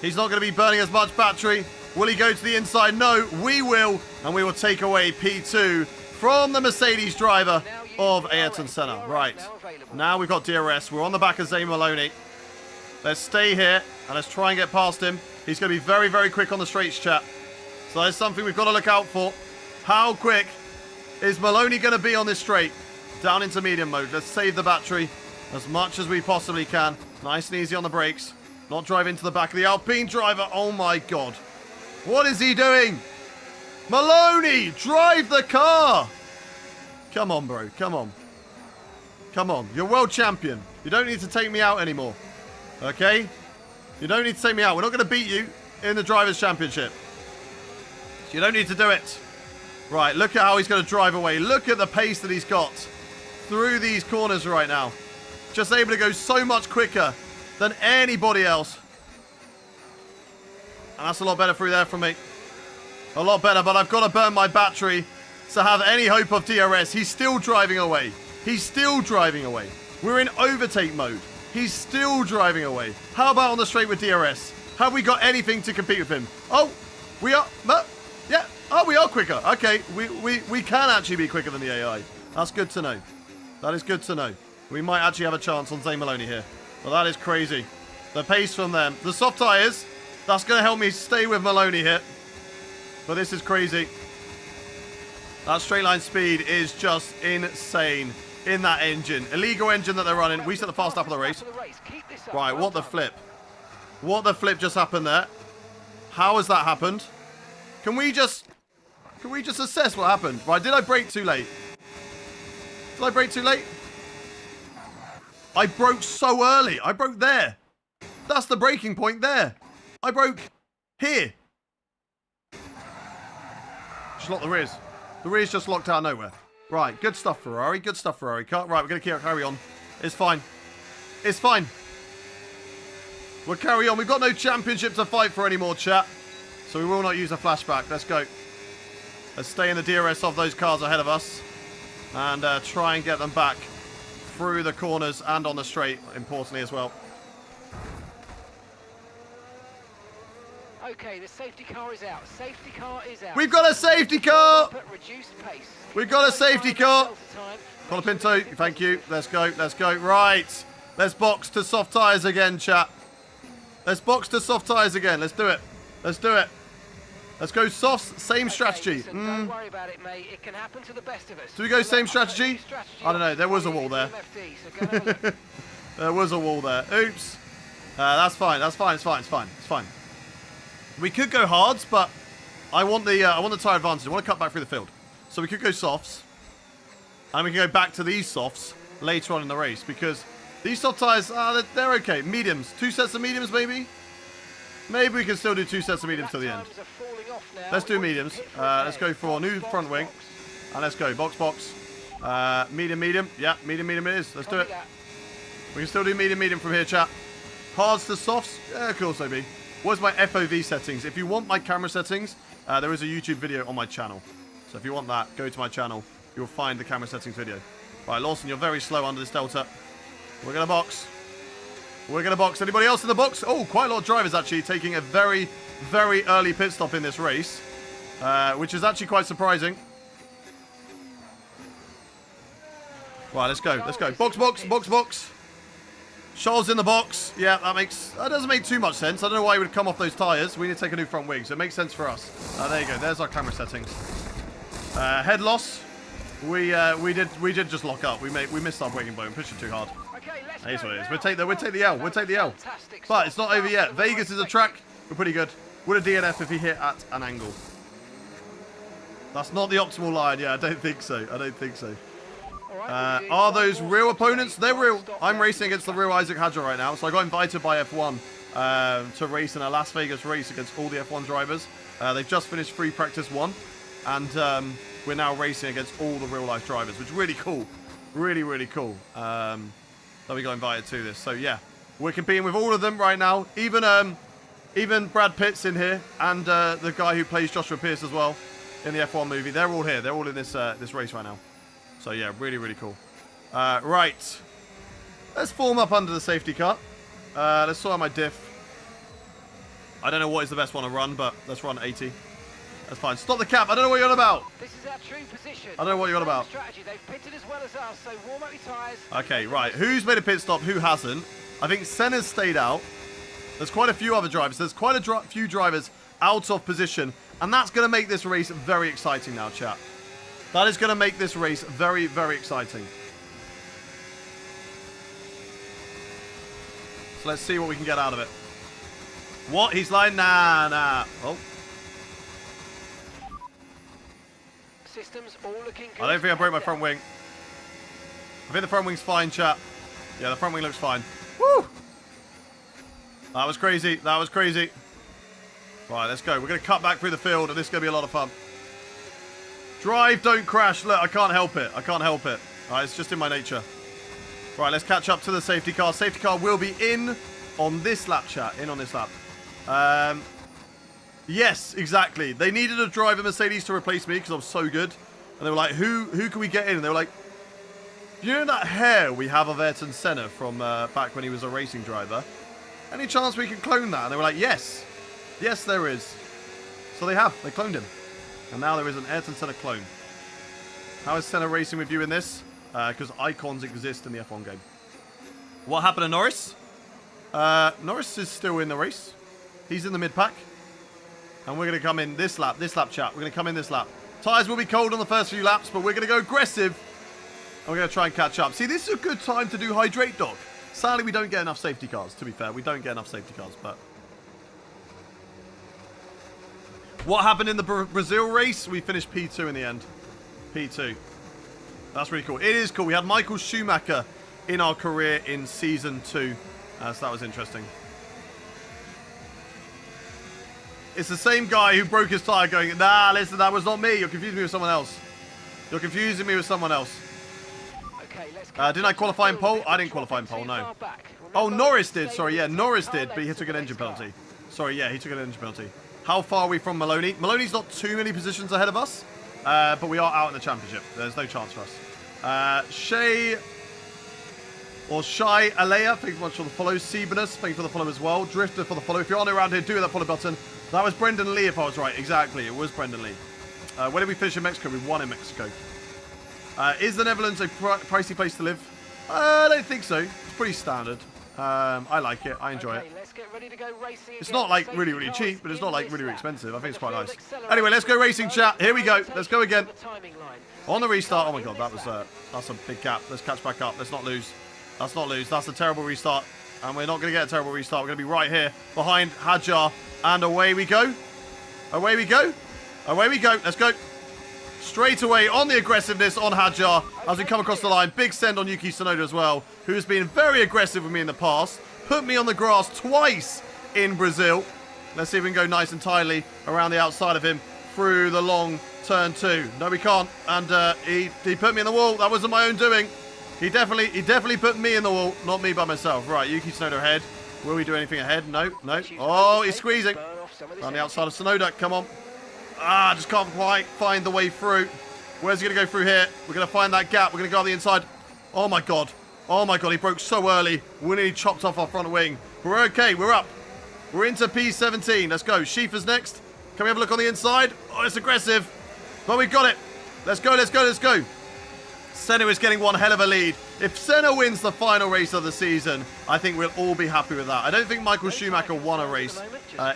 He's not going to be burning as much battery. Will he go to the inside? No, we will. And we will take away P2 from the Mercedes driver of Ayrton Senna. Right, now we've got DRS. We're on the back of Zane Maloney. Let's stay here and let's try and get past him. He's going to be very, very quick on the straights, chat. So that's something we've got to look out for. How quick is Maloney going to be on this straight? Down into medium mode. Let's save the battery as much as we possibly can. Nice and easy on the brakes. Not drive into the back of the Alpine driver. Oh my god. What is he doing? Maloney, drive the car. Come on, bro. Come on. Come on. You're world champion. You don't need to take me out anymore. Okay? You don't need to take me out. We're not going to beat you in the Drivers' Championship. So you don't need to do it. Right, look at how he's going to drive away. Look at the pace that he's got through these corners right now. Just able to go so much quicker than anybody else. And that's a lot better through there from me. A lot better, but I've got to burn my battery to have any hope of DRS. He's still driving away. He's still driving away. We're in overtake mode. He's still driving away. How about on the straight with DRS? Have we got anything to compete with him? Oh, we are. Yeah. Oh, we are quicker. Okay, we can actually be quicker than the AI. That's good to know. That is good to know. We might actually have a chance on Zane Maloney here. Well, that is crazy. The pace from them. The soft tyres. That's going to help me stay with Maloney here. But this is crazy. That straight line speed is just insane in that engine. Illegal engine that they're running. We set the fast lap of the race. Right, what the flip? What the flip just happened there? How has that happened? Can we just assess what happened? Right, did I brake too late? Did I brake too late? I broke so early. I broke there. That's the braking point there. I broke here. Just locked the rears. The rears just locked out of nowhere. Right, good stuff, Ferrari. Good stuff, Ferrari. Right, we're going to carry on. It's fine. It's fine. We'll carry on. We've got no championship to fight for anymore, chat. So we will not use a flashback. Let's go. Let's stay in the DRS of those cars ahead of us. And try and get them back through the corners and on the straight, importantly as well. Okay, the safety car is out. Safety car is out. We've got a safety car! Reduced pace. We've got a safety car! Colapinto, thank you. Let's go, let's go. Right. Let's box to soft tyres again, chat. Let's box to soft tyres again. Let's do it. Let's do it. Let's go softs, same strategy. Listen, don't worry about it, mate. It can happen to the best of us. Do we go same strategy? I don't know. There was a wall there. There was a wall there. Oops. That's fine. That's fine. It's fine. It's fine. It's fine. We could go hards, but I want the tyre advantage. I want to cut back through the field. So we could go softs. And we can go back to these softs later on in the race. Because these soft tyres, they're okay. Mediums. 2 sets of mediums, maybe? Maybe we can still do 2 sets of mediums till the end. Let's do mediums. Let's go for a new front wing. And let's go. Box, box. Medium, medium. Yeah, medium, medium it is. Let's do it. We can still do medium, medium from here, chat. Hards to softs? Yeah, could also be. What's my FOV settings? If you want my camera settings, there is a YouTube video on my channel. So if you want that, go to my channel. You'll find the camera settings video. Right, Lawson, you're very slow under this delta. We're going to box. We're going to box. Anybody else in the box? Oh, quite a lot of drivers actually taking a very, very early pit stop in this race. Which is actually quite surprising. Right, let's go. Let's go. Box, box, box, box. Charles in the box. Yeah, that doesn't make too much sense. I don't know why he would come off those tyres. We need to take a new front wing, so it makes sense for us. There you go. There's our camera settings. Head loss. We did just lock up. We missed our braking point. Pushed it too hard. That's what it is. We'll take the L. We'll take the L. But it's not over yet. Vegas is a track. We're pretty good. Would a DNF if he hit at an angle? That's not the optimal line. Yeah, I don't think so. I don't think so. Are those real opponents? They're real. I'm racing against the real Isaac Hadjar right now. So I got invited by F1 to race in a Las Vegas race against all the F1 drivers. They've just finished free practice 1. And we're now racing against all the real life drivers, which is really cool. Really, really cool. That we got invited to this. So yeah, we're competing with all of them right now. Even Brad Pitt's in here. And the guy who plays Joshua Pierce as well in the F1 movie. They're all here. They're all in this race right now. So yeah, really, really cool. Right. Let's form up under the safety car. Let's sort out my diff. I don't know what is the best one to run, but let's run 80. That's fine. Stop the cap. I don't know what you're on about. This is our true position. I don't know what you're on about. Strategy. They've pitted as well as us, so warm up your tyres. Okay, right. Who's made a pit stop? Who hasn't? I think Senna's stayed out. There's quite a few other drivers. There's quite a few drivers out of position. And that's going to make this race very exciting now, chat. That is going to make this race very, very exciting. So let's see what we can get out of it. What? He's like, nah. Oh. Systems all looking good. I don't think I broke my front wing. I think the front wing's fine, chat. Yeah, the front wing looks fine. Woo! That was crazy. That was crazy. Right, let's go. We're going to cut back through the field, and this is going to be a lot of fun. Drive, don't crash. Look, I can't help it. I can't help it. It's just in my nature. Right, let's catch up to the safety car. Safety car will be in on this lap, chat. In on this lap. Yes, exactly. They needed a driver Mercedes to replace me because I'm so good. And they were like, who can we get in? And they were like, you know that hair we have of Ayrton Senna from back when he was a racing driver? Any chance we can clone that? And they were like, yes. Yes, there is. So they have. They cloned him. And now there is an Ayrton Senna clone. How is Senna racing with you in this? Because icons exist in the F1 game. What happened to Norris? Norris is still in the race. He's in the mid-pack. And we're going to come in this lap, chat. We're going to come in this lap. Tyres will be cold on the first few laps, but we're going to go aggressive. And we're going to try and catch up. See, this is a good time to do hydrate, Doc. Sadly, we don't get enough safety cars, to be fair. We don't get enough safety cars, but... What happened in the Brazil race? We finished P2 in the end. P2. That's really cool. It is cool. We had Michael Schumacher in our career in Season 2. So that was interesting. It's the same guy who broke his tyre going, nah, listen, that was not me. You're confusing me with someone else. You're confusing me with someone else. Okay, let's didn't I qualify in pole? I didn't qualify in pole, no. Oh, Norris did. Sorry, yeah, Norris did, but he took an engine penalty. Sorry, yeah, he took an engine penalty. How far are we from Maloney? Maloney's not too many positions ahead of us, but we are out in the championship. There's no chance for us. Shay Alea, thank you so much for the follow. Seabanus, thank you for the follow as well. Drifter for the follow. If you're on around here, do that follow button. That was Brendan Lee, if I was right. Exactly, it was Brendan Lee. Where did we finish in Mexico? We won in Mexico. Is the Netherlands a pricey place to live? I don't think so. It's pretty standard. I like it. I enjoy it. Let's get ready to go racing. It's not like really, really cheap, but it's not like really, really expensive. I think it's quite nice. Anyway, let's go racing, chat. Here we go. Let's go again. On the restart. Oh my god, that was that's a big gap. Let's catch back up. Let's not lose. Let's not lose. That's a terrible restart. And we're not going to get a terrible restart. We're going to be right here behind Hadjar. And away we go. Away we go. Away we go. Let's go. Straight away on the aggressiveness on Hadjar as we come across the line. Big send on Yuki Tsunoda as well, who has been very aggressive with me in the past. Put me on the grass twice in Brazil. Let's see if we can go nice and tidily around the outside of him through the long turn 2. No, we can't. And he put me in the wall. That wasn't my own doing. He definitely put me in the wall, not me by myself. Right, Yuki Tsunoda ahead. Will we do anything ahead? No, no. Oh, he's squeezing. On the outside of Tsunoda. Come on. Ah, just can't quite find the way through. Where's he going to go through here? We're going to find that gap. We're going to go on the inside. Oh, my God. Oh, my God. He broke so early. We nearly chopped off our front wing. But we're okay. We're up. We're into P17. Let's go. Schiefer's next. Can we have a look on the inside? Oh, it's aggressive. But we got it. Let's go, let's go, let's go. Senna is getting one hell of a lead. If Senna wins the final race of the season, I think we'll all be happy with that. I don't think Michael Schumacher won a race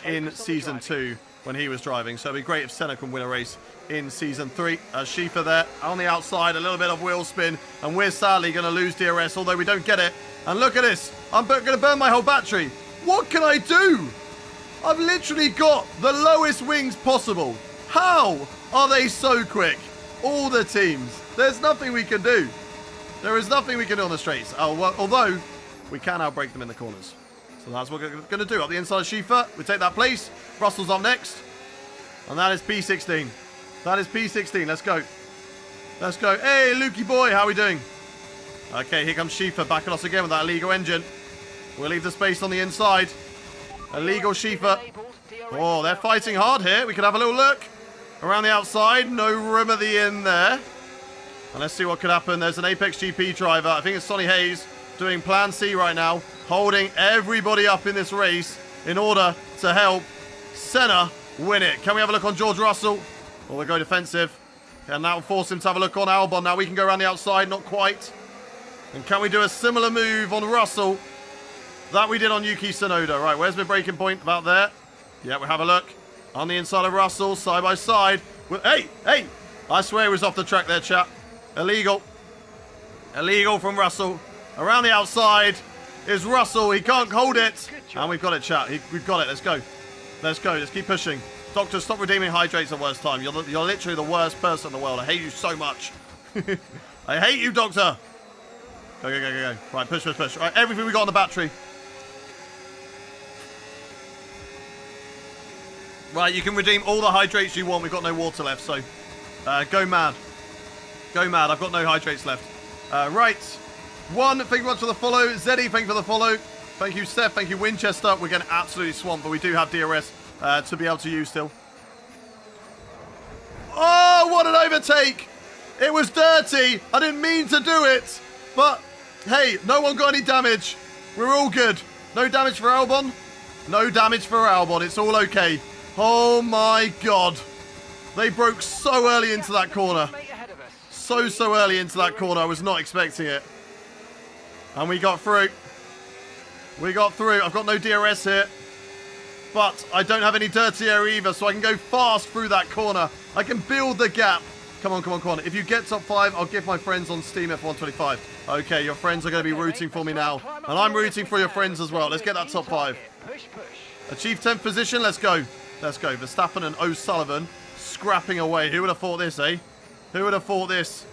in Season 2 when he was driving. So it'd be great if Senna can win a race in Season 3. Schiefer there on the outside, a little bit of wheel spin. And we're sadly going to lose DRS, although we don't get it. And look at this. I'm going to burn my whole battery. What can I do? I've literally got the lowest wings possible. How are they so quick? All the teams. There's nothing we can do. There is nothing we can do on the straights. Oh, well, although we can outbrake them in the corners. So that's what we're going to do. Up the inside of Schiefer. We take that place. Russell's up next. And that is P16. That is P16. Let's go. Let's go. Hey, Lukey boy. How are we doing? Okay, here comes Schiefer back at us again with that illegal engine. We'll leave the space on the inside. Illegal Schiefer. Oh, they're fighting hard here. We could have a little look. Around the outside. No room at the end there. And let's see what could happen. There's an Apex GP driver. I think it's Sonny Hayes doing Plan C right now. Holding everybody up in this race in order to help Senna win it. Can we have a look on George Russell? Or we'll go defensive. And that will force him to have a look on Albon. Now we can go around the outside. Not quite. And can we do a similar move on Russell that we did on Yuki Tsunoda? Right, where's my braking point? About there. Yeah, we'll have a look. On the inside of Russell, side by side. Hey, hey! I swear he was off the track there, chap. Illegal. Illegal from Russell. Around the outside is Russell. He can't hold it. And we've got it, chat. We've got it. Let's go. Let's go. Let's keep pushing. Doctor, stop redeeming hydrates at worst time. You're literally the worst person in the world. I hate you so much. I hate you, Doctor. Go, go, go, go, go. Right, push, push, push. Right, everything we got on the battery. Right, you can redeem all the hydrates you want. We've got no water left, so go mad. Go mad. I've got no hydrates left. Right. 1, thank you very much for the follow. Zeddy, thank you for the follow. Thank you, Steph. Thank you, Winchester. We're getting absolutely swamped, but we do have DRS to be able to use still. Oh, what an overtake! It was dirty. I didn't mean to do it. But, hey, no one got any damage. We're all good. No damage for Albon. No damage for Albon. It's all okay. Oh, my God. They broke so early into that corner. So early into that corner. I was not expecting it. And we got through. We got through. I've got no DRS here. But I don't have any dirty air either, so I can go fast through that corner. I can build the gap. Come on, come on, come on. If you get top 5, I'll give my friends on Steam F125. Okay, your friends are going to be rooting for me now. And I'm rooting for your friends as well. Let's get that top 5. Achieve 10th position. Let's go. Let's go. Verstappen and O'Sullivan scrapping away. Who would have thought this, eh? Who would have thought this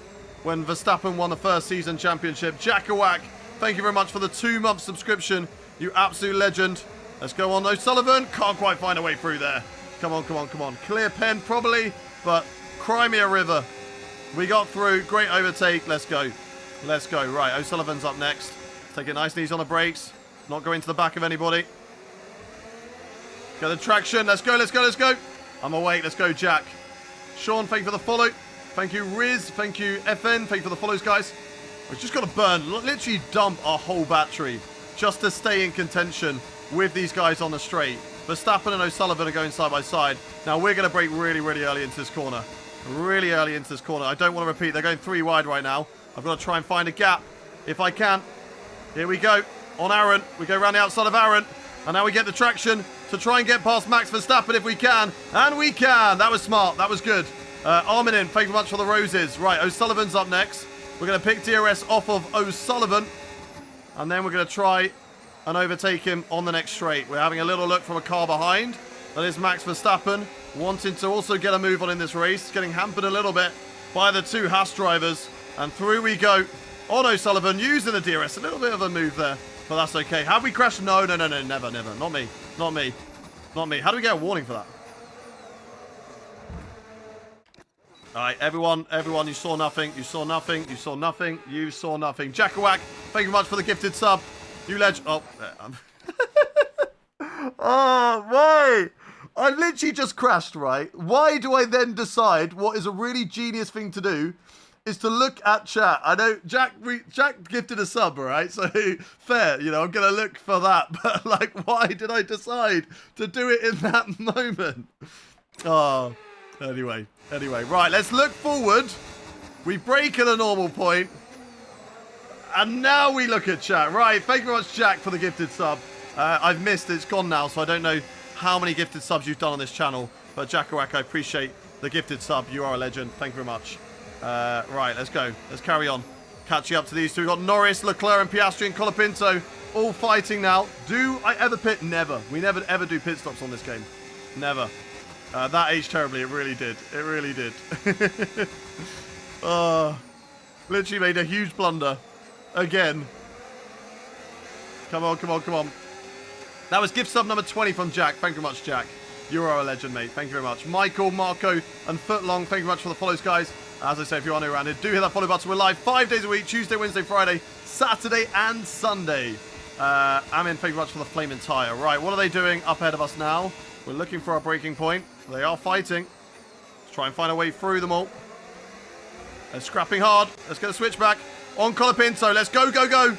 when Verstappen won the first season championship? Jackawak, thank you very much for the 2-month subscription. You absolute legend. Let's go on, O'Sullivan. Can't quite find a way through there. Come on, come on, come on. Clear pen, probably, but cry me a river. We got through. Great overtake. Let's go. Let's go. Right, O'Sullivan's up next. Take it nice and easy on the brakes. Not going to the back of anybody. Get the traction. Let's go, let's go, let's go. I'm awake. Let's go, Jack. Sean, thank you for the follow. Thank you, Riz. Thank you, FN. Thank you for the follows, guys. We've just got to burn, literally dump our whole battery just to stay in contention with these guys on the straight. Verstappen and O'Sullivan are going side by side. Now, we're going to brake really, really early into this corner. Really early into this corner. I don't want to repeat. They're going 3 wide right now. I've got to try and find a gap if I can. Here we go. On Aaron. We go around the outside of Aaron. And now we get the traction to try and get past Max Verstappen if we can. And we can. That was smart. That was good. Arminin, thank you very much for the roses. Right, O'Sullivan's up next. We're going to pick DRS off of O'Sullivan. And then we're going to try and overtake him on the next straight. We're having a little look from a car behind. That is Max Verstappen, wanting to also get a move on in this race. Getting hampered a little bit by the 2 Haas drivers. And through we go on O'Sullivan, using the DRS. A little bit of a move there, but that's okay. Have we crashed? No, no, no, no, never, never. Not me. Not me. Not me. How do we get a warning for that? All right, everyone, you saw nothing. You saw nothing. You saw nothing. You saw nothing. Jackawak, thank you very much for the gifted sub. You legend. Oh, oh, why? I literally just crashed, right? Why do I then decide what is a really genius thing to do is to look at chat? I know Jack gifted a sub, right? So fair, you know, I'm going to look for that. But like, why did I decide to do it in that moment? Oh, anyway, right, let's look forward. We brake at a normal point. And now we look at chat. Right, thank you very much, Jack, for the gifted sub. I've missed, it's gone now, so I don't know how many gifted subs you've done on this channel. But Jackawak, I appreciate the gifted sub. You are a legend. Thank you very much. Right, let's go. Let's carry on. Catching up to these 2. We've got Norris, Leclerc, and Piastri and Colapinto all fighting now. Do I ever pit? Never. We never ever do pit stops on this game. Never. That aged terribly. It really did. It really did. Literally made a huge blunder. Again. Come on, come on, come on. That was gift sub number 20 from Jack. Thank you very much, Jack. You are a legend, mate. Thank you very much. Michael, Marco, and Footlong, thank you very much for the follows, guys. As I say, if you are new around here, do hit that follow button. We're live 5 days a week, Tuesday, Wednesday, Friday, Saturday, and Sunday. Amin, thank you very much for the flaming tire. Right, what are they doing up ahead of us now? We're looking for our braking point. They are fighting. Let's try and find a way through them all. They're scrapping hard. Let's get a switch back. On Colapinto. Let's go, go, go.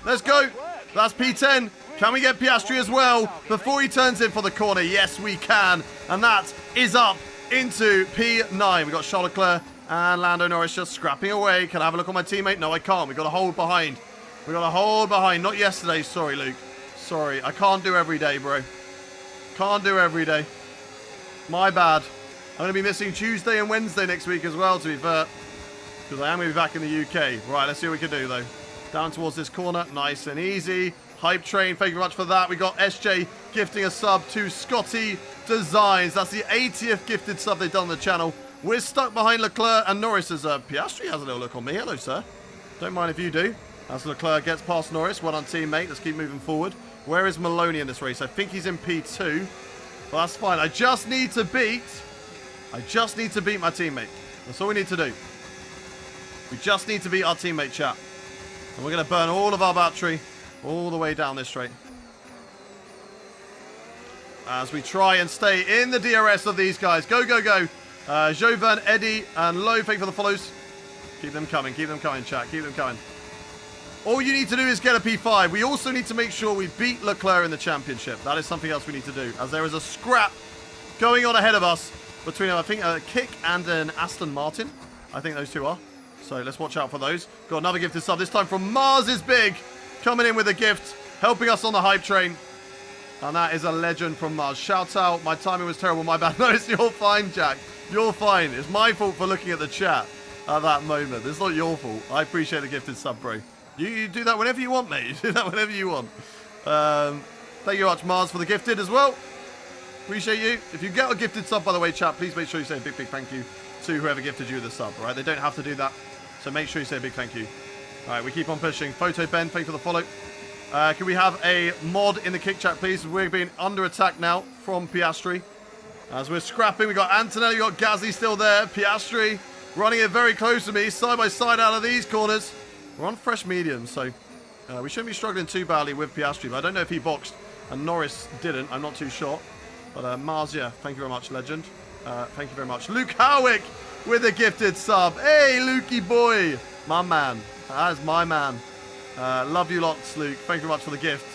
Let's go. That's P10. Can we get Piastri as well before he turns in for the corner? Yes, we can. And that is up into P9. We've got Charles Leclerc and Lando Norris just scrapping away. Can I have a look on my teammate? No, I can't. We've got to hold behind. We've got to hold behind. Not yesterday. Sorry, Luke. Sorry. I can't do every day, bro. Can't do every day. My bad. I'm going to be missing Tuesday and Wednesday next week as well, to be fair. Because I am going to be back in the UK. Right, let's see what we can do, though. Down towards this corner. Nice and easy. Hype Train, thank you very much for that. We got SJ gifting a sub to Scotty Designs. That's the 80th gifted sub they've done on the channel. We're stuck behind Leclerc and Norris as Piastri has a little look on me. Hello, sir. Don't mind if you do. As Leclerc gets past Norris. Well done, teammate. Let's keep moving forward. Where is Maloney in this race? I think he's in P2. But that's fine. I just need to beat my teammate. That's all we need to do. We just need to beat our teammate, chat. And we're going to burn all of our battery all the way down this straight. As we try and stay in the DRS of these guys. Go, go, go. Jovan, Eddie, and Low, thank you for the follows. Keep them coming, chat. Keep them coming. All you need to do is get a P5. We also need to make sure we beat Leclerc in the championship. That is something else we need to do, as there is a scrap going on ahead of us between, I think, a Kick and an Aston Martin. I think those two are. So let's watch out for those. Got another gifted sub, this time from Mars is Big. Coming in with a gift, helping us on the hype train. And that is a legend from Mars. Shout out, my timing was terrible, my bad. No, it's you're fine, Jack. You're fine. It's my fault for looking at the chat at that moment. It's not your fault. I appreciate the gifted sub, bro. You do that whenever you want, mate. You do that whenever you want. Thank you much, Mars, for the gifted as well. Appreciate you. If you get a gifted sub, by the way, chat, please make sure you say a big, big thank you to whoever gifted you the sub, all right? They don't have to do that, so make sure you say a big thank you. All right, we keep on pushing. Photo Ben, thank you for the follow. Can we have a mod in the kick chat, please? We're being under attack now from Piastri. As we're scrapping, we got Antonelli, we got Gasly still there. Piastri running it very close to me, side by side out of these corners. We're on fresh medium, so we shouldn't be struggling too badly with Piastri. But I don't know if he boxed and Norris didn't. I'm not too sure. But Mars, yeah, thank you very much, legend. Thank you very much. Luke Howick with a gifted sub. Hey, Lukey boy. My man. That is my man. Love you lots, Luke. Thank you very much for the gift.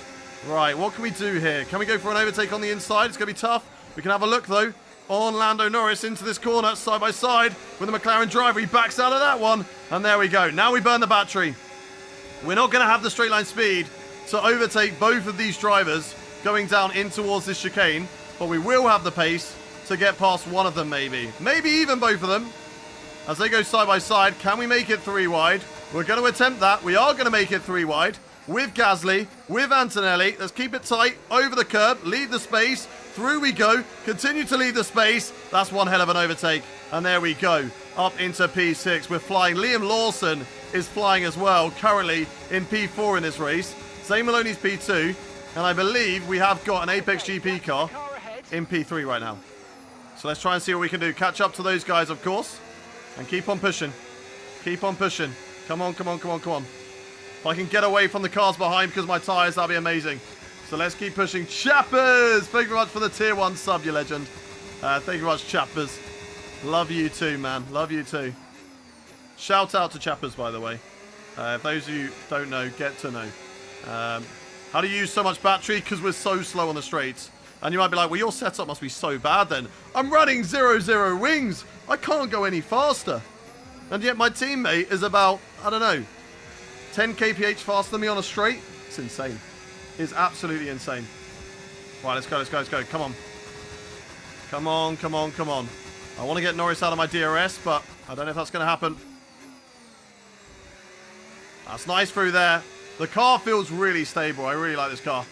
Right, what can we do here? Can we go for an overtake on the inside? It's going to be tough. We can have a look, though, on Lando Norris into this corner, side by side with the McLaren driver. He backs out of that one. And there we go. Now we burn the battery. We're not going to have the straight line speed to overtake both of these drivers going down in towards this chicane. But we will have the pace to get past one of them, maybe. Maybe even both of them. As they go side by side, can we make it 3 wide? We're going to attempt that. We are going to make it 3 wide with Gasly, with Antonelli. Let's keep it tight. Over the curb. Leave the space. Through we go. Continue to leave the space. That's one hell of an overtake. And there we go. Up into P6. We're flying. Liam Lawson is flying as well. Currently in P4 in this race. Zane Maloney's P2. And I believe we have got an Apex GP car in P3 right now. So let's try and see what we can do. Catch up to those guys, of course. And keep on pushing. Keep on pushing. Come on, come on, come on, come on. If I can get away from the cars behind because of my tyres, that'll be amazing. So let's keep pushing. Chappers! Thank you very much for the tier 1 sub, you legend. Thank you very much, Chappers. Love you too, man. Love you too. Shout out to Chappers, by the way. If those of you don't know, get to know. How do you use so much battery? Because we're so slow on the straights. And you might be like, well, your setup must be so bad then. I'm running 0-0 wings. I can't go any faster. And yet my teammate is about, I don't know, 10 kph faster than me on a straight. It's insane. It's absolutely insane. Right, let's go, let's go, let's go. Come on. Come on, come on, come on. I want to get Norris out of my DRS, but I don't know if that's going to happen. That's nice through there. The car feels really stable. I really like this car.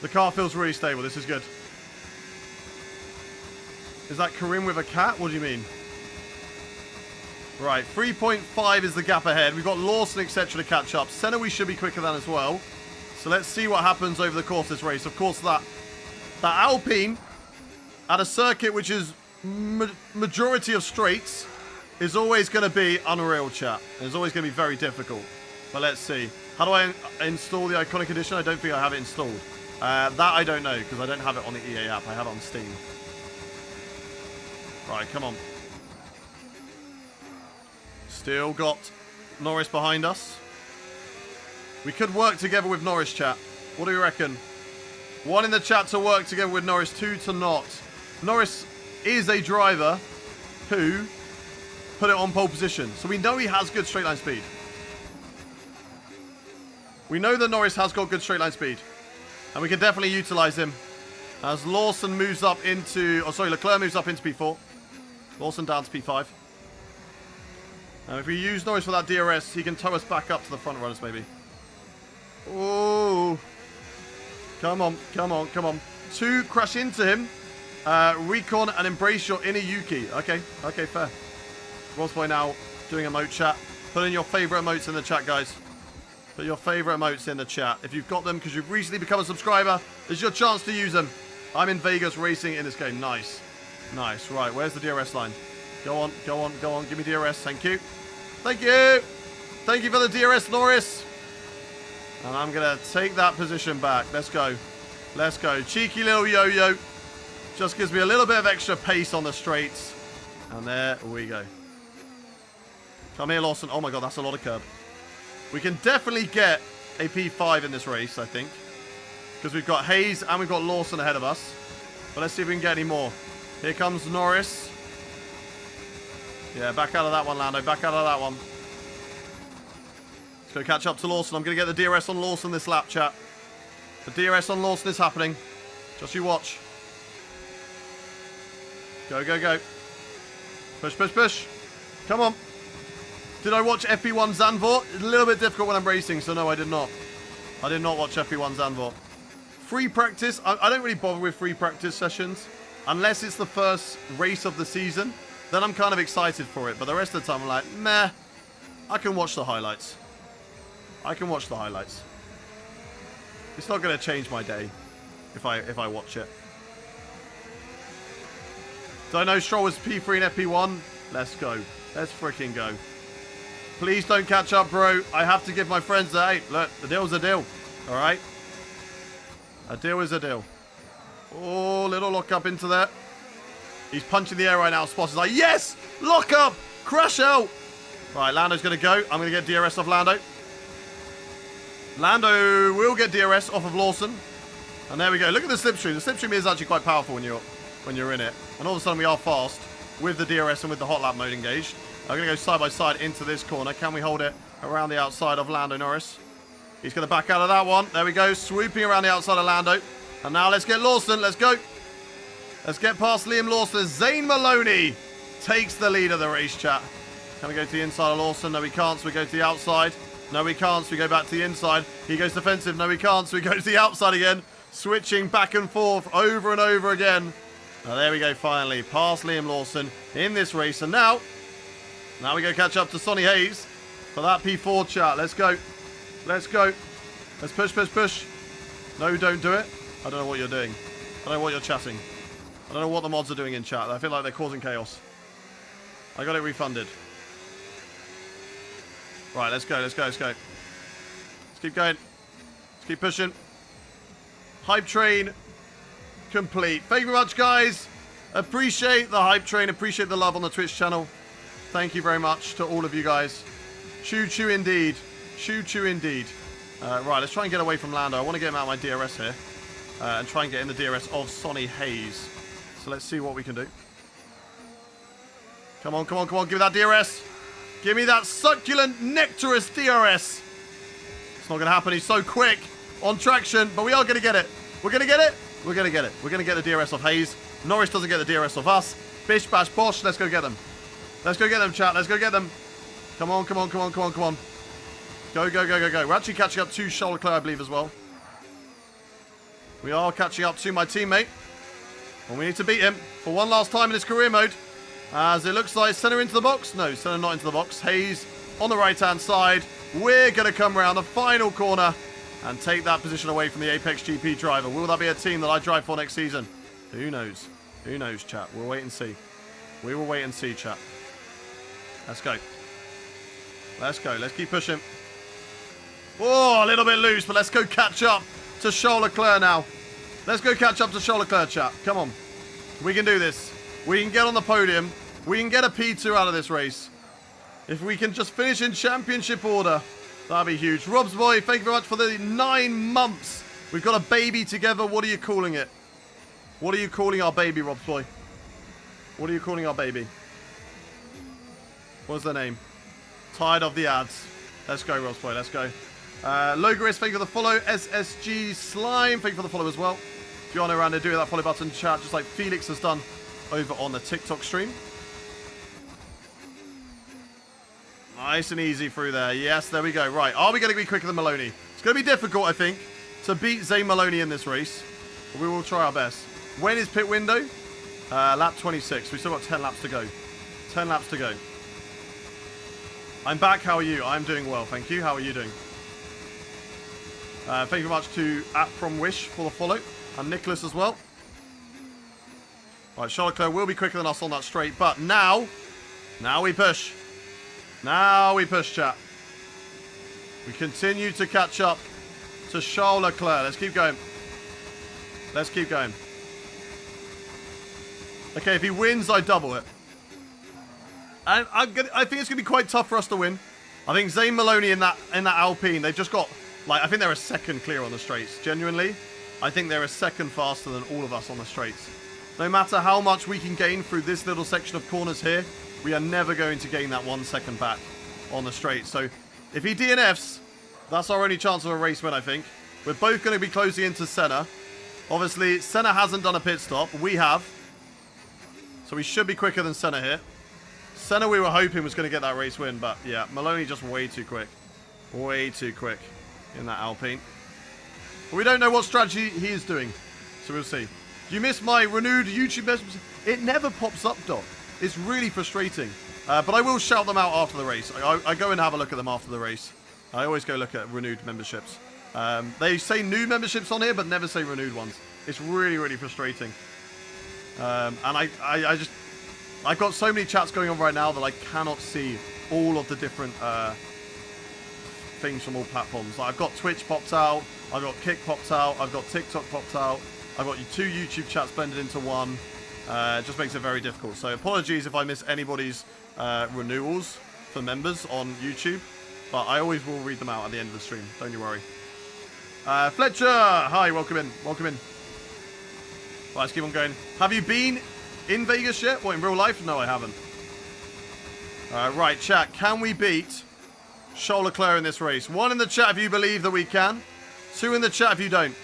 The car feels really stable. This is good. Is that Karim with a cat? What do you mean? Right, 3.5 is the gap ahead. We've got Lawson, etc. to catch up. Senna we should be quicker than as well. So let's see what happens over the course of this race. Of course, that Alpine at a circuit which is majority of straights is always going to be unreal, chat. It's always going to be very difficult. But let's see. How do I install the Iconic Edition? I don't think I have it installed. That I don't know, because I don't have it on the EA app. I have it on Steam. Right, come on. Still got Norris behind us. We could work together with Norris, chat. What do you reckon? 1 in the chat to work together with Norris, 2 to not. Norris is a driver who put it on pole position. So we know he has good straight line speed. We know that Norris has got good straight line speed. And we can definitely utilize him. As Lawson moves up into... Oh, sorry, Leclerc moves up into P4. Lawson down to P5. If we use Norris for that DRS, he can tow us back up to the front runners, maybe. Oh. Come on, come on, come on. 2, crash into him. Recon and embrace your inner Yuki. Okay, okay, fair. Rossboy now doing emote chat. Put in your favorite emotes in the chat, guys. Put your favorite emotes in the chat. If you've got them because you've recently become a subscriber, this is your chance to use them. I'm in Vegas racing in this game. Nice. Nice. Right, where's the DRS line? Go on, go on, go on. Give me DRS. Thank you. Thank you. Thank you for the DRS, Norris. And I'm going to take that position back. Let's go. Let's go. Cheeky little yo-yo. Just gives me a little bit of extra pace on the straights. And there we go. Come here, Lawson. Oh my god, that's a lot of curb. We can definitely get a P5 in this race, I think. Because we've got Hayes and we've got Lawson ahead of us. But let's see if we can get any more. Here comes Norris. Yeah, back out of that one, Lando. Back out of that one. Let's go catch up to Lawson. I'm going to get the DRS on Lawson this lap, chat. The DRS on Lawson is happening. Just you watch. Go, go, go. Push, push, push. Come on. Did I watch FP1 Zandvoort? It's a little bit difficult when I'm racing, so no, I did not. I did not watch FP1 Zandvoort. Free practice. I don't really bother with free practice sessions. Unless it's the first race of the season. Then I'm kind of excited for it. But the rest of the time, I'm like, meh. I can watch the highlights. I can watch the highlights. It's not going to change my day if I watch it. So I know Stroll was P3 and FP1. Let's go. Let's freaking go. Please don't catch up, bro. I have to give my friends a... Hey, look, the deal's a deal. All right? A deal is a deal. Oh, little lock up into there. He's punching the air right now. Sposs is like, yes! Lock up! Crash out! Right, Lando's going to go. I'm going to get DRS off Lando. Lando will get DRS off of Lawson. And there we go. Look at the slipstream. The slipstream is actually quite powerful when you're in it. And all of a sudden we are fast with the DRS and with the hot lap mode engaged. I'm going to go side by side into this corner. Can we hold it around the outside of Lando Norris? He's going to back out of that one. There we go. Swooping around the outside of Lando. And now let's get Lawson. Let's go. Let's get past Liam Lawson. Zane Maloney takes the lead of the race, chat. Can we go to the inside of Lawson? No, we can't. So we go to the outside. No, we can't. So we go back to the inside. He goes defensive. No, we can't. So we go to the outside again. Switching back and forth over and over again. Now, there we go, finally. Past Liam Lawson in this race. And now we go catch up to Sonny Hayes for that P4, chat. Let's go. Let's go. Let's push, push, push. No, don't do it. I don't know what you're doing. I don't know what you're chatting. I don't know what the mods are doing in chat. I feel like they're causing chaos. I got it refunded. Right, let's go, let's go, let's go. Let's keep going. Let's keep pushing. Hype train complete. Thank you very much, guys. Appreciate the hype train. Appreciate the love on the Twitch channel. Thank you very much to all of you guys. Choo choo indeed. Choo choo indeed. Right, let's try and get away from Lando. I want to get him out of my DRS here. And try and get in the DRS of Sonny Hayes. So let's see what we can do. Come on, come on, come on. Give me that DRS. Give me that succulent, nectarous DRS. It's not going to happen. He's so quick on traction. But we are going to get it. We're going to get it. We're going to get it. We're going to get the DRS off Hayes. Norris doesn't get the DRS off us. Bish, bash, posh. Let's go get them. Let's go get them, chat. Let's go get them. Come on, come on, come on, come on, come on. Go, go, go, go, go. We're actually catching up to Charles Leclerc, I believe, as well. We are catching up to my teammate. And we need to beat him for one last time in his career mode. As it looks like Senna into the box. No, Senna not into the box. Hayes on the right-hand side. We're going to come around the final corner and take that position away from the Apex GP driver. Will that be a team that I drive for next season? Who knows? Who knows, chat? We'll wait and see. We will wait and see, chat. Let's go. Let's go. Let's keep pushing. Oh, a little bit loose, but let's go catch up to Charles Leclerc now. Let's go catch up to Charles Leclerc, chat. Come on. We can do this. We can get on the podium. We can get a P2 out of this race. If we can just finish in championship order, that'd be huge. Rob's boy, thank you very much for the 9 months. We've got a baby together. What are you calling it? What are you calling our baby, Rob's boy? What are you calling our baby? What's their name? Tired of the ads. Let's go, Rob's boy. Let's go. Logaris, thank you for the follow. SSG Slime, thank you for the follow as well. If you want to around there, do that follow button, chat, just like Felix has done over on the TikTok stream. Nice and easy through there. Yes, there we go. Right, are we going to be quicker than Maloney? It's going to be difficult, I think, to beat Zane Maloney in this race. But we will try our best. When is pit window? Lap 26. We've still got 10 laps to go. 10 laps to go. I'm back. How are you? I'm doing well, thank you. How are you doing? Thank you very much to @FromWish for the follow. And Nicholas as well. Right, Charles Leclerc will be quicker than us on that straight. But now we push. Now we push, chat. We continue to catch up to Charles Leclerc. Let's keep going. Let's keep going. Okay, if he wins, I double it. And I think it's going to be quite tough for us to win. I think Zane Maloney in that Alpine, they've just got, like, I think they're a second clear on the straights. Genuinely, I think they're a second faster than all of us on the straights. No matter how much we can gain through this little section of corners here, we are never going to gain that 1 second back on the straights. So if he DNFs, that's our only chance of a race win, I think. We're both going to be closing into Senna. Obviously, Senna hasn't done a pit stop. We have. So we should be quicker than Senna here. Senna, we were hoping, was going to get that race win. But, yeah, Maloney just way too quick. Way too quick in that Alpine. But we don't know what strategy he is doing. So we'll see. Do you miss my renewed YouTube messages? It never pops up, Doc. It's really frustrating. But I will shout them out after the race. I go and have a look at them after the race. I always go look at renewed memberships. They say new memberships on here, but never say renewed ones. It's really, really frustrating. And I've got so many chats going on right now that I cannot see all of the different things from all platforms. Like, I've got Twitch popped out, I've got Kick popped out, I've got TikTok popped out, I've got 2 YouTube chats blended into one. It just makes it very difficult. So apologies if I miss anybody's renewals for members on YouTube, but I always will read them out at the end of the stream. Don't you worry. Fletcher, hi, welcome in, welcome in. Right, let's keep on going. Have you been in Vegas yet? What, in real life? No, I haven't. Right, chat, can we beat Charles Leclerc in this race? 1 in the chat if you believe that we can. 2 in the chat if you don't.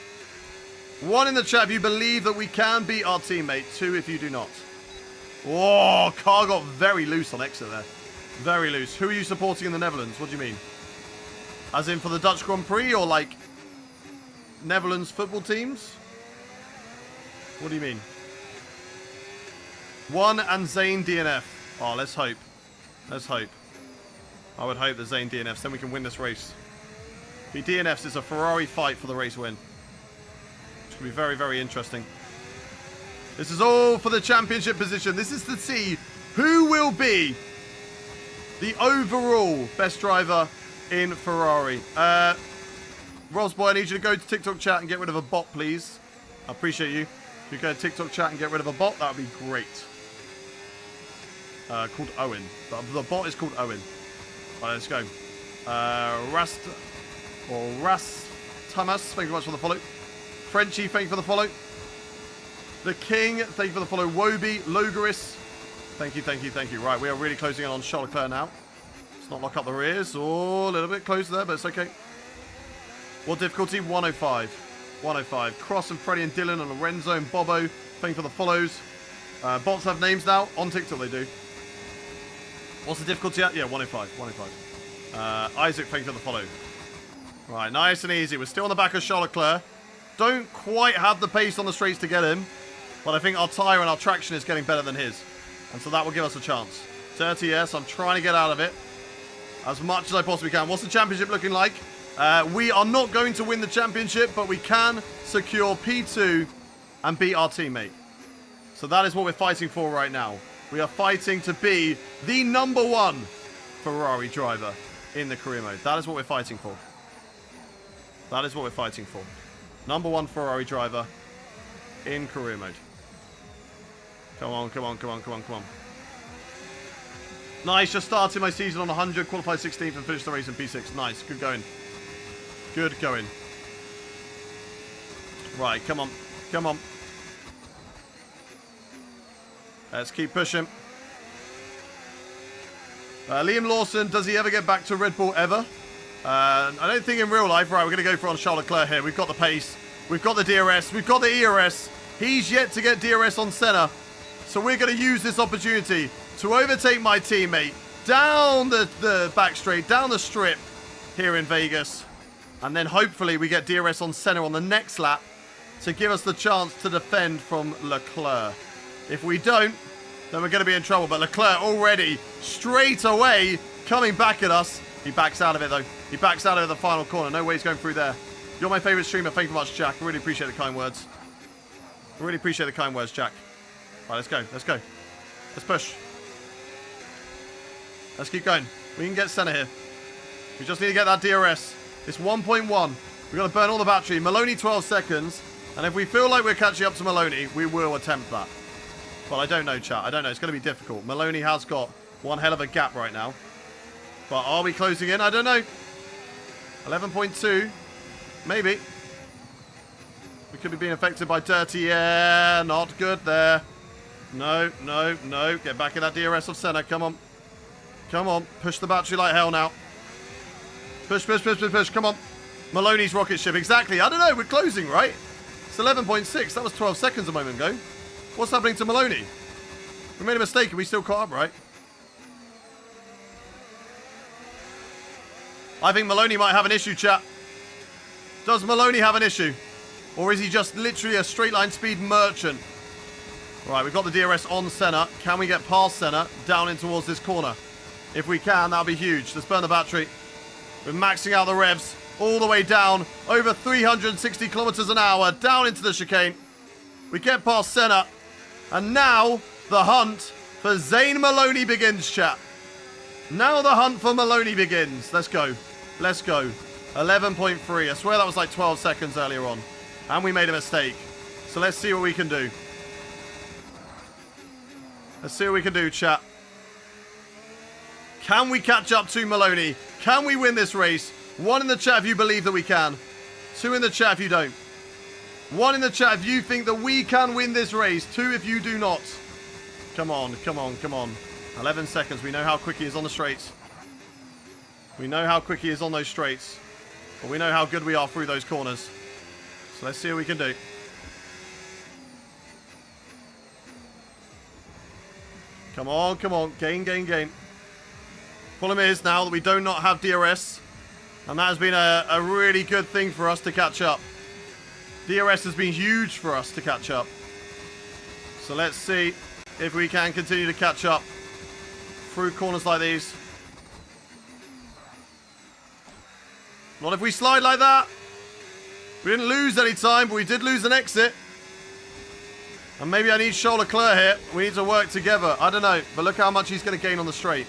1 in the chat if you believe that we can beat our teammate. 2 if you do not. Whoa, car got very loose on exit there. Very loose. Who are you supporting in the Netherlands? What do you mean? As in for the Dutch Grand Prix or like Netherlands football teams? What do you mean? 1 and Zane DNF. Oh, let's hope. Let's hope. I would hope that Zane DNFs, then we can win this race. If he DNFs, it's a Ferrari fight for the race win. It's going to be very, very interesting. This is all for the championship position. This is to see who will be the overall best driver in Ferrari. Rosboy, I need you to go to TikTok chat and get rid of a bot, please. I appreciate you. If you go to TikTok chat and get rid of a bot, that would be great. Called Owen. The bot is called Owen. All right, let's go. Rast Thomas, thank you very much for the follow. Frenchie, thank you for the follow. The King, thank you for the follow. Woby, Logaris, thank you, thank you, thank you. Right, we are really closing in on Charles Leclerc now. Let's not lock up the rears. Oh, a little bit close there, but it's okay. What difficulty? 105. 105. Cross and Freddie and Dylan and Lorenzo and Bobo, thank you for the follows. Bots have names now. On TikTok they do. What's the difficulty at? Yeah, 105. 105. Isaac, thank you for the follow. Right, nice and easy. We're still on the back of Charles Leclerc. Don't quite have the pace on the straights to get him, but I think our tyre and our traction is getting better than his. And so that will give us a chance. Dirty, yes. I'm trying to get out of it as much as I possibly can. What's the championship looking like? We are not going to win the championship, but we can secure P2 and beat our teammate. So that is what we're fighting for right now. We are fighting to be the #1 Ferrari driver in the career mode. That is what we're fighting for. That is what we're fighting for. #1 Ferrari driver in career mode. Come on, come on, come on, come on, come on. Nice, just started my season on 100, qualified 16th and finished the race in P6. Nice, good going. Good going. Right, come on, come on. Let's keep pushing. Liam Lawson, does he ever get back to Red Bull ever? I don't think in real life. Right, we're going to go for on Charles Leclerc here. We've got the pace. We've got the DRS. We've got the ERS. He's yet to get DRS on Senna. So we're going to use this opportunity to overtake my teammate down the back straight, down the strip here in Vegas. And then hopefully we get DRS on Senna on the next lap to give us the chance to defend from Leclerc. If we don't, then we're going to be in trouble. But Leclerc already straight away coming back at us. He backs out of it, though. He backs out of the final corner. No way he's going through there. You're my favourite streamer. Thank you very much, Jack. Really appreciate the kind words. Really appreciate the kind words, Jack. All right, let's go. Let's go. Let's push. Let's keep going. We can get Senna here. We just need to get that DRS. It's 1.1. We've got to burn all the battery. Maloney 12 seconds. And if we feel like we're catching up to Maloney, we will attempt that. But I don't know, chat. I don't know. It's going to be difficult. Maloney has got one hell of a gap right now. But are we closing in? I don't know. 11.2. Maybe. We could be being affected by dirty air. Not good there. No, no, no. Get back in that DRS of center. Come on. Come on. Push the battery like hell now. Push, push, push, push, push. Come on. Maloney's rocket ship. Exactly. I don't know. We're closing, right? It's 11.6. That was 12 seconds a moment ago. What's happening to Maloney? We made a mistake and we still caught up, right? I think Maloney might have an issue, chat. Does Maloney have an issue? Or is he just literally a straight line speed merchant? Right, we've got the DRS on Senna. Can we get past Senna down in towards this corner? If we can, that'll be huge. Let's burn the battery. We're maxing out the revs all the way down. Over 360 kilometers an hour. Down into the chicane. We get past Senna. And now the hunt for Zane Maloney begins, chat. Now the hunt for Maloney begins. Let's go. Let's go. 11.3. I swear that was like 12 seconds earlier on. And we made a mistake. So let's see what we can do. Let's see what we can do, chat. Can we catch up to Maloney? Can we win this race? 1 in the chat if you believe that we can. 2 in the chat if you don't. 1 in the chat if you think that we can win this race. 2 if you do not. Come on, come on, come on. 11 seconds. We know how quick he is on the straights. We know how quick he is on those straights. But we know how good we are through those corners. So let's see what we can do. Come on, come on. Gain, gain, gain. Problem is now that we do not have DRS. And that has been a really good thing for us to catch up. DRS has been huge for us to catch up. So let's see if we can continue to catch up through corners like these. Not if we slide like that. We didn't lose any time, but we did lose an exit. And maybe I need Charles Leclerc here. We need to work together. I don't know. But look how much he's going to gain on the straight.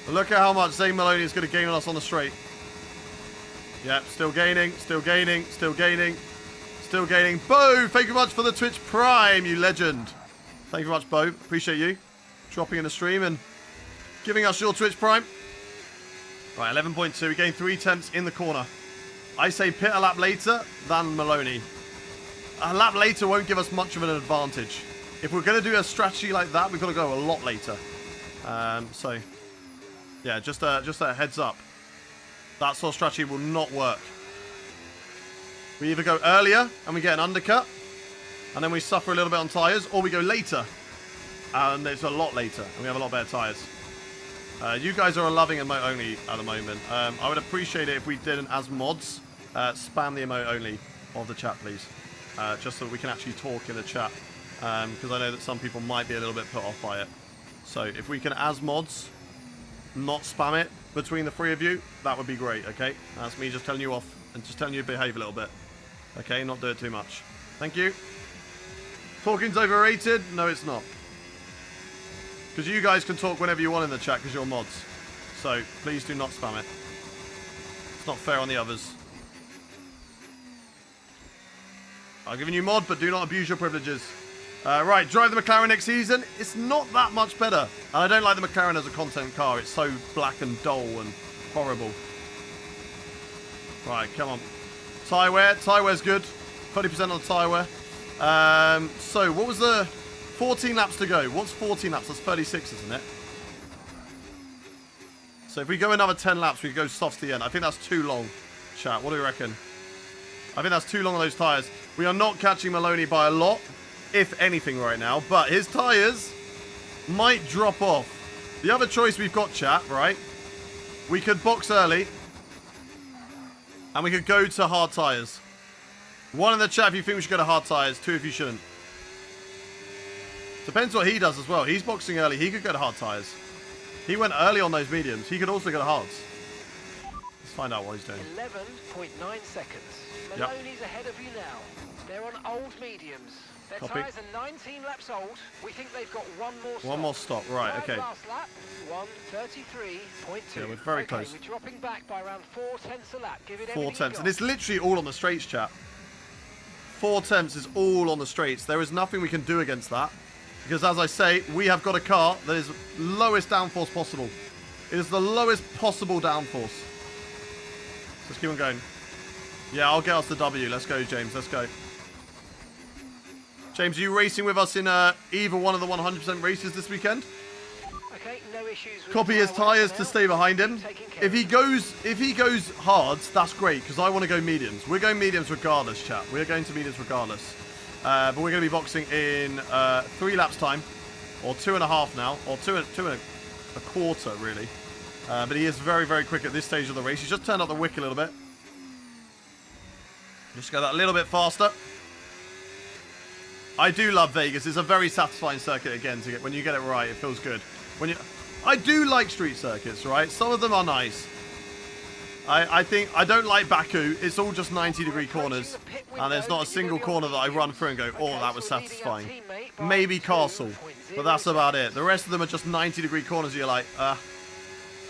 But look at how much Zane Maloney is going to gain on us on the straight. Yep, still gaining, still gaining, still gaining, still gaining. Bo, thank you much for the Twitch Prime, you legend. Thank you very much, Bo. Appreciate you dropping in the stream and giving us your Twitch Prime. Right, 11.2. We gained 3 tenths in the corner. I say pit a lap later than Maloney. A lap later won't give us much of an advantage. If we're going to do a strategy like that, we've got to go a lot later. So, yeah, just a heads up. That sort of strategy will not work. We either go earlier and we get an undercut, and then we suffer a little bit on tyres, or we go later, and it's a lot later, and we have a lot better tyres. You guys are loving emote only at the moment. I would appreciate it if we didn't, as mods, spam the emote only of the chat, please. Just so that we can actually talk in the chat, because I know that some people might be a little bit put off by it. So if we can, as mods, not spam it between the 3 of you, that would be great, okay? That's me just telling you off and just telling you to behave a little bit. Okay, not do it too much. Thank you. Talking's overrated? No, it's not. Because you guys can talk whenever you want in the chat because you're mods. So please do not spam it. It's not fair on the others. I've given you mod, but do not abuse your privileges. Right, drive the McLaren next season. It's not that much better. And I don't like the McLaren as a content car. It's so black and dull and horrible. Right, come on. Tyre wear. Tyre wear's good. 30% on the tyre wear. So, what was the 14 laps to go? What's 14 laps? That's 36, isn't it? So, if we go another 10 laps, we go soft to the end. I think that's too long, chat. What do you reckon? I think that's too long on those tyres. We are not catching Maloney by a lot, if anything, right now. But his tyres might drop off. The other choice we've got, chat, right? We could box early. And we could go to hard tyres. 1 in the chat if you think we should go to hard tyres. 2 if you shouldn't. Depends what he does as well. He's boxing early. He could go to hard tyres. He went early on those mediums. He could also go to hards. Let's find out what he's doing. 11.9 seconds. Maloney's ahead of you now. They're on old mediums. Their Copy. tyres are 19 laps old. We think they've got one more stop. One more stop, right, Drive okay. Last lap, 1:33.2. Yeah, we're very okay, close. We're dropping back by around 4/10 a lap. Give it 4 everything tenths. you And got. it's literally all on the straights, chat. 4 tenths is all on the straights. There is nothing we can do against that. Because as I say, we have got a car that is lowest downforce possible. It is the lowest possible downforce. Let's keep on going. Yeah, I'll get us the W. Let's go, James. Let's go. James, are you racing with us in either one of the 100% races this weekend? Okay, no issues with Copy the his tyre tyres wear to now. stay behind him. Taking care If of he goes hards, that's great because I want to go mediums. We're going mediums regardless, chat. We're going to mediums regardless. But we're going to be boxing in 3 laps time, or 2.5 now, or two and a quarter really. But he is very, very quick at this stage of the race. He's just turned up the wick a little bit. Just go that a little bit faster. I do love Vegas. It's a very satisfying circuit again to get. When you get it right, it feels good. I do like street circuits, right? Some of them are nice. I think I don't like Baku. It's all just 90-degree corners, and there's not a single corner that I run through and go, oh, that was satisfying. Maybe Castle, but that's about it. The rest of them are just 90-degree corners. You're like,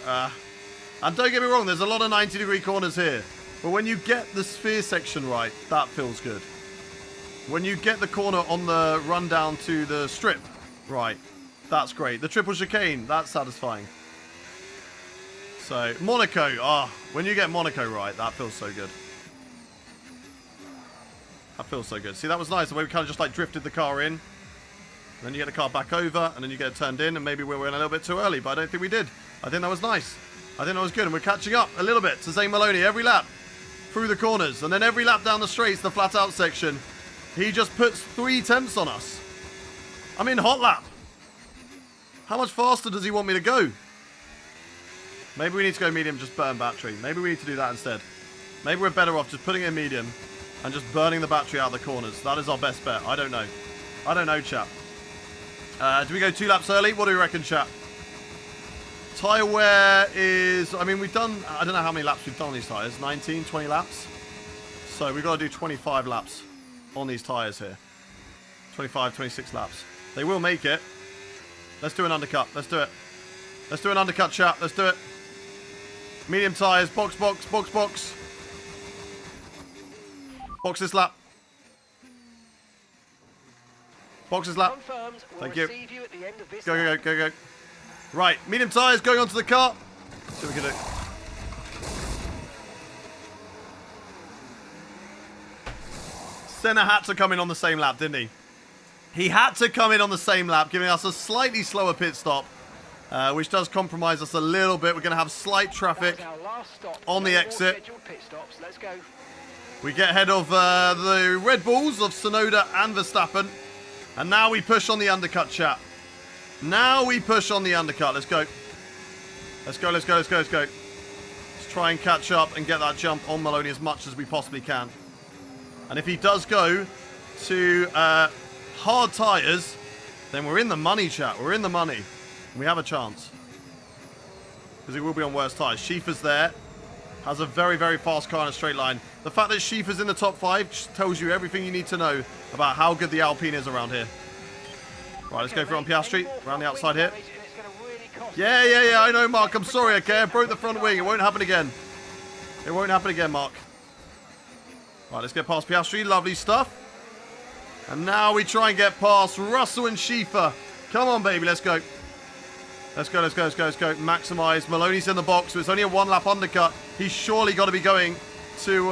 And don't get me wrong, there's a lot of 90-degree corners here, but when you get the sphere section right, that feels good. When you get the corner on the run down to the strip right, that's great. The triple chicane, that's satisfying. So, Monaco, when you get Monaco right, that feels so good. That feels so good. See, that was nice, the way we kind of just like drifted the car in. And then you get the car back over, and then you get it turned in, and maybe we were in a little bit too early, but I don't think we did. I think that was nice. I think that was good, and we're catching up a little bit to Zane Maloney every lap through the corners, and then every lap down the straights, the flat out section, he just puts 3 tenths on us. I'm in hot lap. How much faster does he want me to go? Maybe we need to go medium, just burn battery. Maybe we need to do that instead. Maybe we're better off just putting it in medium and just burning the battery out of the corners. That is our best bet. I don't know. I don't know, chat. Do we go 2 laps early? What do we reckon, chat? Tyre wear is... I mean, we've done... I don't know how many laps we've done on these tyres. 19, 20 laps? So we've got to do 25 laps on these tyres here. 25, 26 laps. They will make it. Let's do an undercut. Let's do it. Let's do an undercut, chat. Let's do it. Medium tyres. Box, box, box, box. Box this lap. Box this lap. Thank you. Go, go, go, go, go. Right, medium tyres going onto the car. See what we can do. Senna had to come in on the same lap, didn't he? He had to come in on the same lap, giving us a slightly slower pit stop, which does compromise us a little bit. We're going to have slight traffic on the exit. We get ahead of the Red Bulls of Tsunoda and Verstappen. And now we push on the undercut, chat. Now we push on the undercut. Let's go. Let's go, let's go, let's go, let's go. Let's try and catch up and get that jump on Maloney as much as we possibly can. And if he does go to hard tyres, then we're in the money, chat. We're in the money. We have a chance. Because he will be on worse tyres. Schiefer's there. Has a very, very fast car in a straight line. The fact that Schiefer's in the top 5 just tells you everything you need to know about how good the Alpine is around here. Right, let's go for on Piastri. Around the outside here. Yeah, yeah, yeah, I know, Mark. I'm sorry, okay? I broke the front wing. It won't happen again. It won't happen again, Mark. Right, let's get past Piastri. Lovely stuff. And now we try and get past Russell and Schiefer. Come on, baby. Let's go. Let's go, let's go, let's go, let's go. Maximise. Maloney's in the box, so it's only a 1-lap undercut. He's surely got to be going to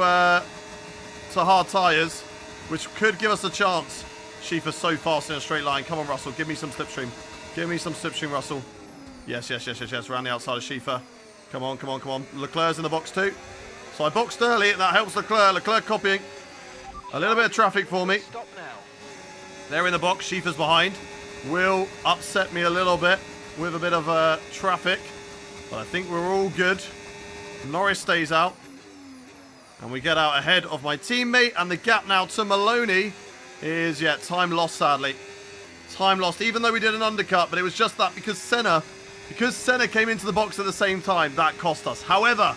hard tyres, which could give us a chance. Schiefer's so fast in a straight line. Come on, Russell. Give me some slipstream. Give me some slipstream, Russell. Yes, yes, yes, yes, yes. Around the outside of Schiefer. Come on, come on, come on. Leclerc's in the box too. So I boxed early. That helps Leclerc. Leclerc copying. A little bit of traffic for me. They're in the box. Schiefer's behind. Will upset me a little bit with a bit of traffic. But I think we're all good. Norris stays out. And we get out ahead of my teammate. And the gap now to Maloney is, yeah, time lost, sadly. Time lost, even though we did an undercut. But it was just that because Senna came into the box at the same time, that cost us. However,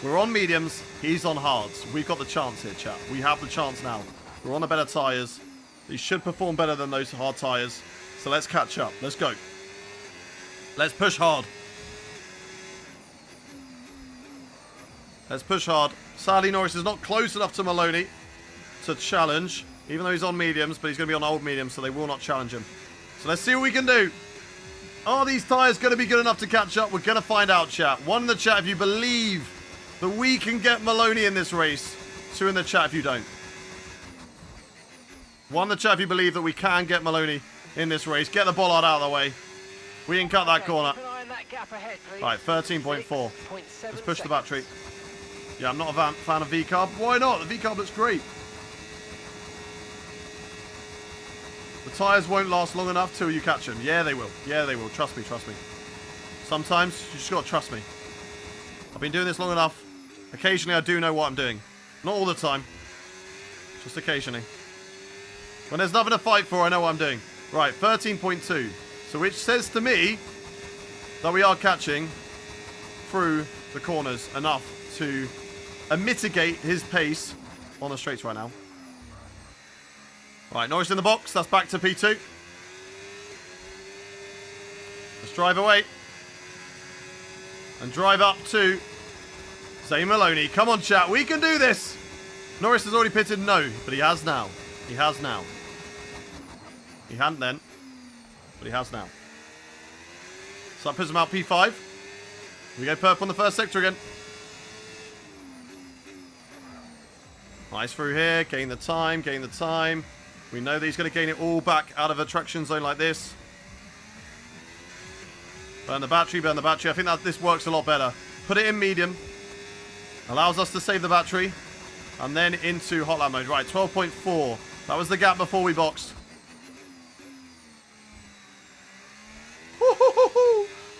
we're on mediums. He's on hards. We've got the chance here, chat. We have the chance now. We're on the better tyres. He should perform better than those hard tyres. So let's catch up. Let's go. Let's push hard. Let's push hard. Sadly, Norris is not close enough to Maloney to challenge, even though he's on mediums, but he's going to be on old mediums, so they will not challenge him. So let's see what we can do. Are these tyres going to be good enough to catch up? We're going to find out, chat. One in the chat if you believe that we can get Maloney in this race. Two in the chat if you don't. One in the chat if you believe that we can get Maloney in this race. Get the bollard out of the way. We can cut that corner. Keep an eye on that gap ahead, please. Right, 13.4. 6.7 Let's push the seconds. battery. Yeah, I'm not a fan of V-carb. Why not? The V-carb looks great. The tyres won't last long enough till you catch them. Yeah, they will. Yeah, they will. Trust me, trust me. Sometimes you just got to trust me. I've been doing this long enough. Occasionally I do know what I'm doing. Not all the time. Just occasionally. When there's nothing to fight for, I know what I'm doing. Right, 13.2. So which says to me that we are catching through the corners enough to mitigate his pace on the straights right now. Right, Norris in the box. That's back to P2. Let's drive away. And drive up to Zane Maloney. Come on, chat. We can do this. Norris has already pitted. No, but he has now. He has now. He hadn't then, but he has now. So that puts him out P5. We go purple on the first sector again. Nice through here. Gain the time. Gain the time. We know that he's going to gain it all back out of a traction zone like this. Burn the battery. Burn the battery. I think that this works a lot better. Put it in medium. Allows us to save the battery. And then into hot lap mode. Right, 12.4. That was the gap before we boxed.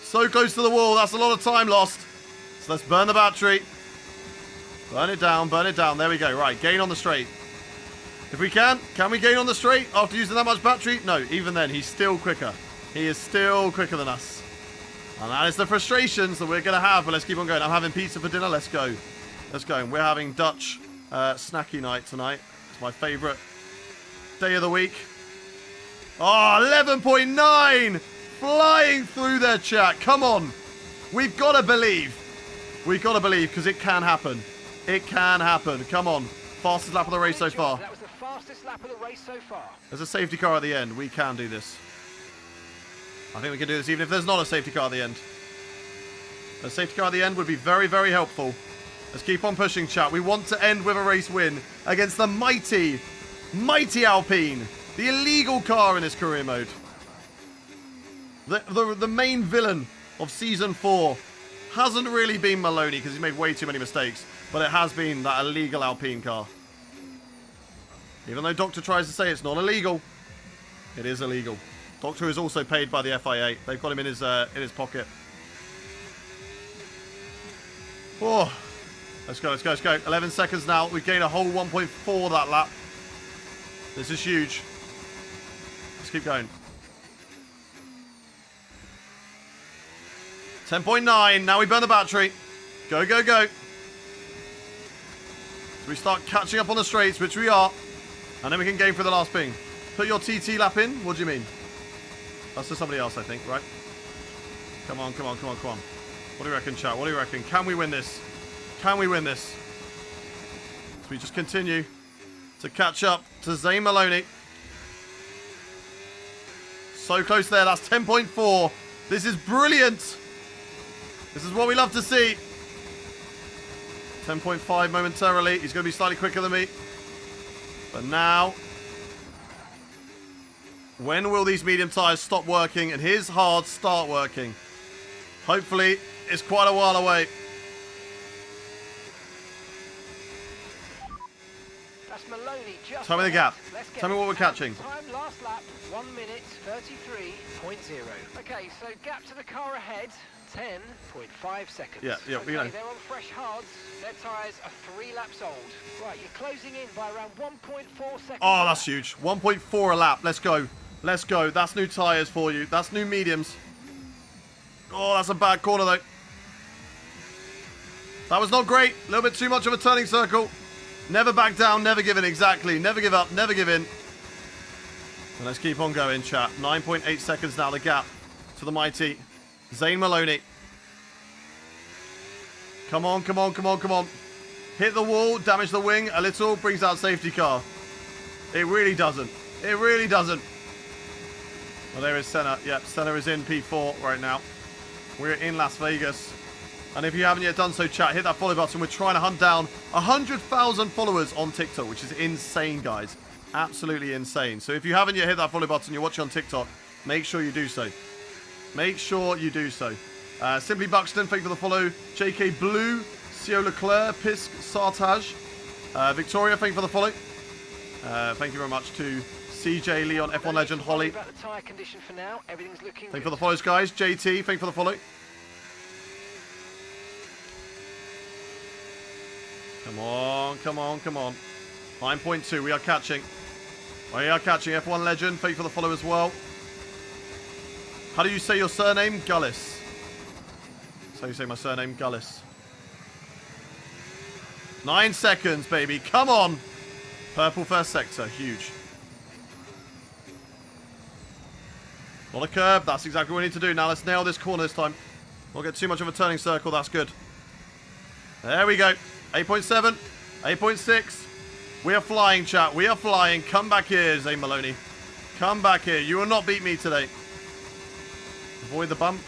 So close to the wall. That's a lot of time lost. So let's burn the battery. Burn it down. Burn it down. There we go. Right, gain on the straight. If we can we gain on the straight after using that much battery? No, even then, he's still quicker. He is still quicker than us. And that is the frustrations that we're going to have. But let's keep on going. I'm having pizza for dinner. Let's go. Let's go. And we're having Dutch snacky night tonight. It's my favourite day of the week. Oh, 11.9! Flying through their chat. Come on. We've got to believe. We've got to believe because it can happen. It can happen. Come on. Fastest lap of the race so far. That was the fastest lap of the race so far. There's a safety car at the end. We can do this. I think we can do this even if there's not a safety car at the end. A safety car at the end would be very, very helpful. Let's keep on pushing, chat. We want to end with a race win against the mighty, mighty Alpine. The illegal car in this career mode. The main villain of Season 4 hasn't really been Maloney because he's made way too many mistakes. But it has been that illegal Alpine car. Even though Doctor tries to say it's not illegal, it is illegal. Doctor is also paid by the FIA. They've got him in his pocket. Oh, let's go, let's go, let's go. 11 seconds now. We've gained a whole 1.4 that lap. This is huge. Let's keep going. 10.9. Now we burn the battery. Go, go, go. So we start catching up on the straights, which we are. And then we can gain for the last ping. Put your TT lap in? What do you mean? That's for somebody else, I think, right? Come on, come on, come on, come on. What do you reckon, chat? What do you reckon? Can we win this? Can we win this? So we just continue to catch up to Zane Maloney. So close there. That's 10.4. This is brilliant. This is what we love to see. 10.5 momentarily. He's going to be slightly quicker than me. But now, when will these medium tyres stop working and his hards start working? Hopefully, it's quite a while away. That's Maloney just Tell me the gap. Let's get Tell me what we're catching. Time last lap, 1 minute 33.0. Okay, so gap to the car ahead, 10.5 seconds. Yeah, okay, we know. They're on fresh hards. Their tyres are 3 laps old. Right, you're closing in by around 1.4 seconds. Oh, that's huge. 1.4 a lap. Let's go. Let's go. That's new tyres for you. That's new mediums. Oh, that's a bad corner, though. That was not great. A little bit too much of a turning circle. Never back down, never give in. Exactly. Never give up, never give in. And let's keep on going, chat. 9.8 seconds now, the gap to the mighty Zane Maloney. Come on, come on, come on, come on. Hit the wall, damage the wing a little, brings out safety car. It really doesn't. It really doesn't. Well, there is Senna. Yep, Senna is in P4 right now. We're in Las Vegas. And if you haven't yet done so, chat, hit that follow button. We're trying to hunt down 100,000 followers on TikTok, which is insane, guys. Absolutely insane. So if you haven't yet hit that follow button, you're watching on TikTok, make sure you do so. Make sure you do so. Simply Buxton, thank you for the follow. JK Blue, Sio Leclerc, Pisk, Sartaj. Victoria, thank you for the follow. Thank you very much to CJ, Leon, F1 Legend, Holly. About the tyre condition for now. Everything's looking Thank you for the follows, guys. JT, thank you for the follow. Come on, come on, come on. 9.2, we are catching. We are catching. F1 Legend, thank you for the follow as well. How do you say your surname? Gullis. That's how you say my surname, Gullis. 9 seconds, baby. Come on. Purple first sector. Huge. Not a curb. That's exactly what we need to do. Now let's nail this corner this time. Not get too much of a turning circle. That's good. There we go. 8.7. 8.6. We are flying, chat. We are flying. Come back here, Zane Maloney. Come back here. You will not beat me today. Avoid the bump.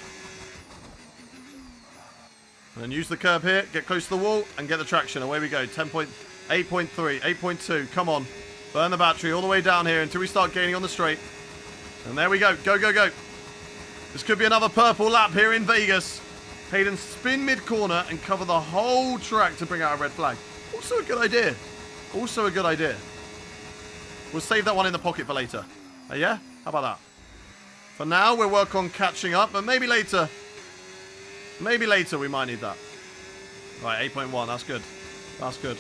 And then use the curb here. Get close to the wall and get the traction. Away we go. 8.3. 8.2. Come on. Burn the battery all the way down here until we start gaining on the straight. And there we go. Go, go, go. This could be another purple lap here in Vegas. Hayden, spin mid-corner and cover the whole track to bring out a red flag. Also a good idea. Also a good idea. We'll save that one in the pocket for later. Yeah? How about that? For now, we'll work on catching up, but maybe later. Maybe later we might need that. Right, 8.1. That's good. That's good.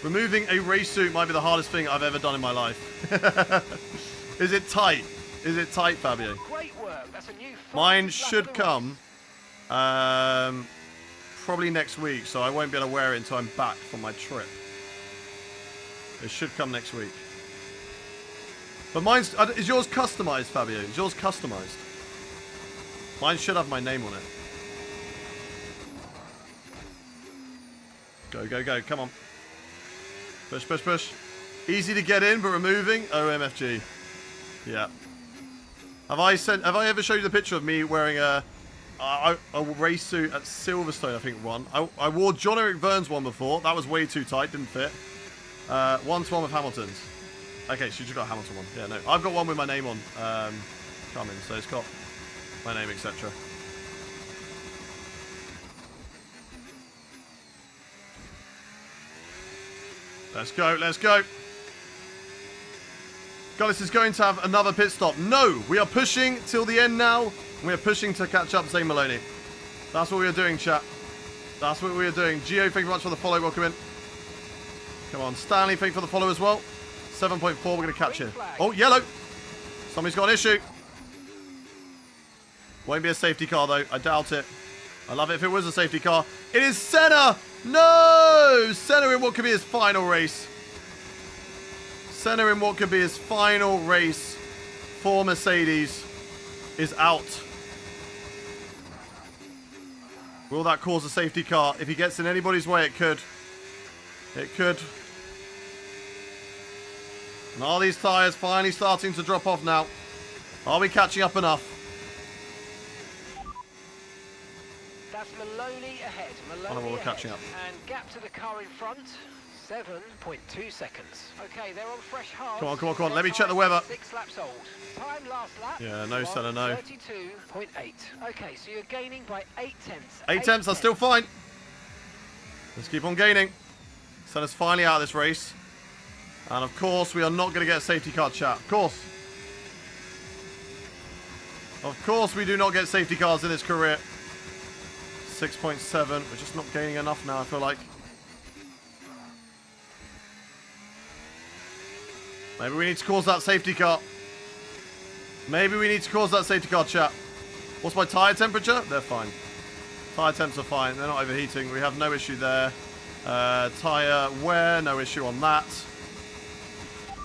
Removing a race suit might be the hardest thing I've ever done in my life. Is it tight? Is it tight, Fabio? Great work. That's a new Mine should come probably next week, so I won't be able to wear it until I'm back from my trip. It should come next week. But mine's... is yours customized, Fabio? Is yours customized? Mine should have my name on it. Go, go, go. Come on. Push, push, push. Easy to get in, but removing. OMFG. Yeah. Have I ever showed you the picture of me wearing a race suit at Silverstone, I think, one? I wore John Eric Verne's one before. That was way too tight. Didn't fit. 1-to-1 with Hamilton's. Okay, so you just got a Hamilton one. Yeah, no. I've got one with my name on. Coming, so it's got my name, etc. Let's go, let's go. Gullis is going to have another pit stop. No, we are pushing till the end now. We are pushing to catch up Zane Maloney. That's what we are doing, chat. That's what we are doing. Gio, thank you very much for the follow. Welcome in. Come on, Stanley, thank you for the follow as well. 7.4, we're going to catch it. Oh, yellow. Somebody's got an issue. Won't be a safety car, though. I doubt it. I love it if it was a safety car. It is Senna! No! Senna in what could be his final race. Senna in what could be his final race for Mercedes is out. Will that cause a safety car? If he gets in anybody's way, it could. It could. And are these tyres finally starting to drop off now? Are we catching up enough? That's Maloney ahead. Maloney we're catching up. And gap to the car in front, 7.2 seconds. Okay, they're on fresh hard. Come on, come on, come on. Let me check the weather. 6 laps old. Time last lap. Yeah, no, Senna, no. 32.8. Okay, so you're gaining by 8 tenths. 8 tenths, that's still fine. Let's keep on gaining. Senna's finally out of this race. And of course, we are not going to get a safety car, chat. Of course. Of course, we do not get safety cars in this career. 6.7. We're just not gaining enough now, I feel like. Maybe we need to cause that safety car. Maybe we need to cause that safety car, chat. What's my tyre temperature? They're fine. Tyre temps are fine. They're not overheating. We have no issue there. Tyre wear, no issue on that.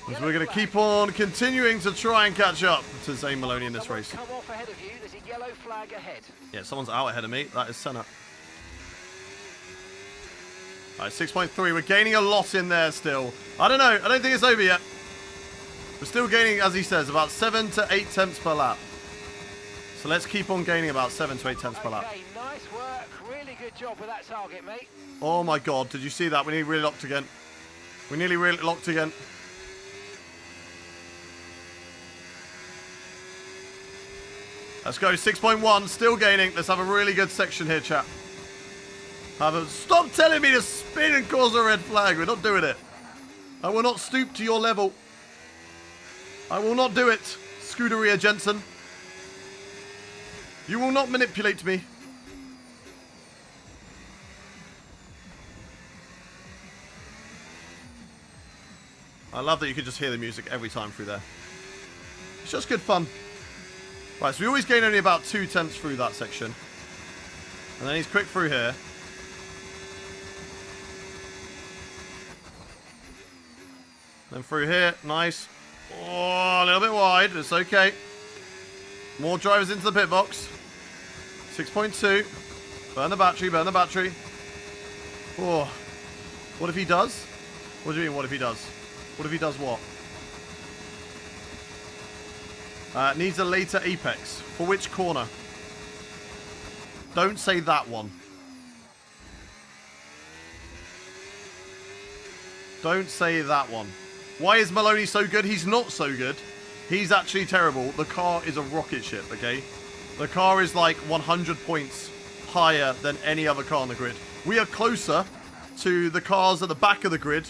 Because we're going to keep on continuing to try and catch up to Zane Maloney in this race. Come off ahead of you. There's a yellow flag ahead. Yeah, someone's out ahead of me. That is Senna. Alright, 6.3. We're gaining a lot in there still. I don't know. I don't think it's over yet. We're still gaining, as he says, about 7 to 8 tenths per lap. So let's keep on gaining about 7 to 8 tenths per lap. Okay, nice work. Really good job with that target, mate. Oh my god, did you see that? We nearly really locked again. We nearly really locked again. Let's go, 6.1, still gaining. Let's have a really good section here, chat. Stop telling me to spin and cause a red flag. We're not doing it. I will not stoop to your level. I will not do it, Scuderia Jensen. You will not manipulate me. I love that you can just hear the music every time through there. It's just good fun. Right, so we always gain only about 2 tenths through that section. And then he's quick through here. Then through here, nice. Oh, a little bit wide, it's okay. More drivers into the pit box. 6.2. Burn the battery, burn the battery. Oh. What if he does? What do you mean, what if he does? What if he does what? Needs a later apex. For which corner? Don't say that one. Don't say that one. Why is Maloney so good? He's not so good. He's actually terrible. The car is a rocket ship, okay? The car is like 100 points higher than any other car on the grid. We are closer to the cars at the back of the grid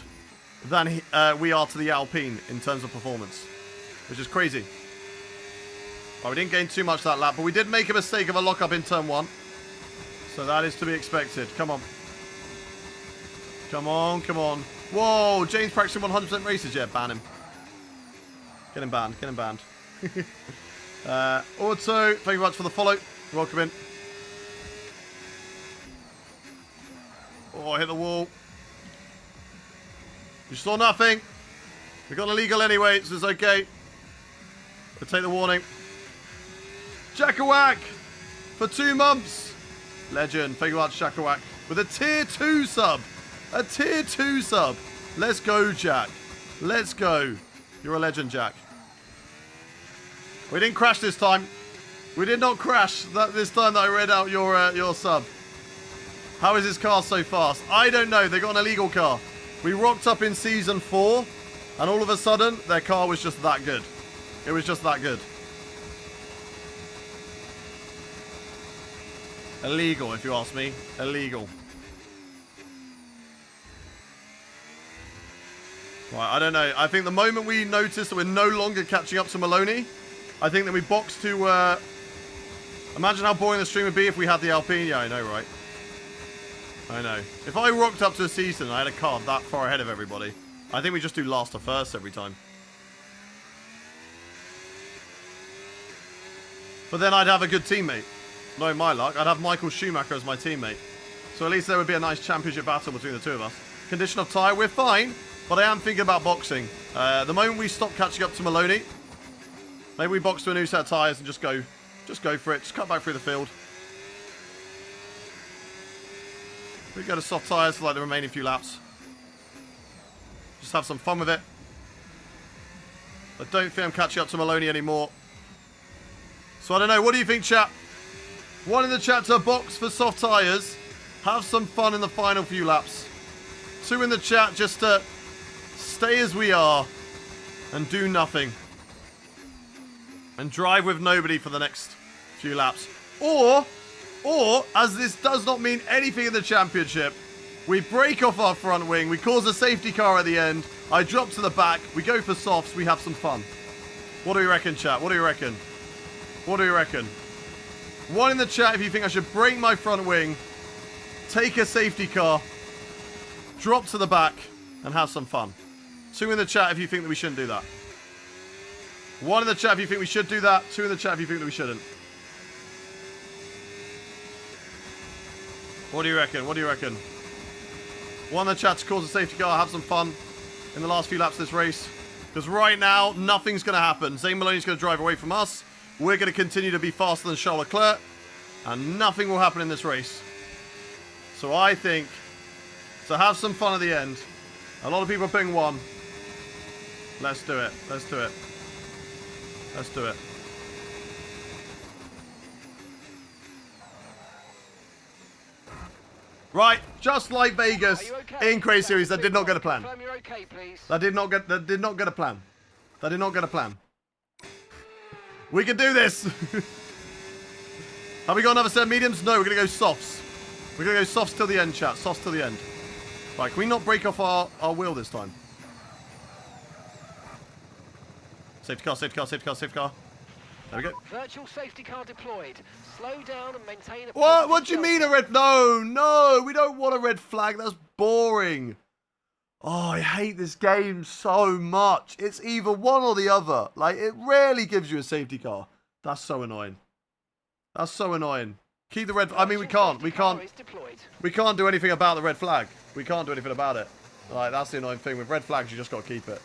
than we are to the Alpine in terms of performance, which is crazy. Well, we didn't gain too much that lap, but we did make a mistake of a lockup in turn 1. So that is to be expected. Come on. Come on, come on. Whoa, James practicing 100% races. Yeah, ban him. Get him banned, get him banned. Auto, thank you very much for the follow. Welcome in. Oh, I hit the wall. You saw nothing. We got illegal anyway, so it's okay. We'll take the warning. Jackawak for 2 months. Legend. Thank you very much, Jackawak. With a tier 2 sub. A tier 2 sub. Let's go, Jack. Let's go. You're a legend, Jack. We didn't crash this time. We did not crash this time that I read out your sub. How is this car so fast? I don't know. They got an illegal car. We rocked up in season 4, and all of a sudden, their car was just that good. It was just that good. Illegal, if you ask me. Illegal. Right, I don't know. I think the moment we notice that we're no longer catching up to Maloney, I think that we box to... imagine how boring the stream would be if we had the Alpine. Yeah, I know, right? I know. If I rocked up to a season and I had a car that far ahead of everybody, I think we just do last to first every time. But then I'd have a good teammate. Knowing my luck, I'd have Michael Schumacher as my teammate. So at least there would be a nice championship battle between the two of us. Condition of tyre, we're fine, but I am thinking about boxing. The moment we stop catching up to Maloney, maybe we box to a new set of tyres and just go for it. Just cut back through the field. We go to soft tyres for like the remaining few laps. Just have some fun with it. I don't think I'm catching up to Maloney anymore. So I don't know. What do you think, chat? 1 in the chat to box for soft tyres. Have some fun in the final few laps. 2 in the chat just to stay as we are and do nothing. And drive with nobody for the next few laps. Or, as this does not mean anything in the championship, we break off our front wing, we cause a safety car at the end, I drop to the back, we go for softs, we have some fun. What do you reckon, chat? What do you reckon? What do you reckon? 1 in the chat if you think I should break my front wing, take a safety car, drop to the back, and have some fun. 2 in the chat if you think that we shouldn't do that. 1 in the chat if you think we should do that. 2 in the chat if you think that we shouldn't. What do you reckon? What do you reckon? 1 in the chat to cause a safety car, have some fun in the last few laps of this race. Because right now, nothing's going to happen. Zane Maloney's going to drive away from us. We're going to continue to be faster than Charles Leclerc. And nothing will happen in this race. So I think, to have some fun at the end, a lot of people are putting 1. Let's do it. Let's do it. Let's do it. Right, just like Vegas in Crazy Series, that did not get a plan. That did not get a plan. That did not get a plan. We can do this. Have we got another set of mediums? No, we're gonna go softs. We're gonna go softs till the end, chat. Softs till the end. Right, can we not break off our wheel this time? Safety car, safety car, safety car, safety car. There we go. Virtual safety car deployed. Slow down and maintain a... What? What do you mean a red... No, we don't want a red flag. That's boring. Oh, I hate this game so much. It's either one or the other. Like, it rarely gives you a safety car. That's so annoying. That's so annoying. Keep the red... I mean, we can't do anything about the red flag. We can't do anything about it. Like, that's the annoying thing. With red flags, you just got to keep it.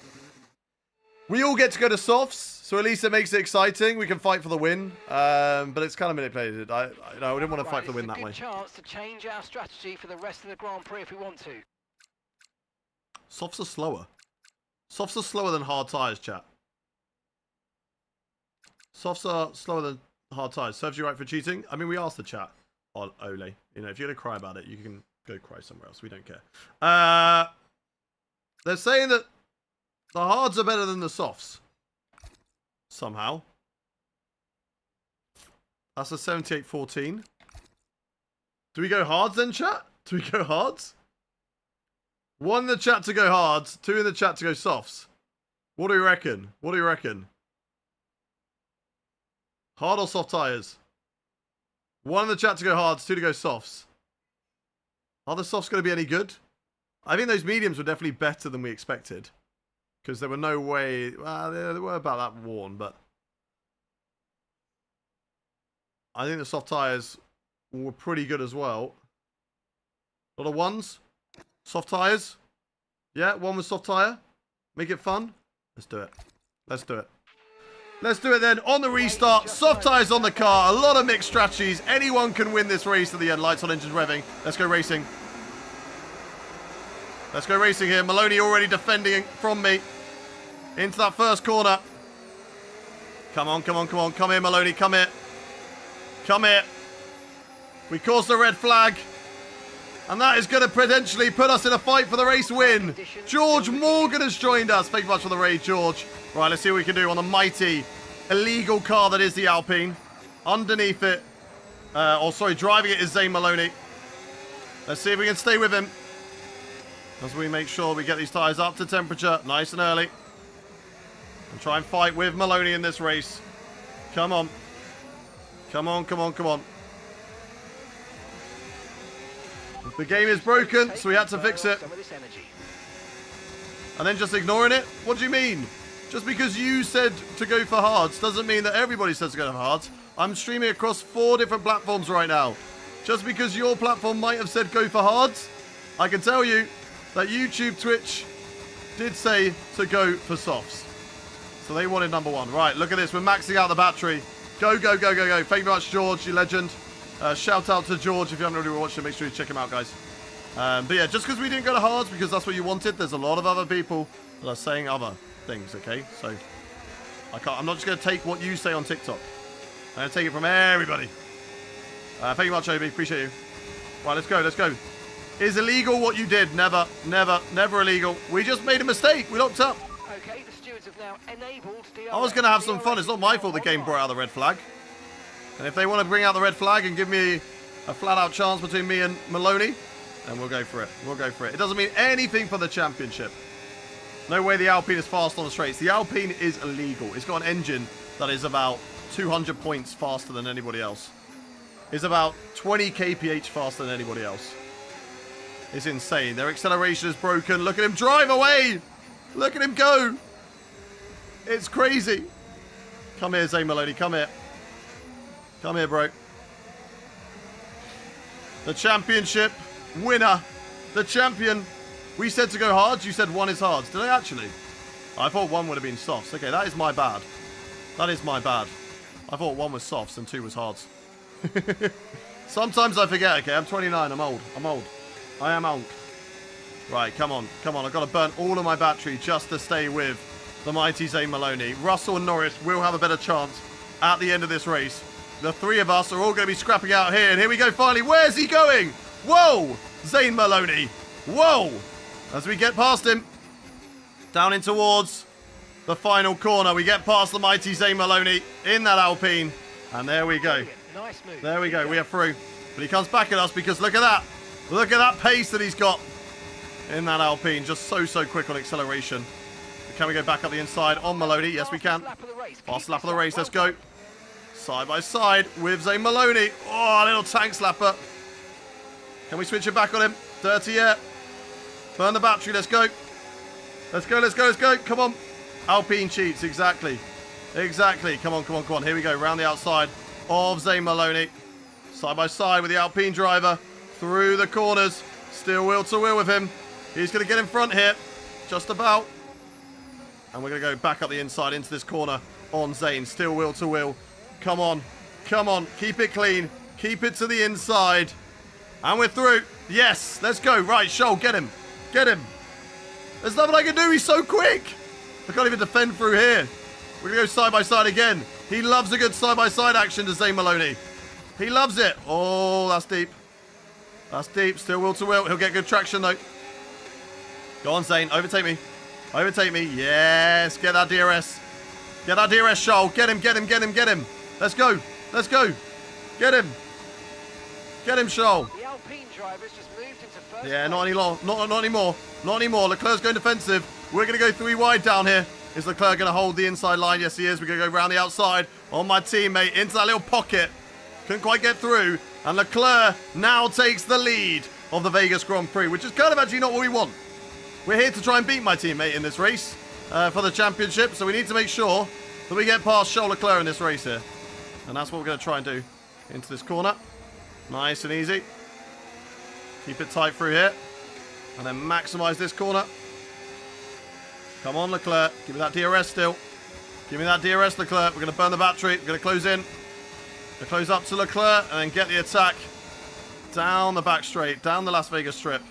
We all get to go to softs, so at least it makes it exciting. We can fight for the win, but it's kind of manipulated. I didn't want to fight for the win that way. Chance to change our strategy for the rest of the Grand Prix if we want to. Softs are slower. Softs are slower than hard tyres, chat. Softs are slower than hard tyres. Serves you right for cheating. I mean, we asked the chat on Ole. You know, if you're gonna cry about it, you can go cry somewhere else. We don't care. They're saying that the hards are better than the softs. Somehow. That's a 78-14. Do we go hards then, chat? Do we go hards? 1 in the chat to go hards. 2 in the chat to go softs. What do you reckon? What do you reckon? Hard or soft tyres? 1 in the chat to go hards. 2 to go softs. Are the softs going to be any good? I think those mediums were definitely better than we expected. Because there were no way... Well, they were about that worn, but... I think the soft tyres were pretty good as well. A lot of 1s. Soft tyres. Yeah, 1 with soft tyre. Make it fun. Let's do it. Let's do it. Let's do it then. On the restart. Soft tyres on the car. A lot of mixed strategies. Anyone can win this race at the end. Lights on, engines revving. Let's go racing. Let's go racing here. Maloney already defending from me. Into that first corner. Come on, come on, come on. Come here, Maloney. Come here. Come here. We caused a red flag. And that is going to potentially put us in a fight for the race win. George Morgan has joined us. Thank you much for the raid, George. Right, let's see what we can do on the mighty illegal car that is the Alpine. Underneath it. Driving it is Zane Maloney. Let's see if we can stay with him. As we make sure we get these tyres up to temperature nice and early. And try and fight with Maloney in this race. Come on. Come on, come on, come on. The game is broken, so we had to fix it. And then just ignoring it? What do you mean? Just because you said to go for hards doesn't mean that everybody says to go for hards. I'm streaming across 4 different platforms right now. Just because your platform might have said go for hards, I can tell you that YouTube, Twitch did say to go for softs. So they wanted number 1. Right, look at this. We're maxing out the battery. Go, go, go, go, go. Thank you very much, George, you legend. Shout out to George if you haven't already watched it. Make sure you check him out, guys. But yeah, just because we didn't go to hards because that's what you wanted, there's a lot of other people that are saying other things, okay? So I'm not just going to take what you say on TikTok. I'm going to take it from everybody. Thank you much, Obi. Appreciate you. Right, let's go, let's go. Is illegal what you did? Never, never, never illegal. We just made a mistake. We locked up. Okay, the stewards have now enabled DRS. I was going to have some fun. It's not my fault the game brought out the red flag. And if they want to bring out the red flag and give me a flat-out chance between me and Maloney, then we'll go for it. We'll go for it. It doesn't mean anything for the championship. No way the Alpine is fast on the straights. The Alpine is illegal. It's got an engine that is about 200 points faster than anybody else. It's about 20 kph faster than anybody else. It's insane. Their acceleration is broken. Look at him drive away. Look at him go. It's crazy. Come here, Zane Maloney. Come here. Come here, bro. The championship winner. The champion. We said to go hard. You said 1 is hard. Did I actually? I thought 1 would have been softs. Okay, that is my bad. That is my bad. I thought 1 was softs and 2 was hards. Sometimes I forget, okay? I'm 29. I'm old. I'm old. I am old. Right, come on. Come on. I've got to burn all of my battery just to stay with the mighty Zane Maloney. Russell and Norris will have a better chance at the end of this race. The 3 of us are all going to be scrapping out here. And here we go finally. Where's he going? Whoa! Zane Maloney. Whoa! As we get past him. Down in towards the final corner. We get past the mighty Zane Maloney in that Alpine. And there we go. Nice move. There we go. We are through. But he comes back at us because look at that. Look at that pace that he's got in that Alpine. Just so quick on acceleration. Can we go back up the inside on Maloney? Yes, we can. Fast lap of the race. Let's go. Side by side with Zane Maloney. Oh, a little tank slapper. Can we switch it back on him? Dirty air. Burn the battery. Let's go. Let's go, let's go, let's go. Come on. Alpine cheats. Exactly. Exactly. Come on, come on, come on. Here we go. Round the outside of Zane Maloney. Side by side with the Alpine driver. Through the corners. Still wheel to wheel with him. He's going to get in front here. Just about. And we're going to go back up the inside into this corner on Zane. Still wheel to wheel. Come on. Come on. Keep it clean. Keep it to the inside. And we're through. Yes. Let's go. Right. Shoal. Get him. Get him. There's nothing I can do. He's so quick. I can't even defend through here. We're going to go side by side again. He loves a good side by side action to Zane Maloney. He loves it. Oh, that's deep. That's deep. Still wheel to wheel. He'll get good traction though. Go on, Zane. Overtake me. Overtake me. Yes. Get that DRS. Get that DRS, Shoal. Get him, get him, get him, get him. Let's go. Let's go. Get him. Get him, Shoal. The Alpine drivers just moved into first. Yeah, not any long. Not anymore. Not anymore. Leclerc's going defensive. We're going to go 3 wide down here. Is Leclerc going to hold the inside line? Yes, he is. We're going to go round the outside on my teammate into that little pocket. Couldn't quite get through. And Leclerc now takes the lead of the Vegas Grand Prix, which is kind of actually not what we want. We're here to try and beat my teammate in this race for the championship. So we need to make sure that we get past Charles Leclerc in this race here. And that's what we're going to try and do into this corner. Nice and easy. Keep it tight through here. And then maximize this corner. Come on, Leclerc. Give me that DRS still. Give me that DRS, Leclerc. We're going to burn the battery. We're going to close in. We're close up to Leclerc and then get the attack down the back straight, down the Las Vegas strip.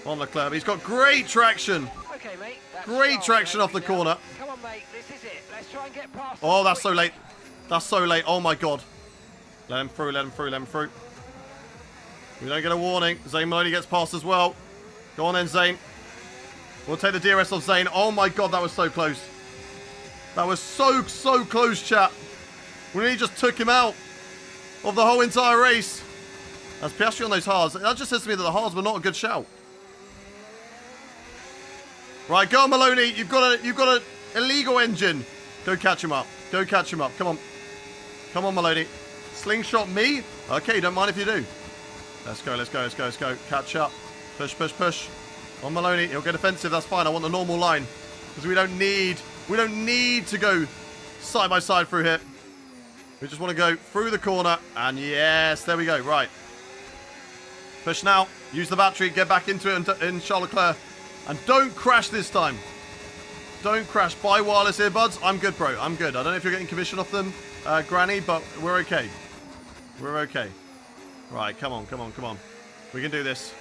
On Leclerc. He's got great traction. Okay, mate. Great traction off the corner. Come on, mate. This is it. Let's try and get past. Oh, that's so late. That's so late. Oh, my God. Let him through, let him through, let him through. We don't get a warning. Zane Maloney gets past as well. Go on then, Zane. We'll take the DRS off Zane. Oh, my God. That was so close. That was so close, chat. We nearly just took him out of the whole entire race. That's Piastri on those hards. That just says to me that the hards were not a good shout. Right, go on, Maloney. You've got an illegal engine. Go catch him up. Go catch him up. Come on. Come on, Maloney. Slingshot me? Okay, don't mind if you do. Let's go, let's go, let's go, let's go. Catch up. Push, push, push. On Maloney. He'll get offensive. That's fine. I want the normal line. Because we don't need to go side by side through here. We just want to go through the corner. And yes, there we go. Right. Push now. Use the battery. Get back into it in Charles Leclerc. And don't crash this time. Don't crash. Buy wireless earbuds. I'm good, bro. I'm good. I don't know if you're getting commission off them, Granny, but we're okay. We're okay. Right, come on, come on, come on. We can do this.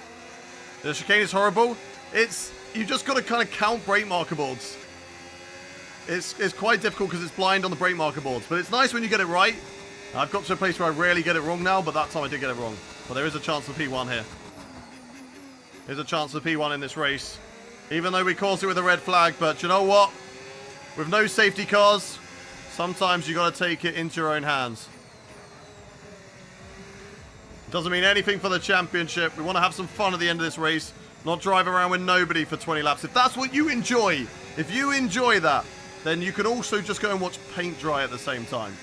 The chicane is horrible. You've just got to kind of count brake marker boards. It's quite difficult because it's blind on the brake marker boards, but it's nice when you get it right. I've got to a place where I rarely get it wrong now, but that time I did get it wrong. But there is a chance for P1 here. There's a chance for P1 in this race. Even though we caused it with a red flag, but you know what? With no safety cars, sometimes you got to take it into your own hands. Doesn't mean anything for the championship. We want to have some fun at the end of this race, not drive around with nobody for 20 laps. If that's what you enjoy, if you enjoy that, then you can also just go and watch paint dry at the same time.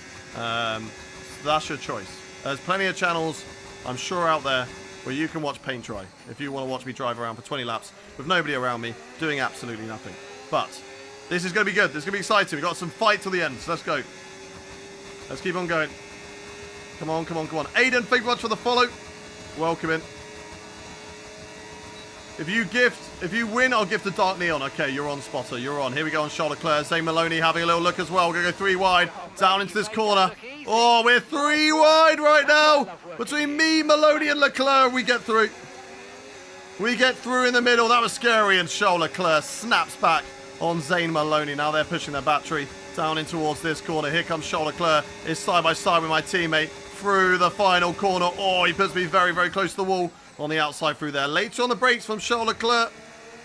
That's your choice. There's plenty of channels, I'm sure, out there where you can watch paint dry if you want to watch me drive around for 20 laps with nobody around me doing absolutely nothing. But this is going to be good. This is going to be exciting. We've got some fight till the end, so let's go. Let's keep on going. Come on, come on, come on. Aiden, thank you much for the follow. Welcome in. If you win, I'll gift the Dark Neon. Okay, you're on, Spotter. You're on. Here we go on Charles Leclerc. Zane Maloney having a little look as well. We're going to go 3 wide. Down into this corner. Oh, we're 3 wide right now. Between me, Maloney, and Leclerc, we get through. We get through in the middle. That was scary. And Charles Leclerc snaps back on Zane Maloney. Now they're pushing their battery down in towards this corner. Here comes Charles Leclerc. Is side by side with my teammate through the final corner. Oh, he puts me very, very close to the wall on the outside through there. Later on the brakes from Charles Leclerc.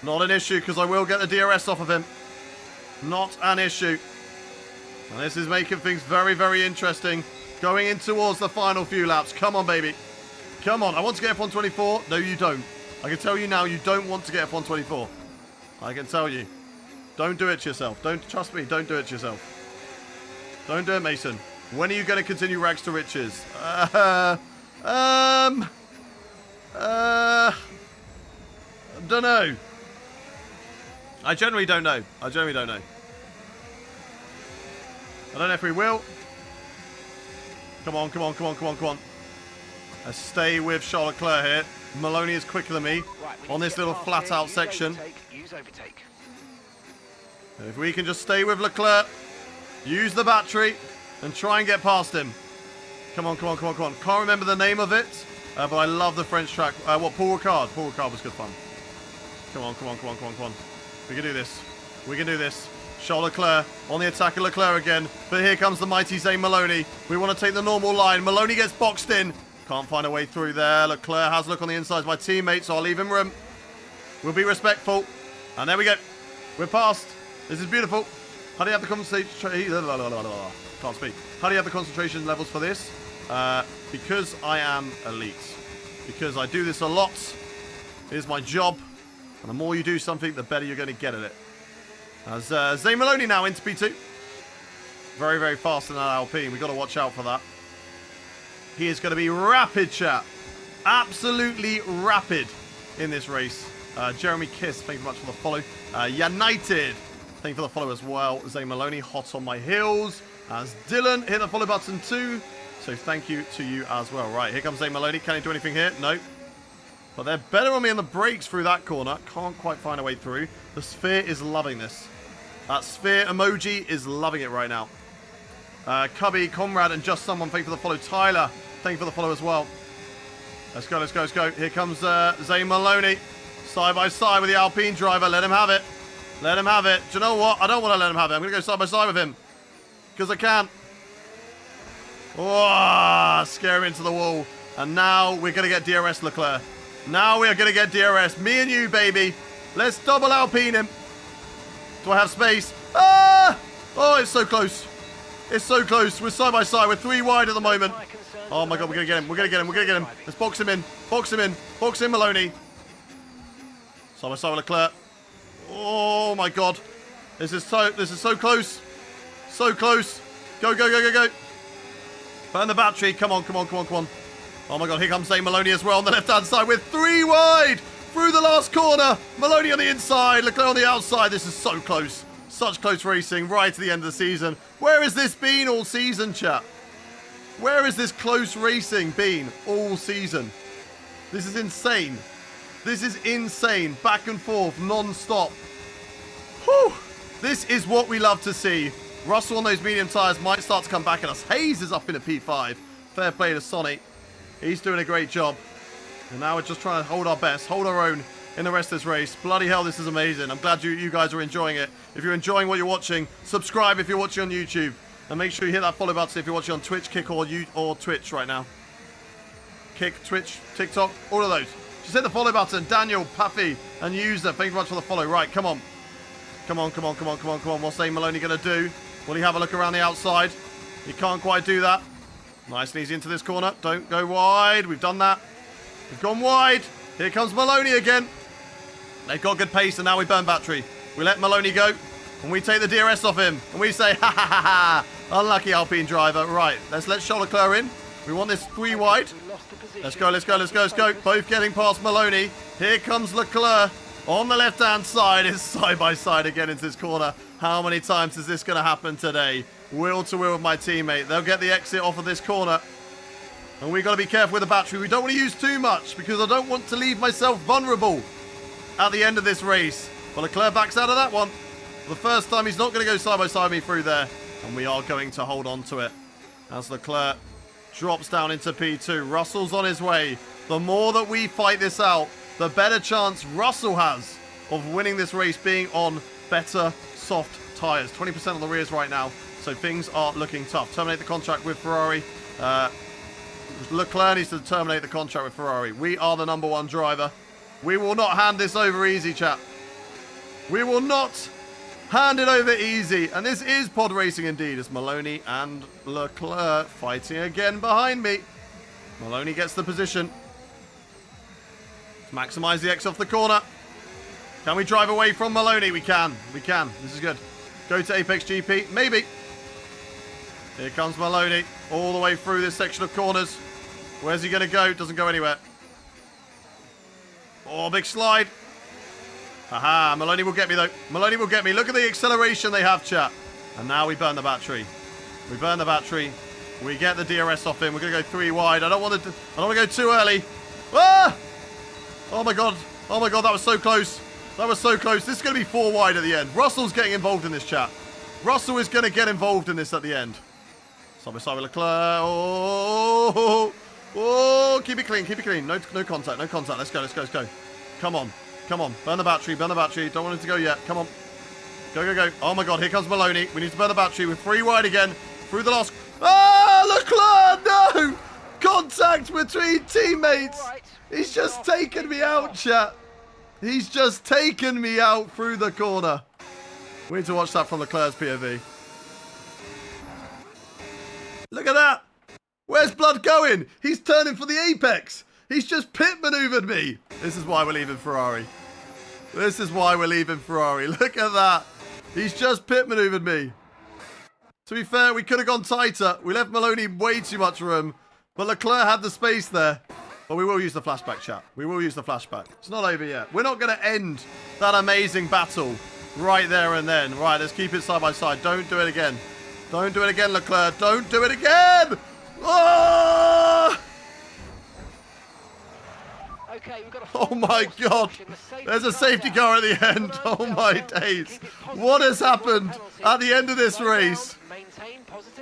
Not an issue because I will get the DRS off of him. Not an issue. And this is making things very, very interesting. Going in towards the final few laps. Come on, baby. Come on. I want to get F124. No, you don't. I can tell you now, you don't want to get F124. I can tell you. Don't do it to yourself. Don't trust me. Don't do it to yourself. Don't do it, Mason. When are you going to continue rags to riches? Don't know. I generally don't know. I generally don't know. I don't know if we will. Come on, come on, come on, come on, come on. Let's stay with Charles Leclerc here. Maloney is quicker than me on this little flat out section. Use overtake. And if we can just stay with Leclerc, use the battery, and try and get past him. Come on, come on, come on, come on. Can't remember the name of it, but I love the French track. What, Paul Ricard? Paul Ricard was good fun. Come on, come on, come on, come on, come on. We can do this. We can do this. Charles Leclerc on the attack of Leclerc again. But here comes the mighty Zane Maloney. We want to take the normal line. Maloney gets boxed in. Can't find a way through there. Leclerc has a look on the inside of my teammate, so I'll leave him room. We'll be respectful. And there we go. We're past. This is beautiful. How do you have the concentration? Can't speak. How do you have the concentration levels for this? Because I am elite. Because I do this a lot. It is my job. And the more you do something, the better you're going to get at it. As Zane Maloney now into P2. Very, very fast in that Alpine. We've got to watch out for that. He is going to be rapid, chat. Absolutely rapid in this race. Jeremy Kiss, thank you very much for the follow. United, thank you for the follow as well. Zane Maloney, hot on my heels. As Dylan hit the follow button too. So thank you to you as well. Right, here comes Zane Maloney. Can he do anything here? No. But they're better on me on the brakes through that corner. Can't quite find a way through. The Sphere is loving this. That Sphere emoji is loving it right now. Cubby, Comrade, and Just Someone, thank you for the follow. Tyler, thank you for the follow as well. Let's go, let's go, let's go. Here comes Zane Maloney. Side by side with the Alpine driver. Let him have it. Let him have it. Do you know what? I don't want to let him have it. I'm going to go side by side with him. Because I can. Oh, scare him into the wall. And now we're going to get DRS Leclerc. Now we are going to get DRS. Me and you, baby. Let's double Alpine him. Do I have space? Ah! Oh, it's so close. It's so close. We're side by side. We're 3 wide at the moment. Oh my God, we're going to get him. We're going to get him. We're going to get him. Let's box him in. Box him in. Box in, Maloney. Side by side with Leclerc. Oh my God. This is so close. So close. Go, go, go, go, go. Burn the battery. Come on, come on, come on, come on. Oh my God, here comes Zane Maloney as well on the left-hand side. We're 3 wide through the last corner. Maloney on the inside, Leclerc on the outside. This is so close. Such close racing right to the end of the season. Where has this been all season, chat? Where has this close racing been all season? This is insane. This is insane. Back and forth, non-stop. Whew. This is what we love to see. Russell on those medium tyres might start to come back at us. Hayes is up in a P5. Fair play to Sonny. He's doing a great job. And now we're just trying to hold our best, hold our own in the rest of this race. Bloody hell, this is amazing. I'm glad you guys are enjoying it. If you're enjoying what you're watching, subscribe if you're watching on YouTube. And make sure you hit that follow button if you're watching on Twitch, Kick, or Twitch right now. Kick, Twitch, TikTok, all of those. Just hit the follow button. Daniel, Puffy, and User, thank you very much for the follow. Right, come on. Come on, come on, come on, come on, come on. What's Zane Maloney going to do? Will he have a look around the outside? He can't quite do that. Nice and easy into this corner. Don't go wide. We've done that. We've gone wide. Here comes Maloney again. They've got good pace, and now we burn battery. We let Maloney go, and we take the DRS off him. And we say, ha, ha, ha, ha. Unlucky Alpine driver. Right, let's let Charles Leclerc in. We want this 3 wide. Let's go, let's go, let's go, let's go. Both getting past Maloney. Here comes Leclerc on the left-hand side. It's side by side again into this corner. How many times is this going to happen today? Wheel to wheel with my teammate. They'll get the exit off of this corner. And we've got to be careful with the battery. We don't want to use too much because I don't want to leave myself vulnerable. at the end of this race. But Leclerc backs out of that one. For the first time, he's not going to go side by side with me through there. And we are going to hold on to it. As Leclerc drops down into P2. Russell's on his way. The more that we fight this out, the better chance Russell has of winning this race being on better soft tyres. 20% on the rears right now. So things are looking tough. Terminate the contract with Ferrari. Leclerc needs to terminate the contract with Ferrari. We are the #1 driver. We will not hand this over easy, chap. We will not hand it over easy. And this is pod racing indeed. It's Maloney and Leclerc fighting again behind me. Maloney gets the position. Let's maximize the X off the corner. Can we drive away from Maloney? We can. We can. This is good. Go to Apex GP. Maybe. Here comes Maloney. All the way through this section of corners. Where's he going to go? Doesn't go anywhere. Oh, big slide. Haha. Maloney will get me, though. Maloney will get me. Look at the acceleration they have, chat. And now we burn the battery. We burn the battery. We get the DRS off him. We're going to go 3 wide. I don't want to go too early. Ah! Oh, my God. Oh, my God. That was so close. That was so close. This is going to be 4 wide at the end. Russell's getting involved in this, chat. Russell is going to get involved in this at the end. Side by side with Leclerc. Oh, oh, keep it clean, keep it clean. No contact, no contact. Let's go, let's go, let's go. Come on, come on. Burn the battery, burn the battery. Don't want it to go yet. Come on. Go, go, go. Oh my God, here comes Maloney. We need to burn the battery. We're 3 wide again. Through the last. Ah, Leclerc, no! Contact between teammates. He's just taken me out, chat. He's just taken me out through the corner. We need to watch that from Leclerc's POV. Look at that. Where's Blood going? He's turning for the apex. He's just pit maneuvered me. This is why we're leaving Ferrari. This is why we're leaving Ferrari. Look at that. He's just pit maneuvered me. To be fair, we could have gone tighter. We left Maloney way too much room. But Leclerc had the space there. But we will use the flashback, chat. We will use the flashback. It's not over yet. We're not going to end that amazing battle right there and then. Right, let's keep it side by side. Don't do it again. Don't do it again, Leclerc. Don't do it again! Oh! Okay, we've got Oh my God. There's a safety car at the end. Oh my days. What has happened at the end of this race?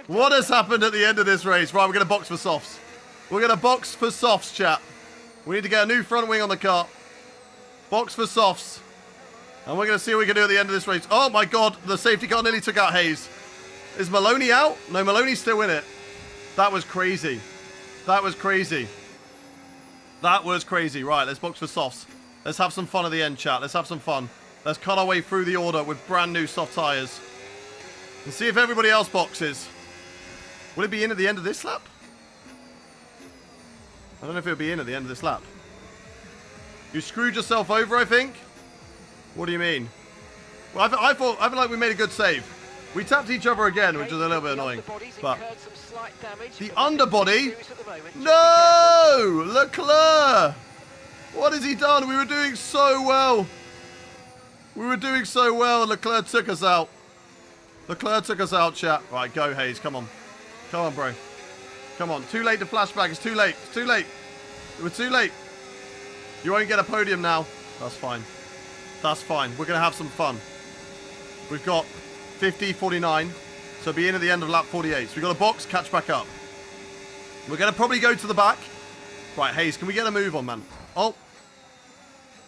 What has happened at the end of this race? Right, we're going to box for softs. We're going to box for softs, chat. We need to get a new front wing on the car. Box for softs. And we're going to see what we can do at the end of this race. Oh my God, the safety car nearly took out Hayes. Is Maloney out? No, Maloney's still in it. That was crazy. That was crazy. That was crazy. Right, let's box for softs. Let's have some fun at the end, chat. Let's have some fun. Let's cut our way through the order with brand new soft tyres. And see if everybody else boxes. Will it be in at the end of this lap? I don't know if it'll be in at the end of this lap. You screwed yourself over, I think? What do you mean? Well, I feel like we made a good save. We tapped each other again, which is a little bit annoying. But the underbody? No! Leclerc! What has he done? We were doing so well. We were doing so well. Leclerc took us out. Leclerc took us out, chat. Right, go, Hayes. Come on. Come on, bro. Come on. Too late to flashback. It's too late. It's too late. We're too late. You won't get a podium now. That's fine. That's fine. We're going to have some fun. We've got 50, 49. So be in at the end of lap 48. So we've got a box, catch back up. We're going to probably go to the back. Right, Hayes, can we get a move on, man? Oh.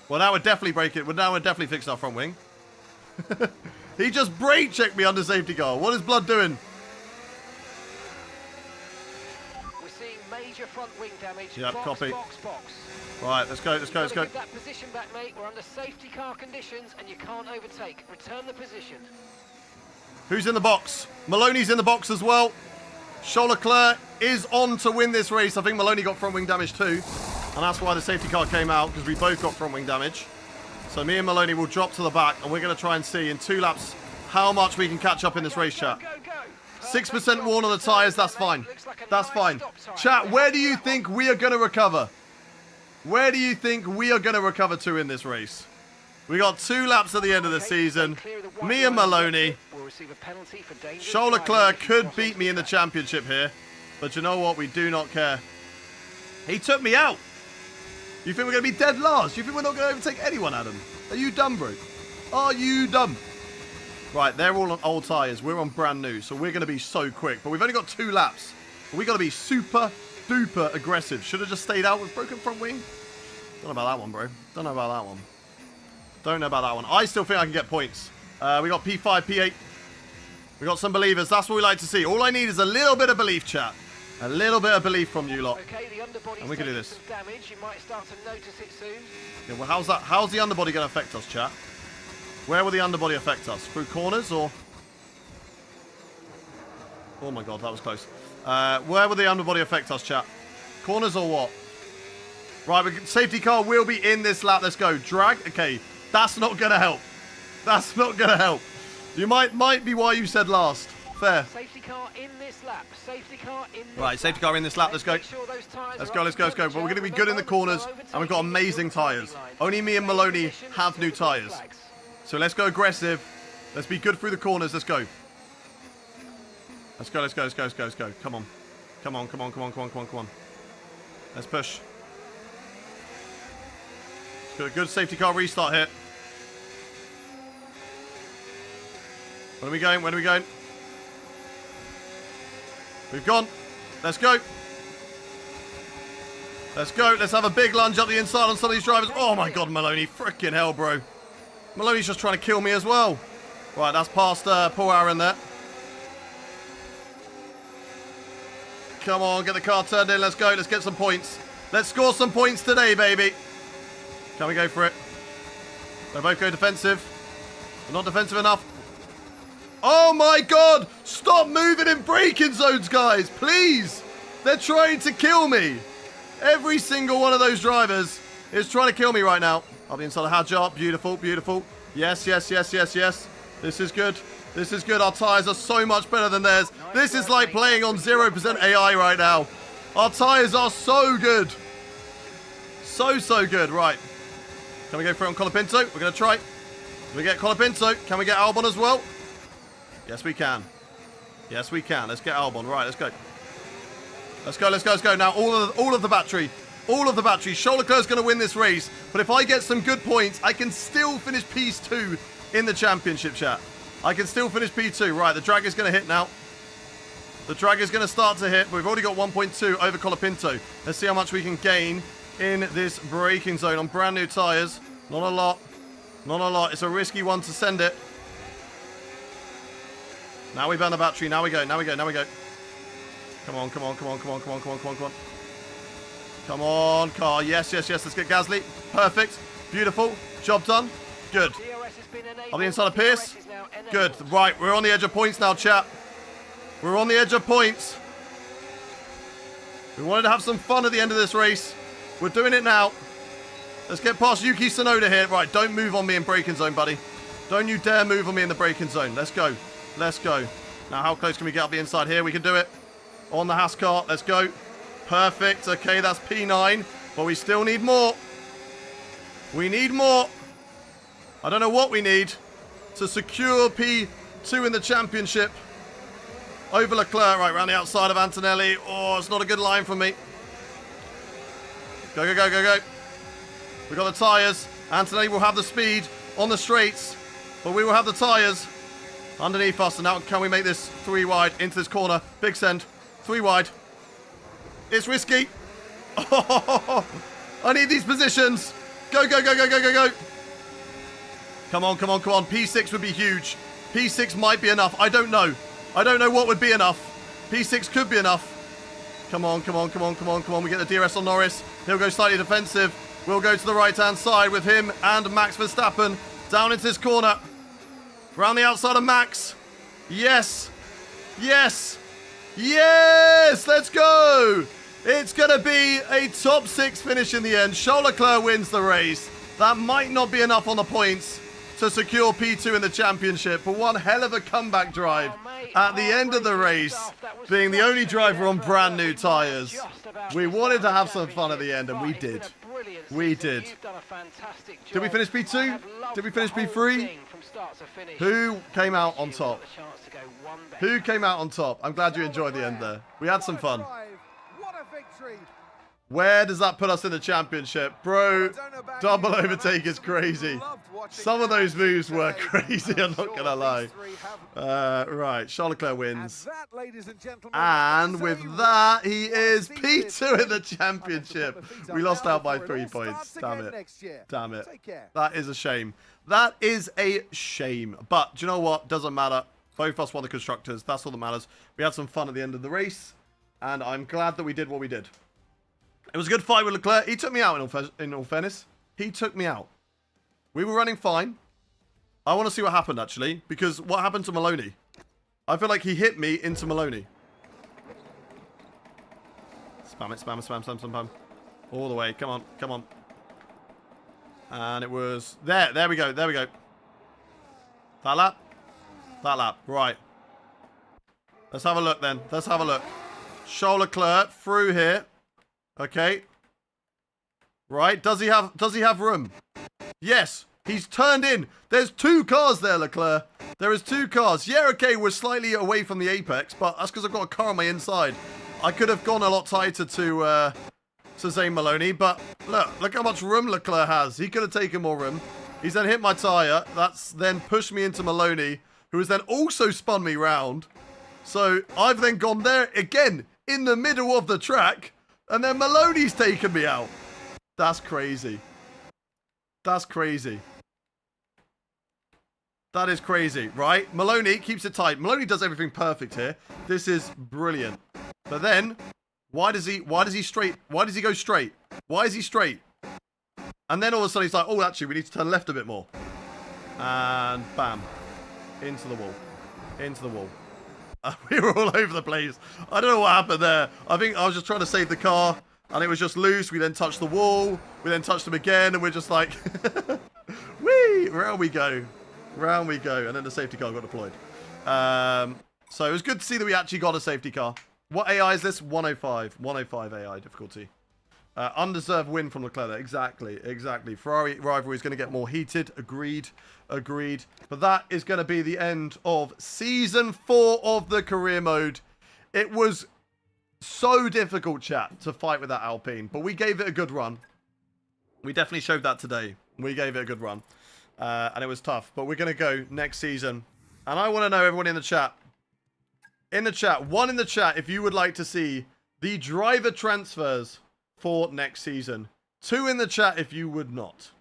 Well, now we're definitely breaking. Well, now we're definitely fixing our front wing. He just brake checked me under safety car. What is Blood doing? We're seeing major front wing damage. Yep, box, copy. Box, box. Right, let's go, let's go, let's go. Give that position back, mate. We're under safety car conditions and you can't overtake. Return the position. Who's in the box? Maloney's in the box as well. Charles Leclerc is on to win this race. I think Maloney got front wing damage too. And that's why the safety car came out, because we both got front wing damage. So me and Maloney will drop to the back, and we're going to try and see in 2 laps how much we can catch up in this race, chat. 6% worn on the tyres, that's fine. That's fine. Chat, where do you think we are going to recover? Where do you think we are going to recover to in this race? We got 2 laps at the end of the season. Me and Maloney. Charles Leclerc could beat me in the championship here. But you know what? We do not care. He took me out. You think we're going to be dead last? You think we're not going to overtake anyone, Adam? Are you dumb, bro? Are you dumb? Right, they're all on old tyres. We're on brand new, so we're going to be so quick. But we've only got 2 laps. We've got to be super duper aggressive. Should have just stayed out with broken front wing. Don't know about that one, bro. Don't know about that one. Don't know about that one. I still think I can get points. We got P5, P8. We got some believers. That's what we like to see. All I need is a little bit of belief, chat. A little bit of belief from you lot. Okay, the underbody's And we can do this. some damage. You might start to notice it soon. Yeah, well, how's the underbody going to affect us, chat? Where will the underbody affect us? Through corners or... Oh my god, that was close. Where will the underbody affect us, chat? Corners or what? Right, safety car will be in this lap. Let's go. Drag. Okay, that's not going to help. That's not going to help. You might be why you said last. Fair. Safety car in this lap. Safety car in this Right, safety car in this lap. Let's go. Let's go, let's go, let's go. But we're going to be good in the corners, and we've got amazing tyres. Only me and Maloney have new tyres. So let's go aggressive. Let's be good through the corners. Let's go. Let's go, let's go, let's go, let's go, let's go. Come on. Come on, come on, come on, come on, come on, come on. Let's push. Let's get a good safety car restart here. Where are we going? Where are we going? We've gone. Let's go. Let's go. Let's have a big lunge up the inside on some of these drivers. Oh my god, Maloney. Freaking hell, bro. Maloney's just trying to kill me as well. Right, that's past Paul Aaron there. Come on, get the car turned in. Let's go. Let's get some points. Let's score some points today, baby. Can we go for it? They both go defensive. They're not defensive enough. Oh my god! Stop moving in braking zones, guys! Please! They're trying to kill me! Every single one of those drivers is trying to kill me right now. I'll be inside a Hadjar. Beautiful, beautiful. Yes, yes, yes, yes, yes. This is good. This is good. Our tyres are so much better than theirs. This is like playing on 0% AI right now. Our tyres are so good. So, so good. Right. Can we go for it on Colapinto? We're going to try. Can we get Colapinto? Can we get Albon as well? Yes, we can. Yes, we can. Let's get Albon. Right, let's go. Let's go, let's go, let's go. Now, all of the battery. All of the battery. Charles Leclerc's going to win this race. But if I get some good points, I can still finish P2 in the championship, chat. I can still finish P2. Right, the drag is going to hit now. The drag is going to start to hit. We've already got 1.2 over Colapinto. Let's see how much we can gain in this braking zone on brand new tyres. Not a lot. Not a lot. It's a risky one to send it. Now we burn the battery. Now we go. Now we go. Now we go. Come on, come on, come on, come on, come on, come on, come on, come on. Come on, car. Yes, yes, yes. Let's get Gasly. Perfect. Beautiful. Job done. Good. On the inside of Pierce. Good. Right, we're on the edge of points now, chat. We're on the edge of points. We wanted to have some fun at the end of this race. We're doing it now. Let's get past Yuki Tsunoda here. Right, don't move on me in braking zone, buddy. Don't you dare move on me in the braking zone. Let's go. Let's go. Now, how close can we get up the inside here? We can do it. On the Haas car. Let's go. Perfect. Okay, that's P9. But we still need more. We need more. I don't know what we need to secure P2 in the championship. Over Leclerc. Right, around the outside of Antonelli. Oh, it's not a good line for me. Go, go, go, go, go. We got the tyres. Antonelli will have the speed on the straights. But we will have the tyres underneath us. And now can we make this 3 wide into this corner? Big send. 3 wide. It's risky. Oh, I need these positions. Go, go, go, go, go, go, go. Come on, come on, come on. P6 would be huge. P6 might be enough. I don't know. I don't know what would be enough. P6 could be enough. Come on, come on, come on, come on, come on. We get the DRS on Norris. He'll go slightly defensive. We'll go to the right-hand side with him and Max Verstappen down into this corner. Round the outside of Max. Yes. Yes. Yes. Let's go. It's going to be a top 6 finish in the end. Charles Leclerc wins the race. That might not be enough on the points to secure P2 in the championship, but one hell of a comeback drive at the end of the race, being the only driver on brand new tyres. We wanted to have some fun at the end, and we did. We did. Did we finish P2? Did we finish P3? Who came out on top? Who came out on top? I'm glad you enjoyed the end there. We had some fun. What a victory. Where does that put us in the championship? Bro, double overtake is crazy. Some of those moves were crazy, I'm not going to lie. Right, Charles Leclerc wins. And with that, he is P2 in the championship. We lost out by 3 points. Damn it. Damn it. That is a shame. That is a shame. But do you know what? Doesn't matter. Both of us won the constructors. That's all that matters. We had some fun at the end of the race. And I'm glad that we did what we did. It was a good fight with Leclerc. He took me out, in all fairness. He took me out. We were running fine. I want to see what happened, actually. Because what happened to Maloney? I feel like he hit me into Maloney. Spam it, spam it, spam, spam, spam, spam. All the way. Come on, come on. And it was... There we go, there we go. That lap? That lap, right. Let's have a look then. Let's have a look. Charles Leclerc through here. Okay. Right. Does he have room? Yes. He's turned in. There's 2 cars there, Leclerc. There is 2 cars. Yeah, okay, we're slightly away from the apex, but that's because I've got a car on my inside. I could have gone a lot tighter to Zane Maloney, but look how much room Leclerc has. He could have taken more room. He's then hit my tyre. That's then pushed me into Maloney, who has then also spun me round. So I've then gone there again in the middle of the track. And then Maloney's taken me out. That's crazy. That's crazy. That is crazy, right? Maloney keeps it tight. Maloney does everything perfect here. This is brilliant. But then, why does he straight? Why does he go straight? Why is he straight? And then all of a sudden he's like, oh, actually, we need to turn left a bit more. And bam. Into the wall. Into the wall. We were all over the place. I don't know what happened there. I think I was just trying to save the car, and it was just loose. We then touched the wall. We then touched them again, and we're just like, whee! Round we go. Round we go. And then the safety car got deployed. So it was good to see that we actually got a safety car. What AI is this? 105. 105 AI difficulty. Undeserved win from Leclerc there. Exactly, exactly. Ferrari rivalry is going to get more heated. Agreed, agreed. But that is going to be the end of Season 4 of the career mode. It was so difficult, chat, to fight with that Alpine. But we gave it a good run. We definitely showed that today. We gave it a good run. And it was tough. But we're going to go next season. And I want to know, everyone in the chat. In the chat, one in the chat, if you would like to see the driver transfers for next season. 2 in the chat if you would not.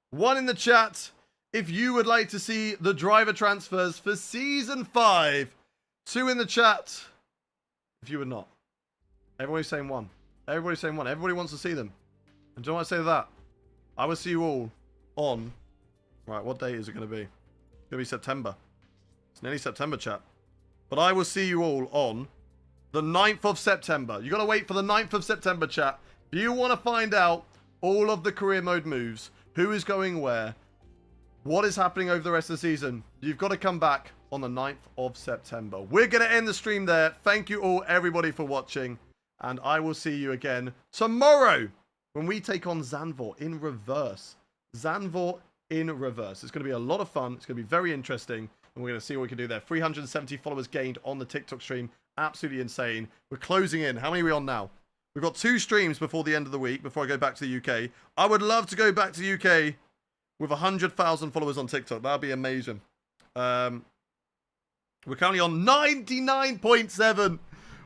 1 in the chat if you would like to see the driver transfers for Season 5. 2 in the chat if you would not. Everybody's saying 1. Everybody's saying 1. Everybody wants to see them. And do you know what I say to that? I will see you all on... Right, what date is it going to be? It's going to be September. It's nearly September, chat. But I will see you all on... the 9th of September. You got to wait for the 9th of September, chat. If you want to find out all of the career mode moves, who is going where, what is happening over the rest of the season, you've got to come back on the 9th of September. We're going to end the stream there. Thank you all, everybody, for watching. And I will see you again tomorrow when we take on Zandvoort in reverse. Zandvoort in reverse. It's going to be a lot of fun. It's going to be very interesting. And we're going to see what we can do there. 370 followers gained on the TikTok stream. Absolutely insane. We're closing in. How many are we on now? We've got 2 streams before the end of the week, before I go back to the UK. I would love to go back to the UK with 100,000 followers on TikTok. That would be amazing. We're currently on 99.7.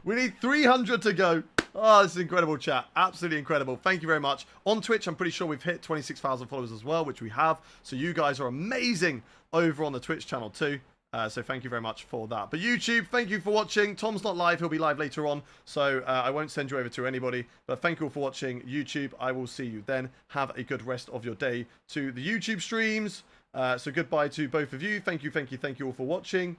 We need 300 to go. Oh, this is incredible, chat. Absolutely incredible. Thank you very much. On Twitch, I'm pretty sure we've hit 26,000 followers as well, which we have. So you guys are amazing over on the Twitch channel too. So thank you very much for that. But YouTube, thank you for watching. Tom's not live. He'll be live later on. So I won't send you over to anybody. But thank you all for watching. YouTube, I will see you then. Have a good rest of your day to the YouTube streams. So goodbye to both of you. Thank you all for watching.